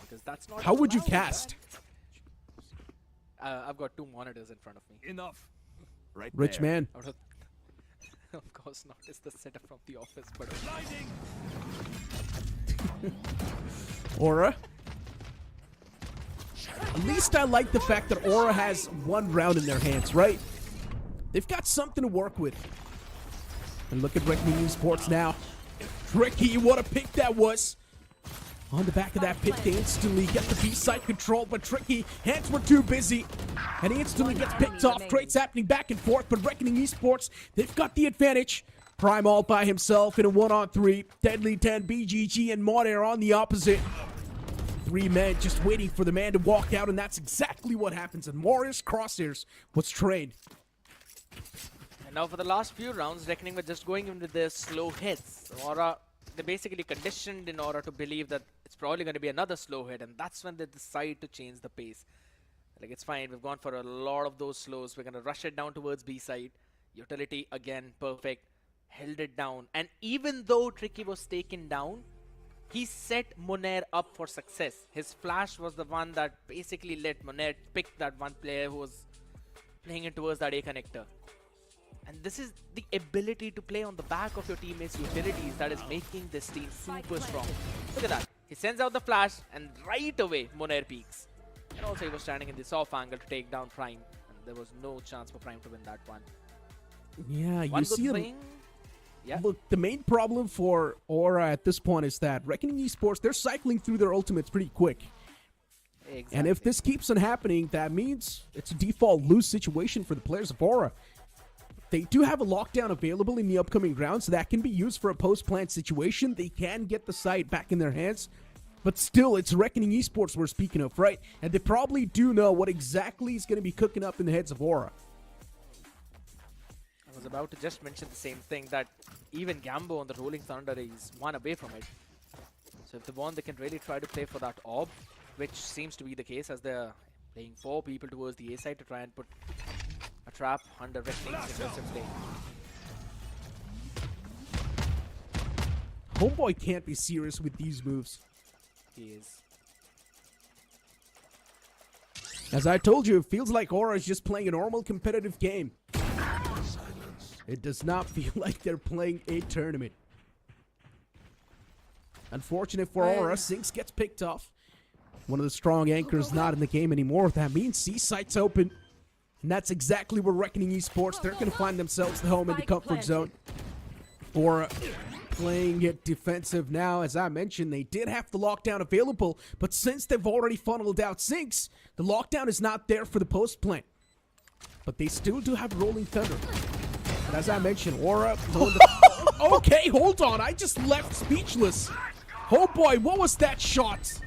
Because that's not. How would you cast? I've got 2 monitors in front of me. Enough. Right Rich there. man. Of course not. It's the setup from the office, but Aura. At least I like the fact that Aura has one round in their hands, right? They've got something to work with. And look at Revenant Esports now. Tricky, what a pick that was. On the back of that pick, they instantly get the B-side control, but Tricky, hands were too busy. And he instantly gets picked off. Trades happening back and forth, but Revenant Esports, they've got the advantage. Prime all by himself in a 1-on-3. Deadly 10, BGG, and Monair on the opposite. 3 men just waiting for the man to walk out, and that's exactly what happens. And Morris Crosshairs was trained. And now for the last few rounds, Reckoning were just going in with their slow hits. Aura, they're basically conditioned in order to believe that it's probably going to be another slow hit, and that's when they decide to change the pace. Like, it's fine, we've gone for a lot of those slows. We're going to rush it down towards B side. Utility, again, perfect. Held it down. And even though Tricky was taken down, he set Monair up for success. His flash was the one that basically let Monair pick that one player who was playing it towards that A connector. And this is the ability to play on the back of your teammates' utilities that is making this team super strong. Look at that. He sends out the flash, and right away, Monair peaks. And also, he was standing in the soft angle to take down Prime. And there was no chance for Prime to win that one. Yeah, One you good see him. thing. Yeah. Look, the main problem for Aura at this point is that Reckoning Esports, they're cycling through their ultimates pretty quick. Exactly. And if this keeps on happening, that means it's a default lose situation for the players of Aura. They do have a lockdown available in the upcoming rounds that can be used for a post-plant situation. They can get the site back in their hands. But still, it's Reckoning Esports we're speaking of, right? And they probably do know what exactly is going to be cooking up in the heads of Aura. I was about to just mention the same thing, that even Gambo on the Rolling Thunder is one away from it. So if they want, they can really try to play for that orb, which seems to be the case as they're playing 4 people towards the A side to try and put a trap under Reckoning's aggressive play. Homeboy can't be serious with these moves. He is. As I told you, it feels like Aura is just playing a normal competitive game. It does not feel like they're playing a tournament. Unfortunate for Aura, Sinks gets picked off. One of the strong anchors not in the game anymore. That means C-Site's open. And that's exactly where Reckoning Esports, they're going to find themselves at home in the comfort zone. Aura playing it defensive now. As I mentioned, they did have the lockdown available, but since they've already funneled out Sinks, the lockdown is not there for the post plant. But they still do have Rolling Thunder. And as I mentioned, Aura... Okay, hold on. I just left speechless. Oh boy, what was that shot?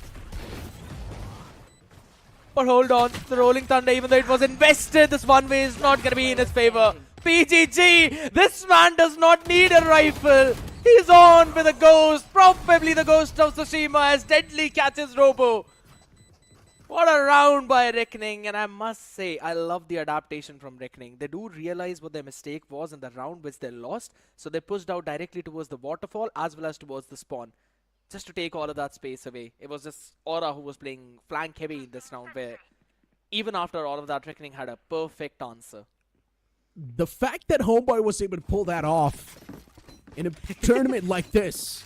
But hold on, the Rolling Thunder, even though it was invested, this one way is not going to be in his favor. PGG, this man does not need a rifle. He's on with a ghost, probably the ghost of Tsushima, as Deadly catches Robo. What a round by Reckoning, and I must say, I love the adaptation from Reckoning. They do realize what their mistake was in the round which they lost, so they pushed out directly towards the waterfall as well as towards the spawn, just to take all of that space away. It was just Aura who was playing flank heavy in this round, where even after all of that, Reckoning had a perfect answer. The fact that Homeboy was able to pull that off in a tournament like this,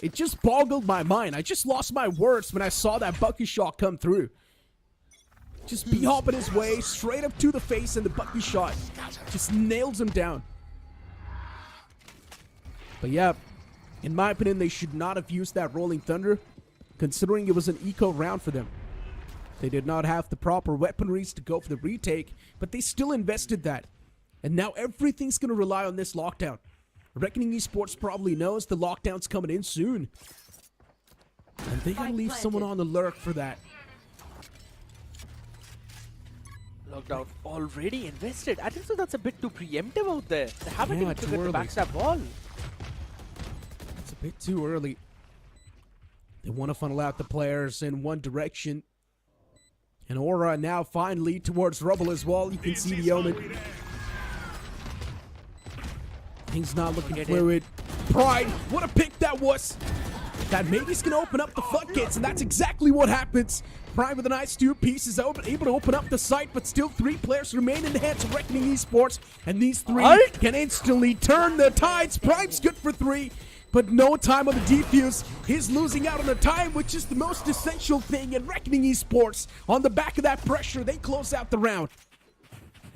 it just boggled my mind. I just lost my words when I saw that Bucky shot come through. Just b-hopping his way straight up to the face, and the Bucky shot just nails him down. But yeah, in my opinion, they should not have used that Rolling Thunder, considering it was an eco round for them. They did not have the proper weaponries to go for the retake, but they still invested that. And now everything's going to rely on this lockdown. Reckoning Esports probably knows the lockdown's coming in soon. And they gotta leave someone on the lurk for that. Lockdown already invested. I think so that's a bit too preemptive out there. They haven't even too triggered the early. backstab wall. It's a bit too early. They want to funnel out the players in one direction. And Aura now finally towards Rubble as well. You can see the Omen. Things not looking fluid. Pride, what a pick that was. that maybe is going to open up the floodgates, and that's exactly what happens. Prime with a nice 2 pieces, able to open up the site, but still 3 players remain in the hands of Reckoning Esports, and these 3 can instantly turn the tides. Prime's good for 3, but no time on the defuse. He's losing out on the time, which is the most essential thing, and Reckoning Esports, on the back of that pressure, they close out the round.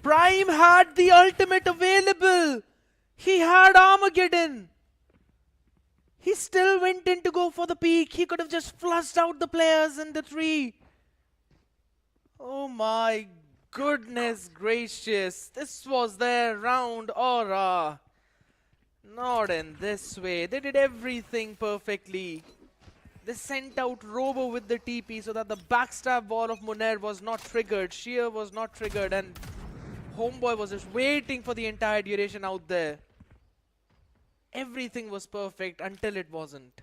Prime had the ultimate available. He had Armageddon. He still went in to go for the peak. He could have just flushed out the players in the 3. Oh my goodness gracious. This was their round, Aura. Not in this way. They did everything perfectly. They sent out Robo with the TP so that the backstab wall of Muner was not triggered. Sheer was not triggered, and Homeboy was just waiting for the entire duration out there. Everything was perfect until it wasn't.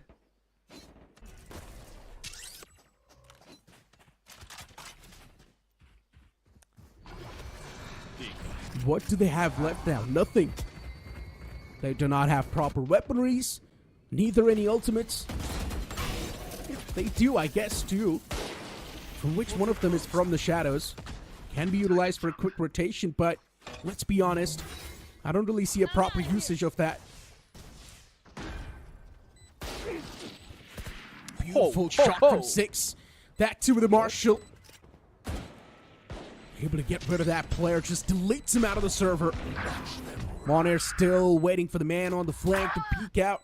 What do they have left now? Nothing. They do not have proper weaponries, neither any ultimates. They do, I guess, too. From which one of them is from the shadows. Can be utilized for a quick rotation, but let's be honest, I don't really see a proper usage of that. Beautiful shot from 6. That too with the Marshall. Able to get rid of that player, just deletes him out of the server. Monair still waiting for the man on the flank to peek out.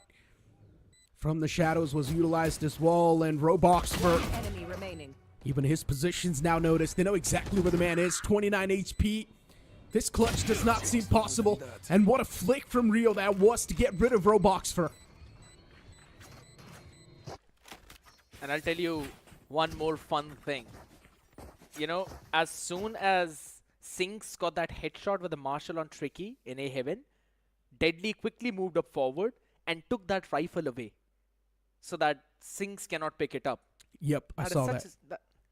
From the shadows was utilized as well, and Roblox for Enemy remaining. even his position's now noticed. They know exactly where the man is. 29 HP. This clutch does not seem possible. And what a flick from Rio that was to get rid of Roblox for. And I'll tell you one more fun thing. You know, as soon as Sinks got that headshot with the Marshall on Tricky in A Heaven, Deadly quickly moved up forward and took that rifle away so that Sinks cannot pick it up. Yep, I saw that.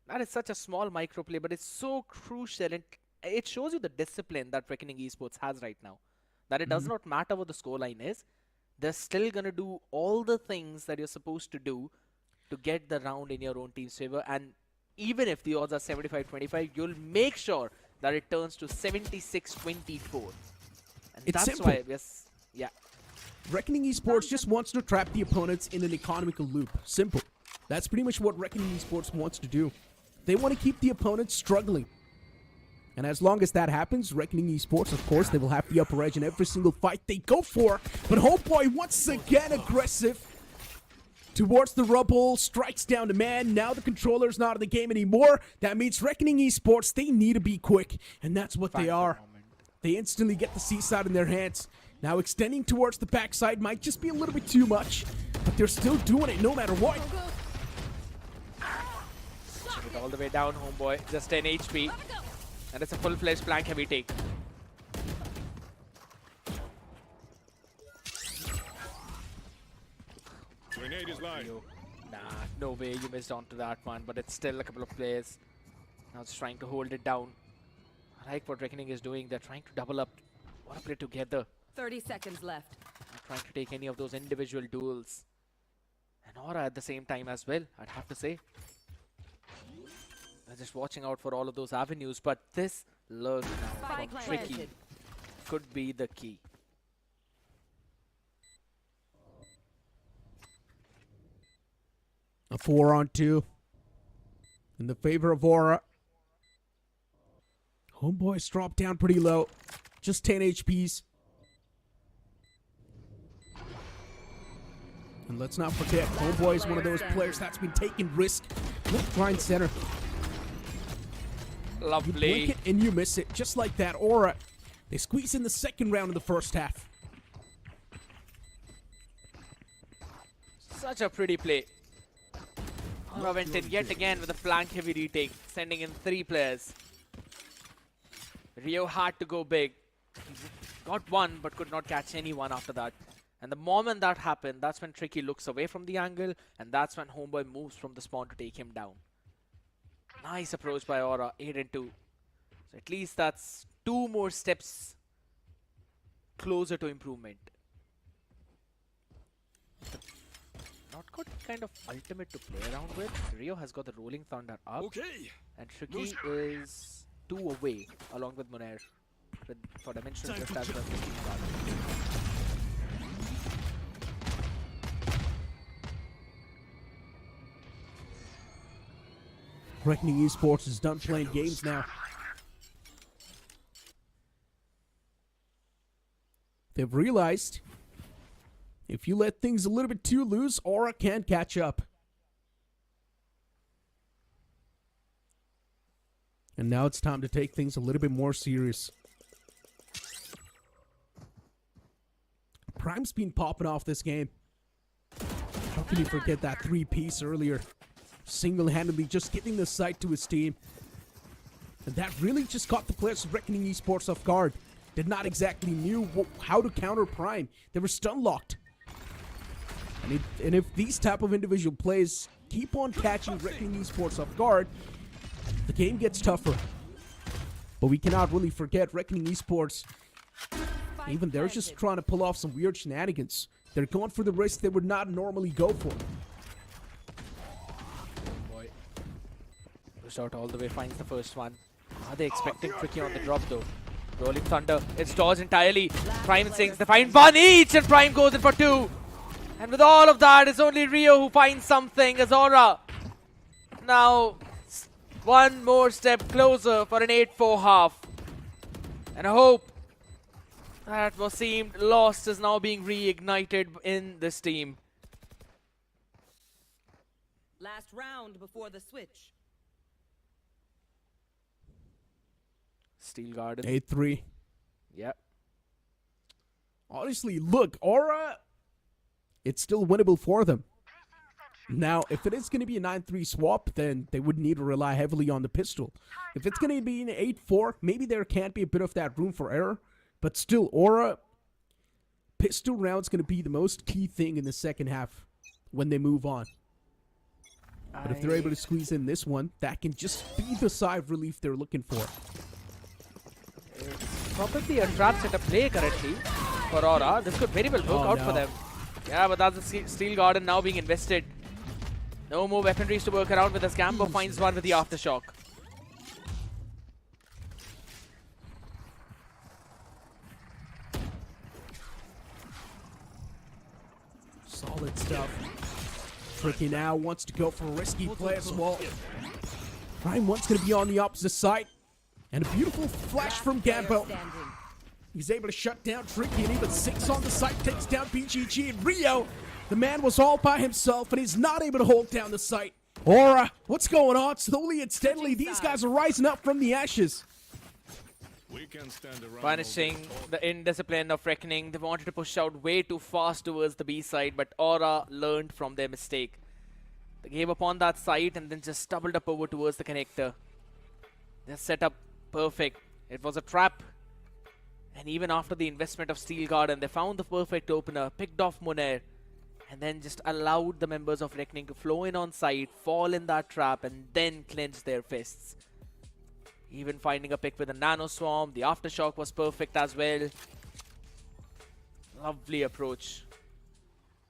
That is such a small microplay, but it's so crucial, and it shows you the discipline that Reckoning Esports has right now. That it does not matter what the scoreline is, they're still going to do all the things that you're supposed to do to get the round in your own team's favor. And even if the odds are 75-25, you'll make sure that it turns to 76-24. And It's that's simple. why, yes, yeah. Reckoning Esports just wants to trap the opponents in an economical loop. Simple. That's pretty much what Reckoning Esports wants to do. They want to keep the opponents struggling. And as long as that happens, Reckoning Esports, of course, they will have the upper edge in every single fight they go for. But Homeboy, once again, aggressive towards the rubble, strikes down the man. Now the controller's not in the game anymore. That means Reckoning Esports, they need to be quick. And that's what they are. They instantly get the seaside in their hands. Now extending towards the backside might just be a little bit too much. But they're still doing it no matter what. All the way down, Homeboy. Just 10 HP. And it's a full-fledged flank heavy take. Grenade is live. Nah, no way you missed onto that one, but it's still a couple of players. Now it's trying to hold it down. I like what Reckoning is doing. They're trying to double up. Want to play together. 30 seconds left. Not trying to take any of those individual duels. And Aura at the same time as well, I'd have to say. They're just watching out for all of those avenues, but this lurk now Spike from Tricky planted. could be the key. A 4-on-2 in the favor of Aura. Homeboy's dropped down pretty low. Just 10 HPs. And let's not forget, Homeboy is one of those players that's been taking risk. Look, blind center. Lovely. You blink it and you miss it, just like that. Aura, they squeeze in the second round of the first half. Such a pretty play. Aura went in yet again with a flank heavy retake, sending in 3 players. Rio had to go big. Got one, but could not catch anyone after that. And the moment that happened, that's when Tricky looks away from the angle, and that's when Homeboy moves from the spawn to take him down. Nice approach by Aura, 8 and 2. So at least that's 2 more steps closer to improvement. But not got kind of ultimate to play around with. Rio has got the Rolling Thunder up. Okay. And Tricky is 2 away along with Monair for Dimensional Drift as well as Team Garden. Reckoning Esports is done playing games now. They've realized if you let things a little bit too loose, Aura can catch up. And now it's time to take things a little bit more serious. Prime's been popping off this game. How can you forget that 3-piece earlier? Single-handedly just giving the site to his team. And that really just caught the players of Reckoning Esports off guard. Did not exactly knew how to counter Prime. They were stun-locked. And if these type of individual plays keep on catching Reckoning Esports off guard, the game gets tougher. But we cannot really forget Reckoning Esports. Even they're just trying to pull off some weird shenanigans. They're going for the risk they would not normally go for. Boy. Pushed out all the way, finds the first one. Are they expecting Tricky on the drop though? Rolling Thunder, it's dodged entirely. Prime sinks, they find one each and Prime goes in for 2. And with all of that, it's only Rio who finds something as Aura. Now, one more step closer for an 8-4 half. And I hope that what seemed lost is now being reignited in this team. Last round before the switch. Steel Garden. 8-3. Yep. Honestly, look, Aura, it's still winnable for them. Now, if it is going to be a 9-3 swap, then they would need to rely heavily on the pistol. If it's going to be an 8-4, maybe there can't be a bit of that room for error. But still, Aura, pistol round's going to be the most key thing in the second half when they move on. But if they're able to squeeze in this one, that can just be the sigh of relief they're looking for. Probably a trap setup play currently for Aura. This could very well work out for them. Yeah, but that's the Steel Garden now being invested. No more weaponries to work around with as Gambo finds one with the Aftershock. Solid stuff. Tricky now wants to go for a risky play as well. Prime one's going to be on the opposite side. And a beautiful flash from Gambo. He's able to shut down Tricky, and even 6 on the site takes down BGG. And Rio, the man was all by himself, and he's not able to hold down the site. Aura, what's going on? Slowly and steadily, these guys are rising up from the ashes. Punishing the indiscipline of Reckoning. They wanted to push out way too fast towards the B side, but Aura learned from their mistake. They gave up on that site and then just doubled up over towards the connector. Their setup perfect. It was a trap. And even after the investment of Steel Garden, they found the perfect opener, picked off Monair, and then just allowed the members of Reckoning to flow in on site, fall in that trap, and then clench their fists. Even finding a pick with a Nano Swarm, the Aftershock was perfect as well. Lovely approach.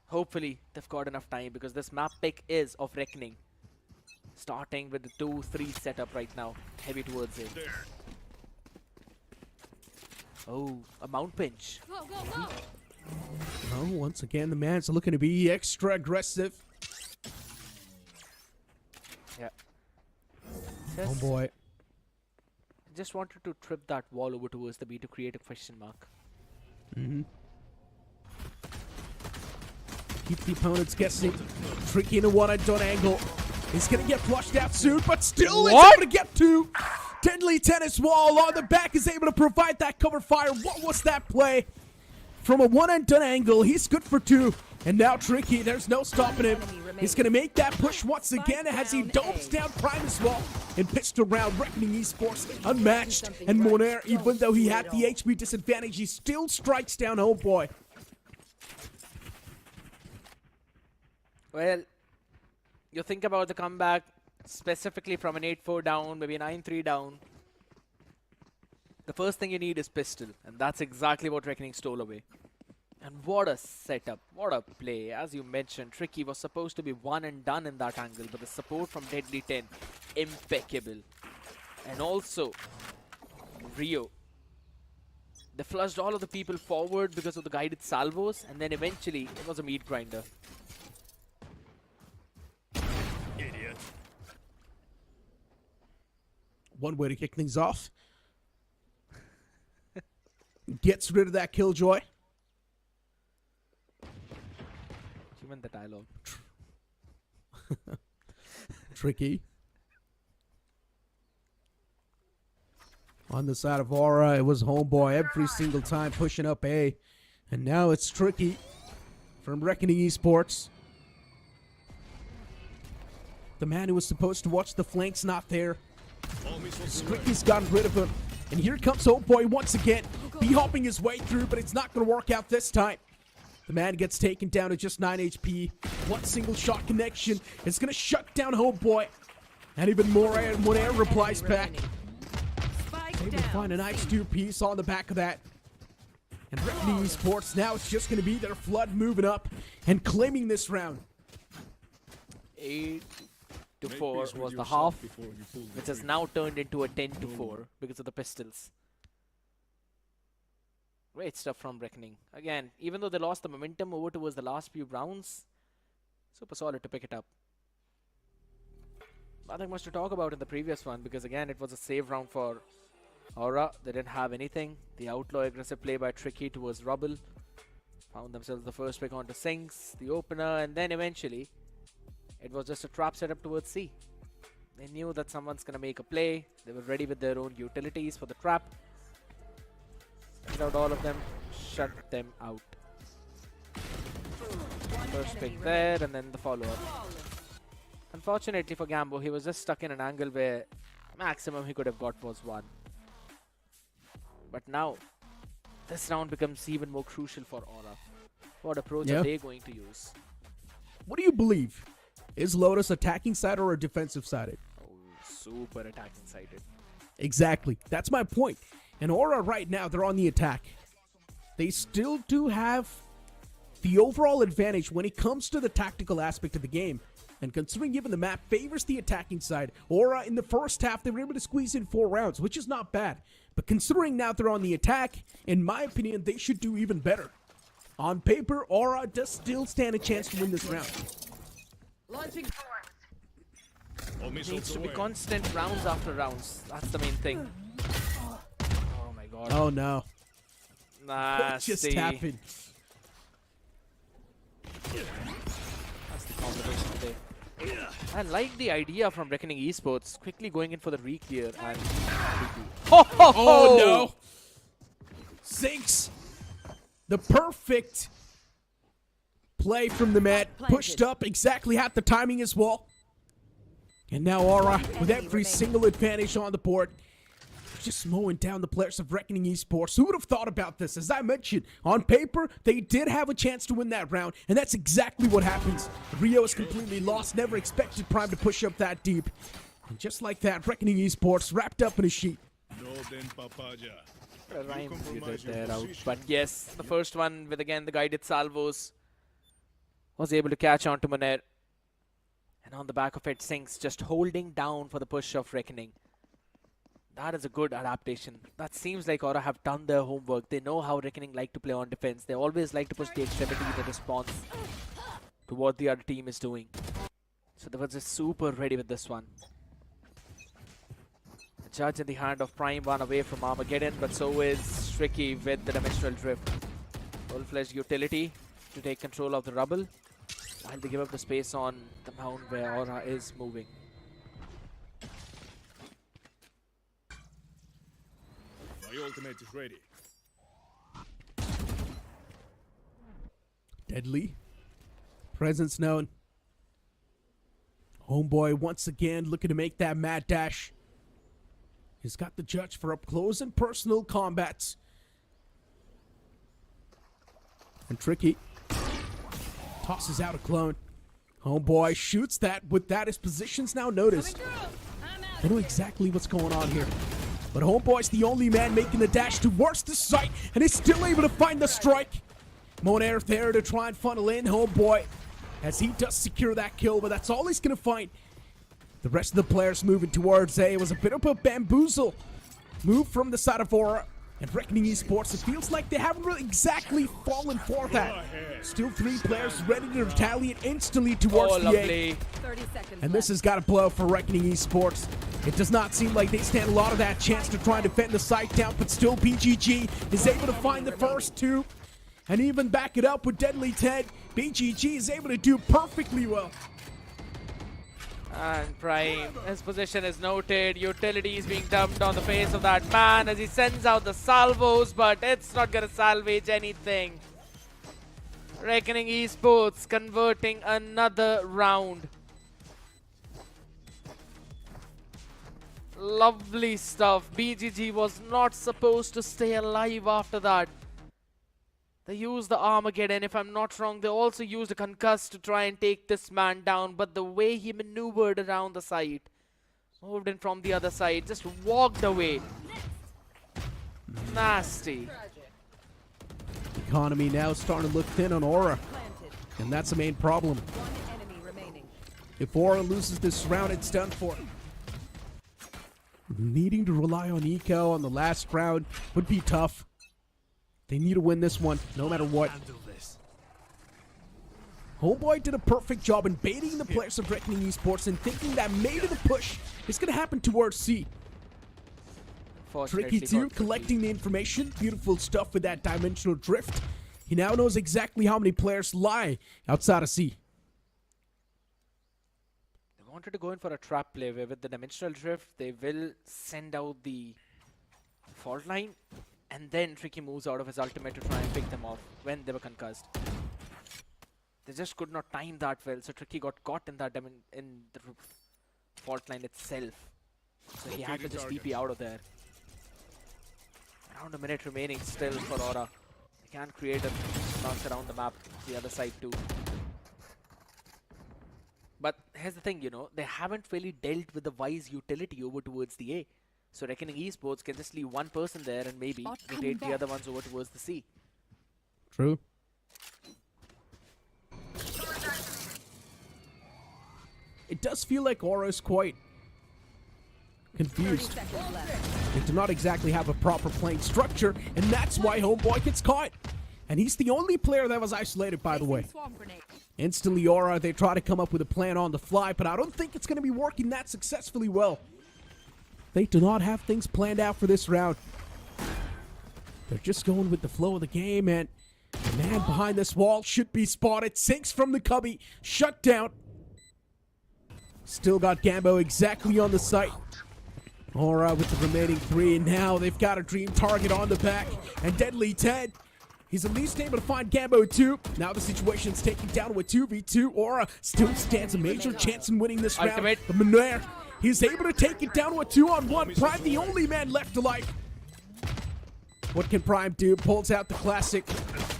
Hopefully, they've got enough time because this map pick is of Reckoning. Starting with the 2-3 setup right now, heavy towards it. Oh, a Mount Pinch. Go, go, go. Oh, once again, the man's looking to be extra aggressive. Yeah. Oh boy. Just wanted to trip that wall over towards the B to create a question mark. Keep the opponents guessing. Tricky in a one-and-done angle. He's gonna get flushed out soon, but still it's able to get 2. Deadly tennis wall on the back is able to provide that cover fire. What was that play? From a one-and-done angle, he's good for 2. And now Tricky, there's no stopping him. He's going to make that push once again as he dopes down Prime as well. And pistol round, Reckoning Esports unmatched. And Monair, even though he had the HP disadvantage, he still strikes down Homeboy. Well, you think about the comeback, specifically from an 8-4 down, maybe a 9-3 down. The first thing you need is pistol, and that's exactly what Reckoning stole away. And what a setup, what a play. As you mentioned, Tricky was supposed to be one and done in that angle, but the support from Deadly 10, impeccable. And also, Rio. They flushed all of the people forward because of the guided salvos, and then eventually it was a meat grinder. Idiot. One way to kick things off. Gets rid of that killjoy. Even the dialogue. Tricky. On the side of Aura, it was Homeboy every single time pushing up A. And now it's Tricky from Reckoning Esports. The man who was supposed to watch the flanks not there. Tricky's gotten rid of him. And here comes Homeboy once again. B-hopping his way through, but it's not going to work out this time. The man gets taken down to just 9 HP. One single shot connection. It's going to shut down Homeboy. And even more air when air replies back. Able to find a nice 2-piece on the back of that. And Revenant Esports, now it's just going to be their flood moving up and claiming this round. 8-4 was the half, which has now turned into a 10-4 because of the pistols. Great stuff from Reckoning. Again, even though they lost the momentum over towards the last few rounds, super solid to pick it up. Nothing much to talk about in the previous one because again, it was a save round for Aura. They didn't have anything. The outlaw aggressive play by Tricky towards Rubble. Found themselves the first pick onto Sinks, the opener, and then eventually it was just a trap setup towards C. They knew that someone's gonna make a play. They were ready with their own utilities for the trap. Sent out all of them, shut them out. First pick there, and then the follow-up. Unfortunately for Gambo, he was just stuck in an angle where maximum he could have got was 1. But now, this round becomes even more crucial for Aura. What approach are they going to use? What do you believe? Is Lotus attacking side or a defensive sided? Oh, super attacking sided. Exactly. That's my point. And Aura right now, they're on the attack. They still do have the overall advantage when it comes to the tactical aspect of the game. And considering given the map favors the attacking side, Aura in the first half, they were able to squeeze in 4 rounds, which is not bad. But considering now they're on the attack, in my opinion, they should do even better. On paper, Aura does still stand a chance to win this round. Launching It needs to be constant rounds after rounds. That's the main thing. Oh my god. Oh no. Nasty. What just happened? That's the combination there. I like the idea from Reckoning Esports, quickly going in for the re-clear and... Oh no! Sinks! The perfect play from the mat, pushed up exactly at the timing as well. And now Aura with every single advantage on the board. Just mowing down the players of Reckoning Esports. Who would have thought about this? As I mentioned, on paper, they did have a chance to win that round, and that's exactly what happens. Rio is completely lost, never expected Prime to push up that deep. And just like that, Reckoning Esports wrapped up in a sheet. Rhyme muted there out. But yes, the first one with again the guided salvos was able to catch on to Moner. And on the back of it, Sinks just holding down for the push of Reckoning. That is a good adaptation. That seems like Aura have done their homework. They know how Reckoning like to play on defense. They always like to push the extremity, the response to what the other team is doing. So they were just super ready with this one. The judge in the hand of Prime, one away from Armageddon, but so is Tricky with the Dimensional Drift. Full-fledged utility to take control of the rubble while they give up the space on the mound where Aura is moving. My ultimate is ready. Deadly. Presence known. Homeboy once again looking to make that mad dash. He's got the judge for up close and personal combats. And Tricky tosses out a clone. Homeboy shoots that. With that, his position's now noticed. They know exactly what's going on here. But Homeboy's the only man making the dash towards the site, and is still able to find the strike. Monair there to try and funnel in Homeboy as he does secure that kill, but that's all he's going to find. The rest of the players moving towards A. It was a bit of a bamboozle move from the side of Aura. And Reckoning Esports, it feels like they haven't really exactly fallen for that. Still 3 players ready to retaliate instantly towards the A. And this has got to blow for Reckoning Esports. It does not seem like they stand a lot of that chance to try and defend the site down, but still BGG is able to find the first 2 and even back it up with Deadly Ted. BGG is able to do perfectly well. And Prime, his position is noted. Utility is being dumped on the face of that man as he sends out the salvos, but it's not gonna salvage anything. Reckoning Esports converting another round. Lovely stuff. BGG was not supposed to stay alive after that. They used the Armageddon, if I'm not wrong. They also used a concuss to try and take this man down. But the way he maneuvered around the site, moved in from the other side, just walked away. Nasty. Economy now starting to look thin on Aura. And that's the main problem. If Aura loses this round, it's done for. Needing to rely on Eco on the last round would be tough. They need to win this one, no matter what. Homeboy did a perfect job in baiting the players of Reckoning Esports and thinking that maybe the push is going to happen towards C. Tricky too, collecting the information. Beautiful stuff with that dimensional drift. He now knows exactly how many players lie outside of C. They wanted to go in for a trap play where with the dimensional drift, they will send out the fault line. And then Tricky moves out of his ultimate to try and pick them off when they were concussed. They just could not time that well, so Tricky got caught in that in the fault line itself. So he had to just TP out of there. Around a minute remaining still for Aura. They can create a bounce around the map, the other side too. But here's the thing, you know, they haven't really dealt with the wise utility over towards the A. So Reckoning Esports can just leave one person there and maybe rotate the other ones over towards the C. True. It does feel like Aura is quite confused. They do not exactly have a proper playing structure, and that's why Homeboy gets caught. And he's the only player that was isolated, by the way. Instantly Aura, they try to come up with a plan on the fly, but I don't think it's going to be working that successfully well. They do not have things planned out for this round. They're just going with the flow of the game, and the man behind this wall should be spotted. Sinks from the cubby, shut down. Still got Gambo exactly on the site. Aura with the remaining 3, and now they've got a dream target on the back. And Deadly Ted, he's at least able to find Gambo too. Now the situation's taken down with 2v2. Aura still stands a major chance in winning this round. But Monair, he's able to take it down with 2-on-1. Prime, the only man left alive. What can Prime do? Pulls out the classic.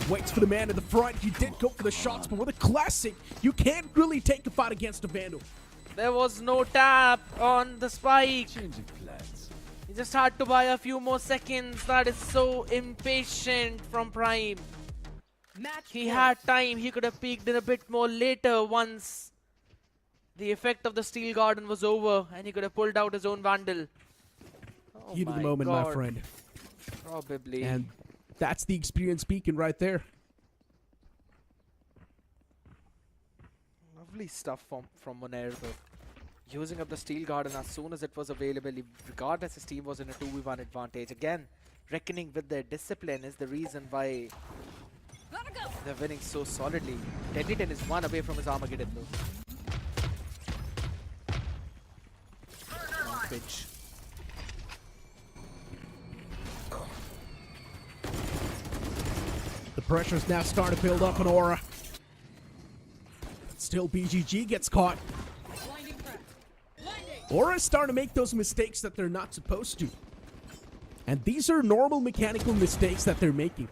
Waits for the man in the front. He did go for the shots, but with a classic, you can't really take a fight against a Vandal. There was no tap on the spike. Changing plans. He just had to buy a few more seconds. That is so impatient from Prime. He had time. He could have peeked in a bit more later once the effect of the Steel Garden was over, and he could have pulled out his own Vandal. Oh Heat of the moment, God. my friend. Probably. And that's the experience speaking right there. Lovely stuff from Monair though. Using up the Steel Garden as soon as it was available, regardless his team was in a 2v1 advantage. Again, Reckoning with their discipline is the reason why they're winning so solidly. Deadly 10 is 1 away from his Armageddon though. Long pitch. The pressure's now starting to build up on Aura. Still BGG gets caught. Aura's starting to make those mistakes that they're not supposed to. And these are normal mechanical mistakes that they're making.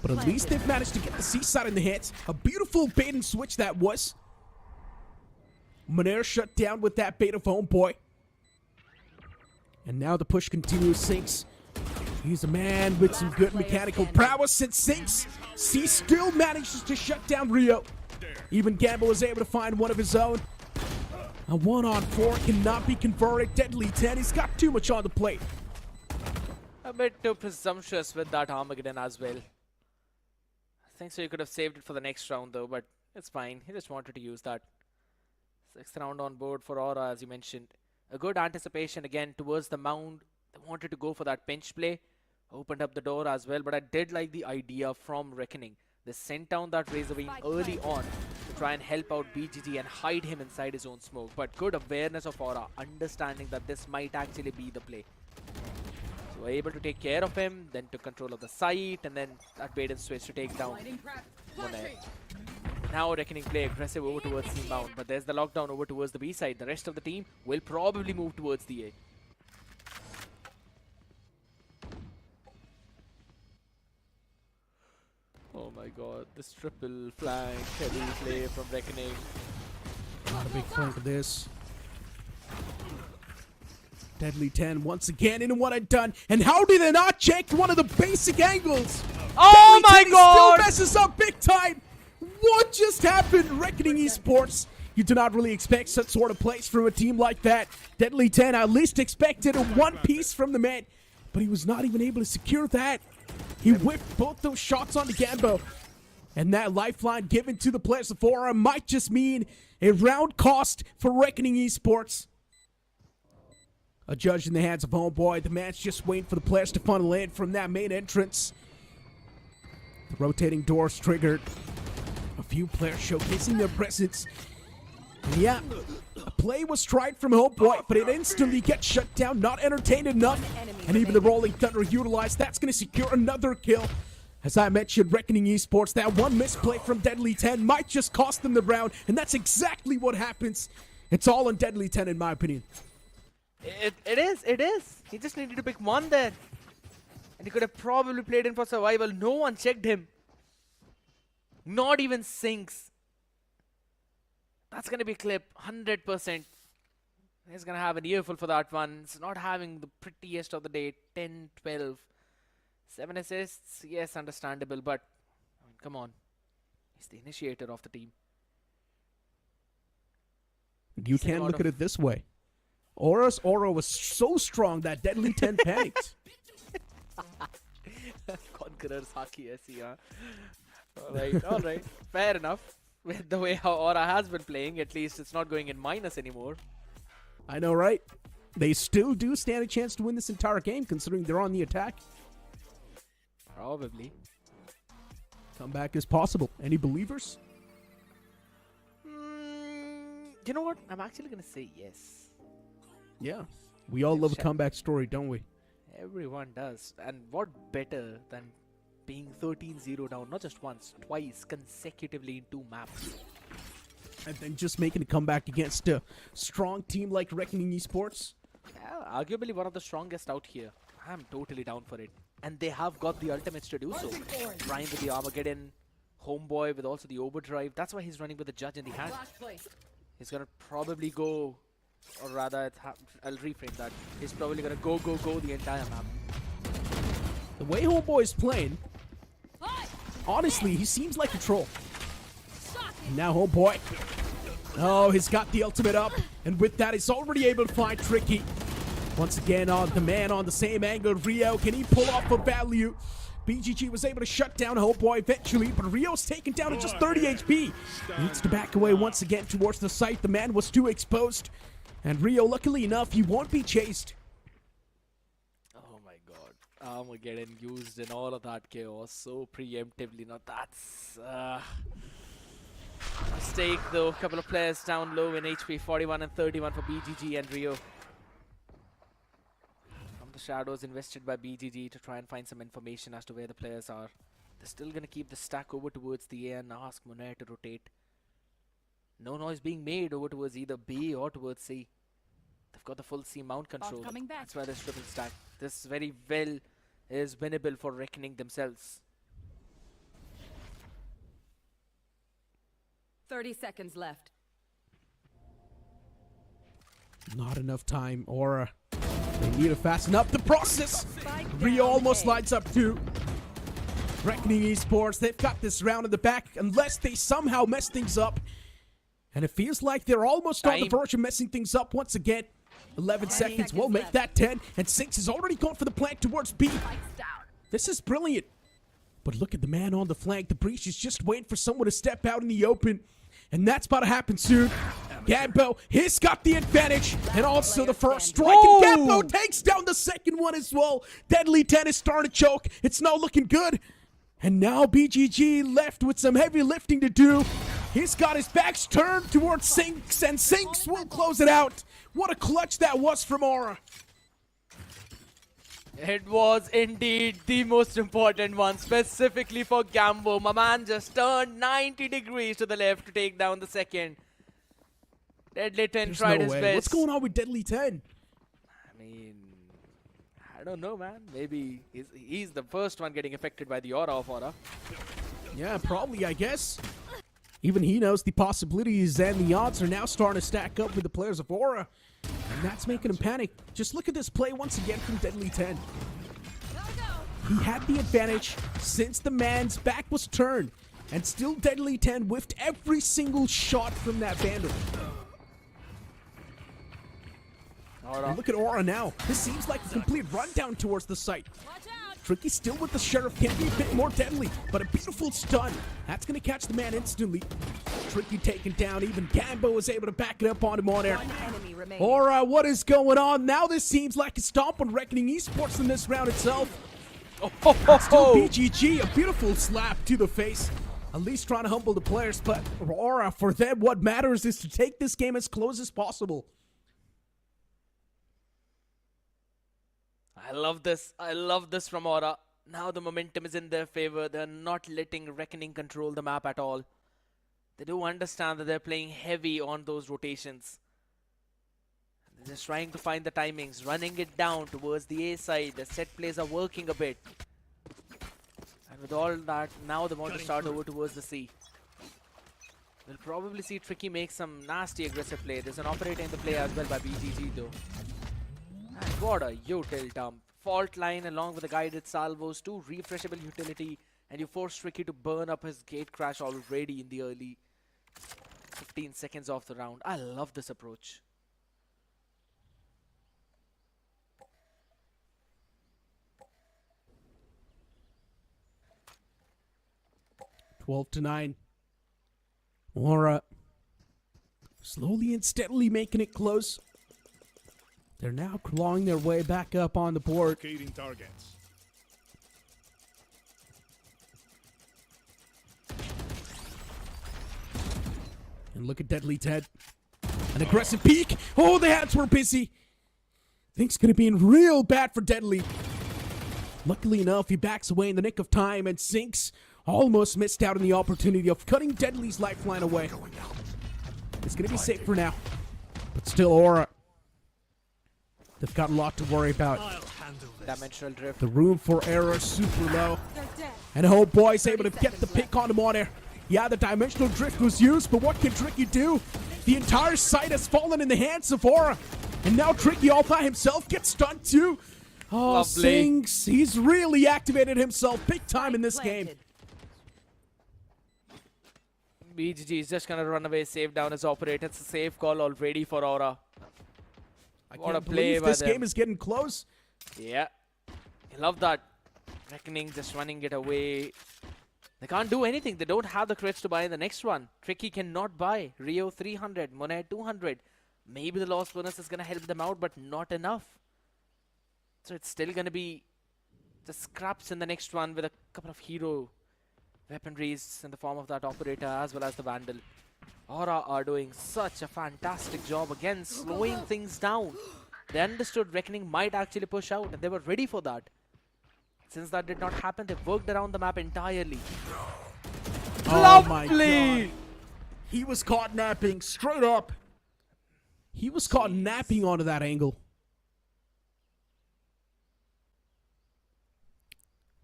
But at least they've managed to get the seaside in the hits. A beautiful bait and switch that was. Monair shut down with that bait of Homeboy. And now the push continues. Sinks He's a man with some good mechanical prowess and sinks. C still manages to shut down Rio. Even Gamble is able to find one of his own. A 1-on-4 cannot be converted. Deadly 10, he's got too much on the plate. A bit too presumptuous with that Armageddon as well. I think so he could have saved it for the next round though, but it's fine. He just wanted to use that. 6th round on board for Aura, as you mentioned. A good anticipation again towards the mound. They wanted to go for that pinch play. Opened up the door as well, but I did like the idea from Reckoning. They sent down that Razor Beam early on to try and help out BGG and hide him inside his own smoke. But good awareness of Aura, understanding that this might actually be the play. So able to take care of him, then took control of the site, and then that bait and switch to take down Monet. Now Reckoning play aggressive over towards the mound, but there's the lockdown over towards the B side. The rest of the team will probably move towards the A. Oh my god, this triple flank, heavy play from Reckoning. Not a big flank of this. Deadly 10 once again into what I'd done. And how did they not check one of the basic angles? Oh Deadly my 10 god! Still messes up big time. What just happened? Reckoning Esports. You do not really expect such sort of plays from a team like that. Deadly 10 at least expected a one piece from the man, but he was not even able to secure that. He whipped both those shots onto Gambo. And that lifeline given to the players of Aura might just mean a round cost for Reckoning Esports. A judge in the hands of Homeboy. The man's just waiting for the players to funnel in from that main entrance. The rotating doors triggered. A few players showcasing their presence. And yeah, a play was tried from Homeboy, but it instantly gets shut down. Not entertained enough. And even the Rolling Thunder utilized. That's going to secure another kill. As I mentioned, Reckoning Esports, that one misplay from Deadly 10 might just cost them the round. And that's exactly what happens. It's all on Deadly 10 in my opinion. It is. He just needed to pick one there. And he could have probably played in for survival. No one checked him. Not even Sinks. That's going to be clip 100%. He's going to have an earful for that one. It's not having the prettiest of the day. 10, 12. 7 assists. Yes, understandable. But, I mean, come on. He's the initiator of the team. You can look at it this way. Aura's aura was so strong that Deadly 10 panicked. Conqueror's hockey, SC, huh? Alright. Fair enough. With the way how Aura has been playing, at least it's not going in minus anymore. I know, right? They still do stand a chance to win this entire game, considering they're on the attack. Probably. Comeback is possible. Any believers? You know what? I'm actually going to say yes. Yeah. We all love a comeback story, don't we? Everyone does. And what better than being 13-0 down, not just once, twice, consecutively in 2 maps. And then just making a comeback against a strong team like Reckoning Esports. Yeah, arguably one of the strongest out here. I'm totally down for it. And they have got the ultimates to do so. Prime with the Armageddon, Homeboy with also the Overdrive. That's why he's running with the Judge in the hand. He's going to probably go, or rather, I'll reframe that. He's probably going to go the entire map. The way Homeboy is playing, honestly, he seems like a troll. And now Homeboy. Oh, he's got the ultimate up. And with that, he's already able to find Tricky. Once again, on the man on the same angle, Rio. Can he pull off a value? BGG was able to shut down Homeboy eventually, but Rio's taken down at just 30 HP. Needs to back away once again towards the site. The man was too exposed. And Rio, luckily enough, he won't be chased. Oh my god. Armageddon used in all of that chaos so preemptively. Now that's a mistake though. A couple of players down low in HP, 41 and 31 for BGG and Rio. From the shadows invested by BGG to try and find some information as to where the players are. They're still going to keep the stack over towards the A and ask Monet to rotate. No noise being made over towards either B or towards C. They've got the full C mount control. That's why there's triple stack. This very well is winnable for Reckoning themselves. 30 seconds left. Not enough time, Aura. They need to fasten up the process. Rio almost lights up too. Reckoning Esports, they've got this round in the back unless they somehow mess things up. And it feels like they're almost on the verge of messing things up once again. 11 seconds will make that 10, and 6 is already going for the plant towards B. This is brilliant. But look at the man on the flank. The breach is just waiting for someone to step out in the open. And that's about to happen soon. Gambo, he's got the advantage. And also the first strike. And Gambo takes down the second one as well. Deadly 10 is starting to choke. It's not looking good. And now BGG left with some heavy lifting to do. He's got his backs turned towards Sinks, and Sinks will close it out. What a clutch that was from Aura. It was indeed the most important one, specifically for Gambo. My man just turned 90 degrees to the left to take down the second. Deadly 10 There's tried no his way. best. What's going on with Deadly 10? I mean, I don't know, man. Maybe he's the first one getting affected by the aura of Aura. Yeah, probably, I guess. Even he knows the possibilities and the odds are now starting to stack up with the players of Aura. And that's making him panic. Just look at this play once again from Deadly 10. He had the advantage since the man's back was turned. And still Deadly 10 whiffed every single shot from that Vandal. And look at Aura now. This seems like a complete rundown towards the site. Tricky still with the Sheriff, can be a bit more deadly, but a beautiful stun. That's going to catch the man instantly. Tricky taken down, even Gambo was able to back it up on him on air. Aura, what is going on? Now this seems like a stomp on Reckoning Esports in this round itself. Still BGG, a beautiful slap to the face. At least trying to humble the players, but Aura, for them, what matters is to take this game as close as possible. I love this. I love this from Aura. Now the momentum is in their favor. They're not letting Reckoning control the map at all. They do understand that they're playing heavy on those rotations. They're just trying to find the timings, running it down towards the A side. The set plays are working a bit. And with all that, now they want to start over towards the C. We'll probably see Tricky make some nasty aggressive play. There's an operator in the play as well by BGG though. And what a util dump. Fault line along with the guided salvos, 2 refreshable utility, and you force Tricky to burn up his gate crash already in the early 15 seconds of the round. I love this approach. (12-9). Aura slowly and steadily making it close. They're now clawing their way back up on the board. Locating targets. And look at Deadly Ted. An aggressive peek. Oh, the hands were busy. Things gonna be in real bad for Deadly. Luckily enough, he backs away in the nick of time, and Sinks almost missed out on the opportunity of cutting Deadly's lifeline away. It's gonna be safe for now. But still, Aura, they've got a lot to worry about. Dimensional drift. The room for error super low. And oh boy, is able to get the pick on him on air. Yeah, the dimensional drift was used, but what can Tricky do? The entire site has fallen in the hands of Aura. And now Tricky all by himself gets stunned too. Oh, Lovely. Sings, he's really activated himself big time in this game. BGG is just gonna run away, save down his operator. It's a safe call already for Aura. I What a can't play believe by this them. game is getting close. Yeah. I love that. Reckoning just running it away. They can't do anything. They don't have the crits to buy in the next one. Tricky cannot buy. Rio 300, Monet 200. Maybe the lost bonus is going to help them out, but not enough. So it's still going to be the scraps in the next one with a couple of hero weaponries in the form of that operator as well as the Vandal. Aura are doing such a fantastic job again, slowing things down. They understood Reckoning might actually push out, and they were ready for that. Since that did not happen, they worked around the map entirely. Oh my god. He was caught napping straight up. He was caught napping onto that angle.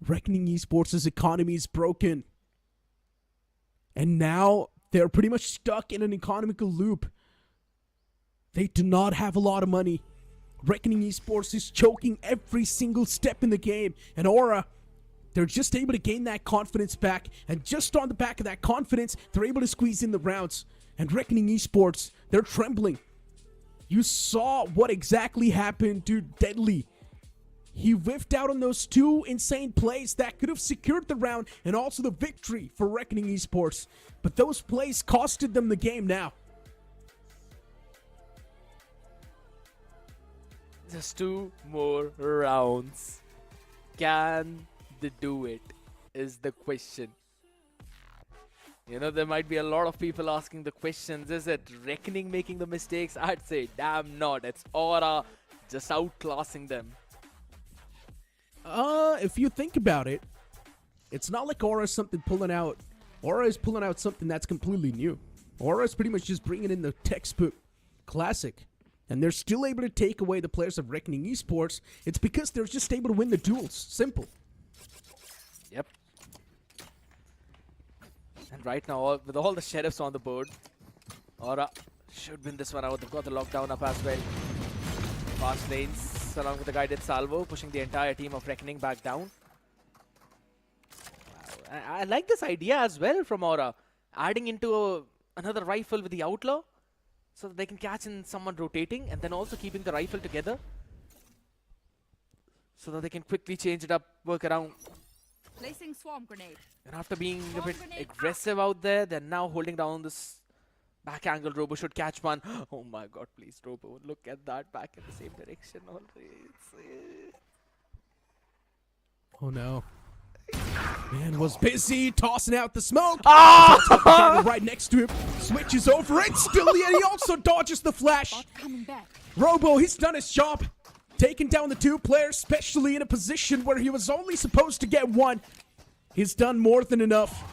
Reckoning Esports' economy is broken. And now they're pretty much stuck in an economical loop. They do not have a lot of money. Reckoning Esports is choking every single step in the game. And Aura, they're just able to gain that confidence back. And just on the back of that confidence, they're able to squeeze in the rounds. And Reckoning Esports, they're trembling. You saw what exactly happened to Deadly. He whiffed out on those two insane plays that could have secured the round and also the victory for Reckoning Esports. But those plays costed them the game now. Just 2 more rounds. Can they do it? Is the question. You know, there might be a lot of people asking the questions. Is it Reckoning making the mistakes? I'd say damn not. It's Aura just outclassing them. If you think about it, it's not like Aura is something pulling out. Aura is pulling out something that's completely new. Aura is pretty much just bringing in the textbook classic. And they're still able to take away the players of Reckoning Esports. It's because they're just able to win the duels. Simple. Yep. And right now, with all the sheriffs on the board, Aura should win this one out. They've got the lockdown up as well. Fast lanes, along with the guided salvo, pushing the entire team of Reckoning back down. Wow. I like this idea as well from Aura. Adding into another rifle with the Outlaw, so that they can catch in someone rotating, and then also keeping the rifle together, so that they can quickly change it up, work around. Placing swarm grenade. And after being a bit aggressive out there, they're now holding down this back angle. Robo should catch one. Oh my god, please, Robo, look at that, back in the same direction always. Oh no. Man was busy tossing out the smoke. Right next to him. Switches over instantly, and he also dodges the flash. Robo, he's done his job. Taking down the 2 players, especially in a position where he was only supposed to get 1. He's done more than enough.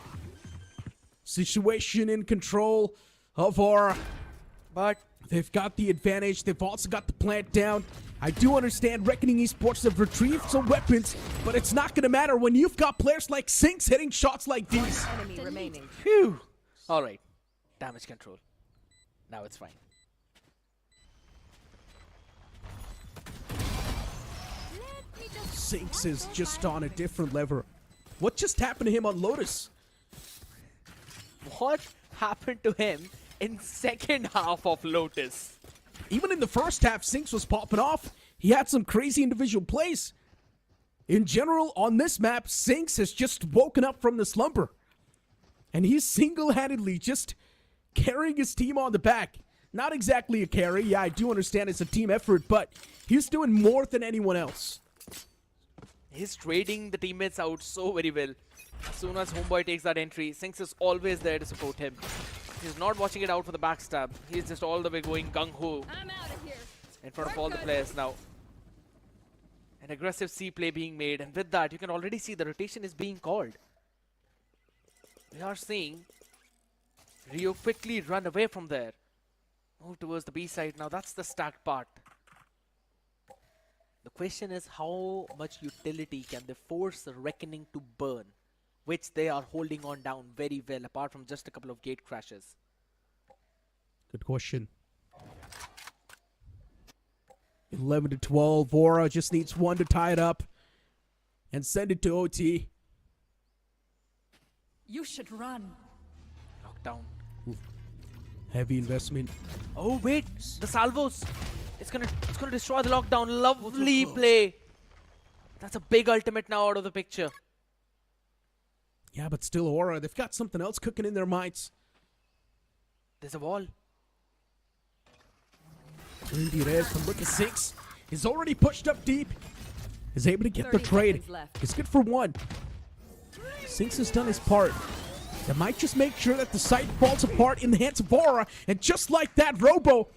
Situation in control of Aura. But they've got the advantage. They've also got the plant down. I do understand Reckoning Esports have retrieved some weapons, but it's not going to matter when you've got players like Sinks hitting shots like these. Enemy remaining. Phew. Alright. Damage control. Now it's fine. Sinks is just on a different level. What just happened to him on Lotus? What happened to him in second half of Lotus? Even in the first half, Sinks was popping off. He had some crazy individual plays. In general, on this map, Sinks has just woken up from the slumber. And he's single-handedly just carrying his team on the back. Not exactly a carry. Yeah, I do understand it's a team effort, but he's doing more than anyone else. He's trading the teammates out so very well. As soon as Homeboy takes that entry, Sinks is always there to support him. He's not watching it out for the backstab. He's just all the way going gung-ho in front of all the players now. An aggressive C play being made, and with that, you can already see the rotation is being called. We are seeing Rio quickly run away from there. Move towards the B side. Now that's the stacked part. The question is, how much utility can they force the Reckoning to burn, which they are holding on down very well, apart from just a couple of gate crashes. Good question. 11 to 12. Aura just needs 1 to tie it up and send it to OT. You should run. Lockdown. Heavy investment. Oh wait, the salvos. It's gonna destroy the lockdown. Lovely play. That's a big ultimate now out of the picture. Yeah, but still Aura, they've got something else cooking in their minds. There's a wall. Indeed is. But look at Sinks. He's already pushed up deep. Is able to get the trade. It's good for 1. Sinks has done his part. That might just make sure that the site falls apart in the hands of Aura. And just like that, Robo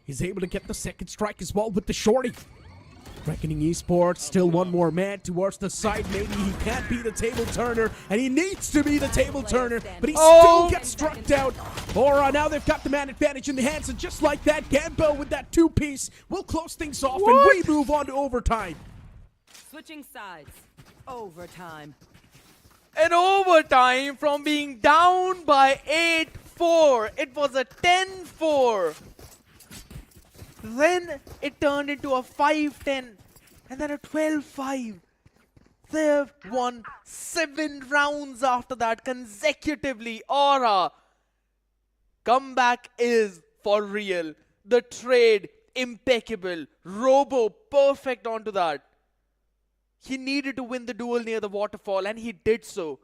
is able to get the second strike as well with the shorty. Reckoning Esports, still 1 more man towards the side. Maybe he can't be the table turner, and he needs to be the table turner, but he still gets struck down. Aura, now they've got the man advantage in the hands, and just like that, Gambo with that 2-piece will close things off, and we move on to overtime. Switching sides. Overtime. An overtime from being down by 8-4. It was a 10-4. Then it turned into a 5-10 and then a 12-5. They've won 7 rounds after that consecutively. Aura, comeback is for real. The trade, impeccable. Robo, perfect onto that. He needed to win the duel near the waterfall and he did so.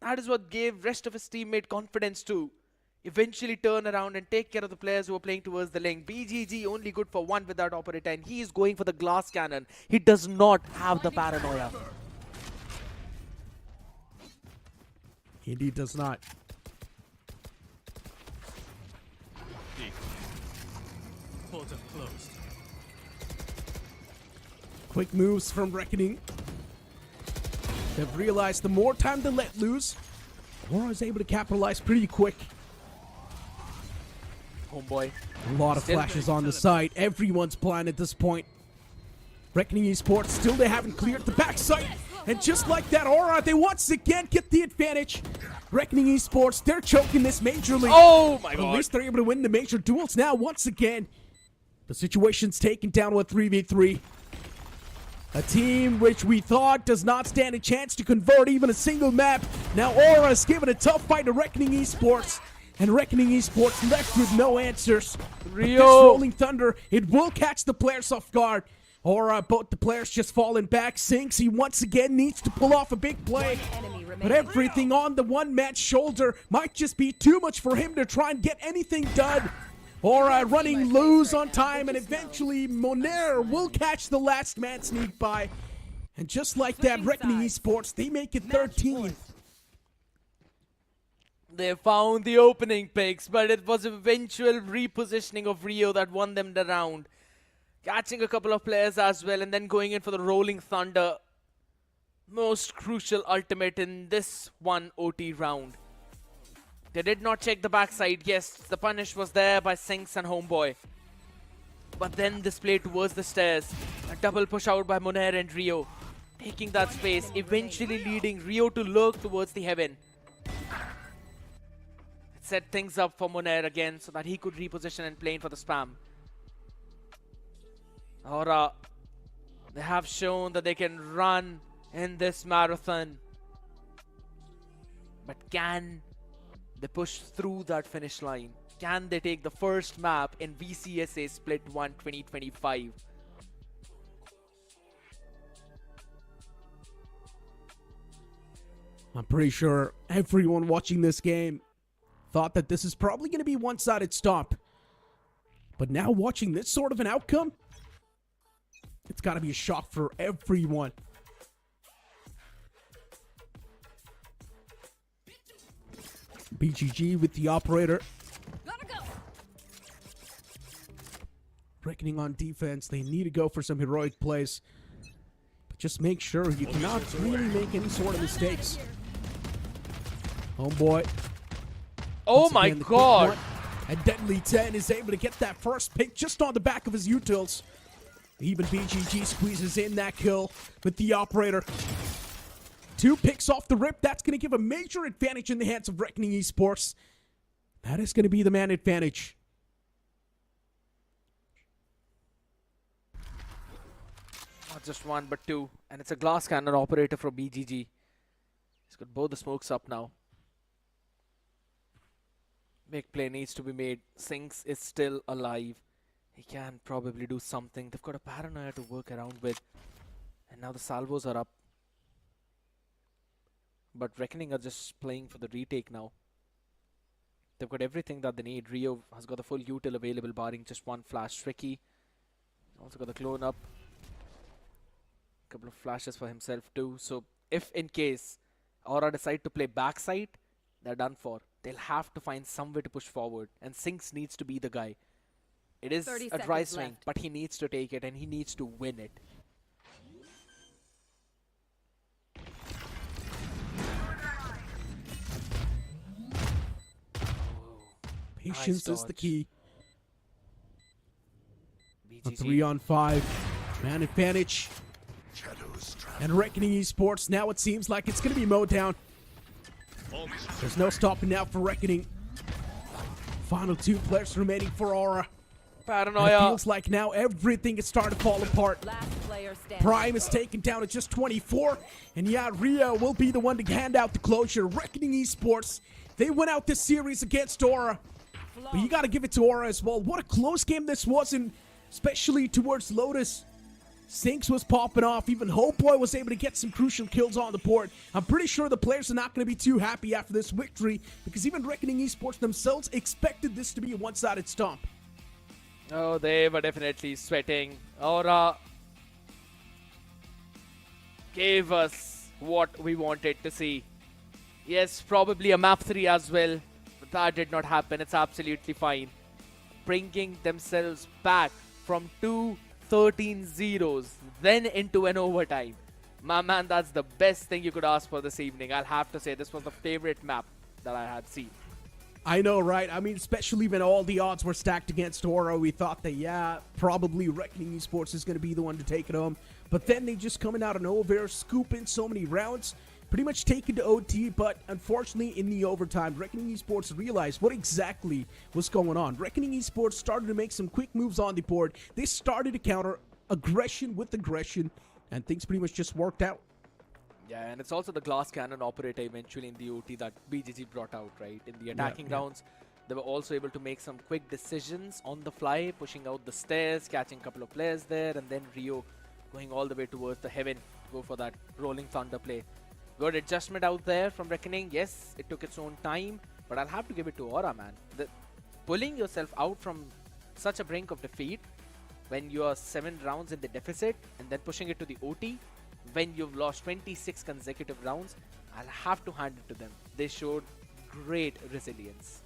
That is what gave rest of his teammate confidence to eventually turn around and take care of the players who are playing towards the lane. BGG only good for 1 with that operator and he is going for the glass cannon. He does not have the paranoia. Indeed does not. Portal closed. Quick moves from Reckoning. They've realized the more time they let loose, Aura is able to capitalize pretty quick. Homeboy. A lot of flashes on the side. Everyone's blind at this point. Reckoning Esports, still they haven't cleared the backside. And just like that, Aura, they once again get the advantage. Reckoning Esports, they're choking this majorly. Oh my god. At least they're able to win the major duels now once again. The situation's taken down with 3v3. A team which we thought does not stand a chance to convert even a single map. Now Aura is given a tough fight to Reckoning Esports. And Reckoning Esports left with no answers. Rio. But this Rolling Thunder, it will catch the players off guard. Aura, both the players just falling back. Sinks, he once again needs to pull off a big play. But everything on the one man's shoulder might just be too much for him to try and get anything done. Aura running loose on time, and eventually Monair will catch the last man sneak by. And just like that, Reckoning Esports, they make it 13. They found the opening picks, but it was eventual repositioning of Rio that won them the round. Catching a couple of players as well, and then going in for the Rolling Thunder. Most crucial ultimate in this one OT round. They did not check the backside. Yes, the punish was there by Sinks and Homeboy. But then this play towards the stairs. A double push out by Monair and Rio. Taking that space, eventually leading Rio to lurk towards the heaven. It set things up for Monair again so that he could reposition and play in for the spam. Aura, they have shown that they can run in this marathon. But can they push through that finish line? Can they take the first map in VCSA Split 1 2025? I'm pretty sure everyone watching this game thought that this is probably going to be one-sided stomp. But now watching this sort of an outcome, it's got to be a shock for everyone. BGG with the operator. Reckoning on defense. They need to go for some heroic plays. But just make sure you cannot really make any sort of mistakes. Homeboy. Oh my god. And Deadly 10 is able to get that first pick just on the back of his utils. Even BGG squeezes in that kill with the operator. 2 picks off the rip. That's going to give a major advantage in the hands of Reckoning Esports. That is going to be the man advantage. Not just 1 but 2. And it's a glass cannon operator for BGG. He's got both the smokes up now. Big play needs to be made. Sinks is still alive. He can probably do something. They've got a paranoia to work around with. And now the salvos are up. But Reckoning are just playing for the retake now. They've got everything that they need. Rio has got the full util available, barring just 1 flash. Tricky also got the clone up. Couple of flashes for himself too. So if in case Aura decide to play backside, they're done for. They'll have to find some way to push forward. And Sinks needs to be the guy. It is a dry swing, but he needs to take it and he needs to win it. Patience is the key. A BGG. 3-on-5. Man advantage. And Reckoning Esports, now it seems like it's going to be mowed down. There's no stopping now for Reckoning. Final 2 players remaining for Aura. And Paranoia. it feels like now everything is starting to fall apart. Last player standing. Prime is taken down at just 24. And yeah, Rio will be the one to hand out the closure. Reckoning Esports, they went out this series against Aura. But you got to give it to Aura as well. What a close game this was, and especially towards Lotus. Sinks was popping off. Even Hopeboy was able to get some crucial kills on the board. I'm pretty sure the players are not going to be too happy after this victory, because even Reckoning Esports themselves expected this to be a one-sided stomp. Oh, they were definitely sweating. Aura gave us what we wanted to see. Yes, probably a map 3 as well, but that did not happen. It's absolutely fine. Bringing themselves back from 2-13-0s, then into an overtime. My man, that's the best thing you could ask for this evening. I'll have to say this was the favorite map that I had seen. I know, right? I mean, especially when all the odds were stacked against Aura, we thought that, yeah, probably Reckoning Esports is going to be the one to take it home. But then they just coming out of nowhere, scoop in so many rounds, pretty much take it to OT, but unfortunately in the overtime, Reckoning Esports realized what exactly was going on. Reckoning Esports started to make some quick moves on the board. They started to counter aggression with aggression, and things pretty much just worked out. Yeah, and it's also the glass cannon operator eventually in the OT that BGG brought out, right? In the attacking rounds, they were also able to make some quick decisions on the fly, pushing out the stairs, catching a couple of players there, and then Rio going all the way towards the heaven, go for that rolling thunder play. Good adjustment out there from Reckoning. Yes, it took its own time, but I'll have to give it to Aura, man. Pulling yourself out from such a brink of defeat when you are 7 rounds in the deficit and then pushing it to the OT when you've lost 26 consecutive rounds, I'll have to hand it to them. They showed great resilience.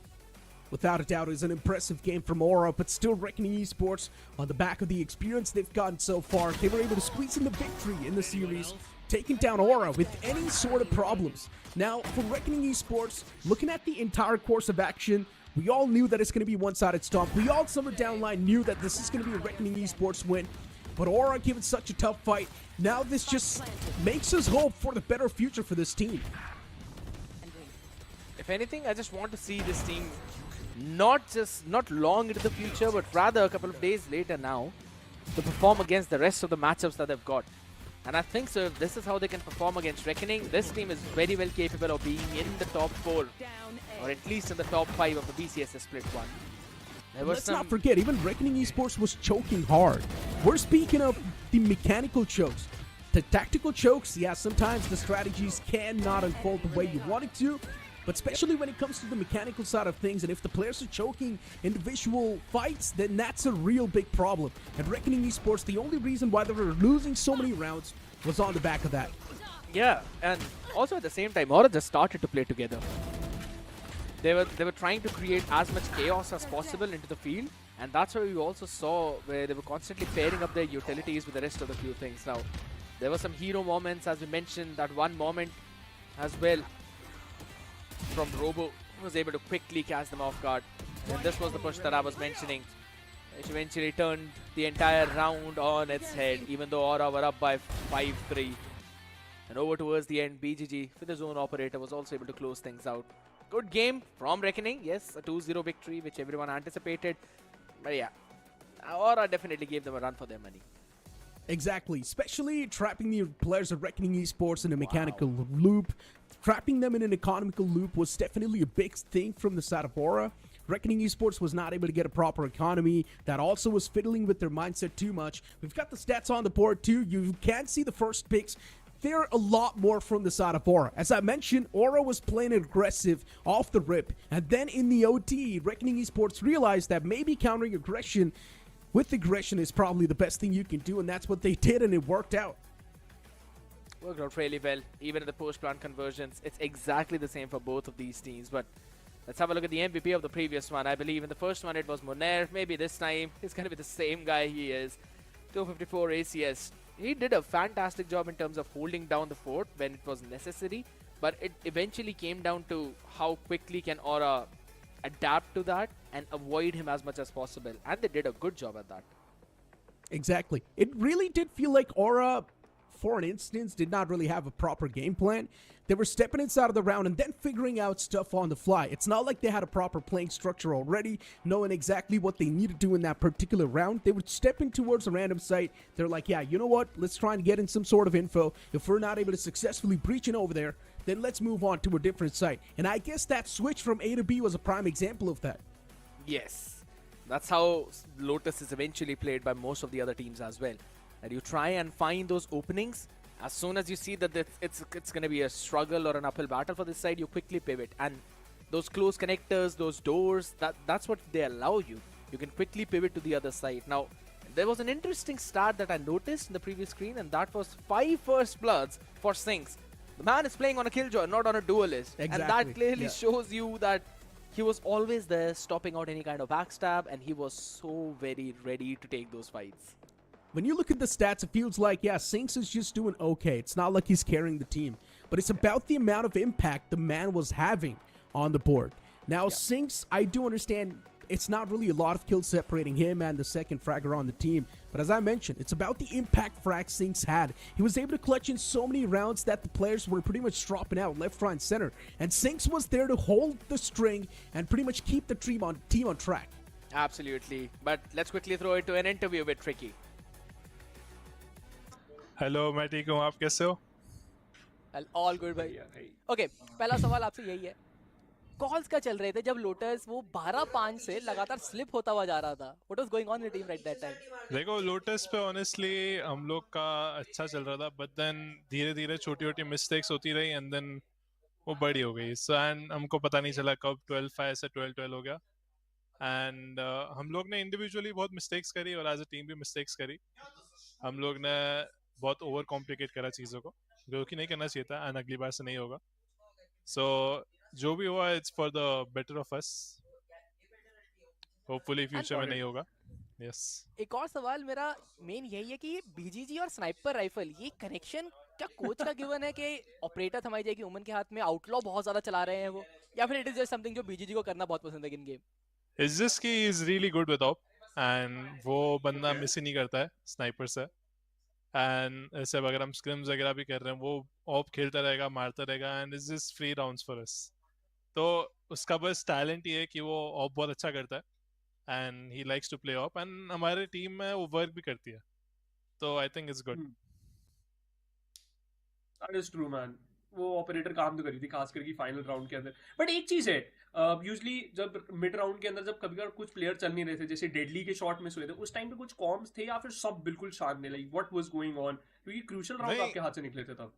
Without a doubt, it was an impressive game from Aura, but still Reckoning Esports, on the back of the experience they've gotten so far, they were able to squeeze in the victory in the series, taking down Aura with any sort of problems. Now, for Reckoning Esports, looking at the entire course of action, we all knew that it's going to be a one-sided stomp. We all somewhere down the line knew that this is going to be a Reckoning Esports win. But Aura given such a tough fight. Now this just makes us hope for the better future for this team. If anything, I just want to see this team not long into the future, but rather a couple of days later now to perform against the rest of the matchups that they've got. And I think so, if this is how they can perform against Reckoning, this team is very well capable of being in the top 4, or at least in the top 5 of the BCSS Split 1. Let's not forget, even Reckoning Esports was choking hard. We're speaking of the mechanical chokes. The tactical chokes, yeah, sometimes the strategies cannot unfold the way you want it to, but especially when it comes to the mechanical side of things, and if the players are choking individual fights, then that's a real big problem. And Reckoning Esports, the only reason why they were losing so many rounds was on the back of that. Yeah, and also at the same time, Aura just started to play together. They were trying to create as much chaos as possible into the field, and that's why we also saw where they were constantly pairing up their utilities with the rest of the few things. Now, there were some hero moments, as we mentioned, that one moment as well from Robo, who was able to quickly catch them off guard. And this was the push that I was mentioning, which eventually turned the entire round on its head, even though Aura were up by 5-3. And over towards the end, BGG, with his own operator, was also able to close things out. Good game from Reckoning. Yes, a 2-0 victory, which everyone anticipated. But yeah, Aura definitely gave them a run for their money. Exactly, especially trapping the players of Reckoning Esports in a mechanical loop. Trapping them in an economical loop was definitely a big thing from the side of Aura. Reckoning Esports was not able to get a proper economy. That also was fiddling with their mindset too much. We've got the stats on the board too. You can see the first picks. They're a lot more from the side of Aura. As I mentioned, Aura was playing aggressive off the rip. And then in the OT, Reckoning Esports realized that maybe countering aggression with aggression is probably the best thing you can do. And that's what they did, and it worked out. Worked out really well. Even in the post-plant conversions, it's exactly the same for both of these teams. But let's have a look at the MVP of the previous one. I believe in the first one it was Moner. Maybe this time it's going to be the same guy he is. 254 ACS. He did a fantastic job in terms of holding down the fort when it was necessary, but it eventually came down to how quickly can Aura adapt to that and avoid him as much as possible, and they did a good job at that. Exactly. It really did feel like Aura for an instance, did not really have a proper game plan. They were stepping inside of the round and then figuring out stuff on the fly. It's not like they had a proper playing structure already, knowing exactly what they need to do in that particular round. They were stepping towards a random site. They're like, yeah, you know what? Let's try and get in some sort of info. If we're not able to successfully breach in over there, then let's move on to a different site. And I guess that switch from A to B was a prime example of that. Yes, that's how Lotus is eventually played by most of the other teams as well. And you try and find those openings. As soon as you see that it's going to be a struggle or an uphill battle for this side, you quickly pivot. And those close connectors, those doors, that's what they allow you. You can quickly pivot to the other side. Now, there was an interesting start that I noticed in the previous screen, and that was 5 first bloods for Sinks. The man is playing on a killjoy, not on a duelist. Exactly. And that clearly shows you that he was always there stopping out any kind of backstab, and he was so very ready to take those fights. When you look at the stats, it feels like, yeah, Sinks is just doing okay. It's not like he's carrying the team. But it's about the amount of impact the man was having on the board. Now, Sinks, I do understand it's not really a lot of kills separating him and the second fragger on the team. But as I mentioned, it's about the impact frag Sinks had. He was able to clutch in so many rounds that the players were pretty much dropping out left, right, and center. And Sinks was there to hold the string and pretty much keep the team on track. Absolutely. But let's quickly throw it to an interview with Tricky. Hello मैं ठीक हूँ आप कैसे हो all good भाई okay पहला सवाल आपसे यही है कॉल्स क्या चल रहे थे जब लोटस वो 12-5 से लगातार स्लिप होता हुआ जा रहा था what was going on in the team right that time देखो लोटस पे ऑनेस्टली हम लोग का अच्छा चल रहा था बट देन धीरे धीरे छोटी छोटी मिस्टेक्स होती रही एंड देन वो बड़ी हो गई सो एंड हमको पता नहीं चला कब 12-5 से 12-12 हो गया एंड हम लोग ने इंडिविजुअली बहुत मिस्टेक्स करी और एज अ टीम भी मिस्टेक्स करी हम लोग ने बहुत ओवर कॉम्प्लिकेट करा चीज़ों को जो कि नहीं करना चाहिए था एंड अगली बार से नहीं होगा सो जो भी हुआ it's for the better of us hopefully future में नहीं होगा यस एक और सवाल मेरा मेन यही है कि बीजीजी और स्नाइपर राइफल ये कनेक्शन क्या कोच का गिवन है कि ऑपरेटर थमाई जाएगी उमन के हाथ में आउटलॉ बहुत ज्यादा चला रहे हैं वो या फिर इट इज जस्ट समथिंग जो बीजीजी को करना बहुत पसंद है इन गेम इट्स जस्ट कि is really good with op and वो बंदा मिस ही नहीं करता है स्नाइपर से एंड ऐसे अगर हम स्क्रिम्स वगैरह भी कर रहे हैं वो ऑप खेलता रहेगा मारता रहेगा and is just free rounds for us तो उसका बस टैलेंट ये है कि वो ऑप बहुत अच्छा करता है and he likes to play op and हमारे टीम में वो वर्क भी करती है तो I think it's good that is true man वो ऑपरेटर काम तो करी थी खास करके फाइनल राउंड के अंदर बट एक चीज है यूजली जब मिड राउंड के अंदर जब कभी कभी कुछ प्लेयर चल नहीं रहे थे जैसे डेडली के शॉट मिस हुए थे उस टाइम पे कुछ कॉम्स थे या फिर सब बिल्कुल शांत ने like what was going on क्योंकि क्रूशियल राउंड आपके हाथ से निकले थे तब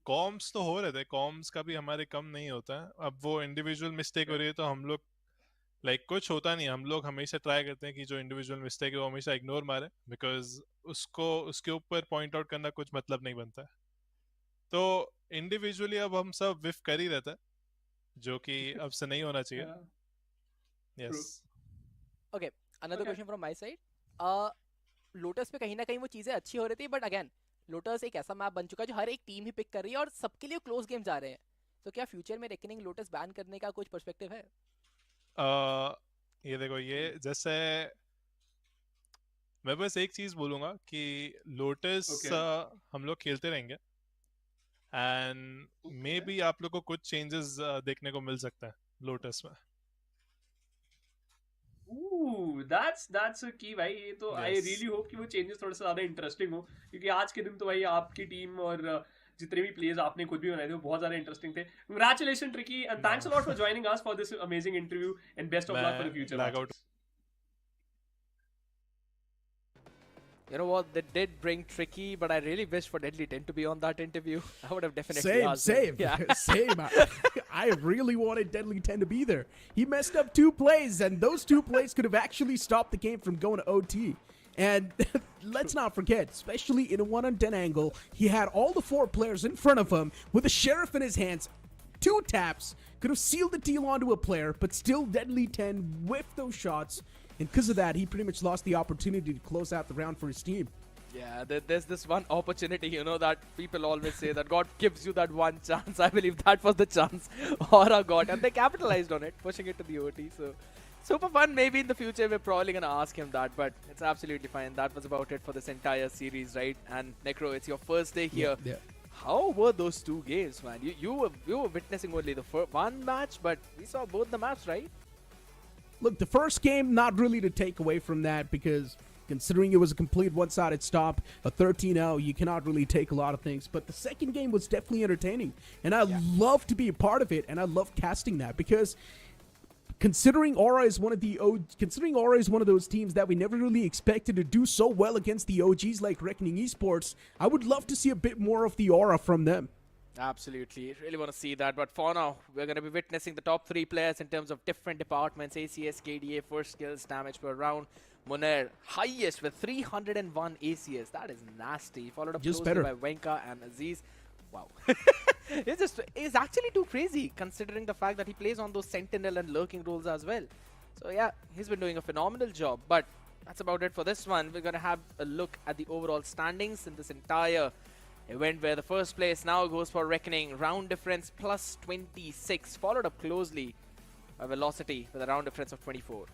कॉम्स तो हो रहे थे कॉम्स का भी हमारे कम नहीं होता है अब वो इंडिविजुअल मिस्टेक हो रही है तो हम लोग लाइक कुछ होता नहीं हम लोग हमेशा ट्राई करते हैं कि जो इंडिविजुअल मिस्टेक है वो हमेशा इग्नोर मारे बिकॉज उसको उसके ऊपर पॉइंट आउट करना कुछ मतलब नहीं बनता है तो इंडिविजुअली अब हम सब विफ कर ही रहते हैं जो कि अब से नहीं होना चाहिए yes okay another question from my side lotus पे कहीं ना कहीं वो चीजें अच्छी हो रही थी बट अगेन लोटस एक ऐसा मैप बन चुका है जो हर एक टीम ही पिक कर रही है और सबके लिए क्लोज गेम जा रहे हैं तो क्या फ्यूचर में रेकनिंग लोटस बैन करने का कुछ पर्सपेक्टिव है ये देखो ये जैसे मैं बस एक चीज बोलूंगा कि लोटस हम लोग खेलते रहेंगे एंड मे बी आप लोग को कुछ चेंजेस देखने को मिल सकता है लोटस में that's a key भाई ये तो I really hope कि वो changes थोड़ा सा ज्यादा इंटरेस्टिंग हो क्योंकि आज के दिन तो भाई आपकी टीम और जितने भी प्लेयर्स आपने खुद भी बनाए थे वो बहुत ज्यादा इंटरेस्टिंग थे congratulations Tricky and thanks a lot for joining us for this amazing interview and best of luck for the future matches. You know what? They did bring Tricky, but I really wish for Deadly 10 to be on that interview. I would have definitely asked him. Yeah. Same. I really wanted Deadly 10 to be there. He messed up 2 plays, and those 2 plays could have actually stopped the game from going to OT. And let's not forget, especially in a 1-on-10 angle, he had all the 4 players in front of him with the sheriff in his hands. 2 taps could have sealed the deal onto a player, but still Deadly 10 whiffed those shots. And because of that, he pretty much lost the opportunity to close out the round for his team. Yeah, there's this one opportunity, you know, that people always say that God gives you that one chance. I believe that was the chance Aura got, and they capitalized on it, pushing it to the OT. So Super fun. Maybe in the future we're probably gonna ask him that, but it's absolutely fine. That was about it for this entire series, right? And Necro, it's your first day here. Yeah. How were those two games, man? You were witnessing only the one match, but we saw both the maps, right? Look, the first game, not really to take away from that, because considering it was a complete one-sided stop, a 13-0, you cannot really take a lot of things. But the second game was definitely entertaining, and I love to be a part of it, and I love casting that, because considering Aura is one of those teams that we never really expected to do so well against the OGs like Revenant Esports, I would love to see a bit more of the Aura from them. Absolutely. Really want to see that. But for now, we're going to be witnessing the top 3 players in terms of different departments. ACS, KDA, first kills, damage per round. Munair, highest with 301 ACS. That is nasty. Followed up Just closely better. by Venka and Aziz. Wow. It's actually too crazy considering the fact that he plays on those sentinel and lurking roles as well. So yeah, he's been doing a phenomenal job. But that's about it for this one. We're going to have a look at the overall standings in this entire event, where the first place now goes for Reckoning. Round difference plus 26, followed up closely by Velocity with a round difference of 24.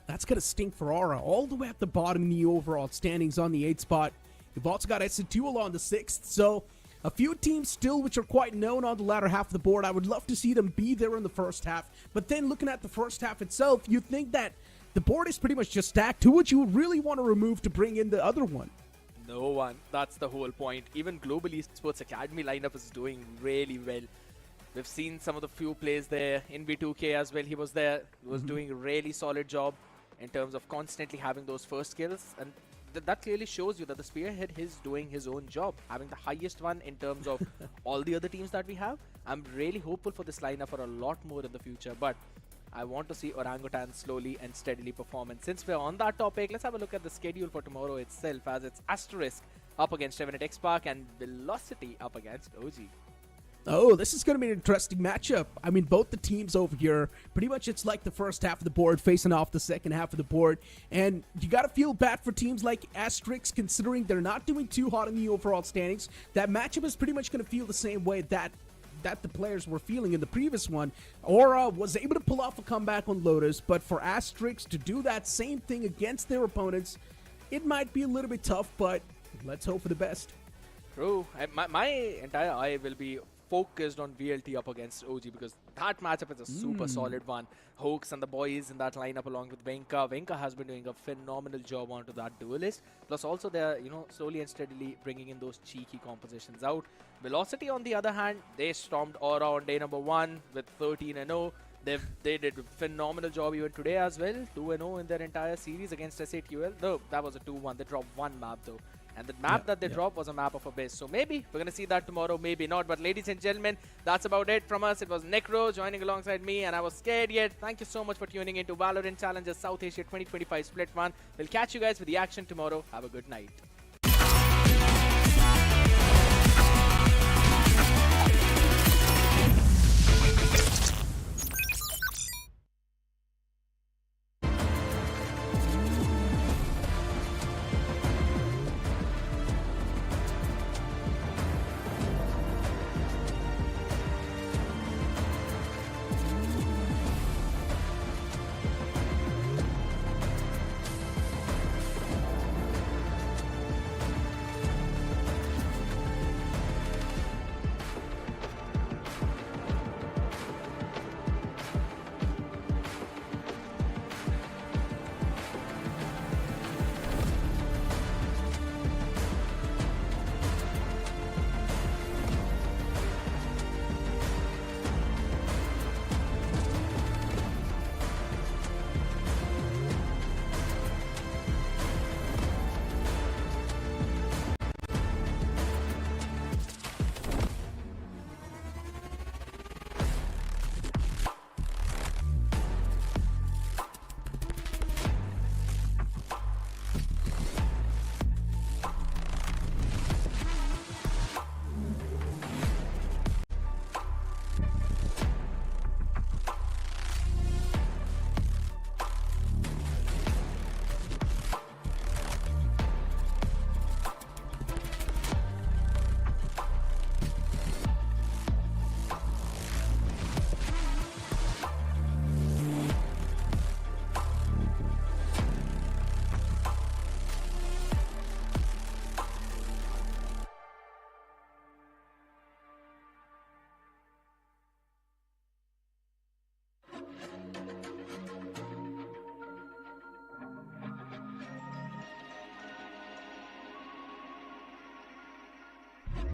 That's going to stink for Aura, all the way at the bottom in the overall standings on the 8th spot. You've also got SC2 on the 6th, so a few teams still which are quite known on the latter half of the board. I would love to see them be there in the first half, but then looking at the first half itself, you think that the board is pretty much just stacked. Who would you really want to remove to bring in the other one? No one. That's the whole point. Even Global Esports Academy lineup is doing really well. We've seen some of the few plays there. In V2K as well, he was there. He was doing a really solid job in terms of constantly having those first kills. And that clearly shows you that the Spearhead is doing his own job, having the highest one in terms of all the other teams that we have. I'm really hopeful for this lineup for a lot more in the future, but I want to see Orangutan slowly and steadily perform. And since we're on that topic, let's have a look at the schedule for tomorrow itself, as it's Asterisk up against Revenant Esports and Velocity up against OG. Oh, this is going to be an interesting matchup. I mean, both the teams over here, pretty much it's like the first half of the board facing off the second half of the board. And you got to feel bad for teams like Asterisk, considering they're not doing too hot in the overall standings. That matchup is pretty much going to feel the same way that the players were feeling in the previous one. Aura was able to pull off a comeback on Lotus, but for Asterisk to do that same thing against their opponents, it might be a little bit tough, but let's hope for the best. True. My entire eye will be focused on VLT up against OG, because that matchup is a super solid one. Hoax and the boys in that lineup along with Venka. Venka has been doing a phenomenal job onto that duelist. Plus also they're, slowly and steadily bringing in those cheeky compositions out. Velocity on the other hand, they stormed Aura on day number 1 with 13-0. They did a phenomenal job even today as well. 2-0 in their entire series against S8UL. Though that was a 2-1. They dropped one map though. And the map that they dropped was a map of Abyss. So maybe we're going to see that tomorrow, maybe not. But ladies and gentlemen, that's about it from us. It was Necro joining alongside me, and I was scared yet. Thank you so much for tuning into VALORANT Challengers South Asia 2025 Split 1. We'll catch you guys with the action tomorrow. Have a good night.